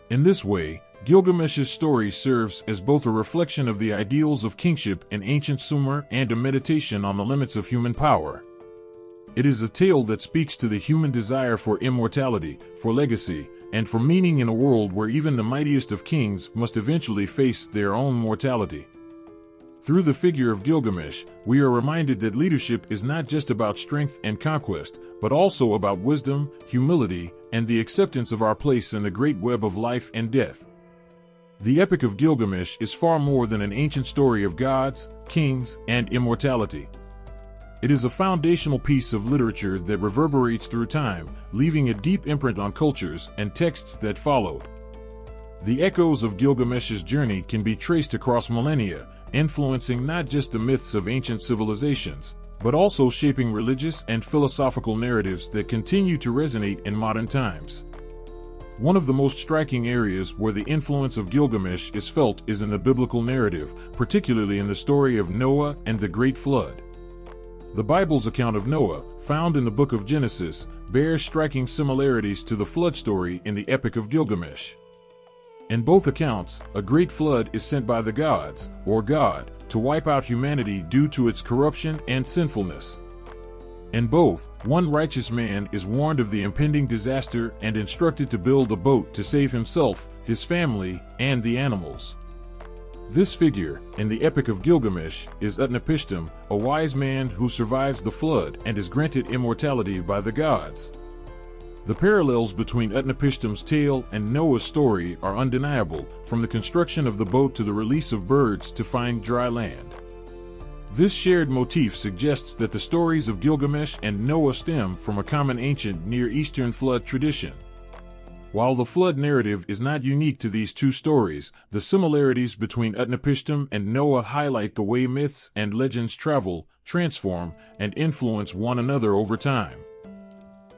In this way, Gilgamesh's story serves as both a reflection of the ideals of kingship in ancient Sumer and a meditation on the limits of human power. It is a tale that speaks to the human desire for immortality, for legacy, and for meaning in a world where even the mightiest of kings must eventually face their own mortality. Through the figure of Gilgamesh, we are reminded that leadership is not just about strength and conquest, but also about wisdom, humility, and the acceptance of our place in the great web of life and death. The Epic of Gilgamesh is far more than an ancient story of gods, kings, and immortality. It is a foundational piece of literature that reverberates through time, leaving a deep imprint on cultures and texts that followed. The echoes of Gilgamesh's journey can be traced across millennia, influencing not just the myths of ancient civilizations, but also shaping religious and philosophical narratives that continue to resonate in modern times. One of the most striking areas where the influence of Gilgamesh is felt is in the biblical narrative, particularly in the story of Noah and the Great Flood. The Bible's account of Noah, found in the book of Genesis, bears striking similarities to the flood story in the Epic of Gilgamesh. In both accounts, a great flood is sent by the gods, or God, to wipe out humanity due to its corruption and sinfulness. In both, one righteous man is warned of the impending disaster and instructed to build a boat to save himself, his family, and the animals. This figure, in the Epic of Gilgamesh, is Utnapishtim, a wise man who survives the flood and is granted immortality by the gods. The parallels between Utnapishtim's tale and Noah's story are undeniable, from the construction of the boat to the release of birds to find dry land. This shared motif suggests that the stories of Gilgamesh and Noah stem from a common ancient Near Eastern flood tradition. While the flood narrative is not unique to these two stories, the similarities between Utnapishtim and Noah highlight the way myths and legends travel, transform, and influence one another over time.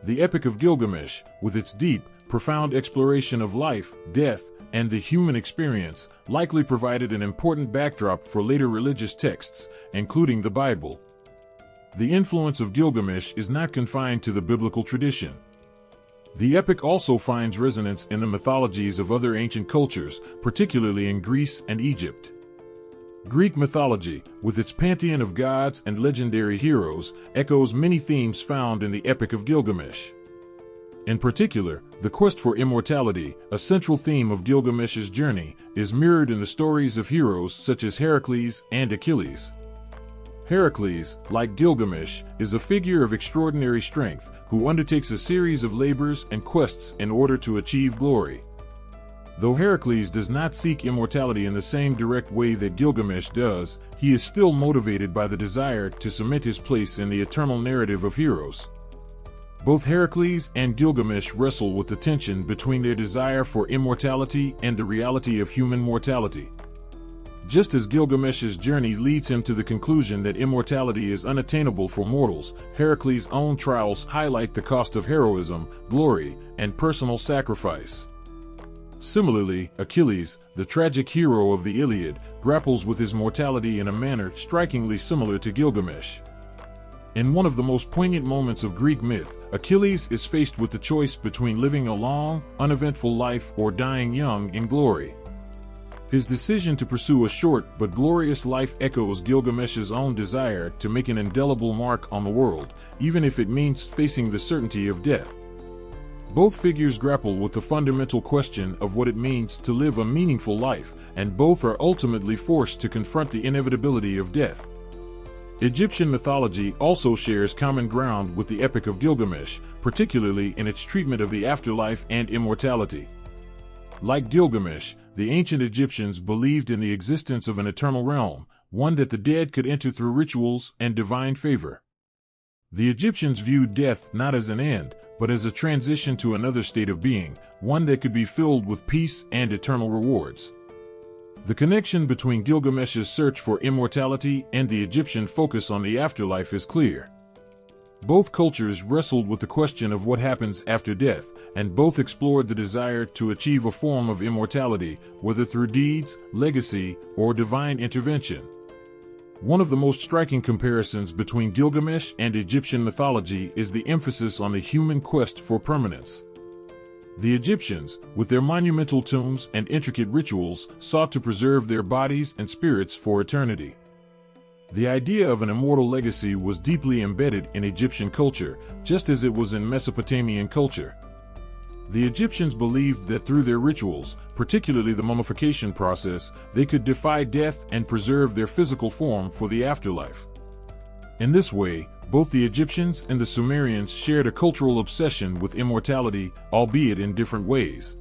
The Epic of Gilgamesh, with its deep, profound exploration of life, death, and the human experience, likely provided an important backdrop for later religious texts, including the Bible. The influence of Gilgamesh is not confined to the biblical tradition. The epic also finds resonance in the mythologies of other ancient cultures, particularly in Greece and Egypt. Greek mythology, with its pantheon of gods and legendary heroes, echoes many themes found in the Epic of Gilgamesh. In particular, the quest for immortality, a central theme of Gilgamesh's journey, is mirrored in the stories of heroes such as Heracles and Achilles. Heracles, like Gilgamesh, is a figure of extraordinary strength who undertakes a series of labors and quests in order to achieve glory. Though Heracles does not seek immortality in the same direct way that Gilgamesh does, he is still motivated by the desire to cement his place in the eternal narrative of heroes. Both Heracles and Gilgamesh wrestle with the tension between their desire for immortality and the reality of human mortality. Just as Gilgamesh's journey leads him to the conclusion that immortality is unattainable for mortals, Heracles' own trials highlight the cost of heroism, glory, and personal sacrifice. Similarly, Achilles, the tragic hero of the Iliad, grapples with his mortality in a manner strikingly similar to Gilgamesh. In one of the most poignant moments of Greek myth, Achilles is faced with the choice between living a long, uneventful life or dying young in glory. His decision to pursue a short but glorious life echoes Gilgamesh's own desire to make an indelible mark on the world, even if it means facing the certainty of death. Both figures grapple with the fundamental question of what it means to live a meaningful life, and both are ultimately forced to confront the inevitability of death. Egyptian mythology also shares common ground with the Epic of Gilgamesh, particularly in its treatment of the afterlife and immortality. Like Gilgamesh, the ancient Egyptians believed in the existence of an eternal realm, one that the dead could enter through rituals and divine favor. The Egyptians viewed death not as an end, but as a transition to another state of being, one that could be filled with peace and eternal rewards. The connection between Gilgamesh's search for immortality and the Egyptian focus on the afterlife is clear. Both cultures wrestled with the question of what happens after death, and both explored the desire to achieve a form of immortality, whether through deeds, legacy, or divine intervention. One of the most striking comparisons between Gilgamesh and Egyptian mythology is the emphasis on the human quest for permanence. The Egyptians, with their monumental tombs and intricate rituals, sought to preserve their bodies and spirits for eternity. The idea of an immortal legacy was deeply embedded in Egyptian culture, just as it was in Mesopotamian culture. The Egyptians believed that through their rituals, particularly the mummification process, they could defy death and preserve their physical form for the afterlife. In this way, both the Egyptians and the Sumerians shared a cultural obsession with immortality, albeit in different ways.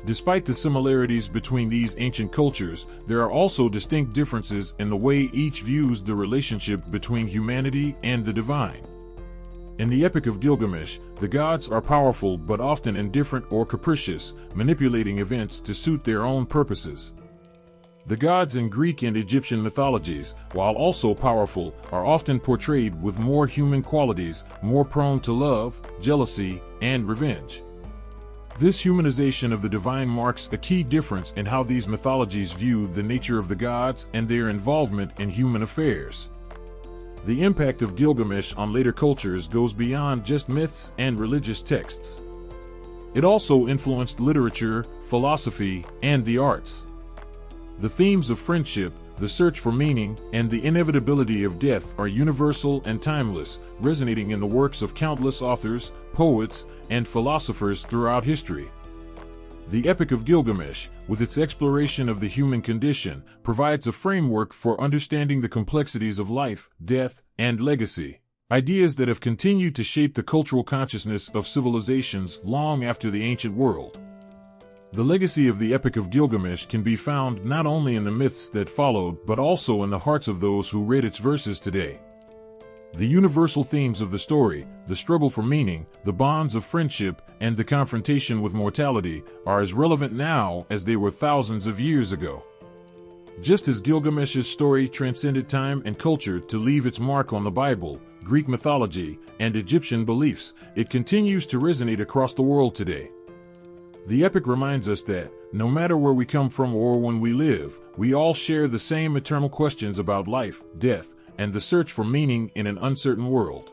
Despite the similarities between these ancient cultures, there are also distinct differences in the way each views the relationship between humanity and the divine. In the Epic of Gilgamesh, the gods are powerful but often indifferent or capricious, manipulating events to suit their own purposes. The gods in Greek and Egyptian mythologies, while also powerful, are often portrayed with more human qualities, more prone to love, jealousy, and revenge. This humanization of the divine marks a key difference in how these mythologies view the nature of the gods and their involvement in human affairs. The impact of Gilgamesh on later cultures goes beyond just myths and religious texts. It also influenced literature, philosophy, and the arts. The themes of friendship, the search for meaning, and the inevitability of death are universal and timeless, resonating in the works of countless authors, poets, and philosophers throughout history. The Epic of Gilgamesh, with its exploration of the human condition, provides a framework for understanding the complexities of life, death, and legacy, ideas that have continued to shape the cultural consciousness of civilizations long after the ancient world. The legacy of the Epic of Gilgamesh can be found not only in the myths that followed, but also in the hearts of those who read its verses today. The universal themes of the story, the struggle for meaning, the bonds of friendship, and the confrontation with mortality, are as relevant now as they were thousands of years ago. Just as Gilgamesh's story transcended time and culture to leave its mark on the Bible, Greek mythology, and Egyptian beliefs, it continues to resonate across the world today. The epic reminds us that, no matter where we come from or when we live, we all share the same eternal questions about life, death, and the search for meaning in an uncertain world.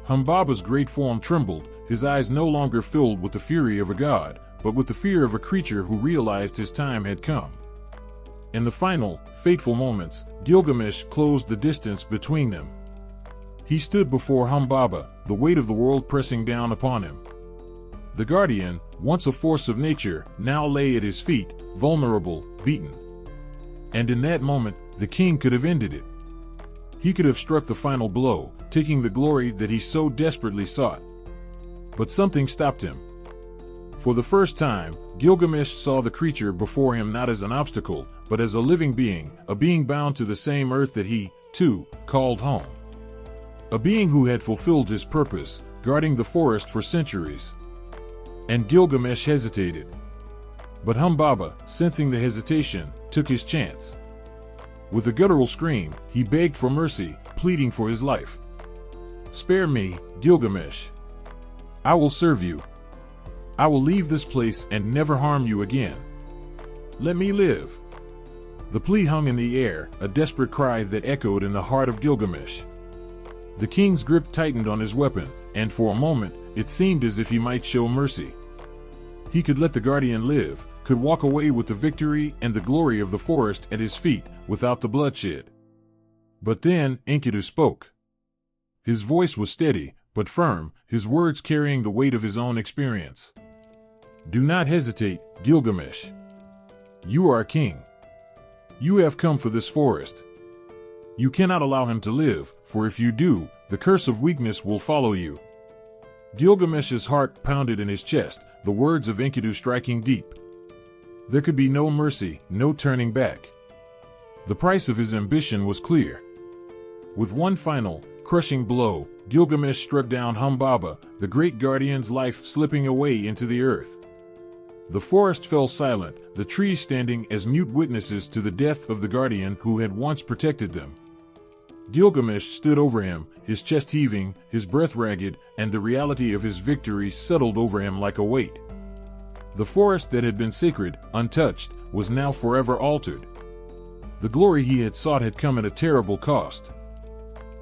Humbaba's great form trembled, his eyes no longer filled with the fury of a god, but with the fear of a creature who realized his time had come. In the final, fateful moments, Gilgamesh closed the distance between them. He stood before Humbaba, the weight of the world pressing down upon him. The guardian, once a force of nature, now lay at his feet, vulnerable, beaten. And in that moment, the king could have ended it. He could have struck the final blow, taking the glory that he so desperately sought. But something stopped him. For the first time, Gilgamesh saw the creature before him not as an obstacle, but as a living being, a being bound to the same earth that he, too, called home. A being who had fulfilled his purpose, guarding the forest for centuries. And Gilgamesh hesitated. But Humbaba, sensing the hesitation, took his chance. With a guttural scream, he begged for mercy, pleading for his life. "Spare me, Gilgamesh. I will serve you. I will leave this place and never harm you again. Let me live." The plea hung in the air, a desperate cry that echoed in the heart of Gilgamesh. The king's grip tightened on his weapon, and for a moment, it seemed as if he might show mercy. He could let the guardian live, could walk away with the victory and the glory of the forest at his feet, without the bloodshed. But then Enkidu spoke. His voice was steady, but firm, his words carrying the weight of his own experience. "Do not hesitate, Gilgamesh. You are a king. You have come for this forest. You cannot allow him to live, for if you do, the curse of weakness will follow you." Gilgamesh's heart pounded in his chest, the words of Enkidu striking deep. There could be no mercy, no turning back. The price of his ambition was clear. With one final, crushing blow, Gilgamesh struck down Humbaba, the great guardian's life slipping away into the earth. The forest fell silent, the trees standing as mute witnesses to the death of the guardian who had once protected them. Gilgamesh stood over him, his chest heaving, his breath ragged, and the reality of his victory settled over him like a weight. The forest that had been sacred, untouched, was now forever altered. The glory he had sought had come at a terrible cost.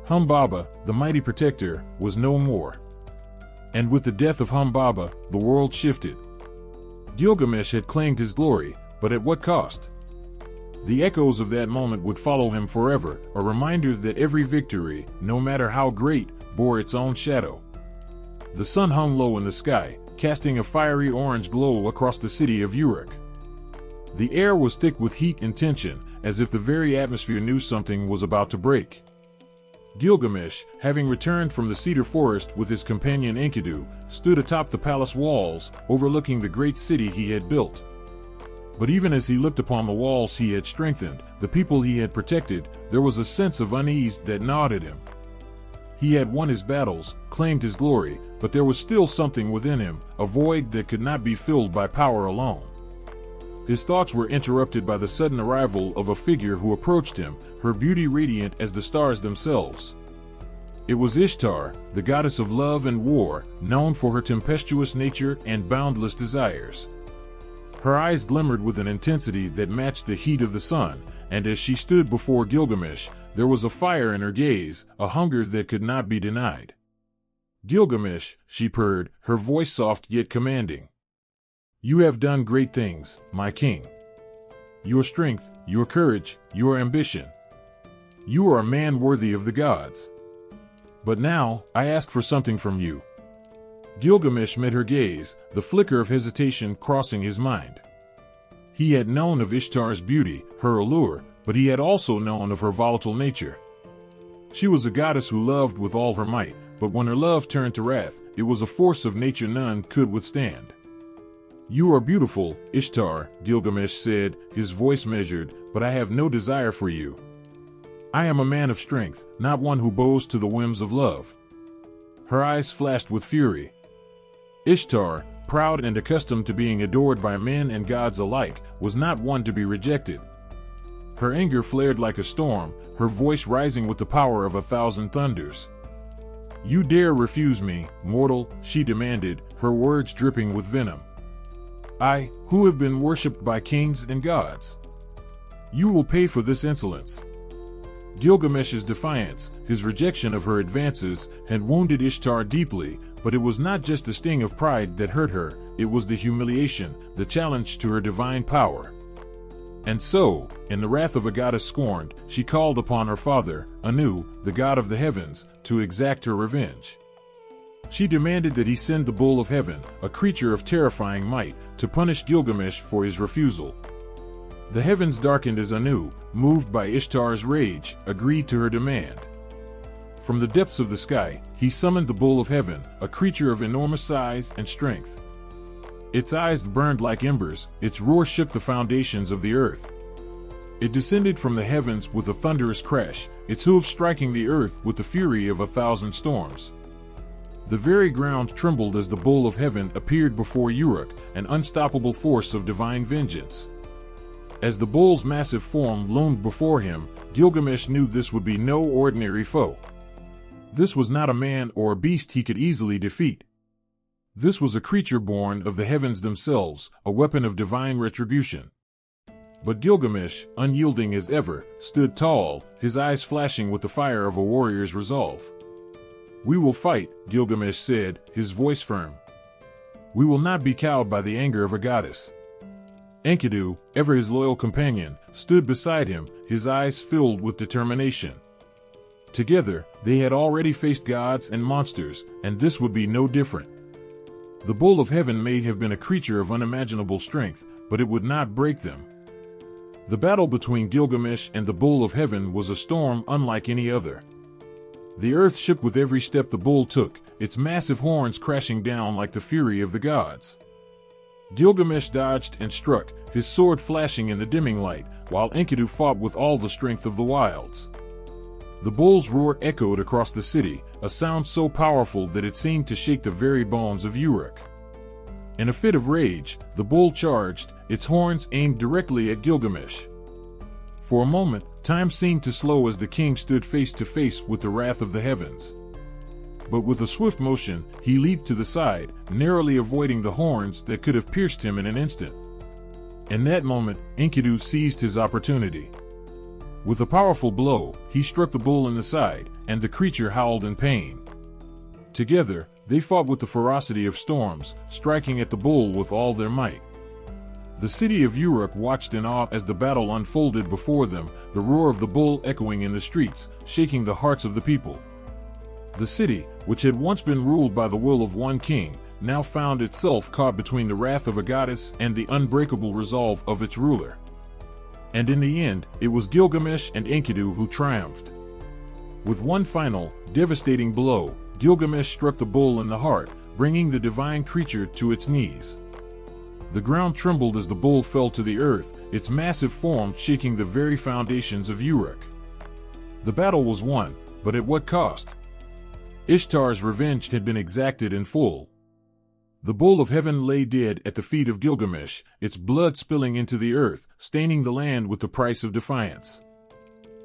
Humbaba, the mighty protector, was no more. And with the death of Humbaba, the world shifted. Gilgamesh had claimed his glory, but at what cost? The echoes of that moment would follow him forever, a reminder that every victory, no matter how great, bore its own shadow. The sun hung low in the sky, casting a fiery orange glow across the city of Uruk. The air was thick with heat and tension, as if the very atmosphere knew something was about to break. Gilgamesh, having returned from the cedar forest with his companion Enkidu, stood atop the palace walls, overlooking the great city he had built. But even as he looked upon the walls he had strengthened, the people he had protected, there was a sense of unease that gnawed at him. He had won his battles, claimed his glory, but there was still something within him, a void that could not be filled by power alone. His thoughts were interrupted by the sudden arrival of a figure who approached him, her beauty radiant as the stars themselves. It was Ishtar, the goddess of love and war, known for her tempestuous nature and boundless desires. Her eyes glimmered with an intensity that matched the heat of the sun, and as she stood before Gilgamesh, there was a fire in her gaze, a hunger that could not be denied. "Gilgamesh," she purred, her voice soft yet commanding. "You have done great things, my king. Your strength, your courage, your ambition. You are a man worthy of the gods. But now, I ask for something from you." Gilgamesh met her gaze, the flicker of hesitation crossing his mind. He had known of Ishtar's beauty, her allure, but he had also known of her volatile nature. She was a goddess who loved with all her might, but when her love turned to wrath, it was a force of nature none could withstand. "You are beautiful, Ishtar," Gilgamesh said, his voice measured, "but I have no desire for you. I am a man of strength, not one who bows to the whims of love." Her eyes flashed with fury. Ishtar, proud and accustomed to being adored by men and gods alike, was not one to be rejected. Her anger flared like a storm, her voice rising with the power of 1,000 thunders. "You dare refuse me, mortal," she demanded, her words dripping with venom. "I, who have been worshipped by kings and gods. You will pay for this insolence." Gilgamesh's defiance, his rejection of her advances, had wounded Ishtar deeply, but it was not just the sting of pride that hurt her, it was the humiliation, the challenge to her divine power. And so, in the wrath of a goddess scorned, she called upon her father, Anu, the god of the heavens, to exact her revenge. She demanded that he send the bull of heaven, a creature of terrifying might, to punish Gilgamesh for his refusal. The heavens darkened as Anu, moved by Ishtar's rage, agreed to her demand. From the depths of the sky, he summoned the bull of heaven, a creature of enormous size and strength. Its eyes burned like embers, its roar shook the foundations of the earth. It descended from the heavens with a thunderous crash, its hooves striking the earth with the fury of 1,000 storms. The very ground trembled as the bull of heaven appeared before Uruk, an unstoppable force of divine vengeance. As the bull's massive form loomed before him, Gilgamesh knew this would be no ordinary foe. This was not a man or a beast he could easily defeat. This was a creature born of the heavens themselves, a weapon of divine retribution. But Gilgamesh, unyielding as ever, stood tall, his eyes flashing with the fire of a warrior's resolve. "We will fight," Gilgamesh said, his voice firm. "We will not be cowed by the anger of a goddess." Enkidu, ever his loyal companion, stood beside him, his eyes filled with determination. Together, they had already faced gods and monsters, and this would be no different. The bull of heaven may have been a creature of unimaginable strength, but it would not break them. The battle between Gilgamesh and the bull of heaven was a storm unlike any other. The earth shook with every step the bull took, its massive horns crashing down like the fury of the gods. Gilgamesh dodged and struck, his sword flashing in the dimming light, while Enkidu fought with all the strength of the wilds. The bull's roar echoed across the city, a sound so powerful that it seemed to shake the very bones of Uruk. In a fit of rage, the bull charged, its horns aimed directly at Gilgamesh. For a moment, time seemed to slow as the king stood face to face with the wrath of the heavens. But with a swift motion, he leaped to the side, narrowly avoiding the horns that could have pierced him in an instant. In that moment, Enkidu seized his opportunity. With a powerful blow, he struck the bull in the side, and the creature howled in pain. Together, they fought with the ferocity of storms, striking at the bull with all their might. The city of Uruk watched in awe as the battle unfolded before them, the roar of the bull echoing in the streets, shaking the hearts of the people. The city, which had once been ruled by the will of one king, now found itself caught between the wrath of a goddess and the unbreakable resolve of its ruler. And in the end, it was Gilgamesh and Enkidu who triumphed. With one final, devastating blow, Gilgamesh struck the bull in the heart, bringing the divine creature to its knees. The ground trembled as the bull fell to the earth, its massive form shaking the very foundations of Uruk. The battle was won, but at what cost? Ishtar's revenge had been exacted in full. The bull of heaven lay dead at the feet of Gilgamesh, its blood spilling into the earth, staining the land with the price of defiance.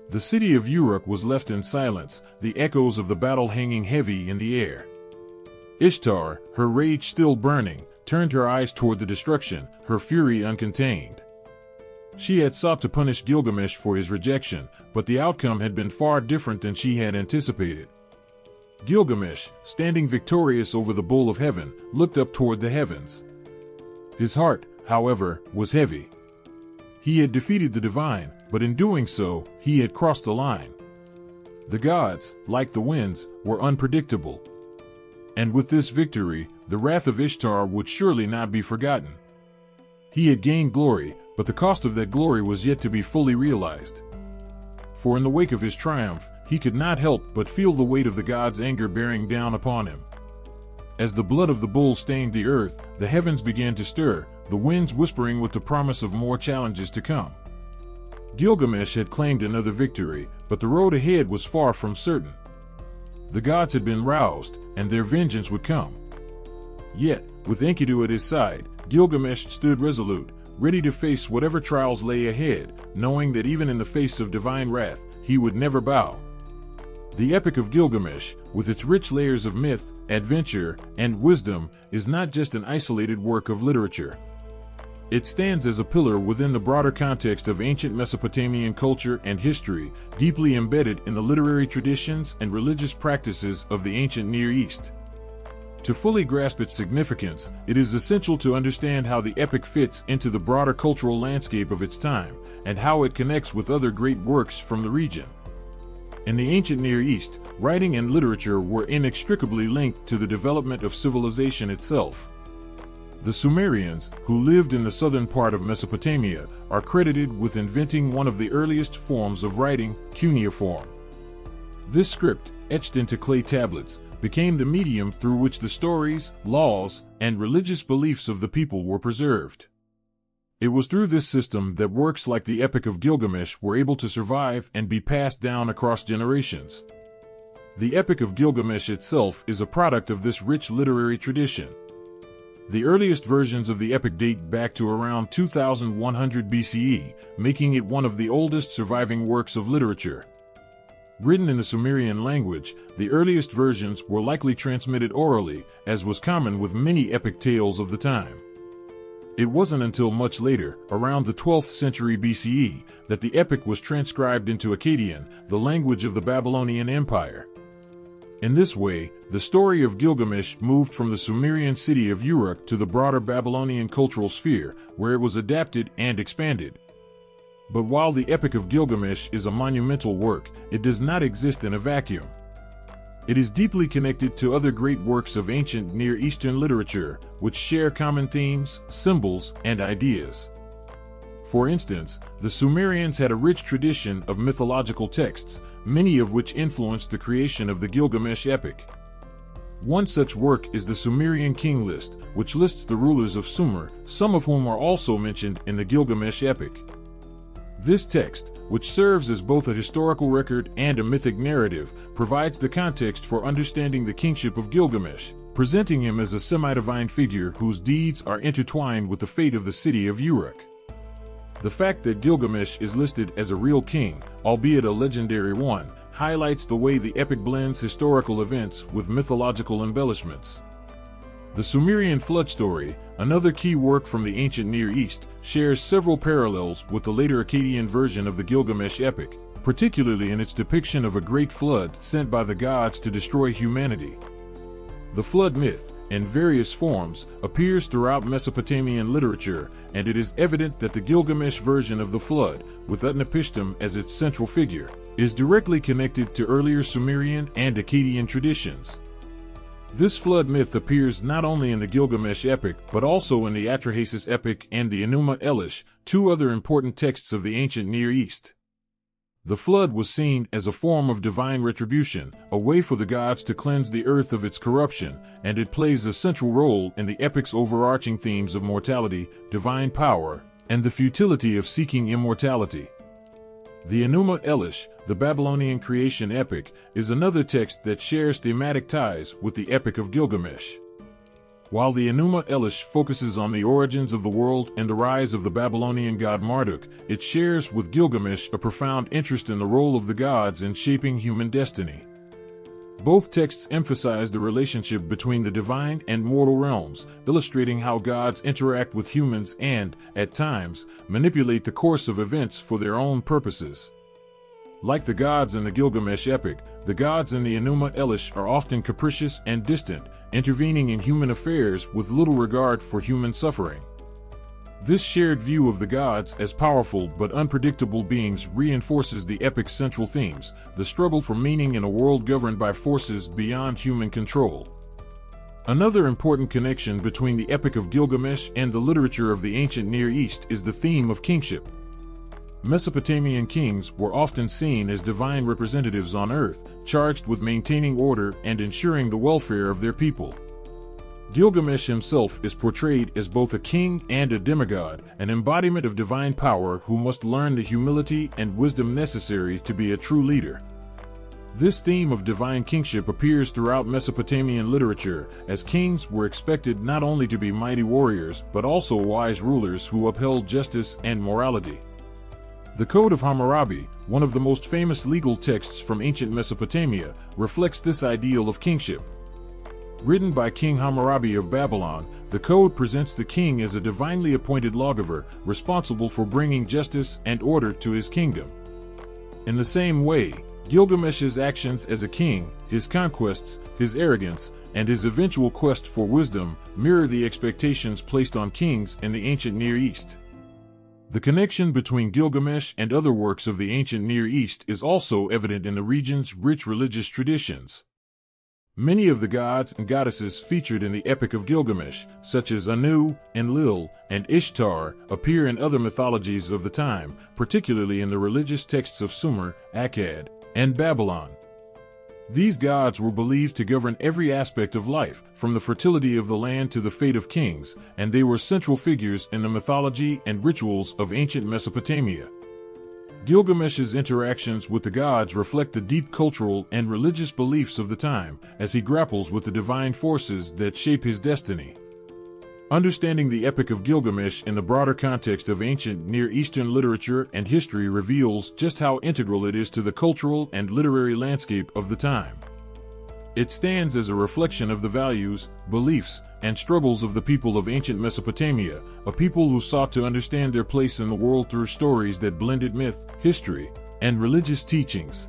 The city of Uruk was left in silence, the echoes of the battle hanging heavy in the air. Ishtar, her rage still burning, turned her eyes toward the destruction, her fury uncontained. She had sought to punish Gilgamesh for his rejection, but the outcome had been far different than she had anticipated. Gilgamesh, standing victorious over the bull of heaven, looked up toward the heavens. His heart, however, was heavy. He had defeated the divine, but in doing so, he had crossed the line. The gods, like the winds, were unpredictable. And with this victory, the wrath of Ishtar would surely not be forgotten. He had gained glory, but the cost of that glory was yet to be fully realized. For in the wake of his triumph, he could not help but feel the weight of the gods' anger bearing down upon him. As the blood of the bull stained the earth, the heavens began to stir, the winds whispering with the promise of more challenges to come. Gilgamesh had claimed another victory, but the road ahead was far from certain. The gods had been roused, and their vengeance would come. Yet, with Enkidu at his side, Gilgamesh stood resolute, ready to face whatever trials lay ahead, knowing that even in the face of divine wrath, he would never bow. The Epic of Gilgamesh, with its rich layers of myth, adventure, and wisdom, is not just an isolated work of literature. It stands as a pillar within the broader context of ancient Mesopotamian culture and history, deeply embedded in the literary traditions and religious practices of the ancient Near East. To fully grasp its significance, it is essential to understand how the epic fits into the broader cultural landscape of its time, and how it connects with other great works from the region. In the ancient Near East, writing and literature were inextricably linked to the development of civilization itself. The Sumerians, who lived in the southern part of Mesopotamia, are credited with inventing one of the earliest forms of writing, cuneiform. This script, etched into clay tablets, became the medium through which the stories, laws, and religious beliefs of the people were preserved. It was through this system that works like the Epic of Gilgamesh were able to survive and be passed down across generations. The Epic of Gilgamesh itself is a product of this rich literary tradition. The earliest versions of the epic date back to around 2100 BCE, making it one of the oldest surviving works of literature. Written in the Sumerian language, the earliest versions were likely transmitted orally, as was common with many epic tales of the time. It wasn't until much later, around the 12th century BCE, that the epic was transcribed into Akkadian, the language of the Babylonian Empire. In this way, the story of Gilgamesh moved from the Sumerian city of Uruk to the broader Babylonian cultural sphere, where it was adapted and expanded. But while the Epic of Gilgamesh is a monumental work, it does not exist in a vacuum. It is deeply connected to other great works of ancient Near Eastern literature, which share common themes, symbols, and ideas. For instance, the Sumerians had a rich tradition of mythological texts, many of which influenced the creation of the Gilgamesh epic. One such work is the Sumerian King List, which lists the rulers of Sumer, some of whom are also mentioned in the Gilgamesh epic. This text, which serves as both a historical record and a mythic narrative, provides the context for understanding the kingship of Gilgamesh, presenting him as a semi-divine figure whose deeds are intertwined with the fate of the city of Uruk. The fact that Gilgamesh is listed as a real king, albeit a legendary one, highlights the way the epic blends historical events with mythological embellishments. The Sumerian flood story, another key work from the ancient Near East, shares several parallels with the later Akkadian version of the Gilgamesh epic, particularly in its depiction of a great flood sent by the gods to destroy humanity. The flood myth, in various forms, appears throughout Mesopotamian literature, and it is evident that the Gilgamesh version of the flood, with Utnapishtim as its central figure, is directly connected to earlier Sumerian and Akkadian traditions. This flood myth appears not only in the Gilgamesh epic but also in the Atrahasis epic and the Enuma Elish, two other important texts of the ancient Near East. The flood was seen as a form of divine retribution, a way for the gods to cleanse the earth of its corruption, and it plays a central role in the epic's overarching themes of mortality, divine power, and the futility of seeking immortality. The Enuma Elish, the Babylonian creation epic, is another text that shares thematic ties with the Epic of Gilgamesh. While the Enuma Elish focuses on the origins of the world and the rise of the Babylonian god Marduk, it shares with Gilgamesh a profound interest in the role of the gods in shaping human destiny. Both texts emphasize the relationship between the divine and mortal realms, illustrating how gods interact with humans and, at times, manipulate the course of events for their own purposes. Like the gods in the Gilgamesh epic, the gods in the Enuma Elish are often capricious and distant, intervening in human affairs with little regard for human suffering. This shared view of the gods as powerful but unpredictable beings reinforces the epic's central themes, the struggle for meaning in a world governed by forces beyond human control. Another important connection between the Epic of Gilgamesh and the literature of the ancient Near East is the theme of kingship. Mesopotamian kings were often seen as divine representatives on earth, charged with maintaining order and ensuring the welfare of their people. Gilgamesh himself is portrayed as both a king and a demigod, an embodiment of divine power who must learn the humility and wisdom necessary to be a true leader. This theme of divine kingship appears throughout Mesopotamian literature, as kings were expected not only to be mighty warriors but also wise rulers who upheld justice and morality. The Code of Hammurabi, one of the most famous legal texts from ancient Mesopotamia, reflects this ideal of kingship. Written by King Hammurabi of Babylon, the code presents the king as a divinely appointed lawgiver, responsible for bringing justice and order to his kingdom. In the same way, Gilgamesh's actions as a king, his conquests, his arrogance, and his eventual quest for wisdom mirror the expectations placed on kings in the ancient Near East. The connection between Gilgamesh and other works of the ancient Near East is also evident in the region's rich religious traditions. Many of the gods and goddesses featured in the Epic of Gilgamesh, such as Anu, Enlil, and Ishtar, appear in other mythologies of the time, particularly in the religious texts of Sumer, Akkad, and Babylon. These gods were believed to govern every aspect of life, from the fertility of the land to the fate of kings, and they were central figures in the mythology and rituals of ancient Mesopotamia. Gilgamesh's interactions with the gods reflect the deep cultural and religious beliefs of the time, as he grapples with the divine forces that shape his destiny. Understanding the Epic of Gilgamesh in the broader context of ancient Near Eastern literature and history reveals just how integral it is to the cultural and literary landscape of the time. It stands as a reflection of the values, beliefs, and struggles of the people of ancient Mesopotamia, a people who sought to understand their place in the world through stories that blended myth, history, and religious teachings.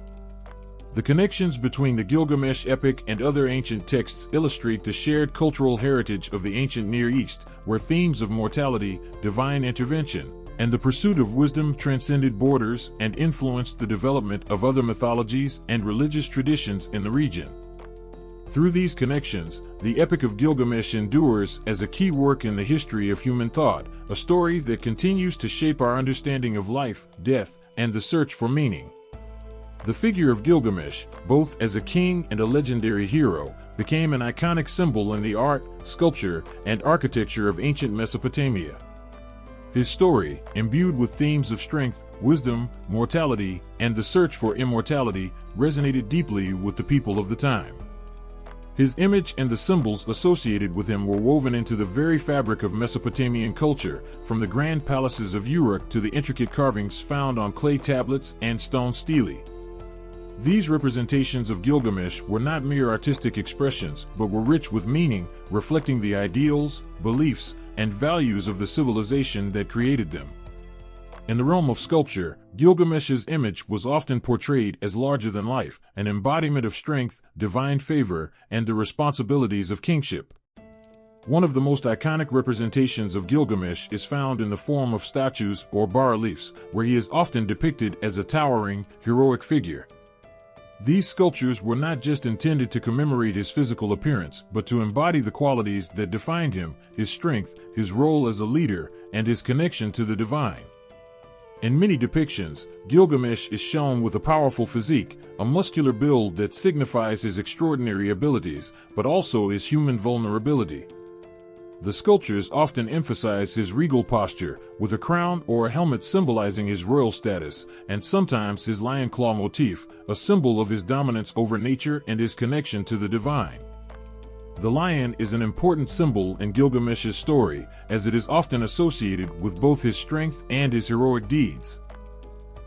The connections between the Gilgamesh epic and other ancient texts illustrate the shared cultural heritage of the ancient Near East, where themes of mortality, divine intervention, and the pursuit of wisdom transcended borders and influenced the development of other mythologies and religious traditions in the region. Through these connections, the Epic of Gilgamesh endures as a key work in the history of human thought, a story that continues to shape our understanding of life, death, and the search for meaning. The figure of Gilgamesh, both as a king and a legendary hero, became an iconic symbol in the art, sculpture, and architecture of ancient Mesopotamia. His story, imbued with themes of strength, wisdom, mortality, and the search for immortality, resonated deeply with the people of the time. His image and the symbols associated with him were woven into the very fabric of Mesopotamian culture, from the grand palaces of Uruk to the intricate carvings found on clay tablets and stone stelae. These representations of Gilgamesh were not mere artistic expressions, but were rich with meaning, reflecting the ideals, beliefs, and values of the civilization that created them. In the realm of sculpture, Gilgamesh's image was often portrayed as larger than life, an embodiment of strength, divine favor, and the responsibilities of kingship. One of the most iconic representations of Gilgamesh is found in the form of statues or bas-reliefs, where he is often depicted as a towering, heroic figure. These sculptures were not just intended to commemorate his physical appearance, but to embody the qualities that defined him, his strength, his role as a leader, and his connection to the divine. In many depictions, Gilgamesh is shown with a powerful physique, a muscular build that signifies his extraordinary abilities, but also his human vulnerability. The sculptures often emphasize his regal posture, with a crown or a helmet symbolizing his royal status, and sometimes his lion claw motif, a symbol of his dominance over nature and his connection to the divine. The lion is an important symbol in Gilgamesh's story, as it is often associated with both his strength and his heroic deeds.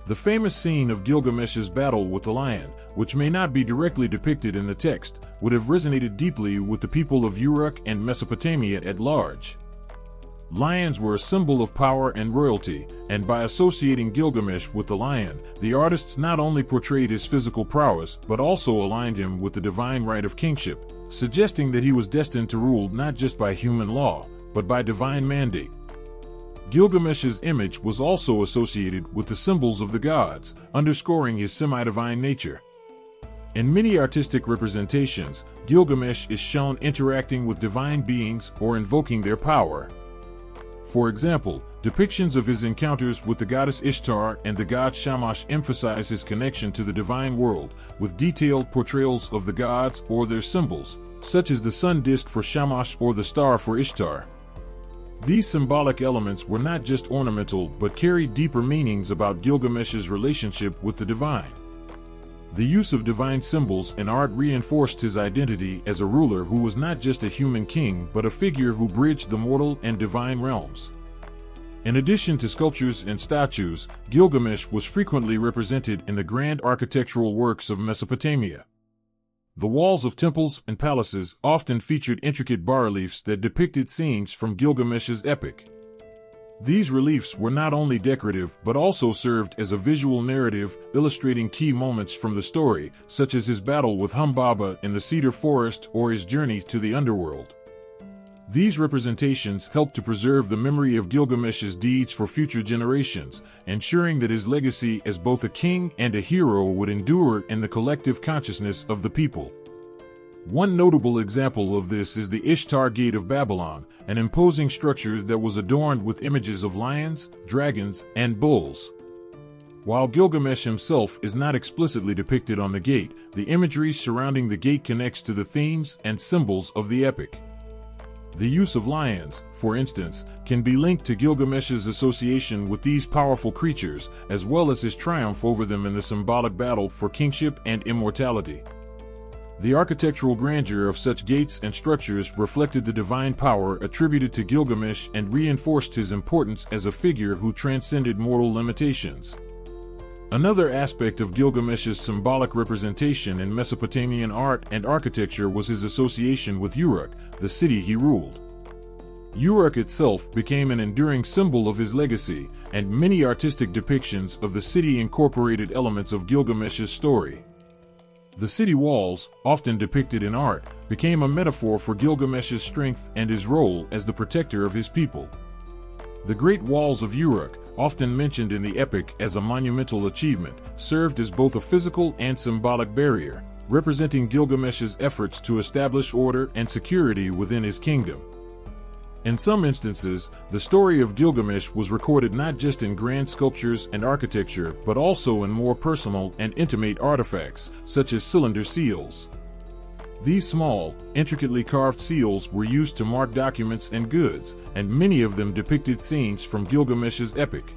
The famous scene of Gilgamesh's battle with the lion, which may not be directly depicted in the text, would have resonated deeply with the people of Uruk and Mesopotamia at large. Lions were a symbol of power and royalty, and by associating Gilgamesh with the lion, the artists not only portrayed his physical prowess but also aligned him with the divine right of kingship, suggesting that he was destined to rule not just by human law, but by divine mandate. Gilgamesh's image was also associated with the symbols of the gods, underscoring his semi-divine nature. In many artistic representations, Gilgamesh is shown interacting with divine beings or invoking their power. For example, depictions of his encounters with the goddess Ishtar and the god Shamash emphasize his connection to the divine world, with detailed portrayals of the gods or their symbols, such as the sun disk for Shamash or the star for Ishtar. These symbolic elements were not just ornamental but carried deeper meanings about Gilgamesh's relationship with the divine. The use of divine symbols in art reinforced his identity as a ruler who was not just a human king but a figure who bridged the mortal and divine realms. In addition to sculptures and statues, Gilgamesh was frequently represented in the grand architectural works of Mesopotamia. The walls of temples and palaces often featured intricate bas-reliefs that depicted scenes from Gilgamesh's epic. These reliefs were not only decorative but also served as a visual narrative, illustrating key moments from the story, such as his battle with Humbaba in the cedar forest or his journey to the underworld. These representations helped to preserve the memory of Gilgamesh's deeds for future generations, ensuring that his legacy as both a king and a hero would endure in the collective consciousness of the people. One notable example of this is the Ishtar Gate of Babylon, an imposing structure that was adorned with images of lions, dragons, and bulls. While Gilgamesh himself is not explicitly depicted on the gate, the imagery surrounding the gate connects to the themes and symbols of the epic. The use of lions, for instance, can be linked to Gilgamesh's association with these powerful creatures, as well as his triumph over them in the symbolic battle for kingship and immortality. The architectural grandeur of such gates and structures reflected the divine power attributed to Gilgamesh and reinforced his importance as a figure who transcended mortal limitations. Another aspect of Gilgamesh's symbolic representation in Mesopotamian art and architecture was his association with Uruk, the city he ruled. Uruk itself became an enduring symbol of his legacy, and many artistic depictions of the city incorporated elements of Gilgamesh's story. The city walls, often depicted in art, became a metaphor for Gilgamesh's strength and his role as the protector of his people. The Great Walls of Uruk, often mentioned in the epic as a monumental achievement, served as both a physical and symbolic barrier, representing Gilgamesh's efforts to establish order and security within his kingdom. In some instances, the story of Gilgamesh was recorded not just in grand sculptures and architecture but also in more personal and intimate artifacts, such as cylinder seals. These small, intricately carved seals were used to mark documents and goods, and many of them depicted scenes from Gilgamesh's epic.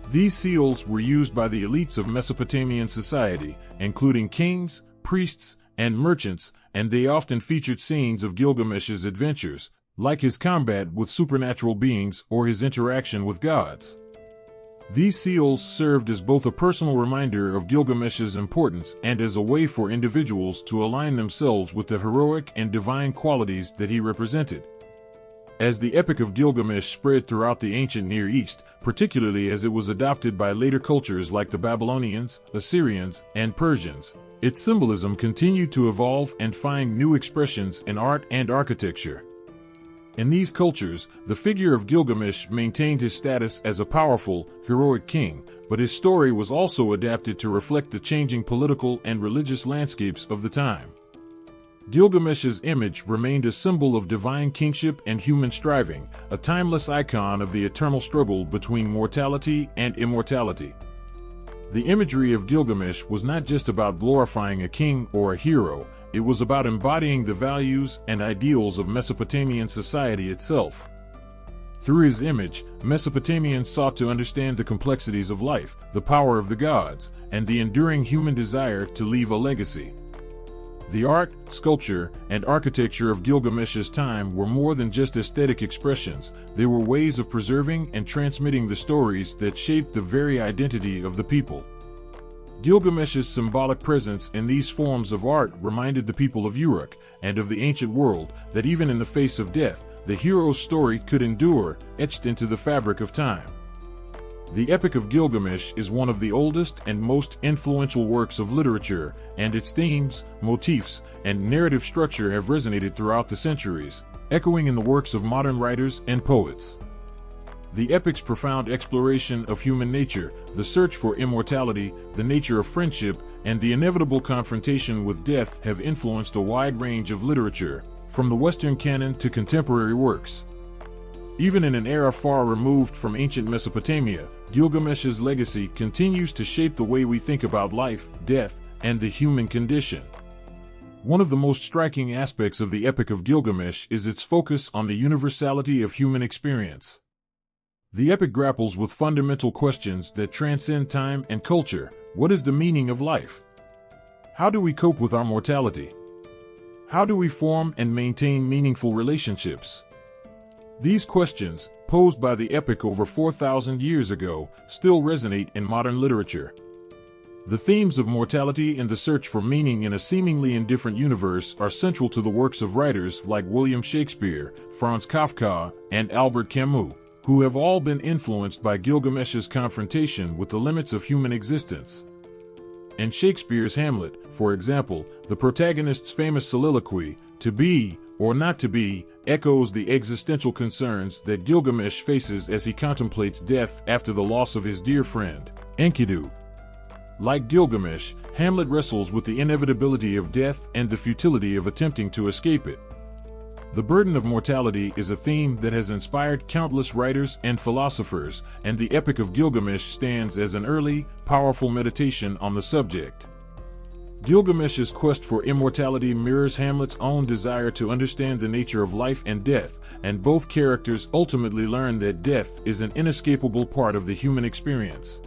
These seals were used by the elites of Mesopotamian society, including kings, priests, and merchants, and they often featured scenes of Gilgamesh's adventures, like his combat with supernatural beings or his interaction with gods. These seals served as both a personal reminder of Gilgamesh's importance and as a way for individuals to align themselves with the heroic and divine qualities that he represented. As the Epic of Gilgamesh spread throughout the ancient Near East, particularly as it was adopted by later cultures like the Babylonians, Assyrians, and Persians, its symbolism continued to evolve and find new expressions in art and architecture. In these cultures, the figure of Gilgamesh maintained his status as a powerful, heroic king, but his story was also adapted to reflect the changing political and religious landscapes of the time. Gilgamesh's image remained a symbol of divine kingship and human striving, a timeless icon of the eternal struggle between mortality and immortality. The imagery of Gilgamesh was not just about glorifying a king or a hero, it was about embodying the values and ideals of Mesopotamian society itself. Through his image, Mesopotamians sought to understand the complexities of life, the power of the gods, and the enduring human desire to leave a legacy. The art, sculpture, and architecture of Gilgamesh's time were more than just aesthetic expressions. They were ways of preserving and transmitting the stories that shaped the very identity of the people. Gilgamesh's symbolic presence in these forms of art reminded the people of Uruk and of the ancient world that even in the face of death, the hero's story could endure, etched into the fabric of time. The Epic of Gilgamesh is one of the oldest and most influential works of literature, and its themes, motifs, and narrative structure have resonated throughout the centuries, echoing in the works of modern writers and poets. The epic's profound exploration of human nature, the search for immortality, the nature of friendship, and the inevitable confrontation with death have influenced a wide range of literature, from the Western canon to contemporary works. Even in an era far removed from ancient Mesopotamia, Gilgamesh's legacy continues to shape the way we think about life, death, and the human condition. One of the most striking aspects of the Epic of Gilgamesh is its focus on the universality of human experience. The epic grapples with fundamental questions that transcend time and culture. What is the meaning of life? How do we cope with our mortality? How do we form and maintain meaningful relationships? These questions, posed by the epic over 4,000 years ago, still resonate in modern literature. The themes of mortality and the search for meaning in a seemingly indifferent universe are central to the works of writers like William Shakespeare, Franz Kafka, and Albert Camus, who have all been influenced by Gilgamesh's confrontation with the limits of human existence. In Shakespeare's Hamlet, for example, the protagonist's famous soliloquy, "To be, or not to be," echoes the existential concerns that Gilgamesh faces as he contemplates death after the loss of his dear friend, Enkidu. Like Gilgamesh, Hamlet wrestles with the inevitability of death and the futility of attempting to escape it. The burden of mortality is a theme that has inspired countless writers and philosophers, and the Epic of Gilgamesh stands as an early, powerful meditation on the subject. Gilgamesh's quest for immortality mirrors Hamlet's own desire to understand the nature of life and death, and both characters ultimately learn that death is an inescapable part of the human experience.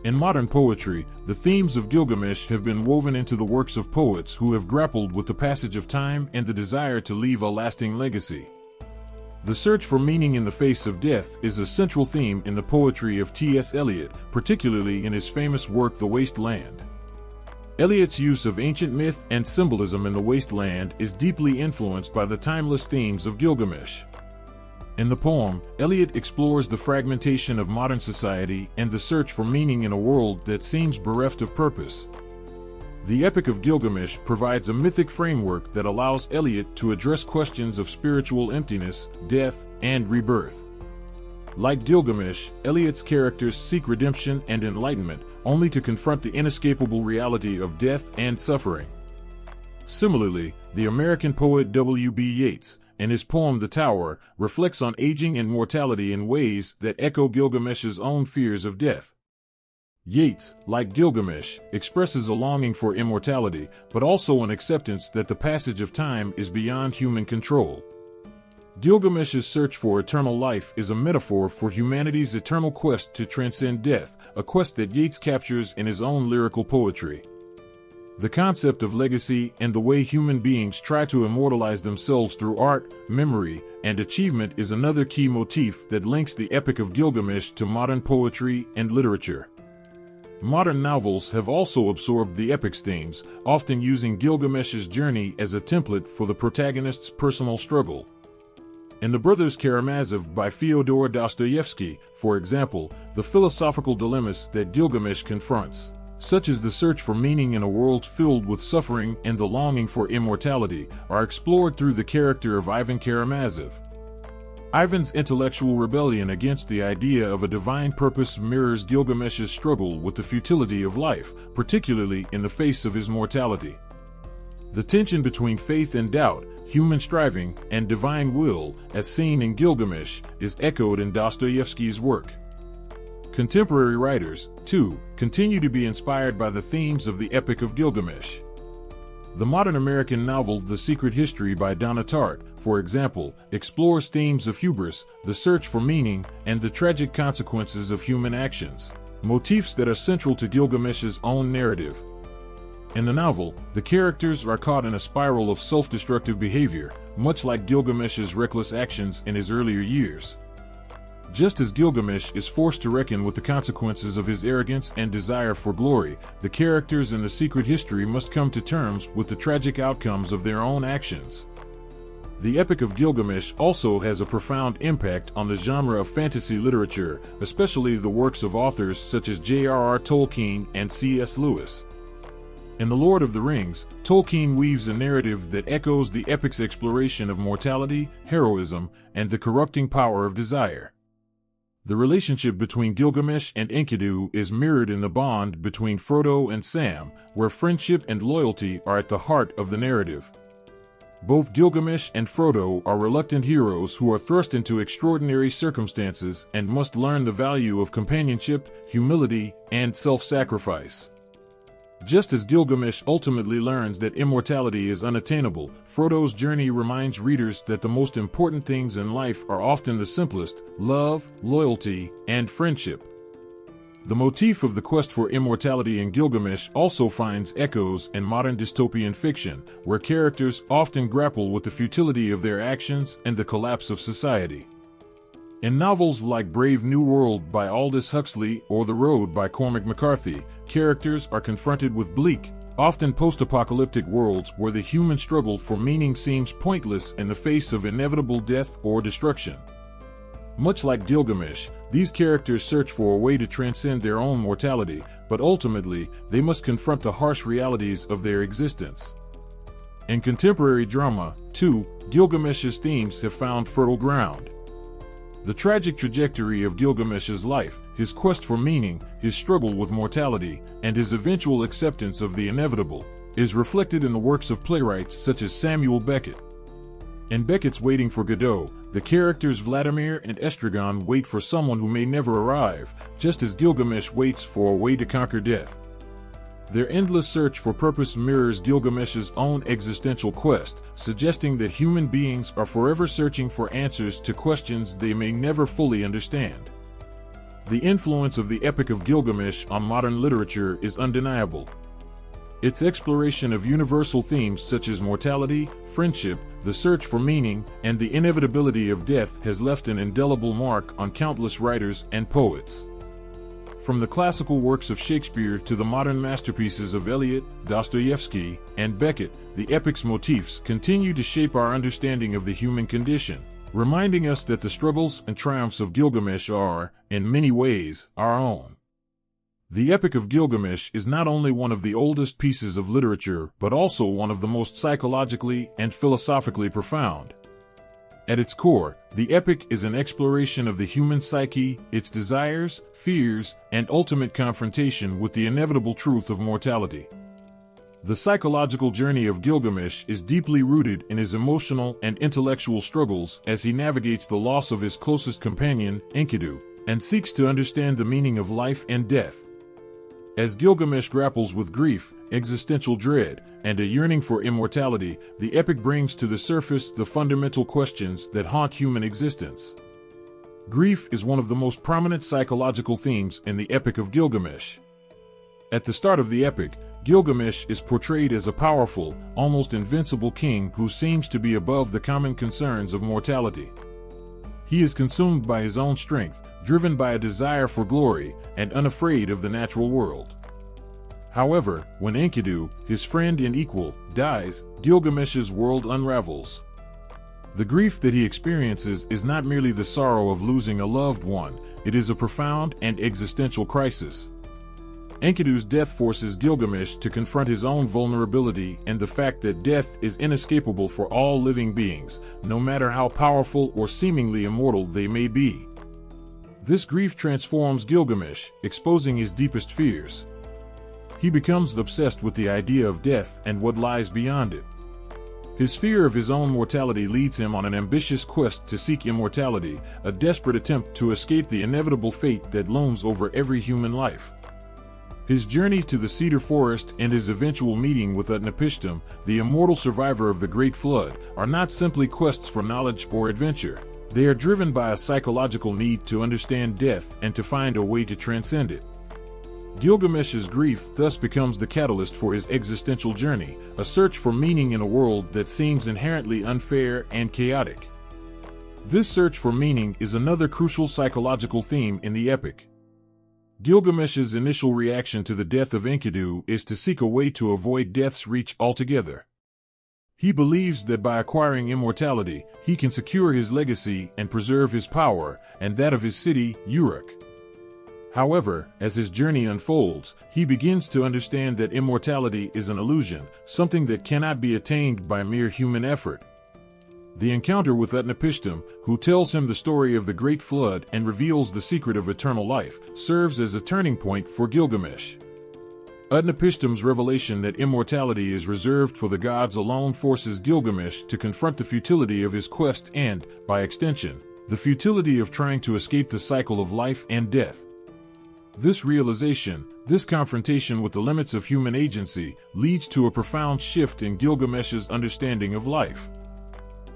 In modern poetry, the themes of Gilgamesh have been woven into the works of poets who have grappled with the passage of time and the desire to leave a lasting legacy. The search for meaning in the face of death is a central theme in the poetry of T.S. Eliot, particularly in his famous work The Waste Land. Eliot's use of ancient myth and symbolism in The Waste Land is deeply influenced by the timeless themes of Gilgamesh. In the poem, Eliot explores the fragmentation of modern society and the search for meaning in a world that seems bereft of purpose. The Epic of Gilgamesh provides a mythic framework that allows Eliot to address questions of spiritual emptiness, death, and rebirth. Like Gilgamesh, Eliot's characters seek redemption and enlightenment, only to confront the inescapable reality of death and suffering. Similarly, the American poet W.B. Yeats, in his poem The Tower, reflects on aging and mortality in ways that echo Gilgamesh's own fears of death. Yeats, like Gilgamesh, expresses a longing for immortality, but also an acceptance that the passage of time is beyond human control. Gilgamesh's search for eternal life is a metaphor for humanity's eternal quest to transcend death, a quest that Yeats captures in his own lyrical poetry. The concept of legacy and the way human beings try to immortalize themselves through art, memory, and achievement is another key motif that links the Epic of Gilgamesh to modern poetry and literature. Modern novels have also absorbed the epic's themes, often using Gilgamesh's journey as a template for the protagonist's personal struggle. In The Brothers Karamazov by Fyodor Dostoevsky, for example, the philosophical dilemmas that Gilgamesh confronts, such as the search for meaning in a world filled with suffering and the longing for immortality, are explored through the character of Ivan Karamazov. Ivan's intellectual rebellion against the idea of a divine purpose mirrors Gilgamesh's struggle with the futility of life, particularly in the face of his mortality. The tension between faith and doubt, human striving, and divine will, as seen in Gilgamesh, is echoed in Dostoevsky's work. Contemporary writers, too, continue to be inspired by the themes of the Epic of Gilgamesh. The modern American novel The Secret History by Donna Tartt, for example, explores themes of hubris, the search for meaning, and the tragic consequences of human actions, motifs that are central to Gilgamesh's own narrative. In the novel, the characters are caught in a spiral of self-destructive behavior, much like Gilgamesh's reckless actions in his earlier years. Just as Gilgamesh is forced to reckon with the consequences of his arrogance and desire for glory, the characters in the secret history must come to terms with the tragic outcomes of their own actions. The Epic of Gilgamesh also has a profound impact on the genre of fantasy literature, especially the works of authors such as J.R.R. Tolkien and C.S. Lewis. In The Lord of the Rings, Tolkien weaves a narrative that echoes the epic's exploration of mortality, heroism, and the corrupting power of desire. The relationship between Gilgamesh and Enkidu is mirrored in the bond between Frodo and Sam, where friendship and loyalty are at the heart of the narrative. Both Gilgamesh and Frodo are reluctant heroes who are thrust into extraordinary circumstances and must learn the value of companionship, humility, and self-sacrifice. Just as Gilgamesh ultimately learns that immortality is unattainable, Frodo's journey reminds readers that the most important things in life are often the simplest: love, loyalty, and friendship. The motif of the quest for immortality in Gilgamesh also finds echoes in modern dystopian fiction, where characters often grapple with the futility of their actions and the collapse of society. In novels like Brave New World by Aldous Huxley or The Road by Cormac McCarthy, characters are confronted with bleak, often post-apocalyptic worlds where the human struggle for meaning seems pointless in the face of inevitable death or destruction. Much like Gilgamesh, these characters search for a way to transcend their own mortality, but ultimately, they must confront the harsh realities of their existence. In contemporary drama, too, Gilgamesh's themes have found fertile ground. The tragic trajectory of Gilgamesh's life, his quest for meaning, his struggle with mortality, and his eventual acceptance of the inevitable, is reflected in the works of playwrights such as Samuel Beckett. In Beckett's Waiting for Godot, the characters Vladimir and Estragon wait for someone who may never arrive, just as Gilgamesh waits for a way to conquer death. Their endless search for purpose mirrors Gilgamesh's own existential quest, suggesting that human beings are forever searching for answers to questions they may never fully understand. The influence of the Epic of Gilgamesh on modern literature is undeniable. Its exploration of universal themes such as mortality, friendship, the search for meaning, and the inevitability of death has left an indelible mark on countless writers and poets. From the classical works of Shakespeare to the modern masterpieces of Eliot, Dostoevsky, and Beckett, the epic's motifs continue to shape our understanding of the human condition, reminding us that the struggles and triumphs of Gilgamesh are, in many ways, our own. The Epic of Gilgamesh is not only one of the oldest pieces of literature, but also one of the most psychologically and philosophically profound. At its core, the epic is an exploration of the human psyche, its desires, fears, and ultimate confrontation with the inevitable truth of mortality. The psychological journey of Gilgamesh is deeply rooted in his emotional and intellectual struggles as he navigates the loss of his closest companion, Enkidu, and seeks to understand the meaning of life and death. As Gilgamesh grapples with grief, existential dread, and a yearning for immortality, the epic brings to the surface the fundamental questions that haunt human existence. Grief is one of the most prominent psychological themes in the Epic of Gilgamesh. At the start of the epic, Gilgamesh is portrayed as a powerful, almost invincible king who seems to be above the common concerns of mortality. He is consumed by his own strength, driven by a desire for glory, and unafraid of the natural world. However, when Enkidu, his friend and equal, dies, Gilgamesh's world unravels. The grief that he experiences is not merely the sorrow of losing a loved one, it is a profound and existential crisis. Enkidu's death forces Gilgamesh to confront his own vulnerability and the fact that death is inescapable for all living beings, no matter how powerful or seemingly immortal they may be. This grief transforms Gilgamesh, exposing his deepest fears. He becomes obsessed with the idea of death and what lies beyond it. His fear of his own mortality leads him on an ambitious quest to seek immortality, a desperate attempt to escape the inevitable fate that looms over every human life. His journey to the cedar forest and his eventual meeting with Utnapishtim, the immortal survivor of the Great Flood, are not simply quests for knowledge or adventure. They are driven by a psychological need to understand death and to find a way to transcend it. Gilgamesh's grief thus becomes the catalyst for his existential journey, a search for meaning in a world that seems inherently unfair and chaotic. This search for meaning is another crucial psychological theme in the epic. Gilgamesh's initial reaction to the death of Enkidu is to seek a way to avoid death's reach altogether. He believes that by acquiring immortality, he can secure his legacy and preserve his power, and that of his city, Uruk. However, as his journey unfolds, he begins to understand that immortality is an illusion, something that cannot be attained by mere human effort. The encounter with Utnapishtim, who tells him the story of the Great Flood and reveals the secret of eternal life, serves as a turning point for Gilgamesh. Utnapishtim's revelation that immortality is reserved for the gods alone forces Gilgamesh to confront the futility of his quest and, by extension, the futility of trying to escape the cycle of life and death. This realization, this confrontation with the limits of human agency, leads to a profound shift in Gilgamesh's understanding of life.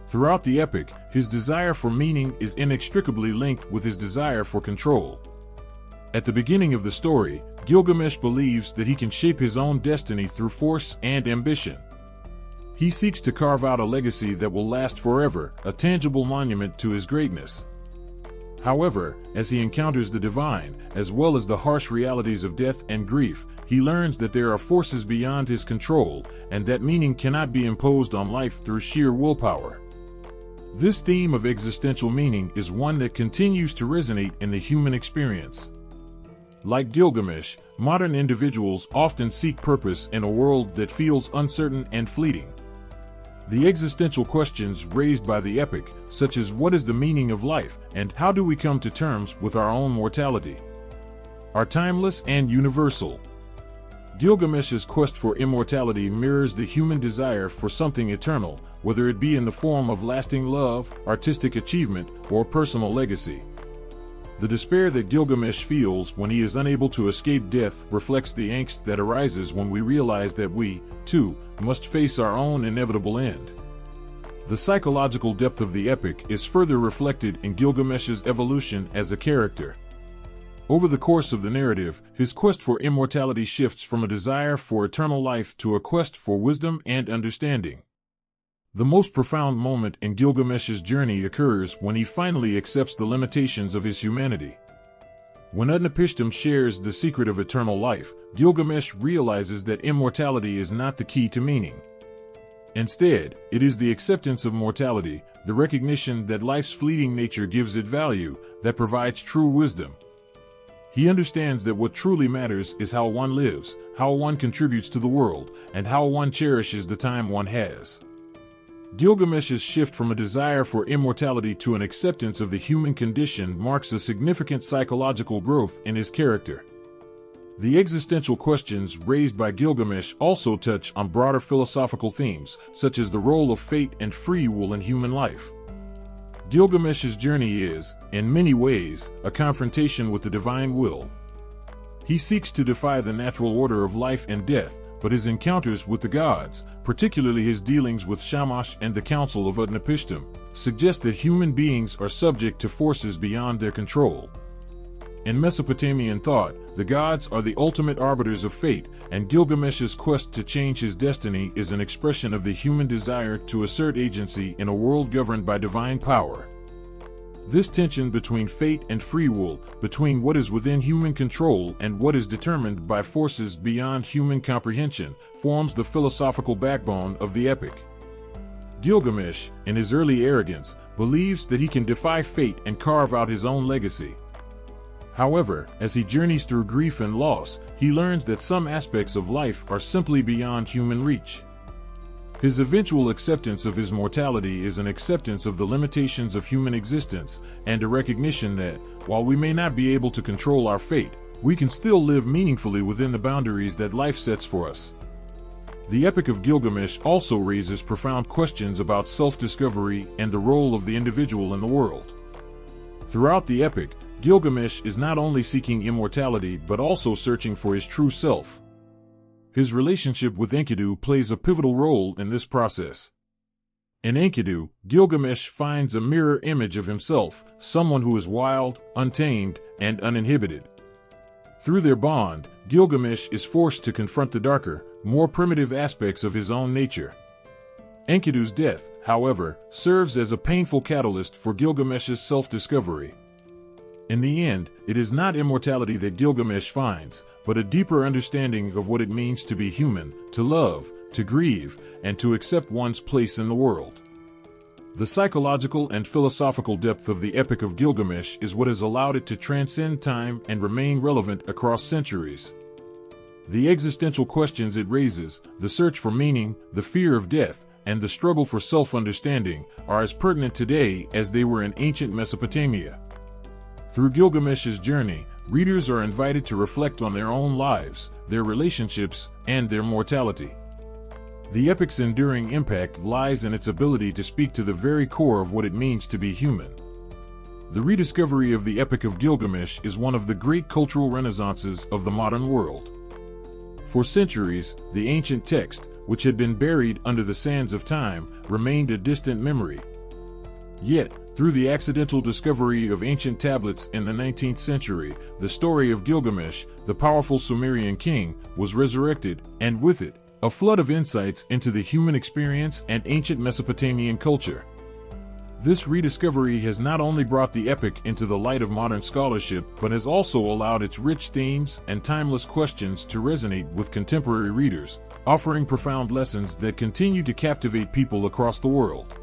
Throughout the epic, his desire for meaning is inextricably linked with his desire for control. At the beginning of the story, Gilgamesh believes that he can shape his own destiny through force and ambition. He seeks to carve out a legacy that will last forever, a tangible monument to his greatness. However, as he encounters the divine, as well as the harsh realities of death and grief, he learns that there are forces beyond his control, and that meaning cannot be imposed on life through sheer willpower. This theme of existential meaning is one that continues to resonate in the human experience. Like Gilgamesh, modern individuals often seek purpose in a world that feels uncertain and fleeting. The existential questions raised by the epic, such as what is the meaning of life and how do we come to terms with our own mortality, are timeless and universal. Gilgamesh's quest for immortality mirrors the human desire for something eternal, whether it be in the form of lasting love, artistic achievement, or personal legacy. The despair that Gilgamesh feels when he is unable to escape death reflects the angst that arises when we realize that we, too, must face our own inevitable end. The psychological depth of the epic is further reflected in Gilgamesh's evolution as a character. Over the course of the narrative, his quest for immortality shifts from a desire for eternal life to a quest for wisdom and understanding. The most profound moment in Gilgamesh's journey occurs when he finally accepts the limitations of his humanity. When Utnapishtim shares the secret of eternal life, Gilgamesh realizes that immortality is not the key to meaning. Instead, it is the acceptance of mortality, the recognition that life's fleeting nature gives it value, that provides true wisdom. He understands that what truly matters is how one lives, how one contributes to the world, and how one cherishes the time one has. Gilgamesh's shift from a desire for immortality to an acceptance of the human condition marks a significant psychological growth in his character. The existential questions raised by Gilgamesh also touch on broader philosophical themes, such as the role of fate and free will in human life. Gilgamesh's journey is, in many ways, a confrontation with the divine will. He seeks to defy the natural order of life and death, but his encounters with the gods, particularly his dealings with Shamash and the Council of Utnapishtim, suggest that human beings are subject to forces beyond their control. In Mesopotamian thought, the gods are the ultimate arbiters of fate, and Gilgamesh's quest to change his destiny is an expression of the human desire to assert agency in a world governed by divine power. This tension between fate and free will, between what is within human control and what is determined by forces beyond human comprehension, forms the philosophical backbone of the epic. Gilgamesh, in his early arrogance, believes that he can defy fate and carve out his own legacy. However, as he journeys through grief and loss, he learns that some aspects of life are simply beyond human reach. His eventual acceptance of his mortality is an acceptance of the limitations of human existence, and a recognition that, while we may not be able to control our fate, we can still live meaningfully within the boundaries that life sets for us. The Epic of Gilgamesh also raises profound questions about self-discovery and the role of the individual in the world. Throughout the epic, Gilgamesh is not only seeking immortality but also searching for his true self. His relationship with Enkidu plays a pivotal role in this process. In Enkidu, Gilgamesh finds a mirror image of himself, someone who is wild, untamed, and uninhibited. Through their bond, Gilgamesh is forced to confront the darker, more primitive aspects of his own nature. Enkidu's death, however, serves as a painful catalyst for Gilgamesh's self-discovery. In the end, it is not immortality that Gilgamesh finds, but a deeper understanding of what it means to be human, to love, to grieve, and to accept one's place in the world. The psychological and philosophical depth of the Epic of Gilgamesh is what has allowed it to transcend time and remain relevant across centuries. The existential questions it raises, the search for meaning, the fear of death, and the struggle for self-understanding, are as pertinent today as they were in ancient Mesopotamia. Through Gilgamesh's journey, readers are invited to reflect on their own lives, their relationships, and their mortality. The epic's enduring impact lies in its ability to speak to the very core of what it means to be human. The rediscovery of the Epic of Gilgamesh is one of the great cultural renaissances of the modern world. For centuries, the ancient text, which had been buried under the sands of time, remained a distant memory. Yet, through the accidental discovery of ancient tablets in the 19th century, the story of Gilgamesh, the powerful Sumerian king, was resurrected, and with it, a flood of insights into the human experience and ancient Mesopotamian culture. This rediscovery has not only brought the epic into the light of modern scholarship, but has also allowed its rich themes and timeless questions to resonate with contemporary readers, offering profound lessons that continue to captivate people across the world.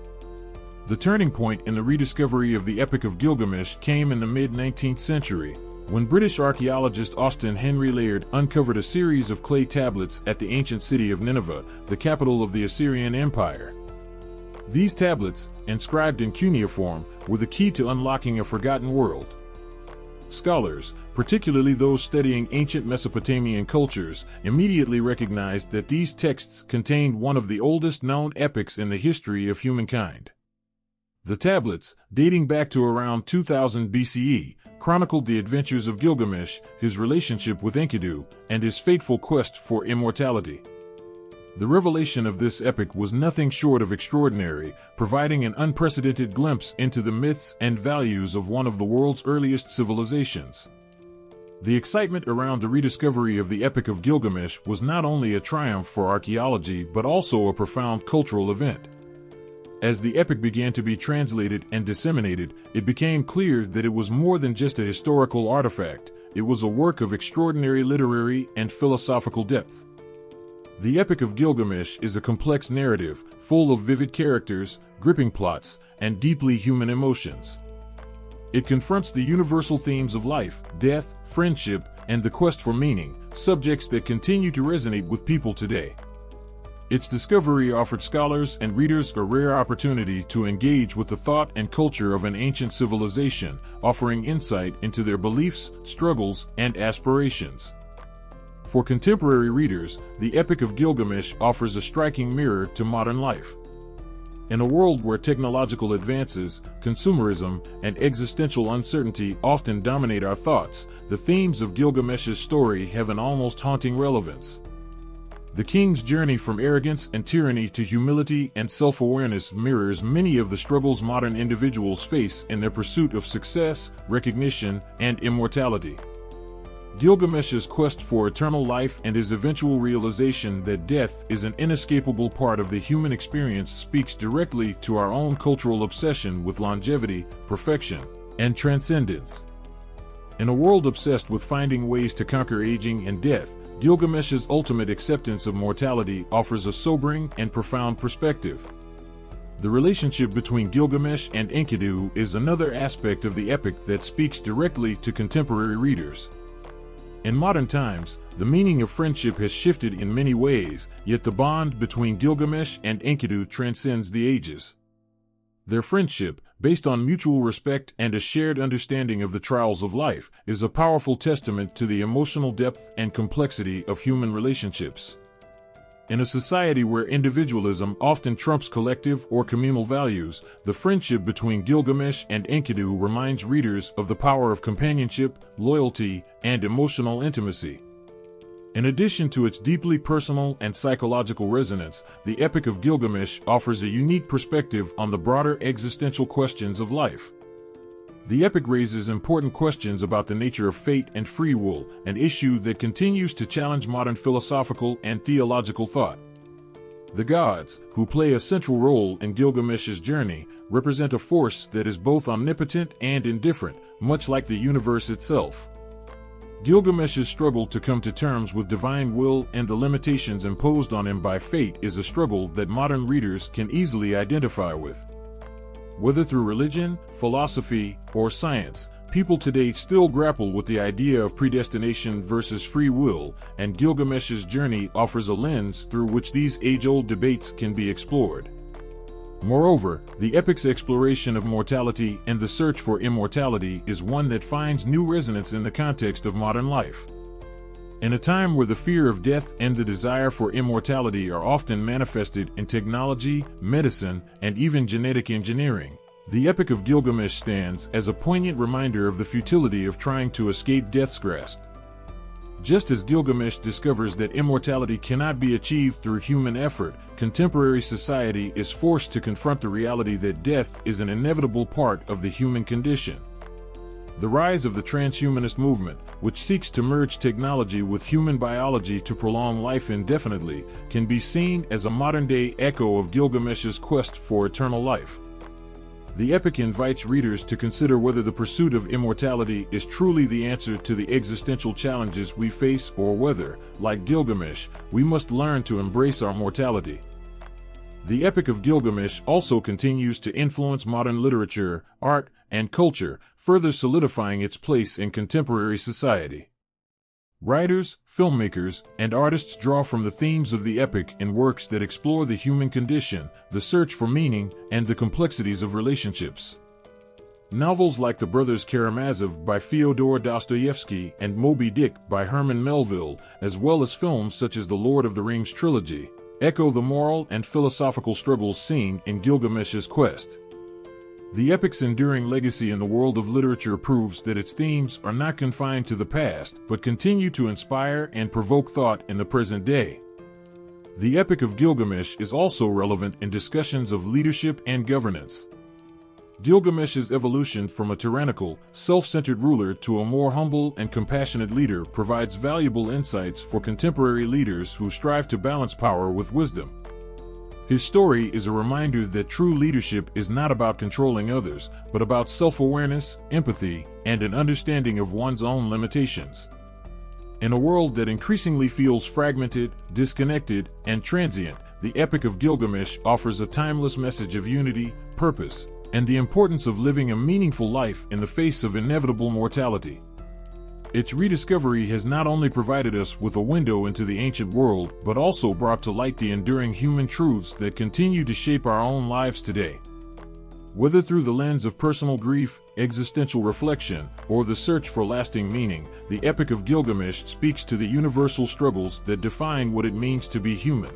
The turning point in the rediscovery of the Epic of Gilgamesh came in the mid-19th century, when British archaeologist Austen Henry Layard uncovered a series of clay tablets at the ancient city of Nineveh, the capital of the Assyrian Empire. These tablets, inscribed in cuneiform, were the key to unlocking a forgotten world. Scholars, particularly those studying ancient Mesopotamian cultures, immediately recognized that these texts contained one of the oldest known epics in the history of humankind. The tablets, dating back to around 2000 BCE, chronicled the adventures of Gilgamesh, his relationship with Enkidu, and his fateful quest for immortality. The revelation of this epic was nothing short of extraordinary, providing an unprecedented glimpse into the myths and values of one of the world's earliest civilizations. The excitement around the rediscovery of the Epic of Gilgamesh was not only a triumph for archaeology but also a profound cultural event. As the epic began to be translated and disseminated, it became clear that it was more than just a historical artifact. It was a work of extraordinary literary and philosophical depth. The Epic of Gilgamesh is a complex narrative, full of vivid characters, gripping plots, and deeply human emotions. It confronts the universal themes of life, death, friendship, and the quest for meaning, subjects that continue to resonate with people today. Its discovery offered scholars and readers a rare opportunity to engage with the thought and culture of an ancient civilization, offering insight into their beliefs, struggles, and aspirations. For contemporary readers, the Epic of Gilgamesh offers a striking mirror to modern life. In a world where technological advances, consumerism, and existential uncertainty often dominate our thoughts, the themes of Gilgamesh's story have an almost haunting relevance. The king's journey from arrogance and tyranny to humility and self-awareness mirrors many of the struggles modern individuals face in their pursuit of success, recognition, and immortality. Gilgamesh's quest for eternal life and his eventual realization that death is an inescapable part of the human experience speaks directly to our own cultural obsession with longevity, perfection, and transcendence. In a world obsessed with finding ways to conquer aging and death, Gilgamesh's ultimate acceptance of mortality offers a sobering and profound perspective. The relationship between Gilgamesh and Enkidu is another aspect of the epic that speaks directly to contemporary readers. In modern times, the meaning of friendship has shifted in many ways, yet the bond between Gilgamesh and Enkidu transcends the ages. Their friendship, based on mutual respect and a shared understanding of the trials of life, is a powerful testament to the emotional depth and complexity of human relationships. In a society where individualism often trumps collective or communal values, the friendship between Gilgamesh and Enkidu reminds readers of the power of companionship, loyalty, and emotional intimacy. In addition to its deeply personal and psychological resonance, the Epic of Gilgamesh offers a unique perspective on the broader existential questions of life. The epic raises important questions about the nature of fate and free will, an issue that continues to challenge modern philosophical and theological thought. The gods, who play a central role in Gilgamesh's journey, represent a force that is both omnipotent and indifferent, much like the universe itself. Gilgamesh's struggle to come to terms with divine will and the limitations imposed on him by fate is a struggle that modern readers can easily identify with. Whether through religion, philosophy, or science, people today still grapple with the idea of predestination versus free will, and Gilgamesh's journey offers a lens through which these age-old debates can be explored. Moreover, the epic's exploration of mortality and the search for immortality is one that finds new resonance in the context of modern life. In a time where the fear of death and the desire for immortality are often manifested in technology, medicine, and even genetic engineering, the Epic of Gilgamesh stands as a poignant reminder of the futility of trying to escape death's grasp. Just as Gilgamesh discovers that immortality cannot be achieved through human effort, contemporary society is forced to confront the reality that death is an inevitable part of the human condition. The rise of the transhumanist movement, which seeks to merge technology with human biology to prolong life indefinitely, can be seen as a modern-day echo of Gilgamesh's quest for eternal life. The epic invites readers to consider whether the pursuit of immortality is truly the answer to the existential challenges we face, or whether, like Gilgamesh, we must learn to embrace our mortality. The Epic of Gilgamesh also continues to influence modern literature, art, and culture, further solidifying its place in contemporary society. Writers, filmmakers, and artists draw from the themes of the epic in works that explore the human condition, the search for meaning, and the complexities of relationships. Novels like The Brothers Karamazov by Fyodor Dostoevsky and Moby Dick by Herman Melville, as well as films such as the Lord of the Rings trilogy, echo the moral and philosophical struggles seen in Gilgamesh's quest. The epic's enduring legacy in the world of literature proves that its themes are not confined to the past, but continue to inspire and provoke thought in the present day. The Epic of Gilgamesh is also relevant in discussions of leadership and governance. Gilgamesh's evolution from a tyrannical, self-centered ruler to a more humble and compassionate leader provides valuable insights for contemporary leaders who strive to balance power with wisdom. His story is a reminder that true leadership is not about controlling others, but about self-awareness, empathy, and an understanding of one's own limitations. In a world that increasingly feels fragmented, disconnected, and transient, the Epic of Gilgamesh offers a timeless message of unity, purpose, and the importance of living a meaningful life in the face of inevitable mortality. Its rediscovery has not only provided us with a window into the ancient world, but also brought to light the enduring human truths that continue to shape our own lives today. Whether through the lens of personal grief, existential reflection, or the search for lasting meaning, the Epic of Gilgamesh speaks to the universal struggles that define what it means to be human.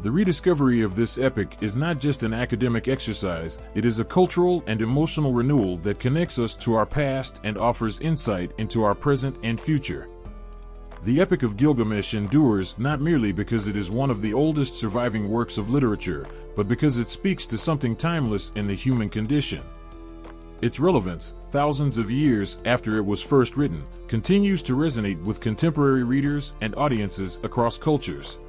The rediscovery of this epic is not just an academic exercise, it is a cultural and emotional renewal that connects us to our past and offers insight into our present and future. The Epic of Gilgamesh endures not merely because it is one of the oldest surviving works of literature, but because it speaks to something timeless in the human condition. Its relevance, thousands of years after it was first written, continues to resonate with contemporary readers and audiences across cultures.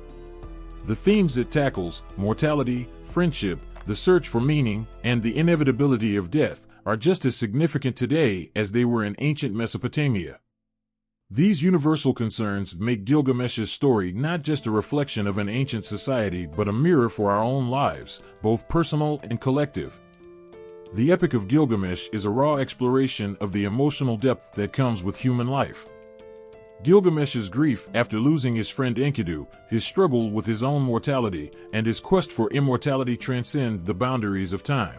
The themes it tackles, mortality, friendship, the search for meaning, and the inevitability of death, are just as significant today as they were in ancient Mesopotamia. These universal concerns make Gilgamesh's story not just a reflection of an ancient society but a mirror for our own lives, both personal and collective. The Epic of Gilgamesh is a raw exploration of the emotional depth that comes with human life. Gilgamesh's grief after losing his friend Enkidu, his struggle with his own mortality, and his quest for immortality transcend the boundaries of time.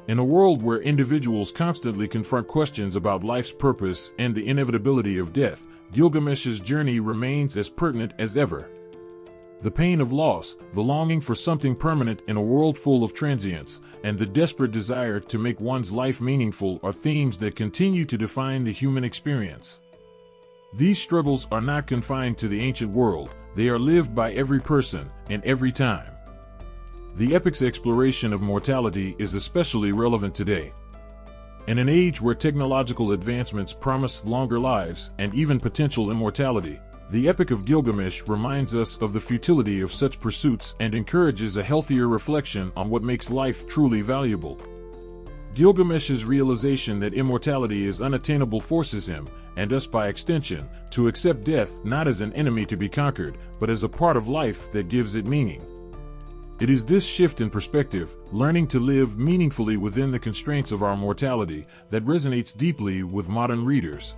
In a world where individuals constantly confront questions about life's purpose and the inevitability of death, Gilgamesh's journey remains as pertinent as ever. The pain of loss, the longing for something permanent in a world full of transience, and the desperate desire to make one's life meaningful are themes that continue to define the human experience. These struggles are not confined to the ancient world, they are lived by every person, in every time. The epic's exploration of mortality is especially relevant today. In an age where technological advancements promise longer lives and even potential immortality, the Epic of Gilgamesh reminds us of the futility of such pursuits and encourages a healthier reflection on what makes life truly valuable. Gilgamesh's realization that immortality is unattainable forces him, and us by extension, to accept death not as an enemy to be conquered, but as a part of life that gives it meaning. It is this shift in perspective, learning to live meaningfully within the constraints of our mortality, that resonates deeply with modern readers.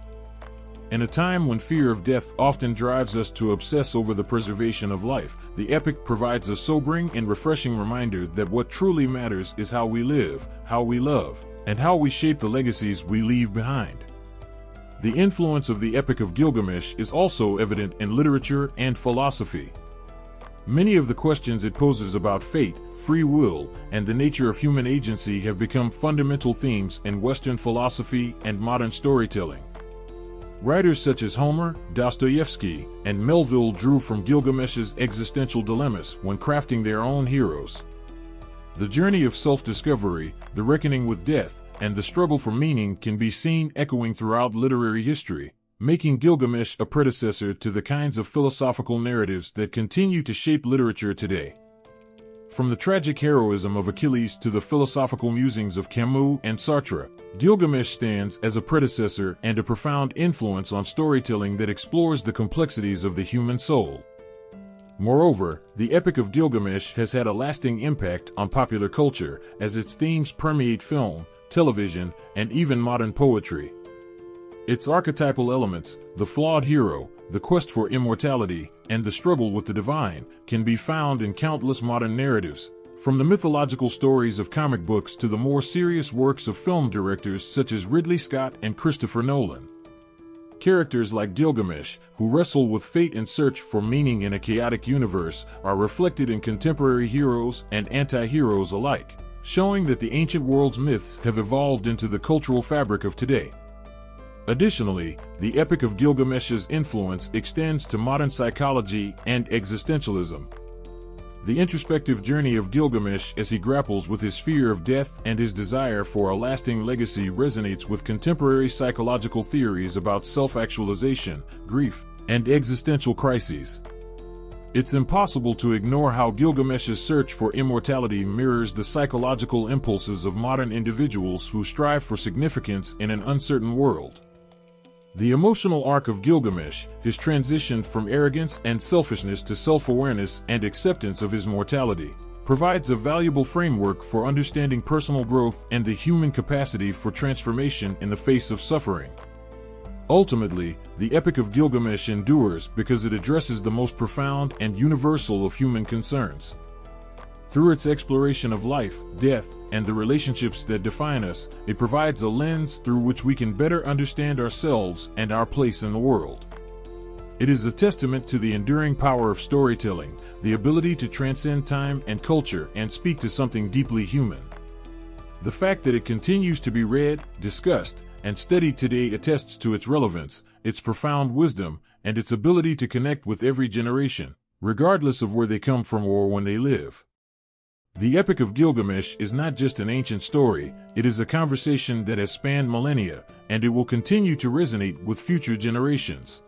In a time when fear of death often drives us to obsess over the preservation of life, the epic provides a sobering and refreshing reminder that what truly matters is how we live, how we love, and how we shape the legacies we leave behind. The influence of the Epic of Gilgamesh is also evident in literature and philosophy. Many of the questions it poses about fate, free will, and the nature of human agency have become fundamental themes in Western philosophy and modern storytelling. Writers such as Homer, Dostoevsky, and Melville drew from Gilgamesh's existential dilemmas when crafting their own heroes. The journey of self-discovery, the reckoning with death, and the struggle for meaning can be seen echoing throughout literary history, making Gilgamesh a predecessor to the kinds of philosophical narratives that continue to shape literature today. From the tragic heroism of Achilles to the philosophical musings of Camus and Sartre, Gilgamesh stands as a predecessor and a profound influence on storytelling that explores the complexities of the human soul. Moreover, the Epic of Gilgamesh has had a lasting impact on popular culture as its themes permeate film, television, and even modern poetry. Its archetypal elements, the flawed hero, the quest for immortality, and the struggle with the divine, can be found in countless modern narratives, from the mythological stories of comic books to the more serious works of film directors such as Ridley Scott and Christopher Nolan. Characters like Gilgamesh, who wrestle with fate and search for meaning in a chaotic universe, are reflected in contemporary heroes and anti-heroes alike, showing that the ancient world's myths have evolved into the cultural fabric of today. Additionally, the Epic of Gilgamesh's influence extends to modern psychology and existentialism. The introspective journey of Gilgamesh as he grapples with his fear of death and his desire for a lasting legacy resonates with contemporary psychological theories about self-actualization, grief, and existential crises. It's impossible to ignore how Gilgamesh's search for immortality mirrors the psychological impulses of modern individuals who strive for significance in an uncertain world. The emotional arc of Gilgamesh, his transition from arrogance and selfishness to self-awareness and acceptance of his mortality, provides a valuable framework for understanding personal growth and the human capacity for transformation in the face of suffering. Ultimately, the Epic of Gilgamesh endures because it addresses the most profound and universal of human concerns. Through its exploration of life, death, and the relationships that define us, it provides a lens through which we can better understand ourselves and our place in the world. It is a testament to the enduring power of storytelling, the ability to transcend time and culture and speak to something deeply human. The fact that it continues to be read, discussed, and studied today attests to its relevance, its profound wisdom, and its ability to connect with every generation, regardless of where they come from or when they live. The Epic of Gilgamesh is not just an ancient story, it is a conversation that has spanned millennia, and it will continue to resonate with future generations.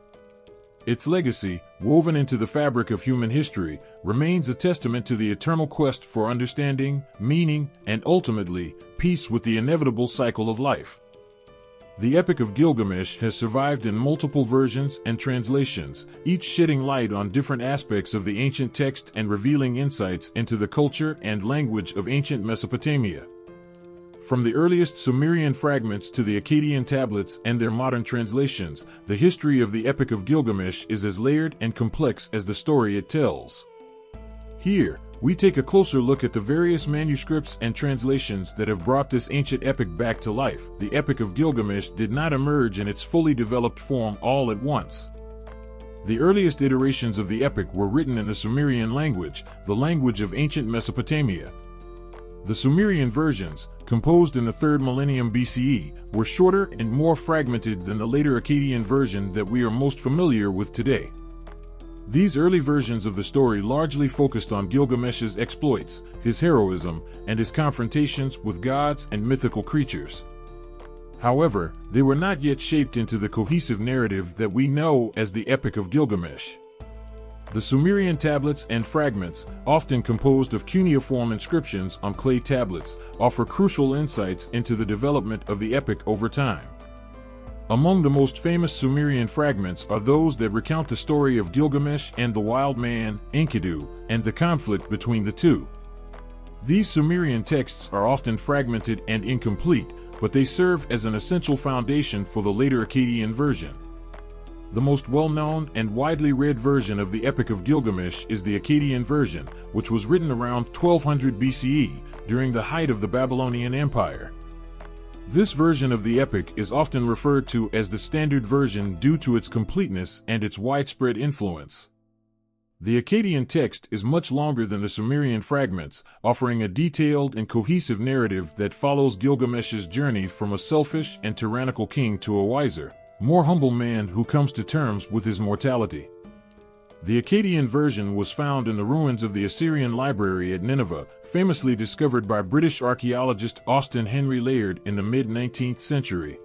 Its legacy, woven into the fabric of human history, remains a testament to the eternal quest for understanding, meaning, and ultimately, peace with the inevitable cycle of life. The Epic of Gilgamesh has survived in multiple versions and translations, each shedding light on different aspects of the ancient text and revealing insights into the culture and language of ancient Mesopotamia. From the earliest Sumerian fragments to the Akkadian tablets and their modern translations, the history of the Epic of Gilgamesh is as layered and complex as the story it tells. Here, we take a closer look at the various manuscripts and translations that have brought this ancient epic back to life. The Epic of Gilgamesh did not emerge in its fully developed form all at once. The earliest iterations of the epic were written in the Sumerian language, the language of ancient Mesopotamia. The Sumerian versions, composed in the 3rd millennium BCE, were shorter and more fragmented than the later Akkadian version that we are most familiar with today. These early versions of the story largely focused on Gilgamesh's exploits, his heroism, and his confrontations with gods and mythical creatures. However, they were not yet shaped into the cohesive narrative that we know as the Epic of Gilgamesh. The Sumerian tablets and fragments, often composed of cuneiform inscriptions on clay tablets, offer crucial insights into the development of the epic over time. Among the most famous Sumerian fragments are those that recount the story of Gilgamesh and the wild man, Enkidu, and the conflict between the two. These Sumerian texts are often fragmented and incomplete, but they serve as an essential foundation for the later Akkadian version. The most well-known and widely read version of the Epic of Gilgamesh is the Akkadian version, which was written around 1200 BCE, during the height of the Babylonian Empire. This version of the epic is often referred to as the standard version due to its completeness and its widespread influence. The Akkadian text is much longer than the Sumerian fragments, offering a detailed and cohesive narrative that follows Gilgamesh's journey from a selfish and tyrannical king to a wiser, more humble man who comes to terms with his mortality. The Akkadian version was found in the ruins of the Assyrian library at Nineveh, famously discovered by British archaeologist Austen Henry Layard in the mid-19th century.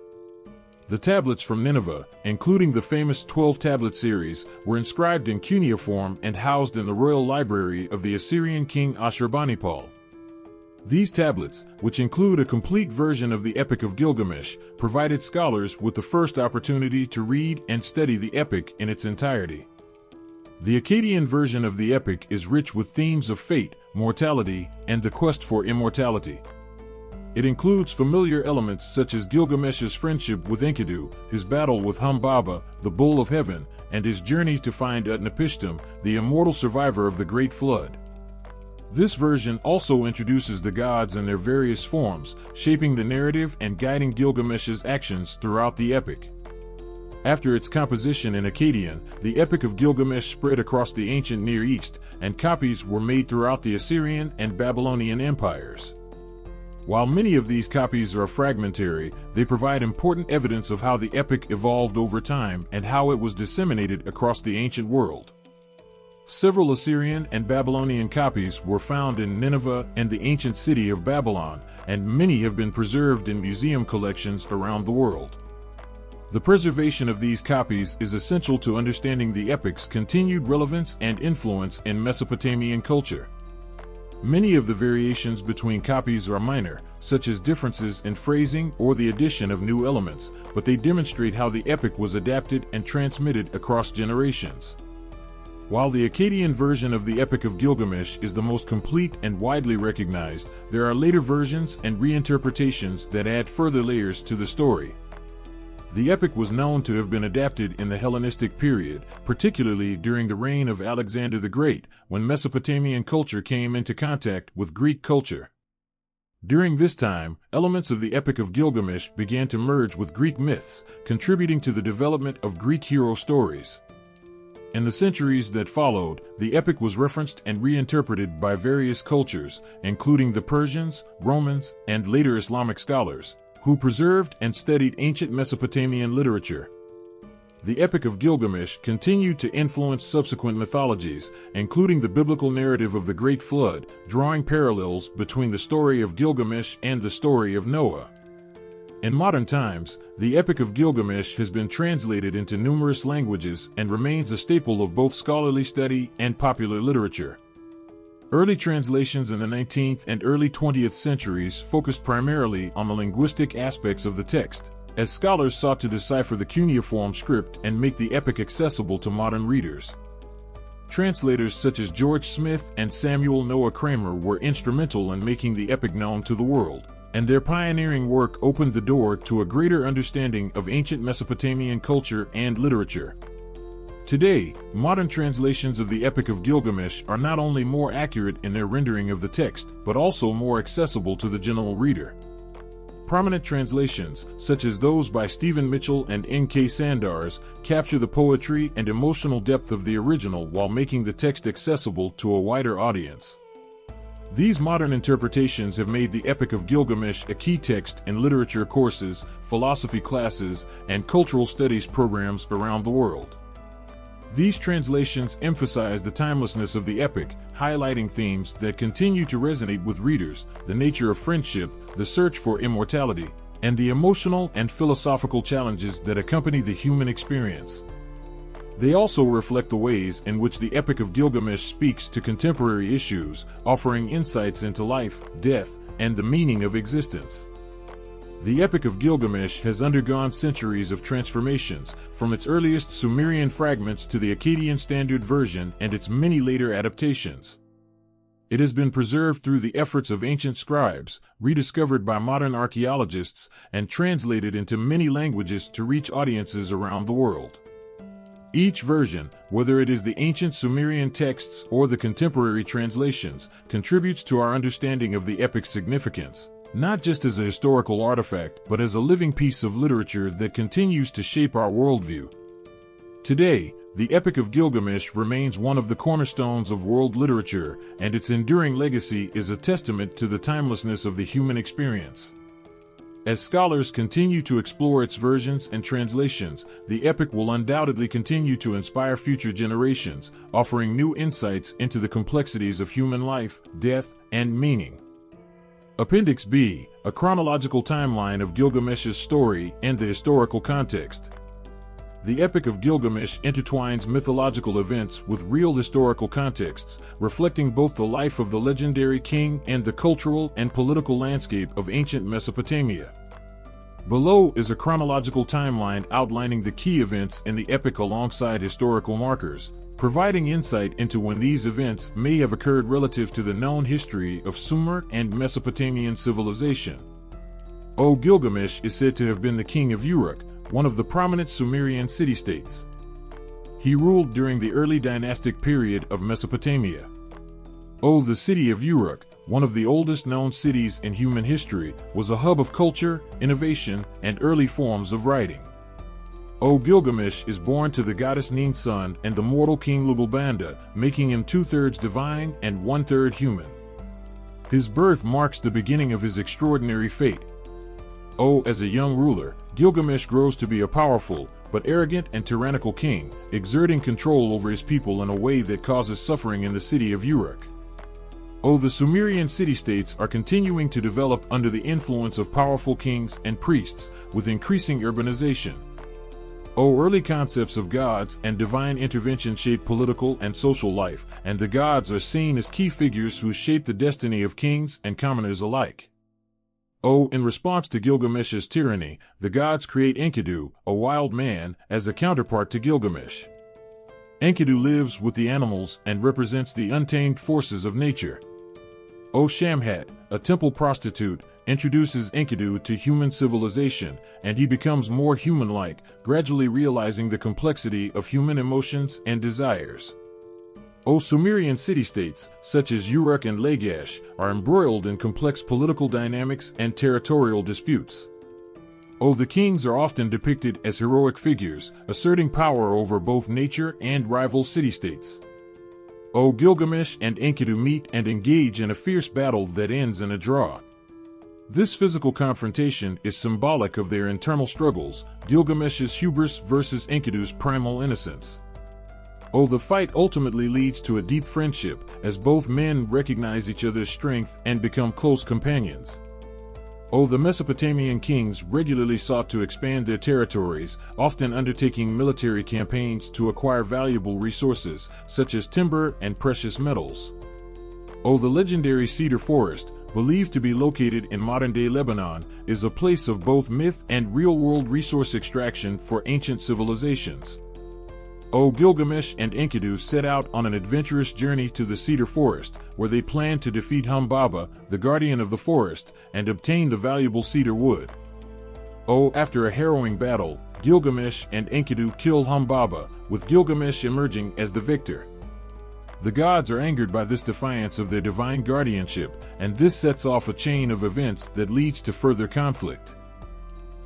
The tablets from Nineveh, including the famous 12-tablet series, were inscribed in cuneiform and housed in the royal library of the Assyrian king Ashurbanipal. These tablets, which include a complete version of the Epic of Gilgamesh, provided scholars with the first opportunity to read and study the epic in its entirety. The Akkadian version of the epic is rich with themes of fate, mortality, and the quest for immortality. It includes familiar elements such as Gilgamesh's friendship with Enkidu, his battle with Humbaba, the Bull of Heaven, and his journey to find Utnapishtim, the immortal survivor of the Great Flood. This version also introduces the gods in their various forms, shaping the narrative and guiding Gilgamesh's actions throughout the epic. After its composition in Akkadian, the Epic of Gilgamesh spread across the ancient Near East, and copies were made throughout the Assyrian and Babylonian empires. While many of these copies are fragmentary, they provide important evidence of how the epic evolved over time and how it was disseminated across the ancient world. Several Assyrian and Babylonian copies were found in Nineveh and the ancient city of Babylon, and many have been preserved in museum collections around the world. The preservation of these copies is essential to understanding the epic's continued relevance and influence in Mesopotamian culture. Many of the variations between copies are minor, such as differences in phrasing or the addition of new elements, but they demonstrate how the epic was adapted and transmitted across generations. While the Akkadian version of the Epic of Gilgamesh is the most complete and widely recognized, there are later versions and reinterpretations that add further layers to the story. The epic was known to have been adapted in the Hellenistic period, particularly during the reign of Alexander the Great, when Mesopotamian culture came into contact with Greek culture. During this time, elements of the Epic of Gilgamesh began to merge with Greek myths, contributing to the development of Greek hero stories. In the centuries that followed, the epic was referenced and reinterpreted by various cultures, including the Persians, Romans, and later Islamic scholars, who preserved and studied ancient Mesopotamian literature. The Epic of Gilgamesh continued to influence subsequent mythologies, including the biblical narrative of the Great Flood, drawing parallels between the story of Gilgamesh and the story of Noah. In modern times, the Epic of Gilgamesh has been translated into numerous languages and remains a staple of both scholarly study and popular literature. Early translations in the 19th and early 20th centuries focused primarily on the linguistic aspects of the text, as scholars sought to decipher the cuneiform script and make the epic accessible to modern readers. Translators such as George Smith and Samuel Noah Kramer were instrumental in making the epic known to the world, and their pioneering work opened the door to a greater understanding of ancient Mesopotamian culture and literature. Today, modern translations of the Epic of Gilgamesh are not only more accurate in their rendering of the text, but also more accessible to the general reader. Prominent translations, such as those by Stephen Mitchell and N.K. Sandars, capture the poetry and emotional depth of the original while making the text accessible to a wider audience. These modern interpretations have made the Epic of Gilgamesh a key text in literature courses, philosophy classes, and cultural studies programs around the world. These translations emphasize the timelessness of the epic, highlighting themes that continue to resonate with readers: the nature of friendship, the search for immortality, and the emotional and philosophical challenges that accompany the human experience. They also reflect the ways in which the Epic of Gilgamesh speaks to contemporary issues, offering insights into life, death, and the meaning of existence. The Epic of Gilgamesh has undergone centuries of transformations, from its earliest Sumerian fragments to the Akkadian Standard Version and its many later adaptations. It has been preserved through the efforts of ancient scribes, rediscovered by modern archaeologists, and translated into many languages to reach audiences around the world. Each version, whether it is the ancient Sumerian texts or the contemporary translations, contributes to our understanding of the epic's significance, not just as a historical artifact, but as a living piece of literature that continues to shape our worldview. Today, the Epic of Gilgamesh remains one of the cornerstones of world literature, and its enduring legacy is a testament to the timelessness of the human experience. As scholars continue to explore its versions and translations, the epic will undoubtedly continue to inspire future generations, offering new insights into the complexities of human life, death, and meaning. Appendix B, a chronological timeline of Gilgamesh's story and the historical context. The Epic of Gilgamesh intertwines mythological events with real historical contexts, reflecting both the life of the legendary king and the cultural and political landscape of ancient Mesopotamia. Below is a chronological timeline outlining the key events in the epic alongside historical markers, providing insight into when these events may have occurred relative to the known history of Sumer and Mesopotamian civilization. Gilgamesh is said to have been the king of Uruk, one of the prominent Sumerian city-states. He ruled during the early dynastic period of Mesopotamia. The city of Uruk, one of the oldest known cities in human history, was a hub of culture, innovation, and early forms of writing. Gilgamesh is born to the goddess Nin's son and the mortal king Lugalbanda, making him 2/3 divine and 1/3 human. His birth marks the beginning of his extraordinary fate. As a young ruler, Gilgamesh grows to be a powerful, but arrogant and tyrannical king, exerting control over his people in a way that causes suffering in the city of Uruk. The Sumerian city-states are continuing to develop under the influence of powerful kings and priests, with increasing urbanization. Early concepts of gods and divine intervention shape political and social life, and the gods are seen as key figures who shape the destiny of kings and commoners alike. In response to Gilgamesh's tyranny, the gods create Enkidu, a wild man, as a counterpart to Gilgamesh. Enkidu lives with the animals and represents the untamed forces of nature. Shamhat, a temple prostitute, introduces Enkidu to human civilization, and he becomes more human-like, gradually realizing the complexity of human emotions and desires. Sumerian city-states, such as Uruk and Lagash, are embroiled in complex political dynamics and territorial disputes. The kings are often depicted as heroic figures, asserting power over both nature and rival city-states. Gilgamesh and Enkidu meet and engage in a fierce battle that ends in a draw. This physical confrontation is symbolic of their internal struggles, Gilgamesh's hubris versus Enkidu's primal innocence. The fight ultimately leads to a deep friendship, as both men recognize each other's strength and become close companions. The Mesopotamian kings regularly sought to expand their territories, often undertaking military campaigns to acquire valuable resources, such as timber and precious metals. The legendary cedar forest, believed to be located in modern-day Lebanon, is a place of both myth and real-world resource extraction for ancient civilizations. Gilgamesh and Enkidu set out on an adventurous journey to the cedar forest, where they planned to defeat Humbaba, the guardian of the forest, and obtain the valuable cedar wood. After a harrowing battle, Gilgamesh and Enkidu kill Humbaba, with Gilgamesh emerging as the victor. The gods are angered by this defiance of their divine guardianship, and this sets off a chain of events that leads to further conflict.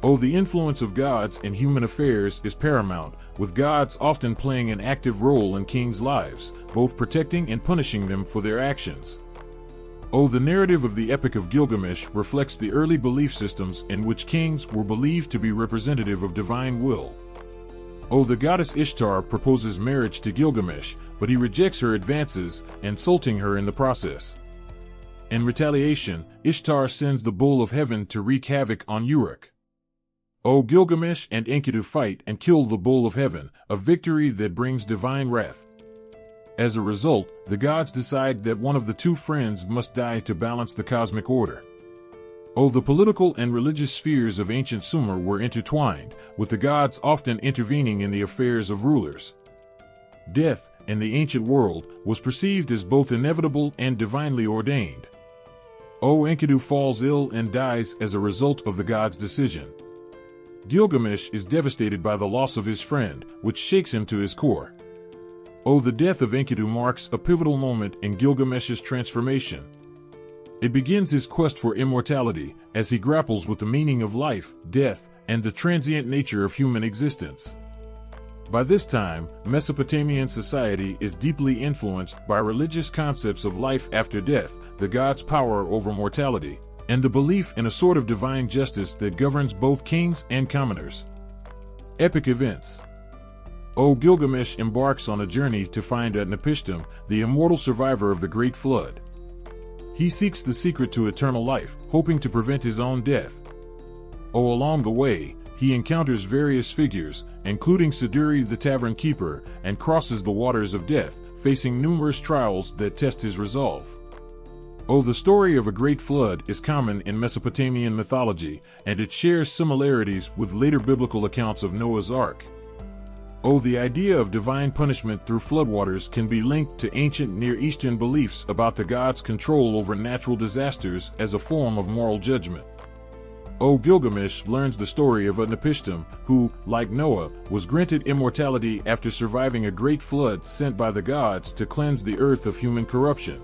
The influence of gods in human affairs is paramount, with gods often playing an active role in kings' lives, both protecting and punishing them for their actions. The narrative of the Epic of Gilgamesh reflects the early belief systems in which kings were believed to be representative of divine will. The goddess Ishtar proposes marriage to Gilgamesh, but he rejects her advances, insulting her in the process. In retaliation, Ishtar sends the Bull of Heaven to wreak havoc on Uruk. Gilgamesh and Enkidu fight and kill the Bull of Heaven, a victory that brings divine wrath. As a result, the gods decide that one of the two friends must die to balance the cosmic order. The political and religious spheres of ancient Sumer were intertwined, with the gods often intervening in the affairs of rulers. Death, in the ancient world, was perceived as both inevitable and divinely ordained. Enkidu falls ill and dies as a result of the god's decision. Gilgamesh is devastated by the loss of his friend, which shakes him to his core. The death of Enkidu marks a pivotal moment in Gilgamesh's transformation. It begins his quest for immortality, as he grapples with the meaning of life, death, and the transient nature of human existence. By this time, Mesopotamian society is deeply influenced by religious concepts of life after death, the gods' power over mortality, and the belief in a sort of divine justice that governs both kings and commoners. Epic events. Gilgamesh embarks on a journey to find Utnapishtim, the immortal survivor of the Great Flood. He seeks the secret to eternal life, hoping to prevent his own death. Along the way, he encounters various figures, including Siduri the tavern keeper, and crosses the waters of death, facing numerous trials that test his resolve. The story of a great flood is common in Mesopotamian mythology, and it shares similarities with later biblical accounts of Noah's Ark. The idea of divine punishment through floodwaters can be linked to ancient Near Eastern beliefs about the gods' control over natural disasters as a form of moral judgment. Gilgamesh learns the story of Utnapishtim, who, like Noah, was granted immortality after surviving a great flood sent by the gods to cleanse the earth of human corruption.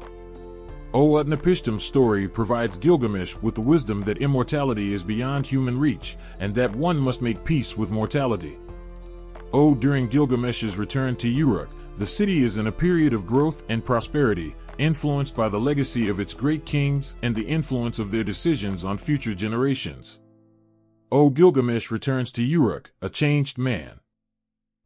Utnapishtim's story provides Gilgamesh with the wisdom that immortality is beyond human reach, and that one must make peace with mortality. During Gilgamesh's return to Uruk, the city is in a period of growth and prosperity, influenced by the legacy of its great kings and the influence of their decisions on future generations. Gilgamesh returns to Uruk, a changed man.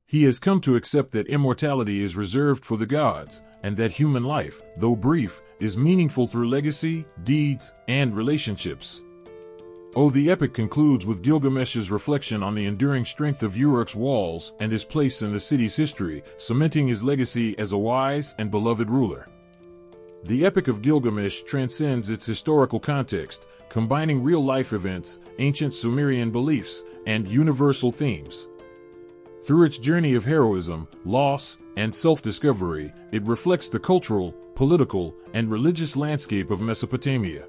He has come to accept that immortality is reserved for the gods, and that human life, though brief, is meaningful through legacy, deeds, and relationships. The epic concludes with Gilgamesh's reflection on the enduring strength of Uruk's walls and his place in the city's history, cementing his legacy as a wise and beloved ruler. The Epic of Gilgamesh transcends its historical context, combining real-life events, ancient Sumerian beliefs, and universal themes. Through its journey of heroism, loss, and self-discovery, it reflects the cultural, political, and religious landscape of Mesopotamia.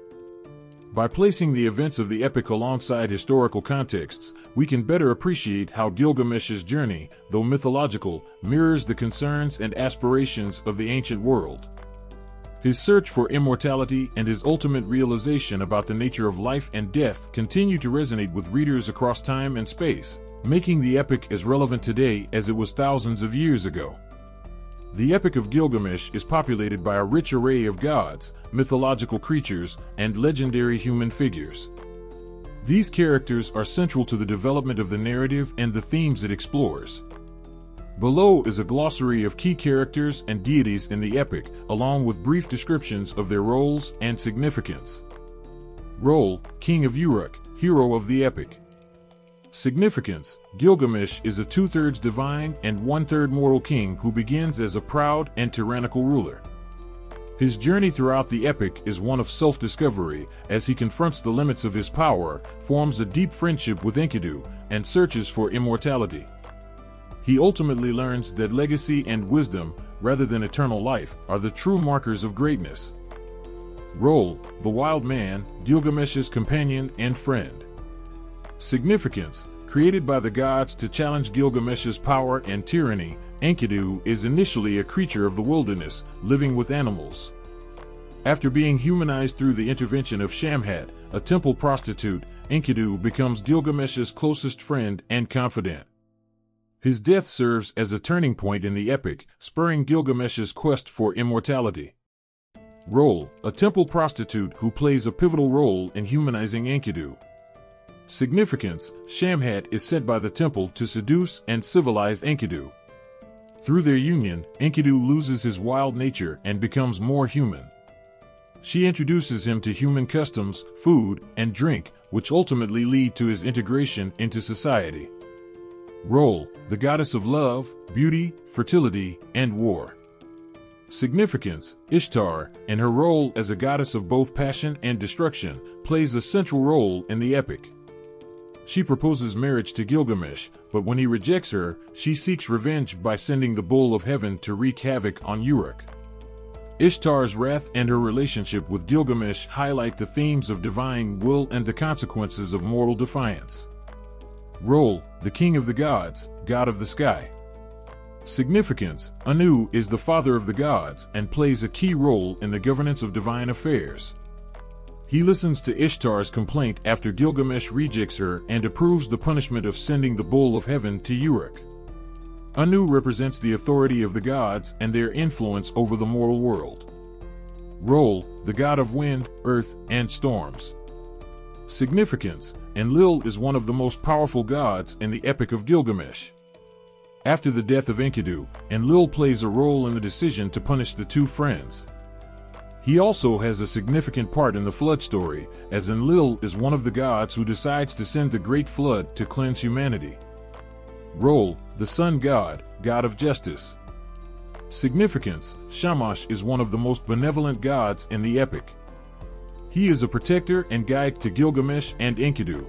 By placing the events of the epic alongside historical contexts, we can better appreciate how Gilgamesh's journey, though mythological, mirrors the concerns and aspirations of the ancient world. His search for immortality and his ultimate realization about the nature of life and death continue to resonate with readers across time and space, making the epic as relevant today as it was thousands of years ago. The Epic of Gilgamesh is populated by a rich array of gods, mythological creatures, and legendary human figures. These characters are central to the development of the narrative and the themes it explores. Below is a glossary of key characters and deities in the epic, along with brief descriptions of their roles and significance. Role: King of Uruk, hero of the epic. Significance: Gilgamesh is a 2/3 divine and 1/3 mortal king who begins as a proud and tyrannical ruler. His journey throughout the epic is one of self-discovery, as he confronts the limits of his power, forms a deep friendship with Enkidu, and searches for immortality. He ultimately learns that legacy and wisdom, rather than eternal life, are the true markers of greatness. Role: the wild man, Gilgamesh's companion and friend. Significance: created by the gods to challenge Gilgamesh's power and tyranny, Enkidu is initially a creature of the wilderness, living with animals. After being humanized through the intervention of Shamhat, a temple prostitute, Enkidu becomes Gilgamesh's closest friend and confidant. His death serves as a turning point in the epic, spurring Gilgamesh's quest for immortality. Role: a temple prostitute who plays a pivotal role in humanizing Enkidu. Significance: Shamhat is sent by the temple to seduce and civilize Enkidu. Through their union, Enkidu loses his wild nature and becomes more human. She introduces him to human customs, food, and drink, which ultimately lead to his integration into society. Role: the goddess of love, beauty, fertility, and war. Significance: Ishtar, in her role as a goddess of both passion and destruction, plays a central role in the epic. She proposes marriage to Gilgamesh, but when he rejects her, she seeks revenge by sending the bull of heaven to wreak havoc on Uruk. Ishtar's wrath and her relationship with Gilgamesh highlight the themes of divine will and the consequences of mortal defiance. Role: the king of the gods, god of the sky. Significance: Anu is the father of the gods and plays a key role in the governance of divine affairs. He listens to Ishtar's complaint after Gilgamesh rejects her and approves the punishment of sending the bull of heaven to Uruk. Anu represents the authority of the gods and their influence over the mortal world. Role: the god of wind, earth, and storms. Significance: Enlil is one of the most powerful gods in the Epic of Gilgamesh. After the death of Enkidu, Enlil plays a role in the decision to punish the two friends. He also has a significant part in the flood story, as Enlil is one of the gods who decides to send the Great Flood to cleanse humanity. Role: the sun god, god of justice. Significance: Shamash is one of the most benevolent gods in the epic. He is a protector and guide to Gilgamesh and Enkidu.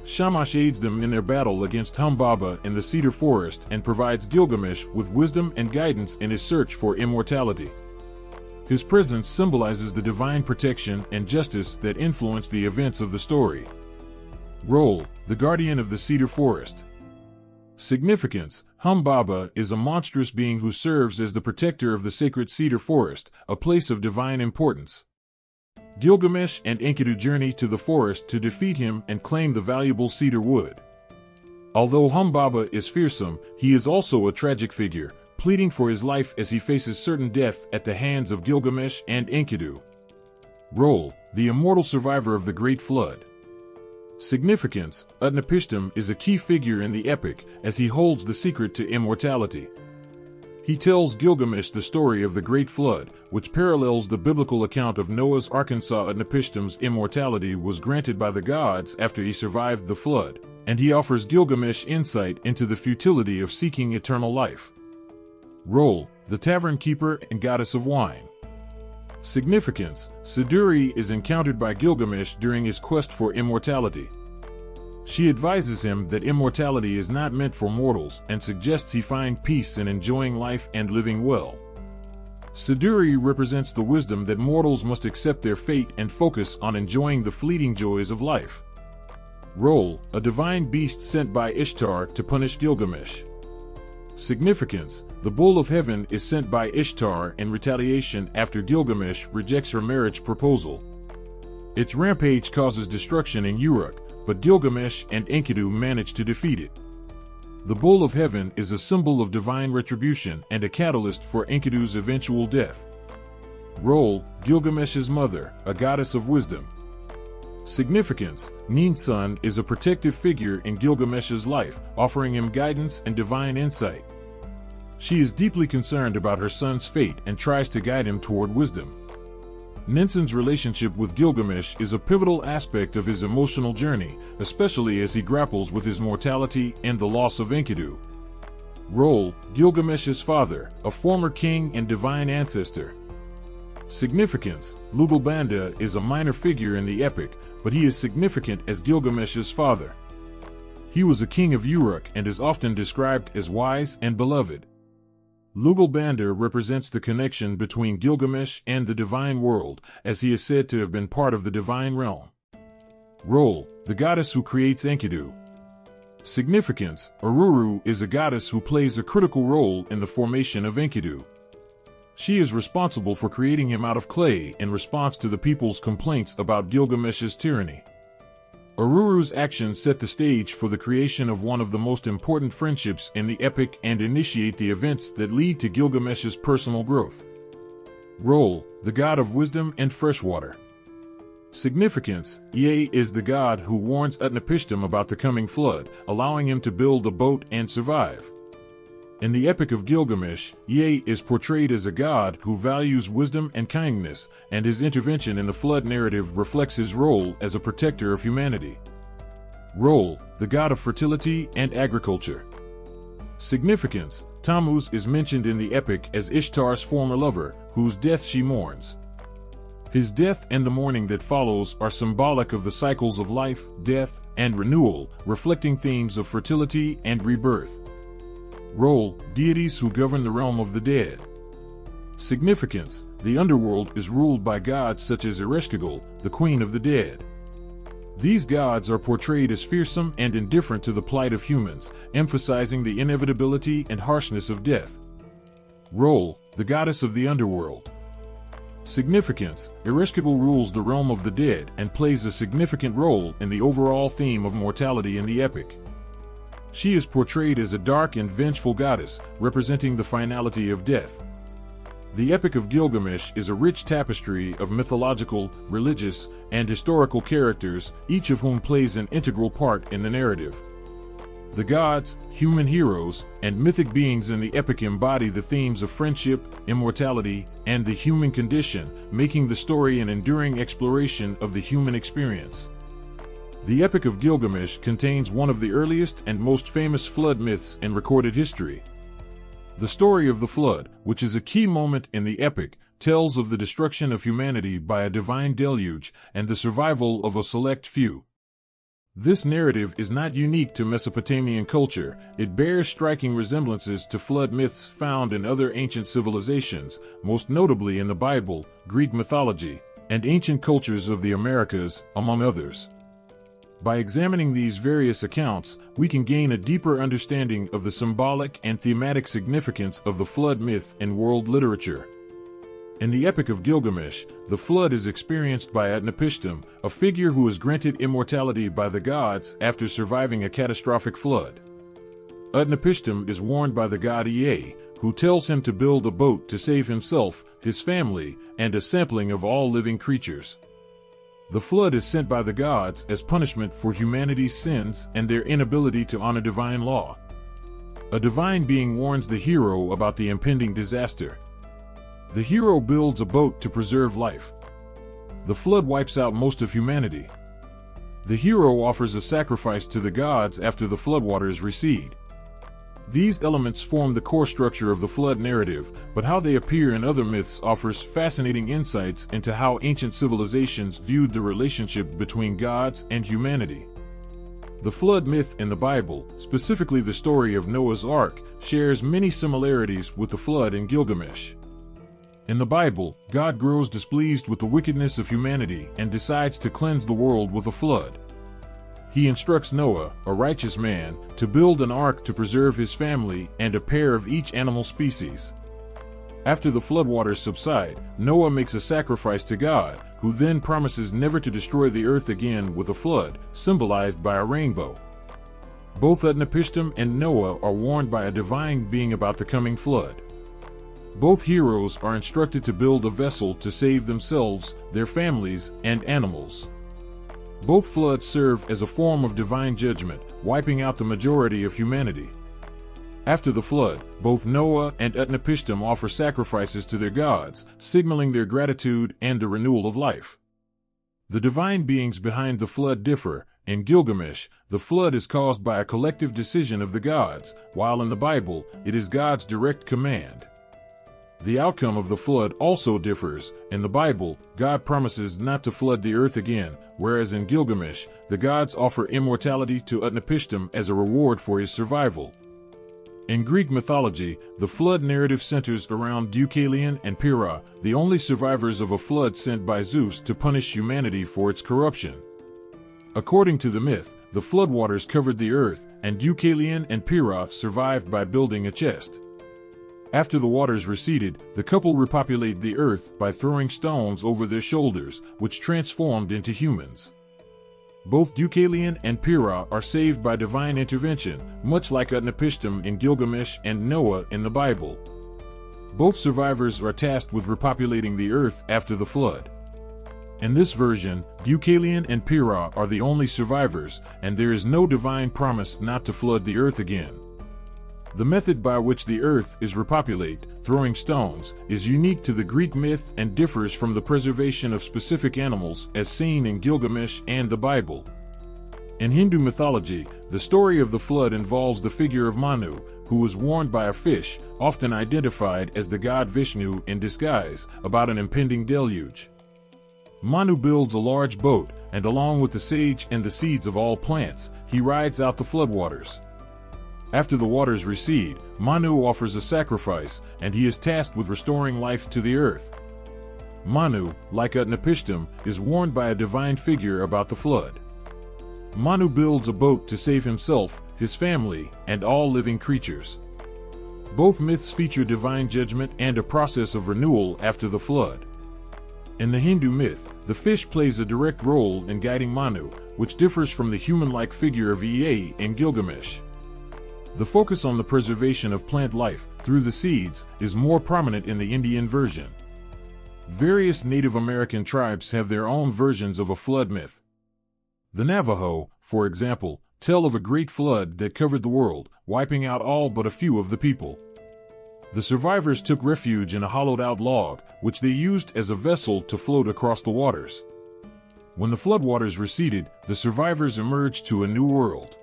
Shamash aids them in their battle against Humbaba in the cedar forest and provides Gilgamesh with wisdom and guidance in his search for immortality. His presence symbolizes the divine protection and justice that influence the events of the story. Role: the guardian of the cedar forest. Significance: Humbaba is a monstrous being who serves as the protector of the sacred cedar forest, a place of divine importance. Gilgamesh and Enkidu journey to the forest to defeat him and claim the valuable cedar wood. Although Humbaba is fearsome, he is also a tragic figure, pleading for his life as he faces certain death at the hands of Gilgamesh and Enkidu. Role: the immortal survivor of the Great Flood. Significance: Utnapishtim is a key figure in the epic, as he holds the secret to immortality. He tells Gilgamesh the story of the Great Flood, which parallels the biblical account of Noah's Arkansas. Utnapishtim's immortality was granted by the gods after he survived the flood, and he offers Gilgamesh insight into the futility of seeking eternal life. Role: the tavern keeper and goddess of wine. Significance: Siduri is encountered by Gilgamesh during his quest for immortality. She advises him that immortality is not meant for mortals and suggests he find peace in enjoying life and living well. Siduri represents the wisdom that mortals must accept their fate and focus on enjoying the fleeting joys of life. Role: a divine beast sent by Ishtar to punish Gilgamesh. Significance: the bull of heaven is sent by Ishtar in retaliation after Gilgamesh rejects her marriage proposal. Its rampage causes destruction in Uruk, but Gilgamesh and Enkidu manage to defeat it. The bull of heaven is a symbol of divine retribution and a catalyst for Enkidu's eventual death. Role: Gilgamesh's mother, a goddess of wisdom. Significance: Ninsun is a protective figure in Gilgamesh's life, offering him guidance and divine insight. She is deeply concerned about her son's fate and tries to guide him toward wisdom. Ninsun's relationship with Gilgamesh is a pivotal aspect of his emotional journey, especially as he grapples with his mortality and the loss of Enkidu. Role: Gilgamesh's father, a former king and divine ancestor. Significance: Lugalbanda is a minor figure in the epic, but he is significant as Gilgamesh's father. He was a king of Uruk and is often described as wise and beloved. Lugalbanda represents the connection between Gilgamesh and the divine world, as he is said to have been part of the divine realm. Role: the goddess who creates Enkidu. Significance: Uruk is a goddess who plays a critical role in the formation of Enkidu. She is responsible for creating him out of clay in response to the people's complaints about Gilgamesh's tyranny. Uruk's actions set the stage for the creation of one of the most important friendships in the epic and initiate the events that lead to Gilgamesh's personal growth. Role: the god of wisdom and freshwater. Significance: Ea is the god who warns Utnapishtim about the coming flood, allowing him to build a boat and survive. In the Epic of Gilgamesh, Ye is portrayed as a god who values wisdom and kindness, and his intervention in the flood narrative reflects his role as a protector of humanity. Role: the god of fertility and agriculture. Significance: Tammuz is mentioned in the epic as Ishtar's former lover, whose death she mourns. His death and the mourning that follows are symbolic of the cycles of life, death, and renewal, reflecting themes of fertility and rebirth. Role: deities who govern the realm of the dead. Significance: the underworld is ruled by gods such as Ereshkigal, the queen of the dead. These gods are portrayed as fearsome and indifferent to the plight of humans, emphasizing the inevitability and harshness of death. Role: the goddess of the underworld. Significance: Ereshkigal rules the realm of the dead and plays a significant role in the overall theme of mortality in the epic. She is portrayed as a dark and vengeful goddess, representing the finality of death. The Epic of Gilgamesh is a rich tapestry of mythological, religious, and historical characters, each of whom plays an integral part in the narrative. The gods, human heroes, and mythic beings in the epic embody the themes of friendship, immortality, and the human condition, making the story an enduring exploration of the human experience. The Epic of Gilgamesh contains one of the earliest and most famous flood myths in recorded history. The story of the flood, which is a key moment in the epic, tells of the destruction of humanity by a divine deluge and the survival of a select few. This narrative is not unique to Mesopotamian culture. It bears striking resemblances to flood myths found in other ancient civilizations, most notably in the Bible, Greek mythology, and ancient cultures of the Americas, among others. By examining these various accounts, we can gain a deeper understanding of the symbolic and thematic significance of the flood myth in world literature. In the Epic of Gilgamesh, the flood is experienced by Utnapishtim, a figure who is granted immortality by the gods after surviving a catastrophic flood. Utnapishtim is warned by the god Ea, who tells him to build a boat to save himself, his family, and a sampling of all living creatures. The flood is sent by the gods as punishment for humanity's sins and their inability to honor divine law. A divine being warns the hero about the impending disaster. The hero builds a boat to preserve life. The flood wipes out most of humanity. The hero offers a sacrifice to the gods after the floodwaters recede. These elements form the core structure of the flood narrative, but how they appear in other myths offers fascinating insights into how ancient civilizations viewed the relationship between gods and humanity. The flood myth in the Bible, specifically the story of Noah's Ark, shares many similarities with the flood in Gilgamesh. In the Bible, God grows displeased with the wickedness of humanity and decides to cleanse the world with a flood. He instructs Noah, a righteous man, to build an ark to preserve his family and a pair of each animal species. After the floodwaters subside, Noah makes a sacrifice to God, who then promises never to destroy the earth again with a flood, symbolized by a rainbow. Both Utnapishtim and Noah are warned by a divine being about the coming flood. Both heroes are instructed to build a vessel to save themselves, their families, and animals. Both floods serve as a form of divine judgment, wiping out the majority of humanity. After the flood, both Noah and Utnapishtim offer sacrifices to their gods, signaling their gratitude and the renewal of life. The divine beings behind the flood differ. In Gilgamesh, the flood is caused by a collective decision of the gods, while in the Bible, it is God's direct command. The outcome of the flood also differs. In the Bible, God promises not to flood the earth again, whereas in Gilgamesh, the gods offer immortality to Utnapishtim as a reward for his survival. In Greek mythology, the flood narrative centers around Deucalion and Pyrrha, the only survivors of a flood sent by Zeus to punish humanity for its corruption. According to the myth, the floodwaters covered the earth, and Deucalion and Pyrrha survived by building a chest. After the waters receded, the couple repopulated the earth by throwing stones over their shoulders, which transformed into humans. Both Deucalion and Pyrrha are saved by divine intervention, much like Utnapishtim in Gilgamesh and Noah in the Bible. Both survivors are tasked with repopulating the earth after the flood. In this version, Deucalion and Pyrrha are the only survivors, and there is no divine promise not to flood the earth again. The method by which the earth is repopulated, throwing stones, is unique to the Greek myth and differs from the preservation of specific animals as seen in Gilgamesh and the Bible. In Hindu mythology, the story of the flood involves the figure of Manu, who was warned by a fish, often identified as the god Vishnu in disguise, about an impending deluge. Manu builds a large boat, and along with the sage and the seeds of all plants, he rides out the floodwaters. After the waters recede, Manu offers a sacrifice, and he is tasked with restoring life to the earth. Manu, like Utnapishtim, is warned by a divine figure about the flood. Manu builds a boat to save himself, his family, and all living creatures. Both myths feature divine judgment and a process of renewal after the flood. In the Hindu myth, the fish plays a direct role in guiding Manu, which differs from the human-like figure of Ea in Gilgamesh. The focus on the preservation of plant life through the seeds is more prominent in the Indian version. Various Native American tribes have their own versions of a flood myth. The Navajo, for example, tell of a great flood that covered the world, wiping out all but a few of the people. The survivors took refuge in a hollowed-out log, which they used as a vessel to float across the waters. When the floodwaters receded, the survivors emerged to a new world.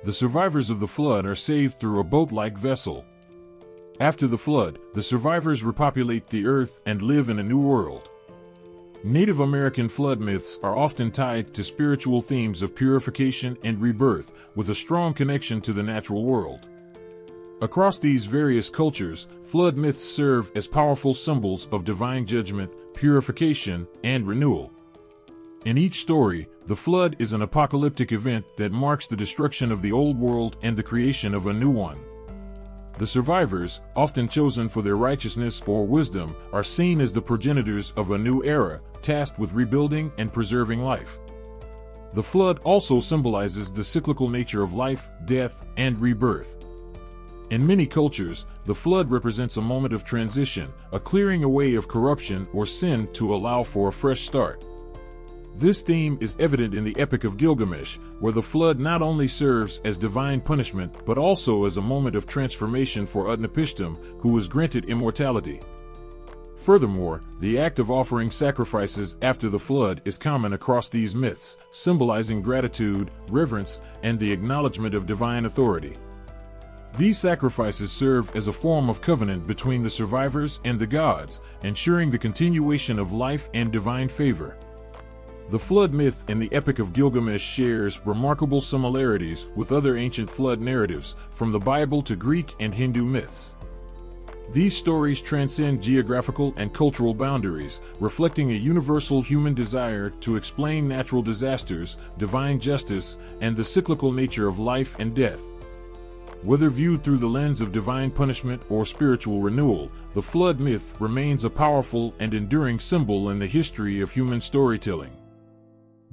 The survivors of the flood are saved through a boat-like vessel. After the flood, the survivors repopulate the earth and live in a new world. Native American flood myths are often tied to spiritual themes of purification and rebirth, with a strong connection to the natural world. Across these various cultures, flood myths serve as powerful symbols of divine judgment, purification, and renewal. In each story, the flood is an apocalyptic event that marks the destruction of the old world and the creation of a new one. The survivors, often chosen for their righteousness or wisdom, are seen as the progenitors of a new era, tasked with rebuilding and preserving life. The flood also symbolizes the cyclical nature of life, death, and rebirth. In many cultures, the flood represents a moment of transition, a clearing away of corruption or sin to allow for a fresh start. This theme is evident in the Epic of Gilgamesh, where the flood not only serves as divine punishment but also as a moment of transformation for Utnapishtim, who was granted immortality. Furthermore, the act of offering sacrifices after the flood is common across these myths, symbolizing gratitude, reverence, and the acknowledgement of divine authority. These sacrifices serve as a form of covenant between the survivors and the gods, ensuring the continuation of life and divine favor. The flood myth in the Epic of Gilgamesh shares remarkable similarities with other ancient flood narratives, from the Bible to Greek and Hindu myths. These stories transcend geographical and cultural boundaries, reflecting a universal human desire to explain natural disasters, divine justice, and the cyclical nature of life and death. Whether viewed through the lens of divine punishment or spiritual renewal, the flood myth remains a powerful and enduring symbol in the history of human storytelling.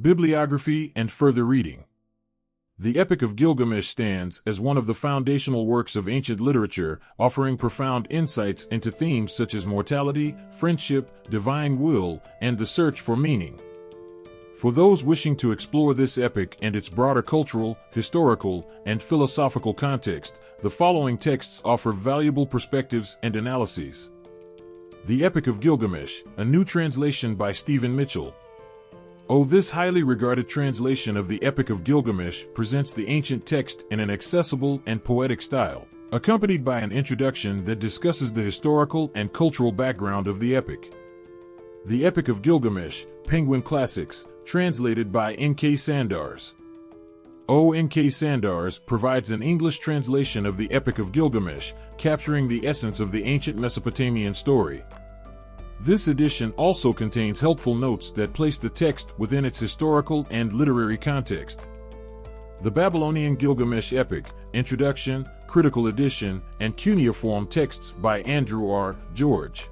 Bibliography and further reading. The Epic of Gilgamesh stands as one of the foundational works of ancient literature, offering profound insights into themes such as mortality, friendship, divine will, and the search for meaning. For those wishing to explore this epic and its broader cultural, historical, and philosophical context, the following texts offer valuable perspectives and analyses. The Epic of Gilgamesh, a new translation by Stephen Mitchell. This highly regarded translation of the Epic of Gilgamesh presents the ancient text in an accessible and poetic style, accompanied by an introduction that discusses the historical and cultural background of the epic. The Epic of Gilgamesh, Penguin Classics, translated by N.K. Sandars. N.K. Sandars provides an English translation of the Epic of Gilgamesh, capturing the essence of the ancient Mesopotamian story. This edition also contains helpful notes that place the text within its historical and literary context. The Babylonian Gilgamesh Epic, Introduction, Critical Edition, and Cuneiform texts by Andrew R. George.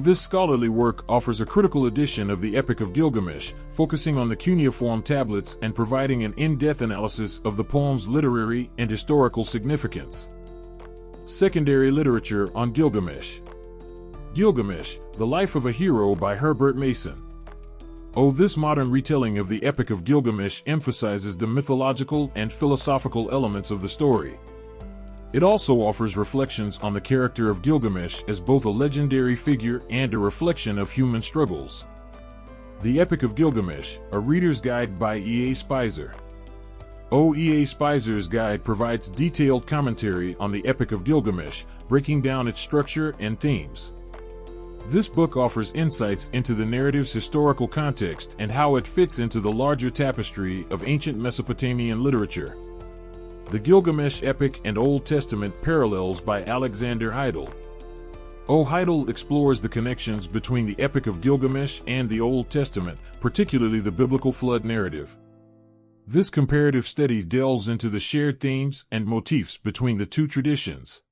This scholarly work offers a critical edition of the Epic of Gilgamesh, focusing on the cuneiform tablets and providing an in-depth analysis of the poem's literary and historical significance. Secondary literature on Gilgamesh. Gilgamesh, The Life of a Hero by Herbert Mason. This modern retelling of the Epic of Gilgamesh emphasizes the mythological and philosophical elements of the story. It also offers reflections on the character of Gilgamesh as both a legendary figure and a reflection of human struggles. The Epic of Gilgamesh, a reader's guide by E. A. Spicer. E. A. Spicer's guide provides detailed commentary on the Epic of Gilgamesh, breaking down its structure and themes. This book offers insights into the narrative's historical context and how it fits into the larger tapestry of ancient Mesopotamian literature. The Gilgamesh Epic and Old Testament Parallels by Alexander Heidel. Heidel explores the connections between the Epic of Gilgamesh and the Old Testament, particularly the biblical flood narrative. This comparative study delves into the shared themes and motifs between the two traditions.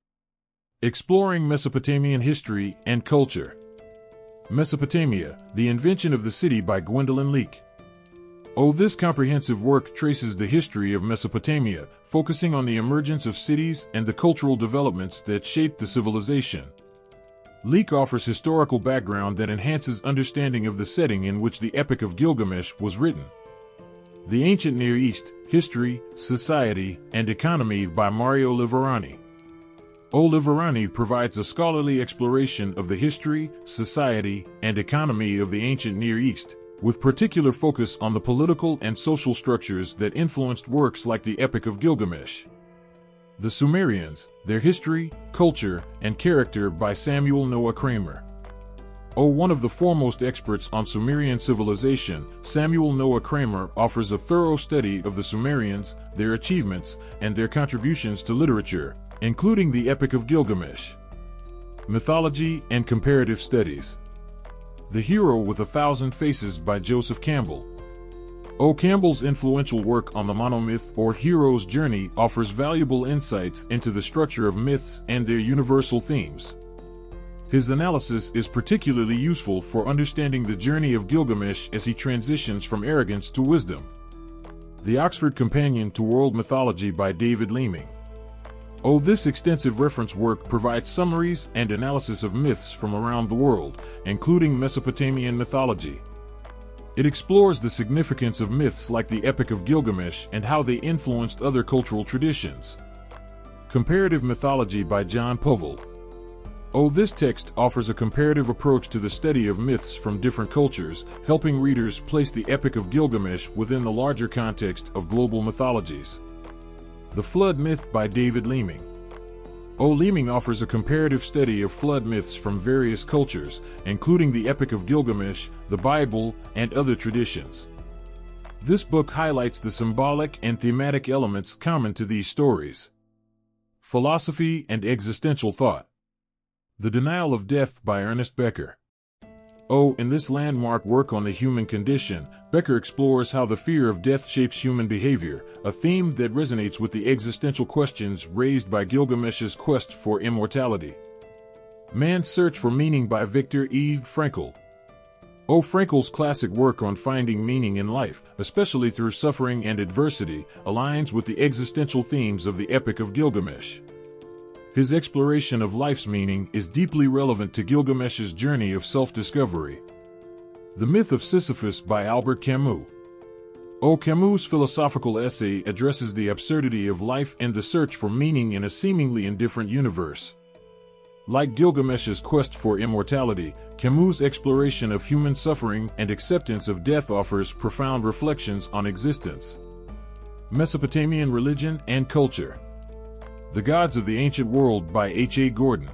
Exploring Mesopotamian history and culture. Mesopotamia, The Invention of the City by Gwendolyn Leake. This comprehensive work traces the history of Mesopotamia, focusing on the emergence of cities and the cultural developments that shaped the civilization. Leake offers historical background that enhances understanding of the setting in which the Epic of Gilgamesh was written. The Ancient Near East, History, Society, and Economy by Mario Liverani. Liverani provides a scholarly exploration of the history, society, and economy of the ancient Near East, with particular focus on the political and social structures that influenced works like the Epic of Gilgamesh. The Sumerians, Their History, Culture, and Character by Samuel Noah Kramer. One of the foremost experts on Sumerian civilization, Samuel Noah Kramer offers a thorough study of the Sumerians, their achievements, and their contributions to literature, including the Epic of Gilgamesh. Mythology and Comparative Studies. The Hero with 1,000 Faces by Joseph Campbell. Campbell's influential work on the monomyth or hero's journey offers valuable insights into the structure of myths and their universal themes. His analysis is particularly useful for understanding the journey of Gilgamesh as he transitions from arrogance to wisdom. The Oxford Companion to World Mythology by David Leeming. This extensive reference work provides summaries and analysis of myths from around the world, including Mesopotamian mythology. It explores the significance of myths like the Epic of Gilgamesh and how they influenced other cultural traditions. Comparative Mythology by John Povell. This text offers a comparative approach to the study of myths from different cultures, helping readers place the Epic of Gilgamesh within the larger context of global mythologies. The Flood Myth by David Leeming. Leeming offers a comparative study of flood myths from various cultures, including the Epic of Gilgamesh, the Bible, and other traditions. This book highlights the symbolic and thematic elements common to these stories. Philosophy and Existential Thought. The Denial of Death by Ernest Becker. In this landmark work on the human condition, Becker explores how the fear of death shapes human behavior, a theme that resonates with the existential questions raised by Gilgamesh's quest for immortality. Man's Search for Meaning by Viktor E. Frankl. Frankl's classic work on finding meaning in life, especially through suffering and adversity, aligns with the existential themes of the Epic of Gilgamesh. His exploration of life's meaning is deeply relevant to Gilgamesh's journey of self-discovery. The Myth of Sisyphus by Albert Camus. Camus' philosophical essay addresses the absurdity of life and the search for meaning in a seemingly indifferent universe. Like Gilgamesh's quest for immortality, Camus' exploration of human suffering and acceptance of death offers profound reflections on existence. Mesopotamian Religion and Culture. The Gods of the Ancient World by H. A. Gordon.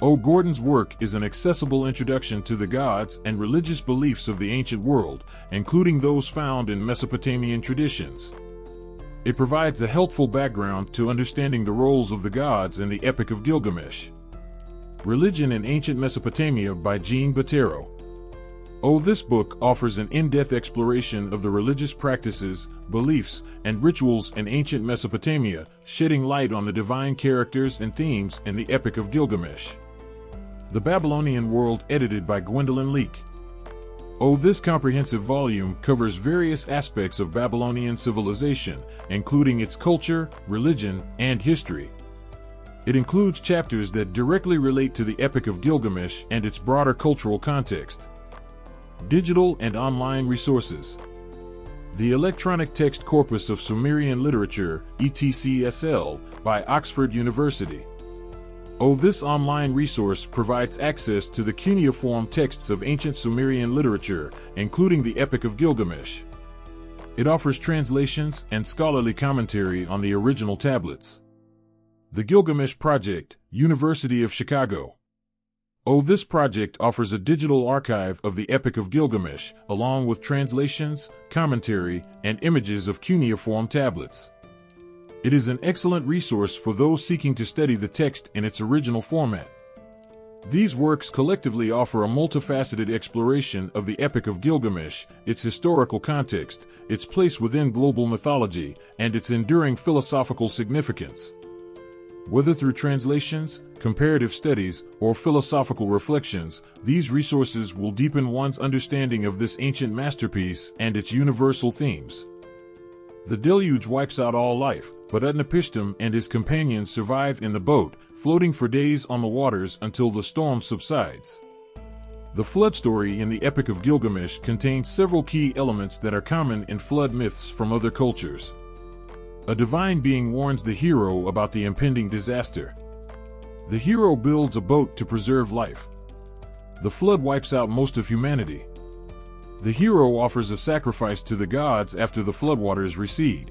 Gordon's work is an accessible introduction to the gods and religious beliefs of the ancient world, including those found in Mesopotamian traditions. It provides a helpful background to understanding the roles of the gods in the Epic of Gilgamesh. Religion in Ancient Mesopotamia by Jean Bottero. This book offers an in-depth exploration of the religious practices, beliefs, and rituals in ancient Mesopotamia, shedding light on the divine characters and themes in the Epic of Gilgamesh. The Babylonian World, edited by Gwendolyn Leake. This comprehensive volume covers various aspects of Babylonian civilization, including its culture, religion, and history. It includes chapters that directly relate to the Epic of Gilgamesh and its broader cultural context. Digital and online resources. The Electronic Text Corpus of Sumerian Literature, ETCSL, by Oxford University. This online resource provides access to the cuneiform texts of ancient Sumerian literature, including the Epic of Gilgamesh. It offers translations and scholarly commentary on the original tablets. The Gilgamesh Project, University of Chicago. This project offers a digital archive of the Epic of Gilgamesh, along with translations, commentary, and images of cuneiform tablets. It is an excellent resource for those seeking to study the text in its original format. These works collectively offer a multifaceted exploration of the Epic of Gilgamesh, its historical context, its place within global mythology, and its enduring philosophical significance. Whether through translations, comparative studies, or philosophical reflections, these resources will deepen one's understanding of this ancient masterpiece and its universal themes. The deluge wipes out all life, but Utnapishtim and his companions survive in the boat, floating for days on the waters until the storm subsides. The flood story in the Epic of Gilgamesh contains several key elements that are common in flood myths from other cultures. A divine being warns the hero about the impending disaster. The hero builds a boat to preserve life. The flood wipes out most of humanity. The hero offers a sacrifice to the gods after the floodwaters recede.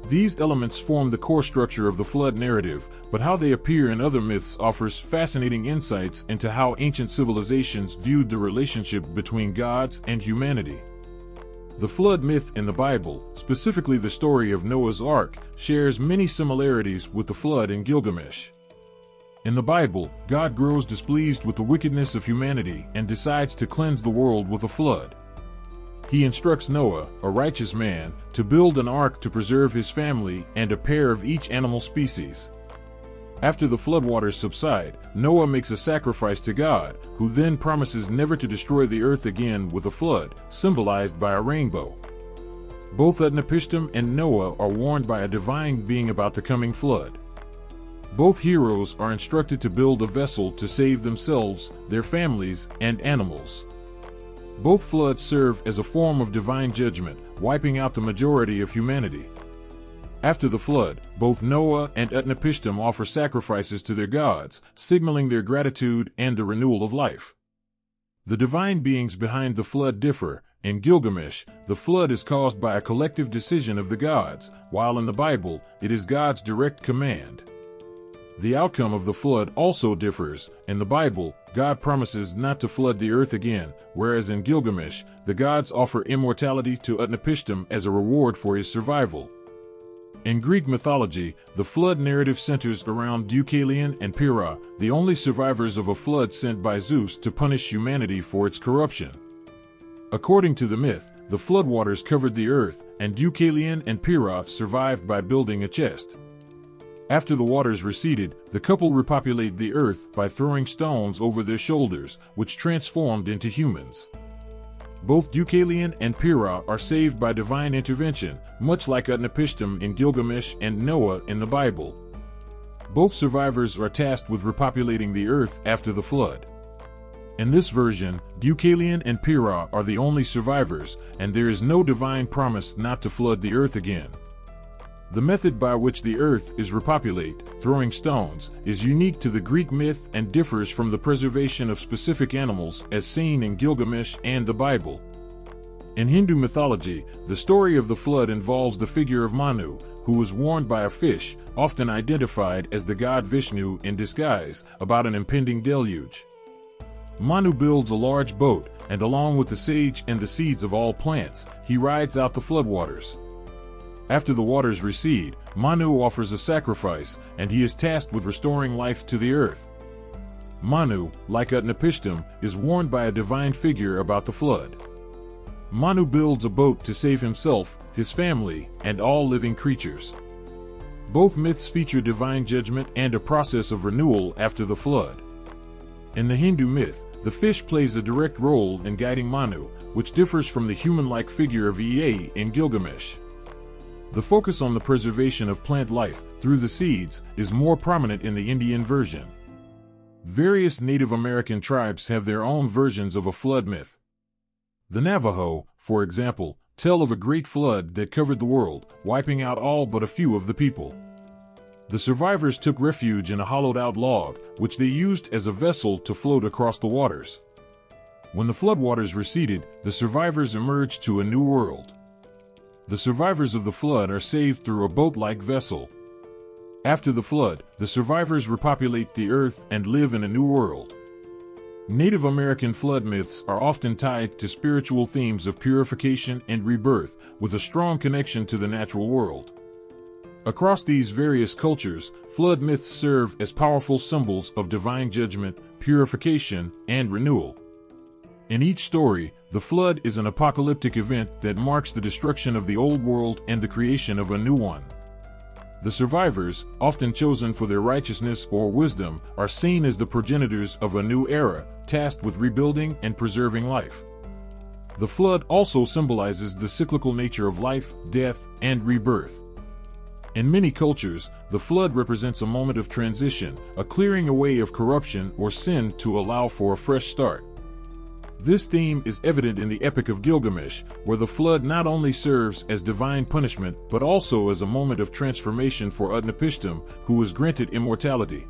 These elements form the core structure of the flood narrative, but how they appear in other myths offers fascinating insights into how ancient civilizations viewed the relationship between gods and humanity. The flood myth in the Bible, specifically the story of Noah's Ark, shares many similarities with the flood in Gilgamesh. In the Bible, God grows displeased with the wickedness of humanity and decides to cleanse the world with a flood. He instructs Noah, a righteous man, to build an ark to preserve his family and a pair of each animal species. After the floodwaters subside, Noah makes a sacrifice to God, who then promises never to destroy the earth again with a flood, symbolized by a rainbow. Both Utnapishtim and Noah are warned by a divine being about the coming flood. Both heroes are instructed to build a vessel to save themselves, their families, and animals. Both floods serve as a form of divine judgment, wiping out the majority of humanity. After the flood, both Noah and Utnapishtim offer sacrifices to their gods, signaling their gratitude and the renewal of life. The divine beings behind the flood differ. In Gilgamesh, the flood is caused by a collective decision of the gods, while in the Bible, it is God's direct command. The outcome of the flood also differs. In the Bible, God promises not to flood the earth again, whereas in Gilgamesh, the gods offer immortality to Utnapishtim as a reward for his survival. In Greek mythology, the flood narrative centers around Deucalion and Pyrrha, the only survivors of a flood sent by Zeus to punish humanity for its corruption. According to the myth, the floodwaters covered the earth, and Deucalion and Pyrrha survived by building a chest. After the waters receded, the couple repopulated the earth by throwing stones over their shoulders, which transformed into humans. Both Deucalion and Pyrrha are saved by divine intervention, much like Utnapishtim in Gilgamesh and Noah in the Bible. Both survivors are tasked with repopulating the earth after the flood. In this version, Deucalion and Pyrrha are the only survivors, and there is no divine promise not to flood the earth again. The method by which the earth is repopulated, throwing stones, is unique to the Greek myth and differs from the preservation of specific animals as seen in Gilgamesh and the Bible. In Hindu mythology, the story of the flood involves the figure of Manu, who was warned by a fish, often identified as the god Vishnu in disguise, about an impending deluge. Manu builds a large boat, and along with the sage and the seeds of all plants, he rides out the floodwaters. After the waters recede, Manu offers a sacrifice, and he is tasked with restoring life to the earth. Manu, like Utnapishtim, is warned by a divine figure about the flood. Manu builds a boat to save himself, his family, and all living creatures. Both myths feature divine judgment and a process of renewal after the flood. In the Hindu myth, the fish plays a direct role in guiding Manu, which differs from the human-like figure of Ea in Gilgamesh. The focus on the preservation of plant life through the seeds is more prominent in the Indian version. Various Native American tribes have their own versions of a flood myth. The Navajo, for example, tell of a great flood that covered the world, wiping out all but a few of the people. The survivors took refuge in a hollowed-out log, which they used as a vessel to float across the waters. When the floodwaters receded, the survivors emerged to a new world. The survivors of the flood are saved through a boat-like vessel. After the flood, the survivors repopulate the earth and live in a new world. Native American flood myths are often tied to spiritual themes of purification and rebirth, with a strong connection to the natural world. Across these various cultures, flood myths serve as powerful symbols of divine judgment, purification, and renewal. In each story, the flood is an apocalyptic event that marks the destruction of the old world and the creation of a new one. The survivors, often chosen for their righteousness or wisdom, are seen as the progenitors of a new era, tasked with rebuilding and preserving life. The flood also symbolizes the cyclical nature of life, death, and rebirth. In many cultures, the flood represents a moment of transition, a clearing away of corruption or sin to allow for a fresh start. This theme is evident in the Epic of Gilgamesh, where the flood not only serves as divine punishment but also as a moment of transformation for Utnapishtim, who was granted immortality.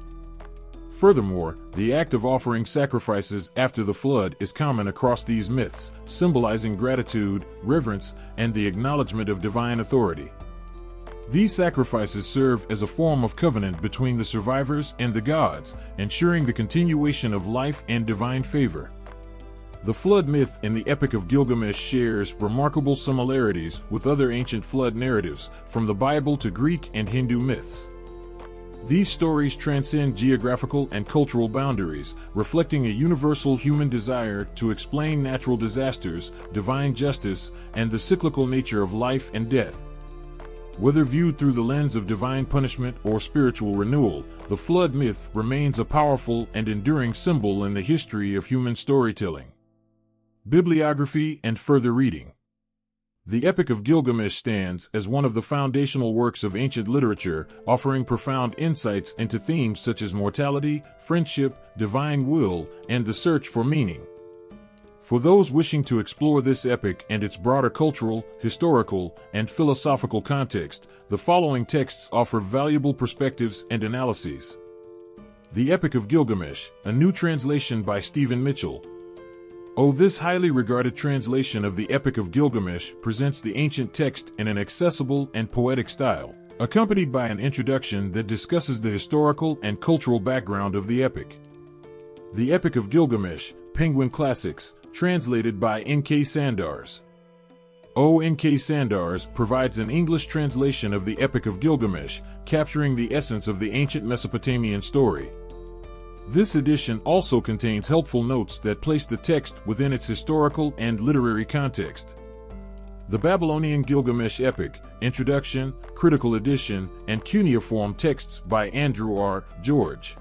Furthermore, the act of offering sacrifices after the flood is common across these myths, symbolizing gratitude, reverence, and the acknowledgement of divine authority. These sacrifices serve as a form of covenant between the survivors and the gods, ensuring the continuation of life and divine favor. The flood myth in the Epic of Gilgamesh shares remarkable similarities with other ancient flood narratives, from the Bible to Greek and Hindu myths. These stories transcend geographical and cultural boundaries, reflecting a universal human desire to explain natural disasters, divine justice, and the cyclical nature of life and death. Whether viewed through the lens of divine punishment or spiritual renewal, the flood myth remains a powerful and enduring symbol in the history of human storytelling. Bibliography and further reading. The Epic of Gilgamesh stands as one of the foundational works of ancient literature, offering profound insights into themes such as mortality, friendship, divine will, and the search for meaning. For those wishing to explore this epic and its broader cultural, historical, and philosophical context, the following texts offer valuable perspectives and analyses. The Epic of Gilgamesh, a new translation by Stephen Mitchell. This highly regarded translation of the Epic of Gilgamesh presents the ancient text in an accessible and poetic style, accompanied by an introduction that discusses the historical and cultural background of the epic. The Epic of Gilgamesh, Penguin Classics, translated by N.K. Sandars. N.K. Sandars provides an English translation of the Epic of Gilgamesh, capturing the essence of the ancient Mesopotamian story. This edition also contains helpful notes that place the text within its historical and literary context. The Babylonian Gilgamesh Epic, Introduction, Critical Edition, and Cuneiform texts by Andrew R. George.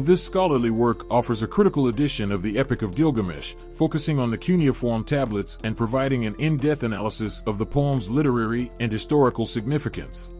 This scholarly work offers a critical edition of the Epic of Gilgamesh, focusing on the cuneiform tablets and providing an in-depth analysis of the poem's literary and historical significance.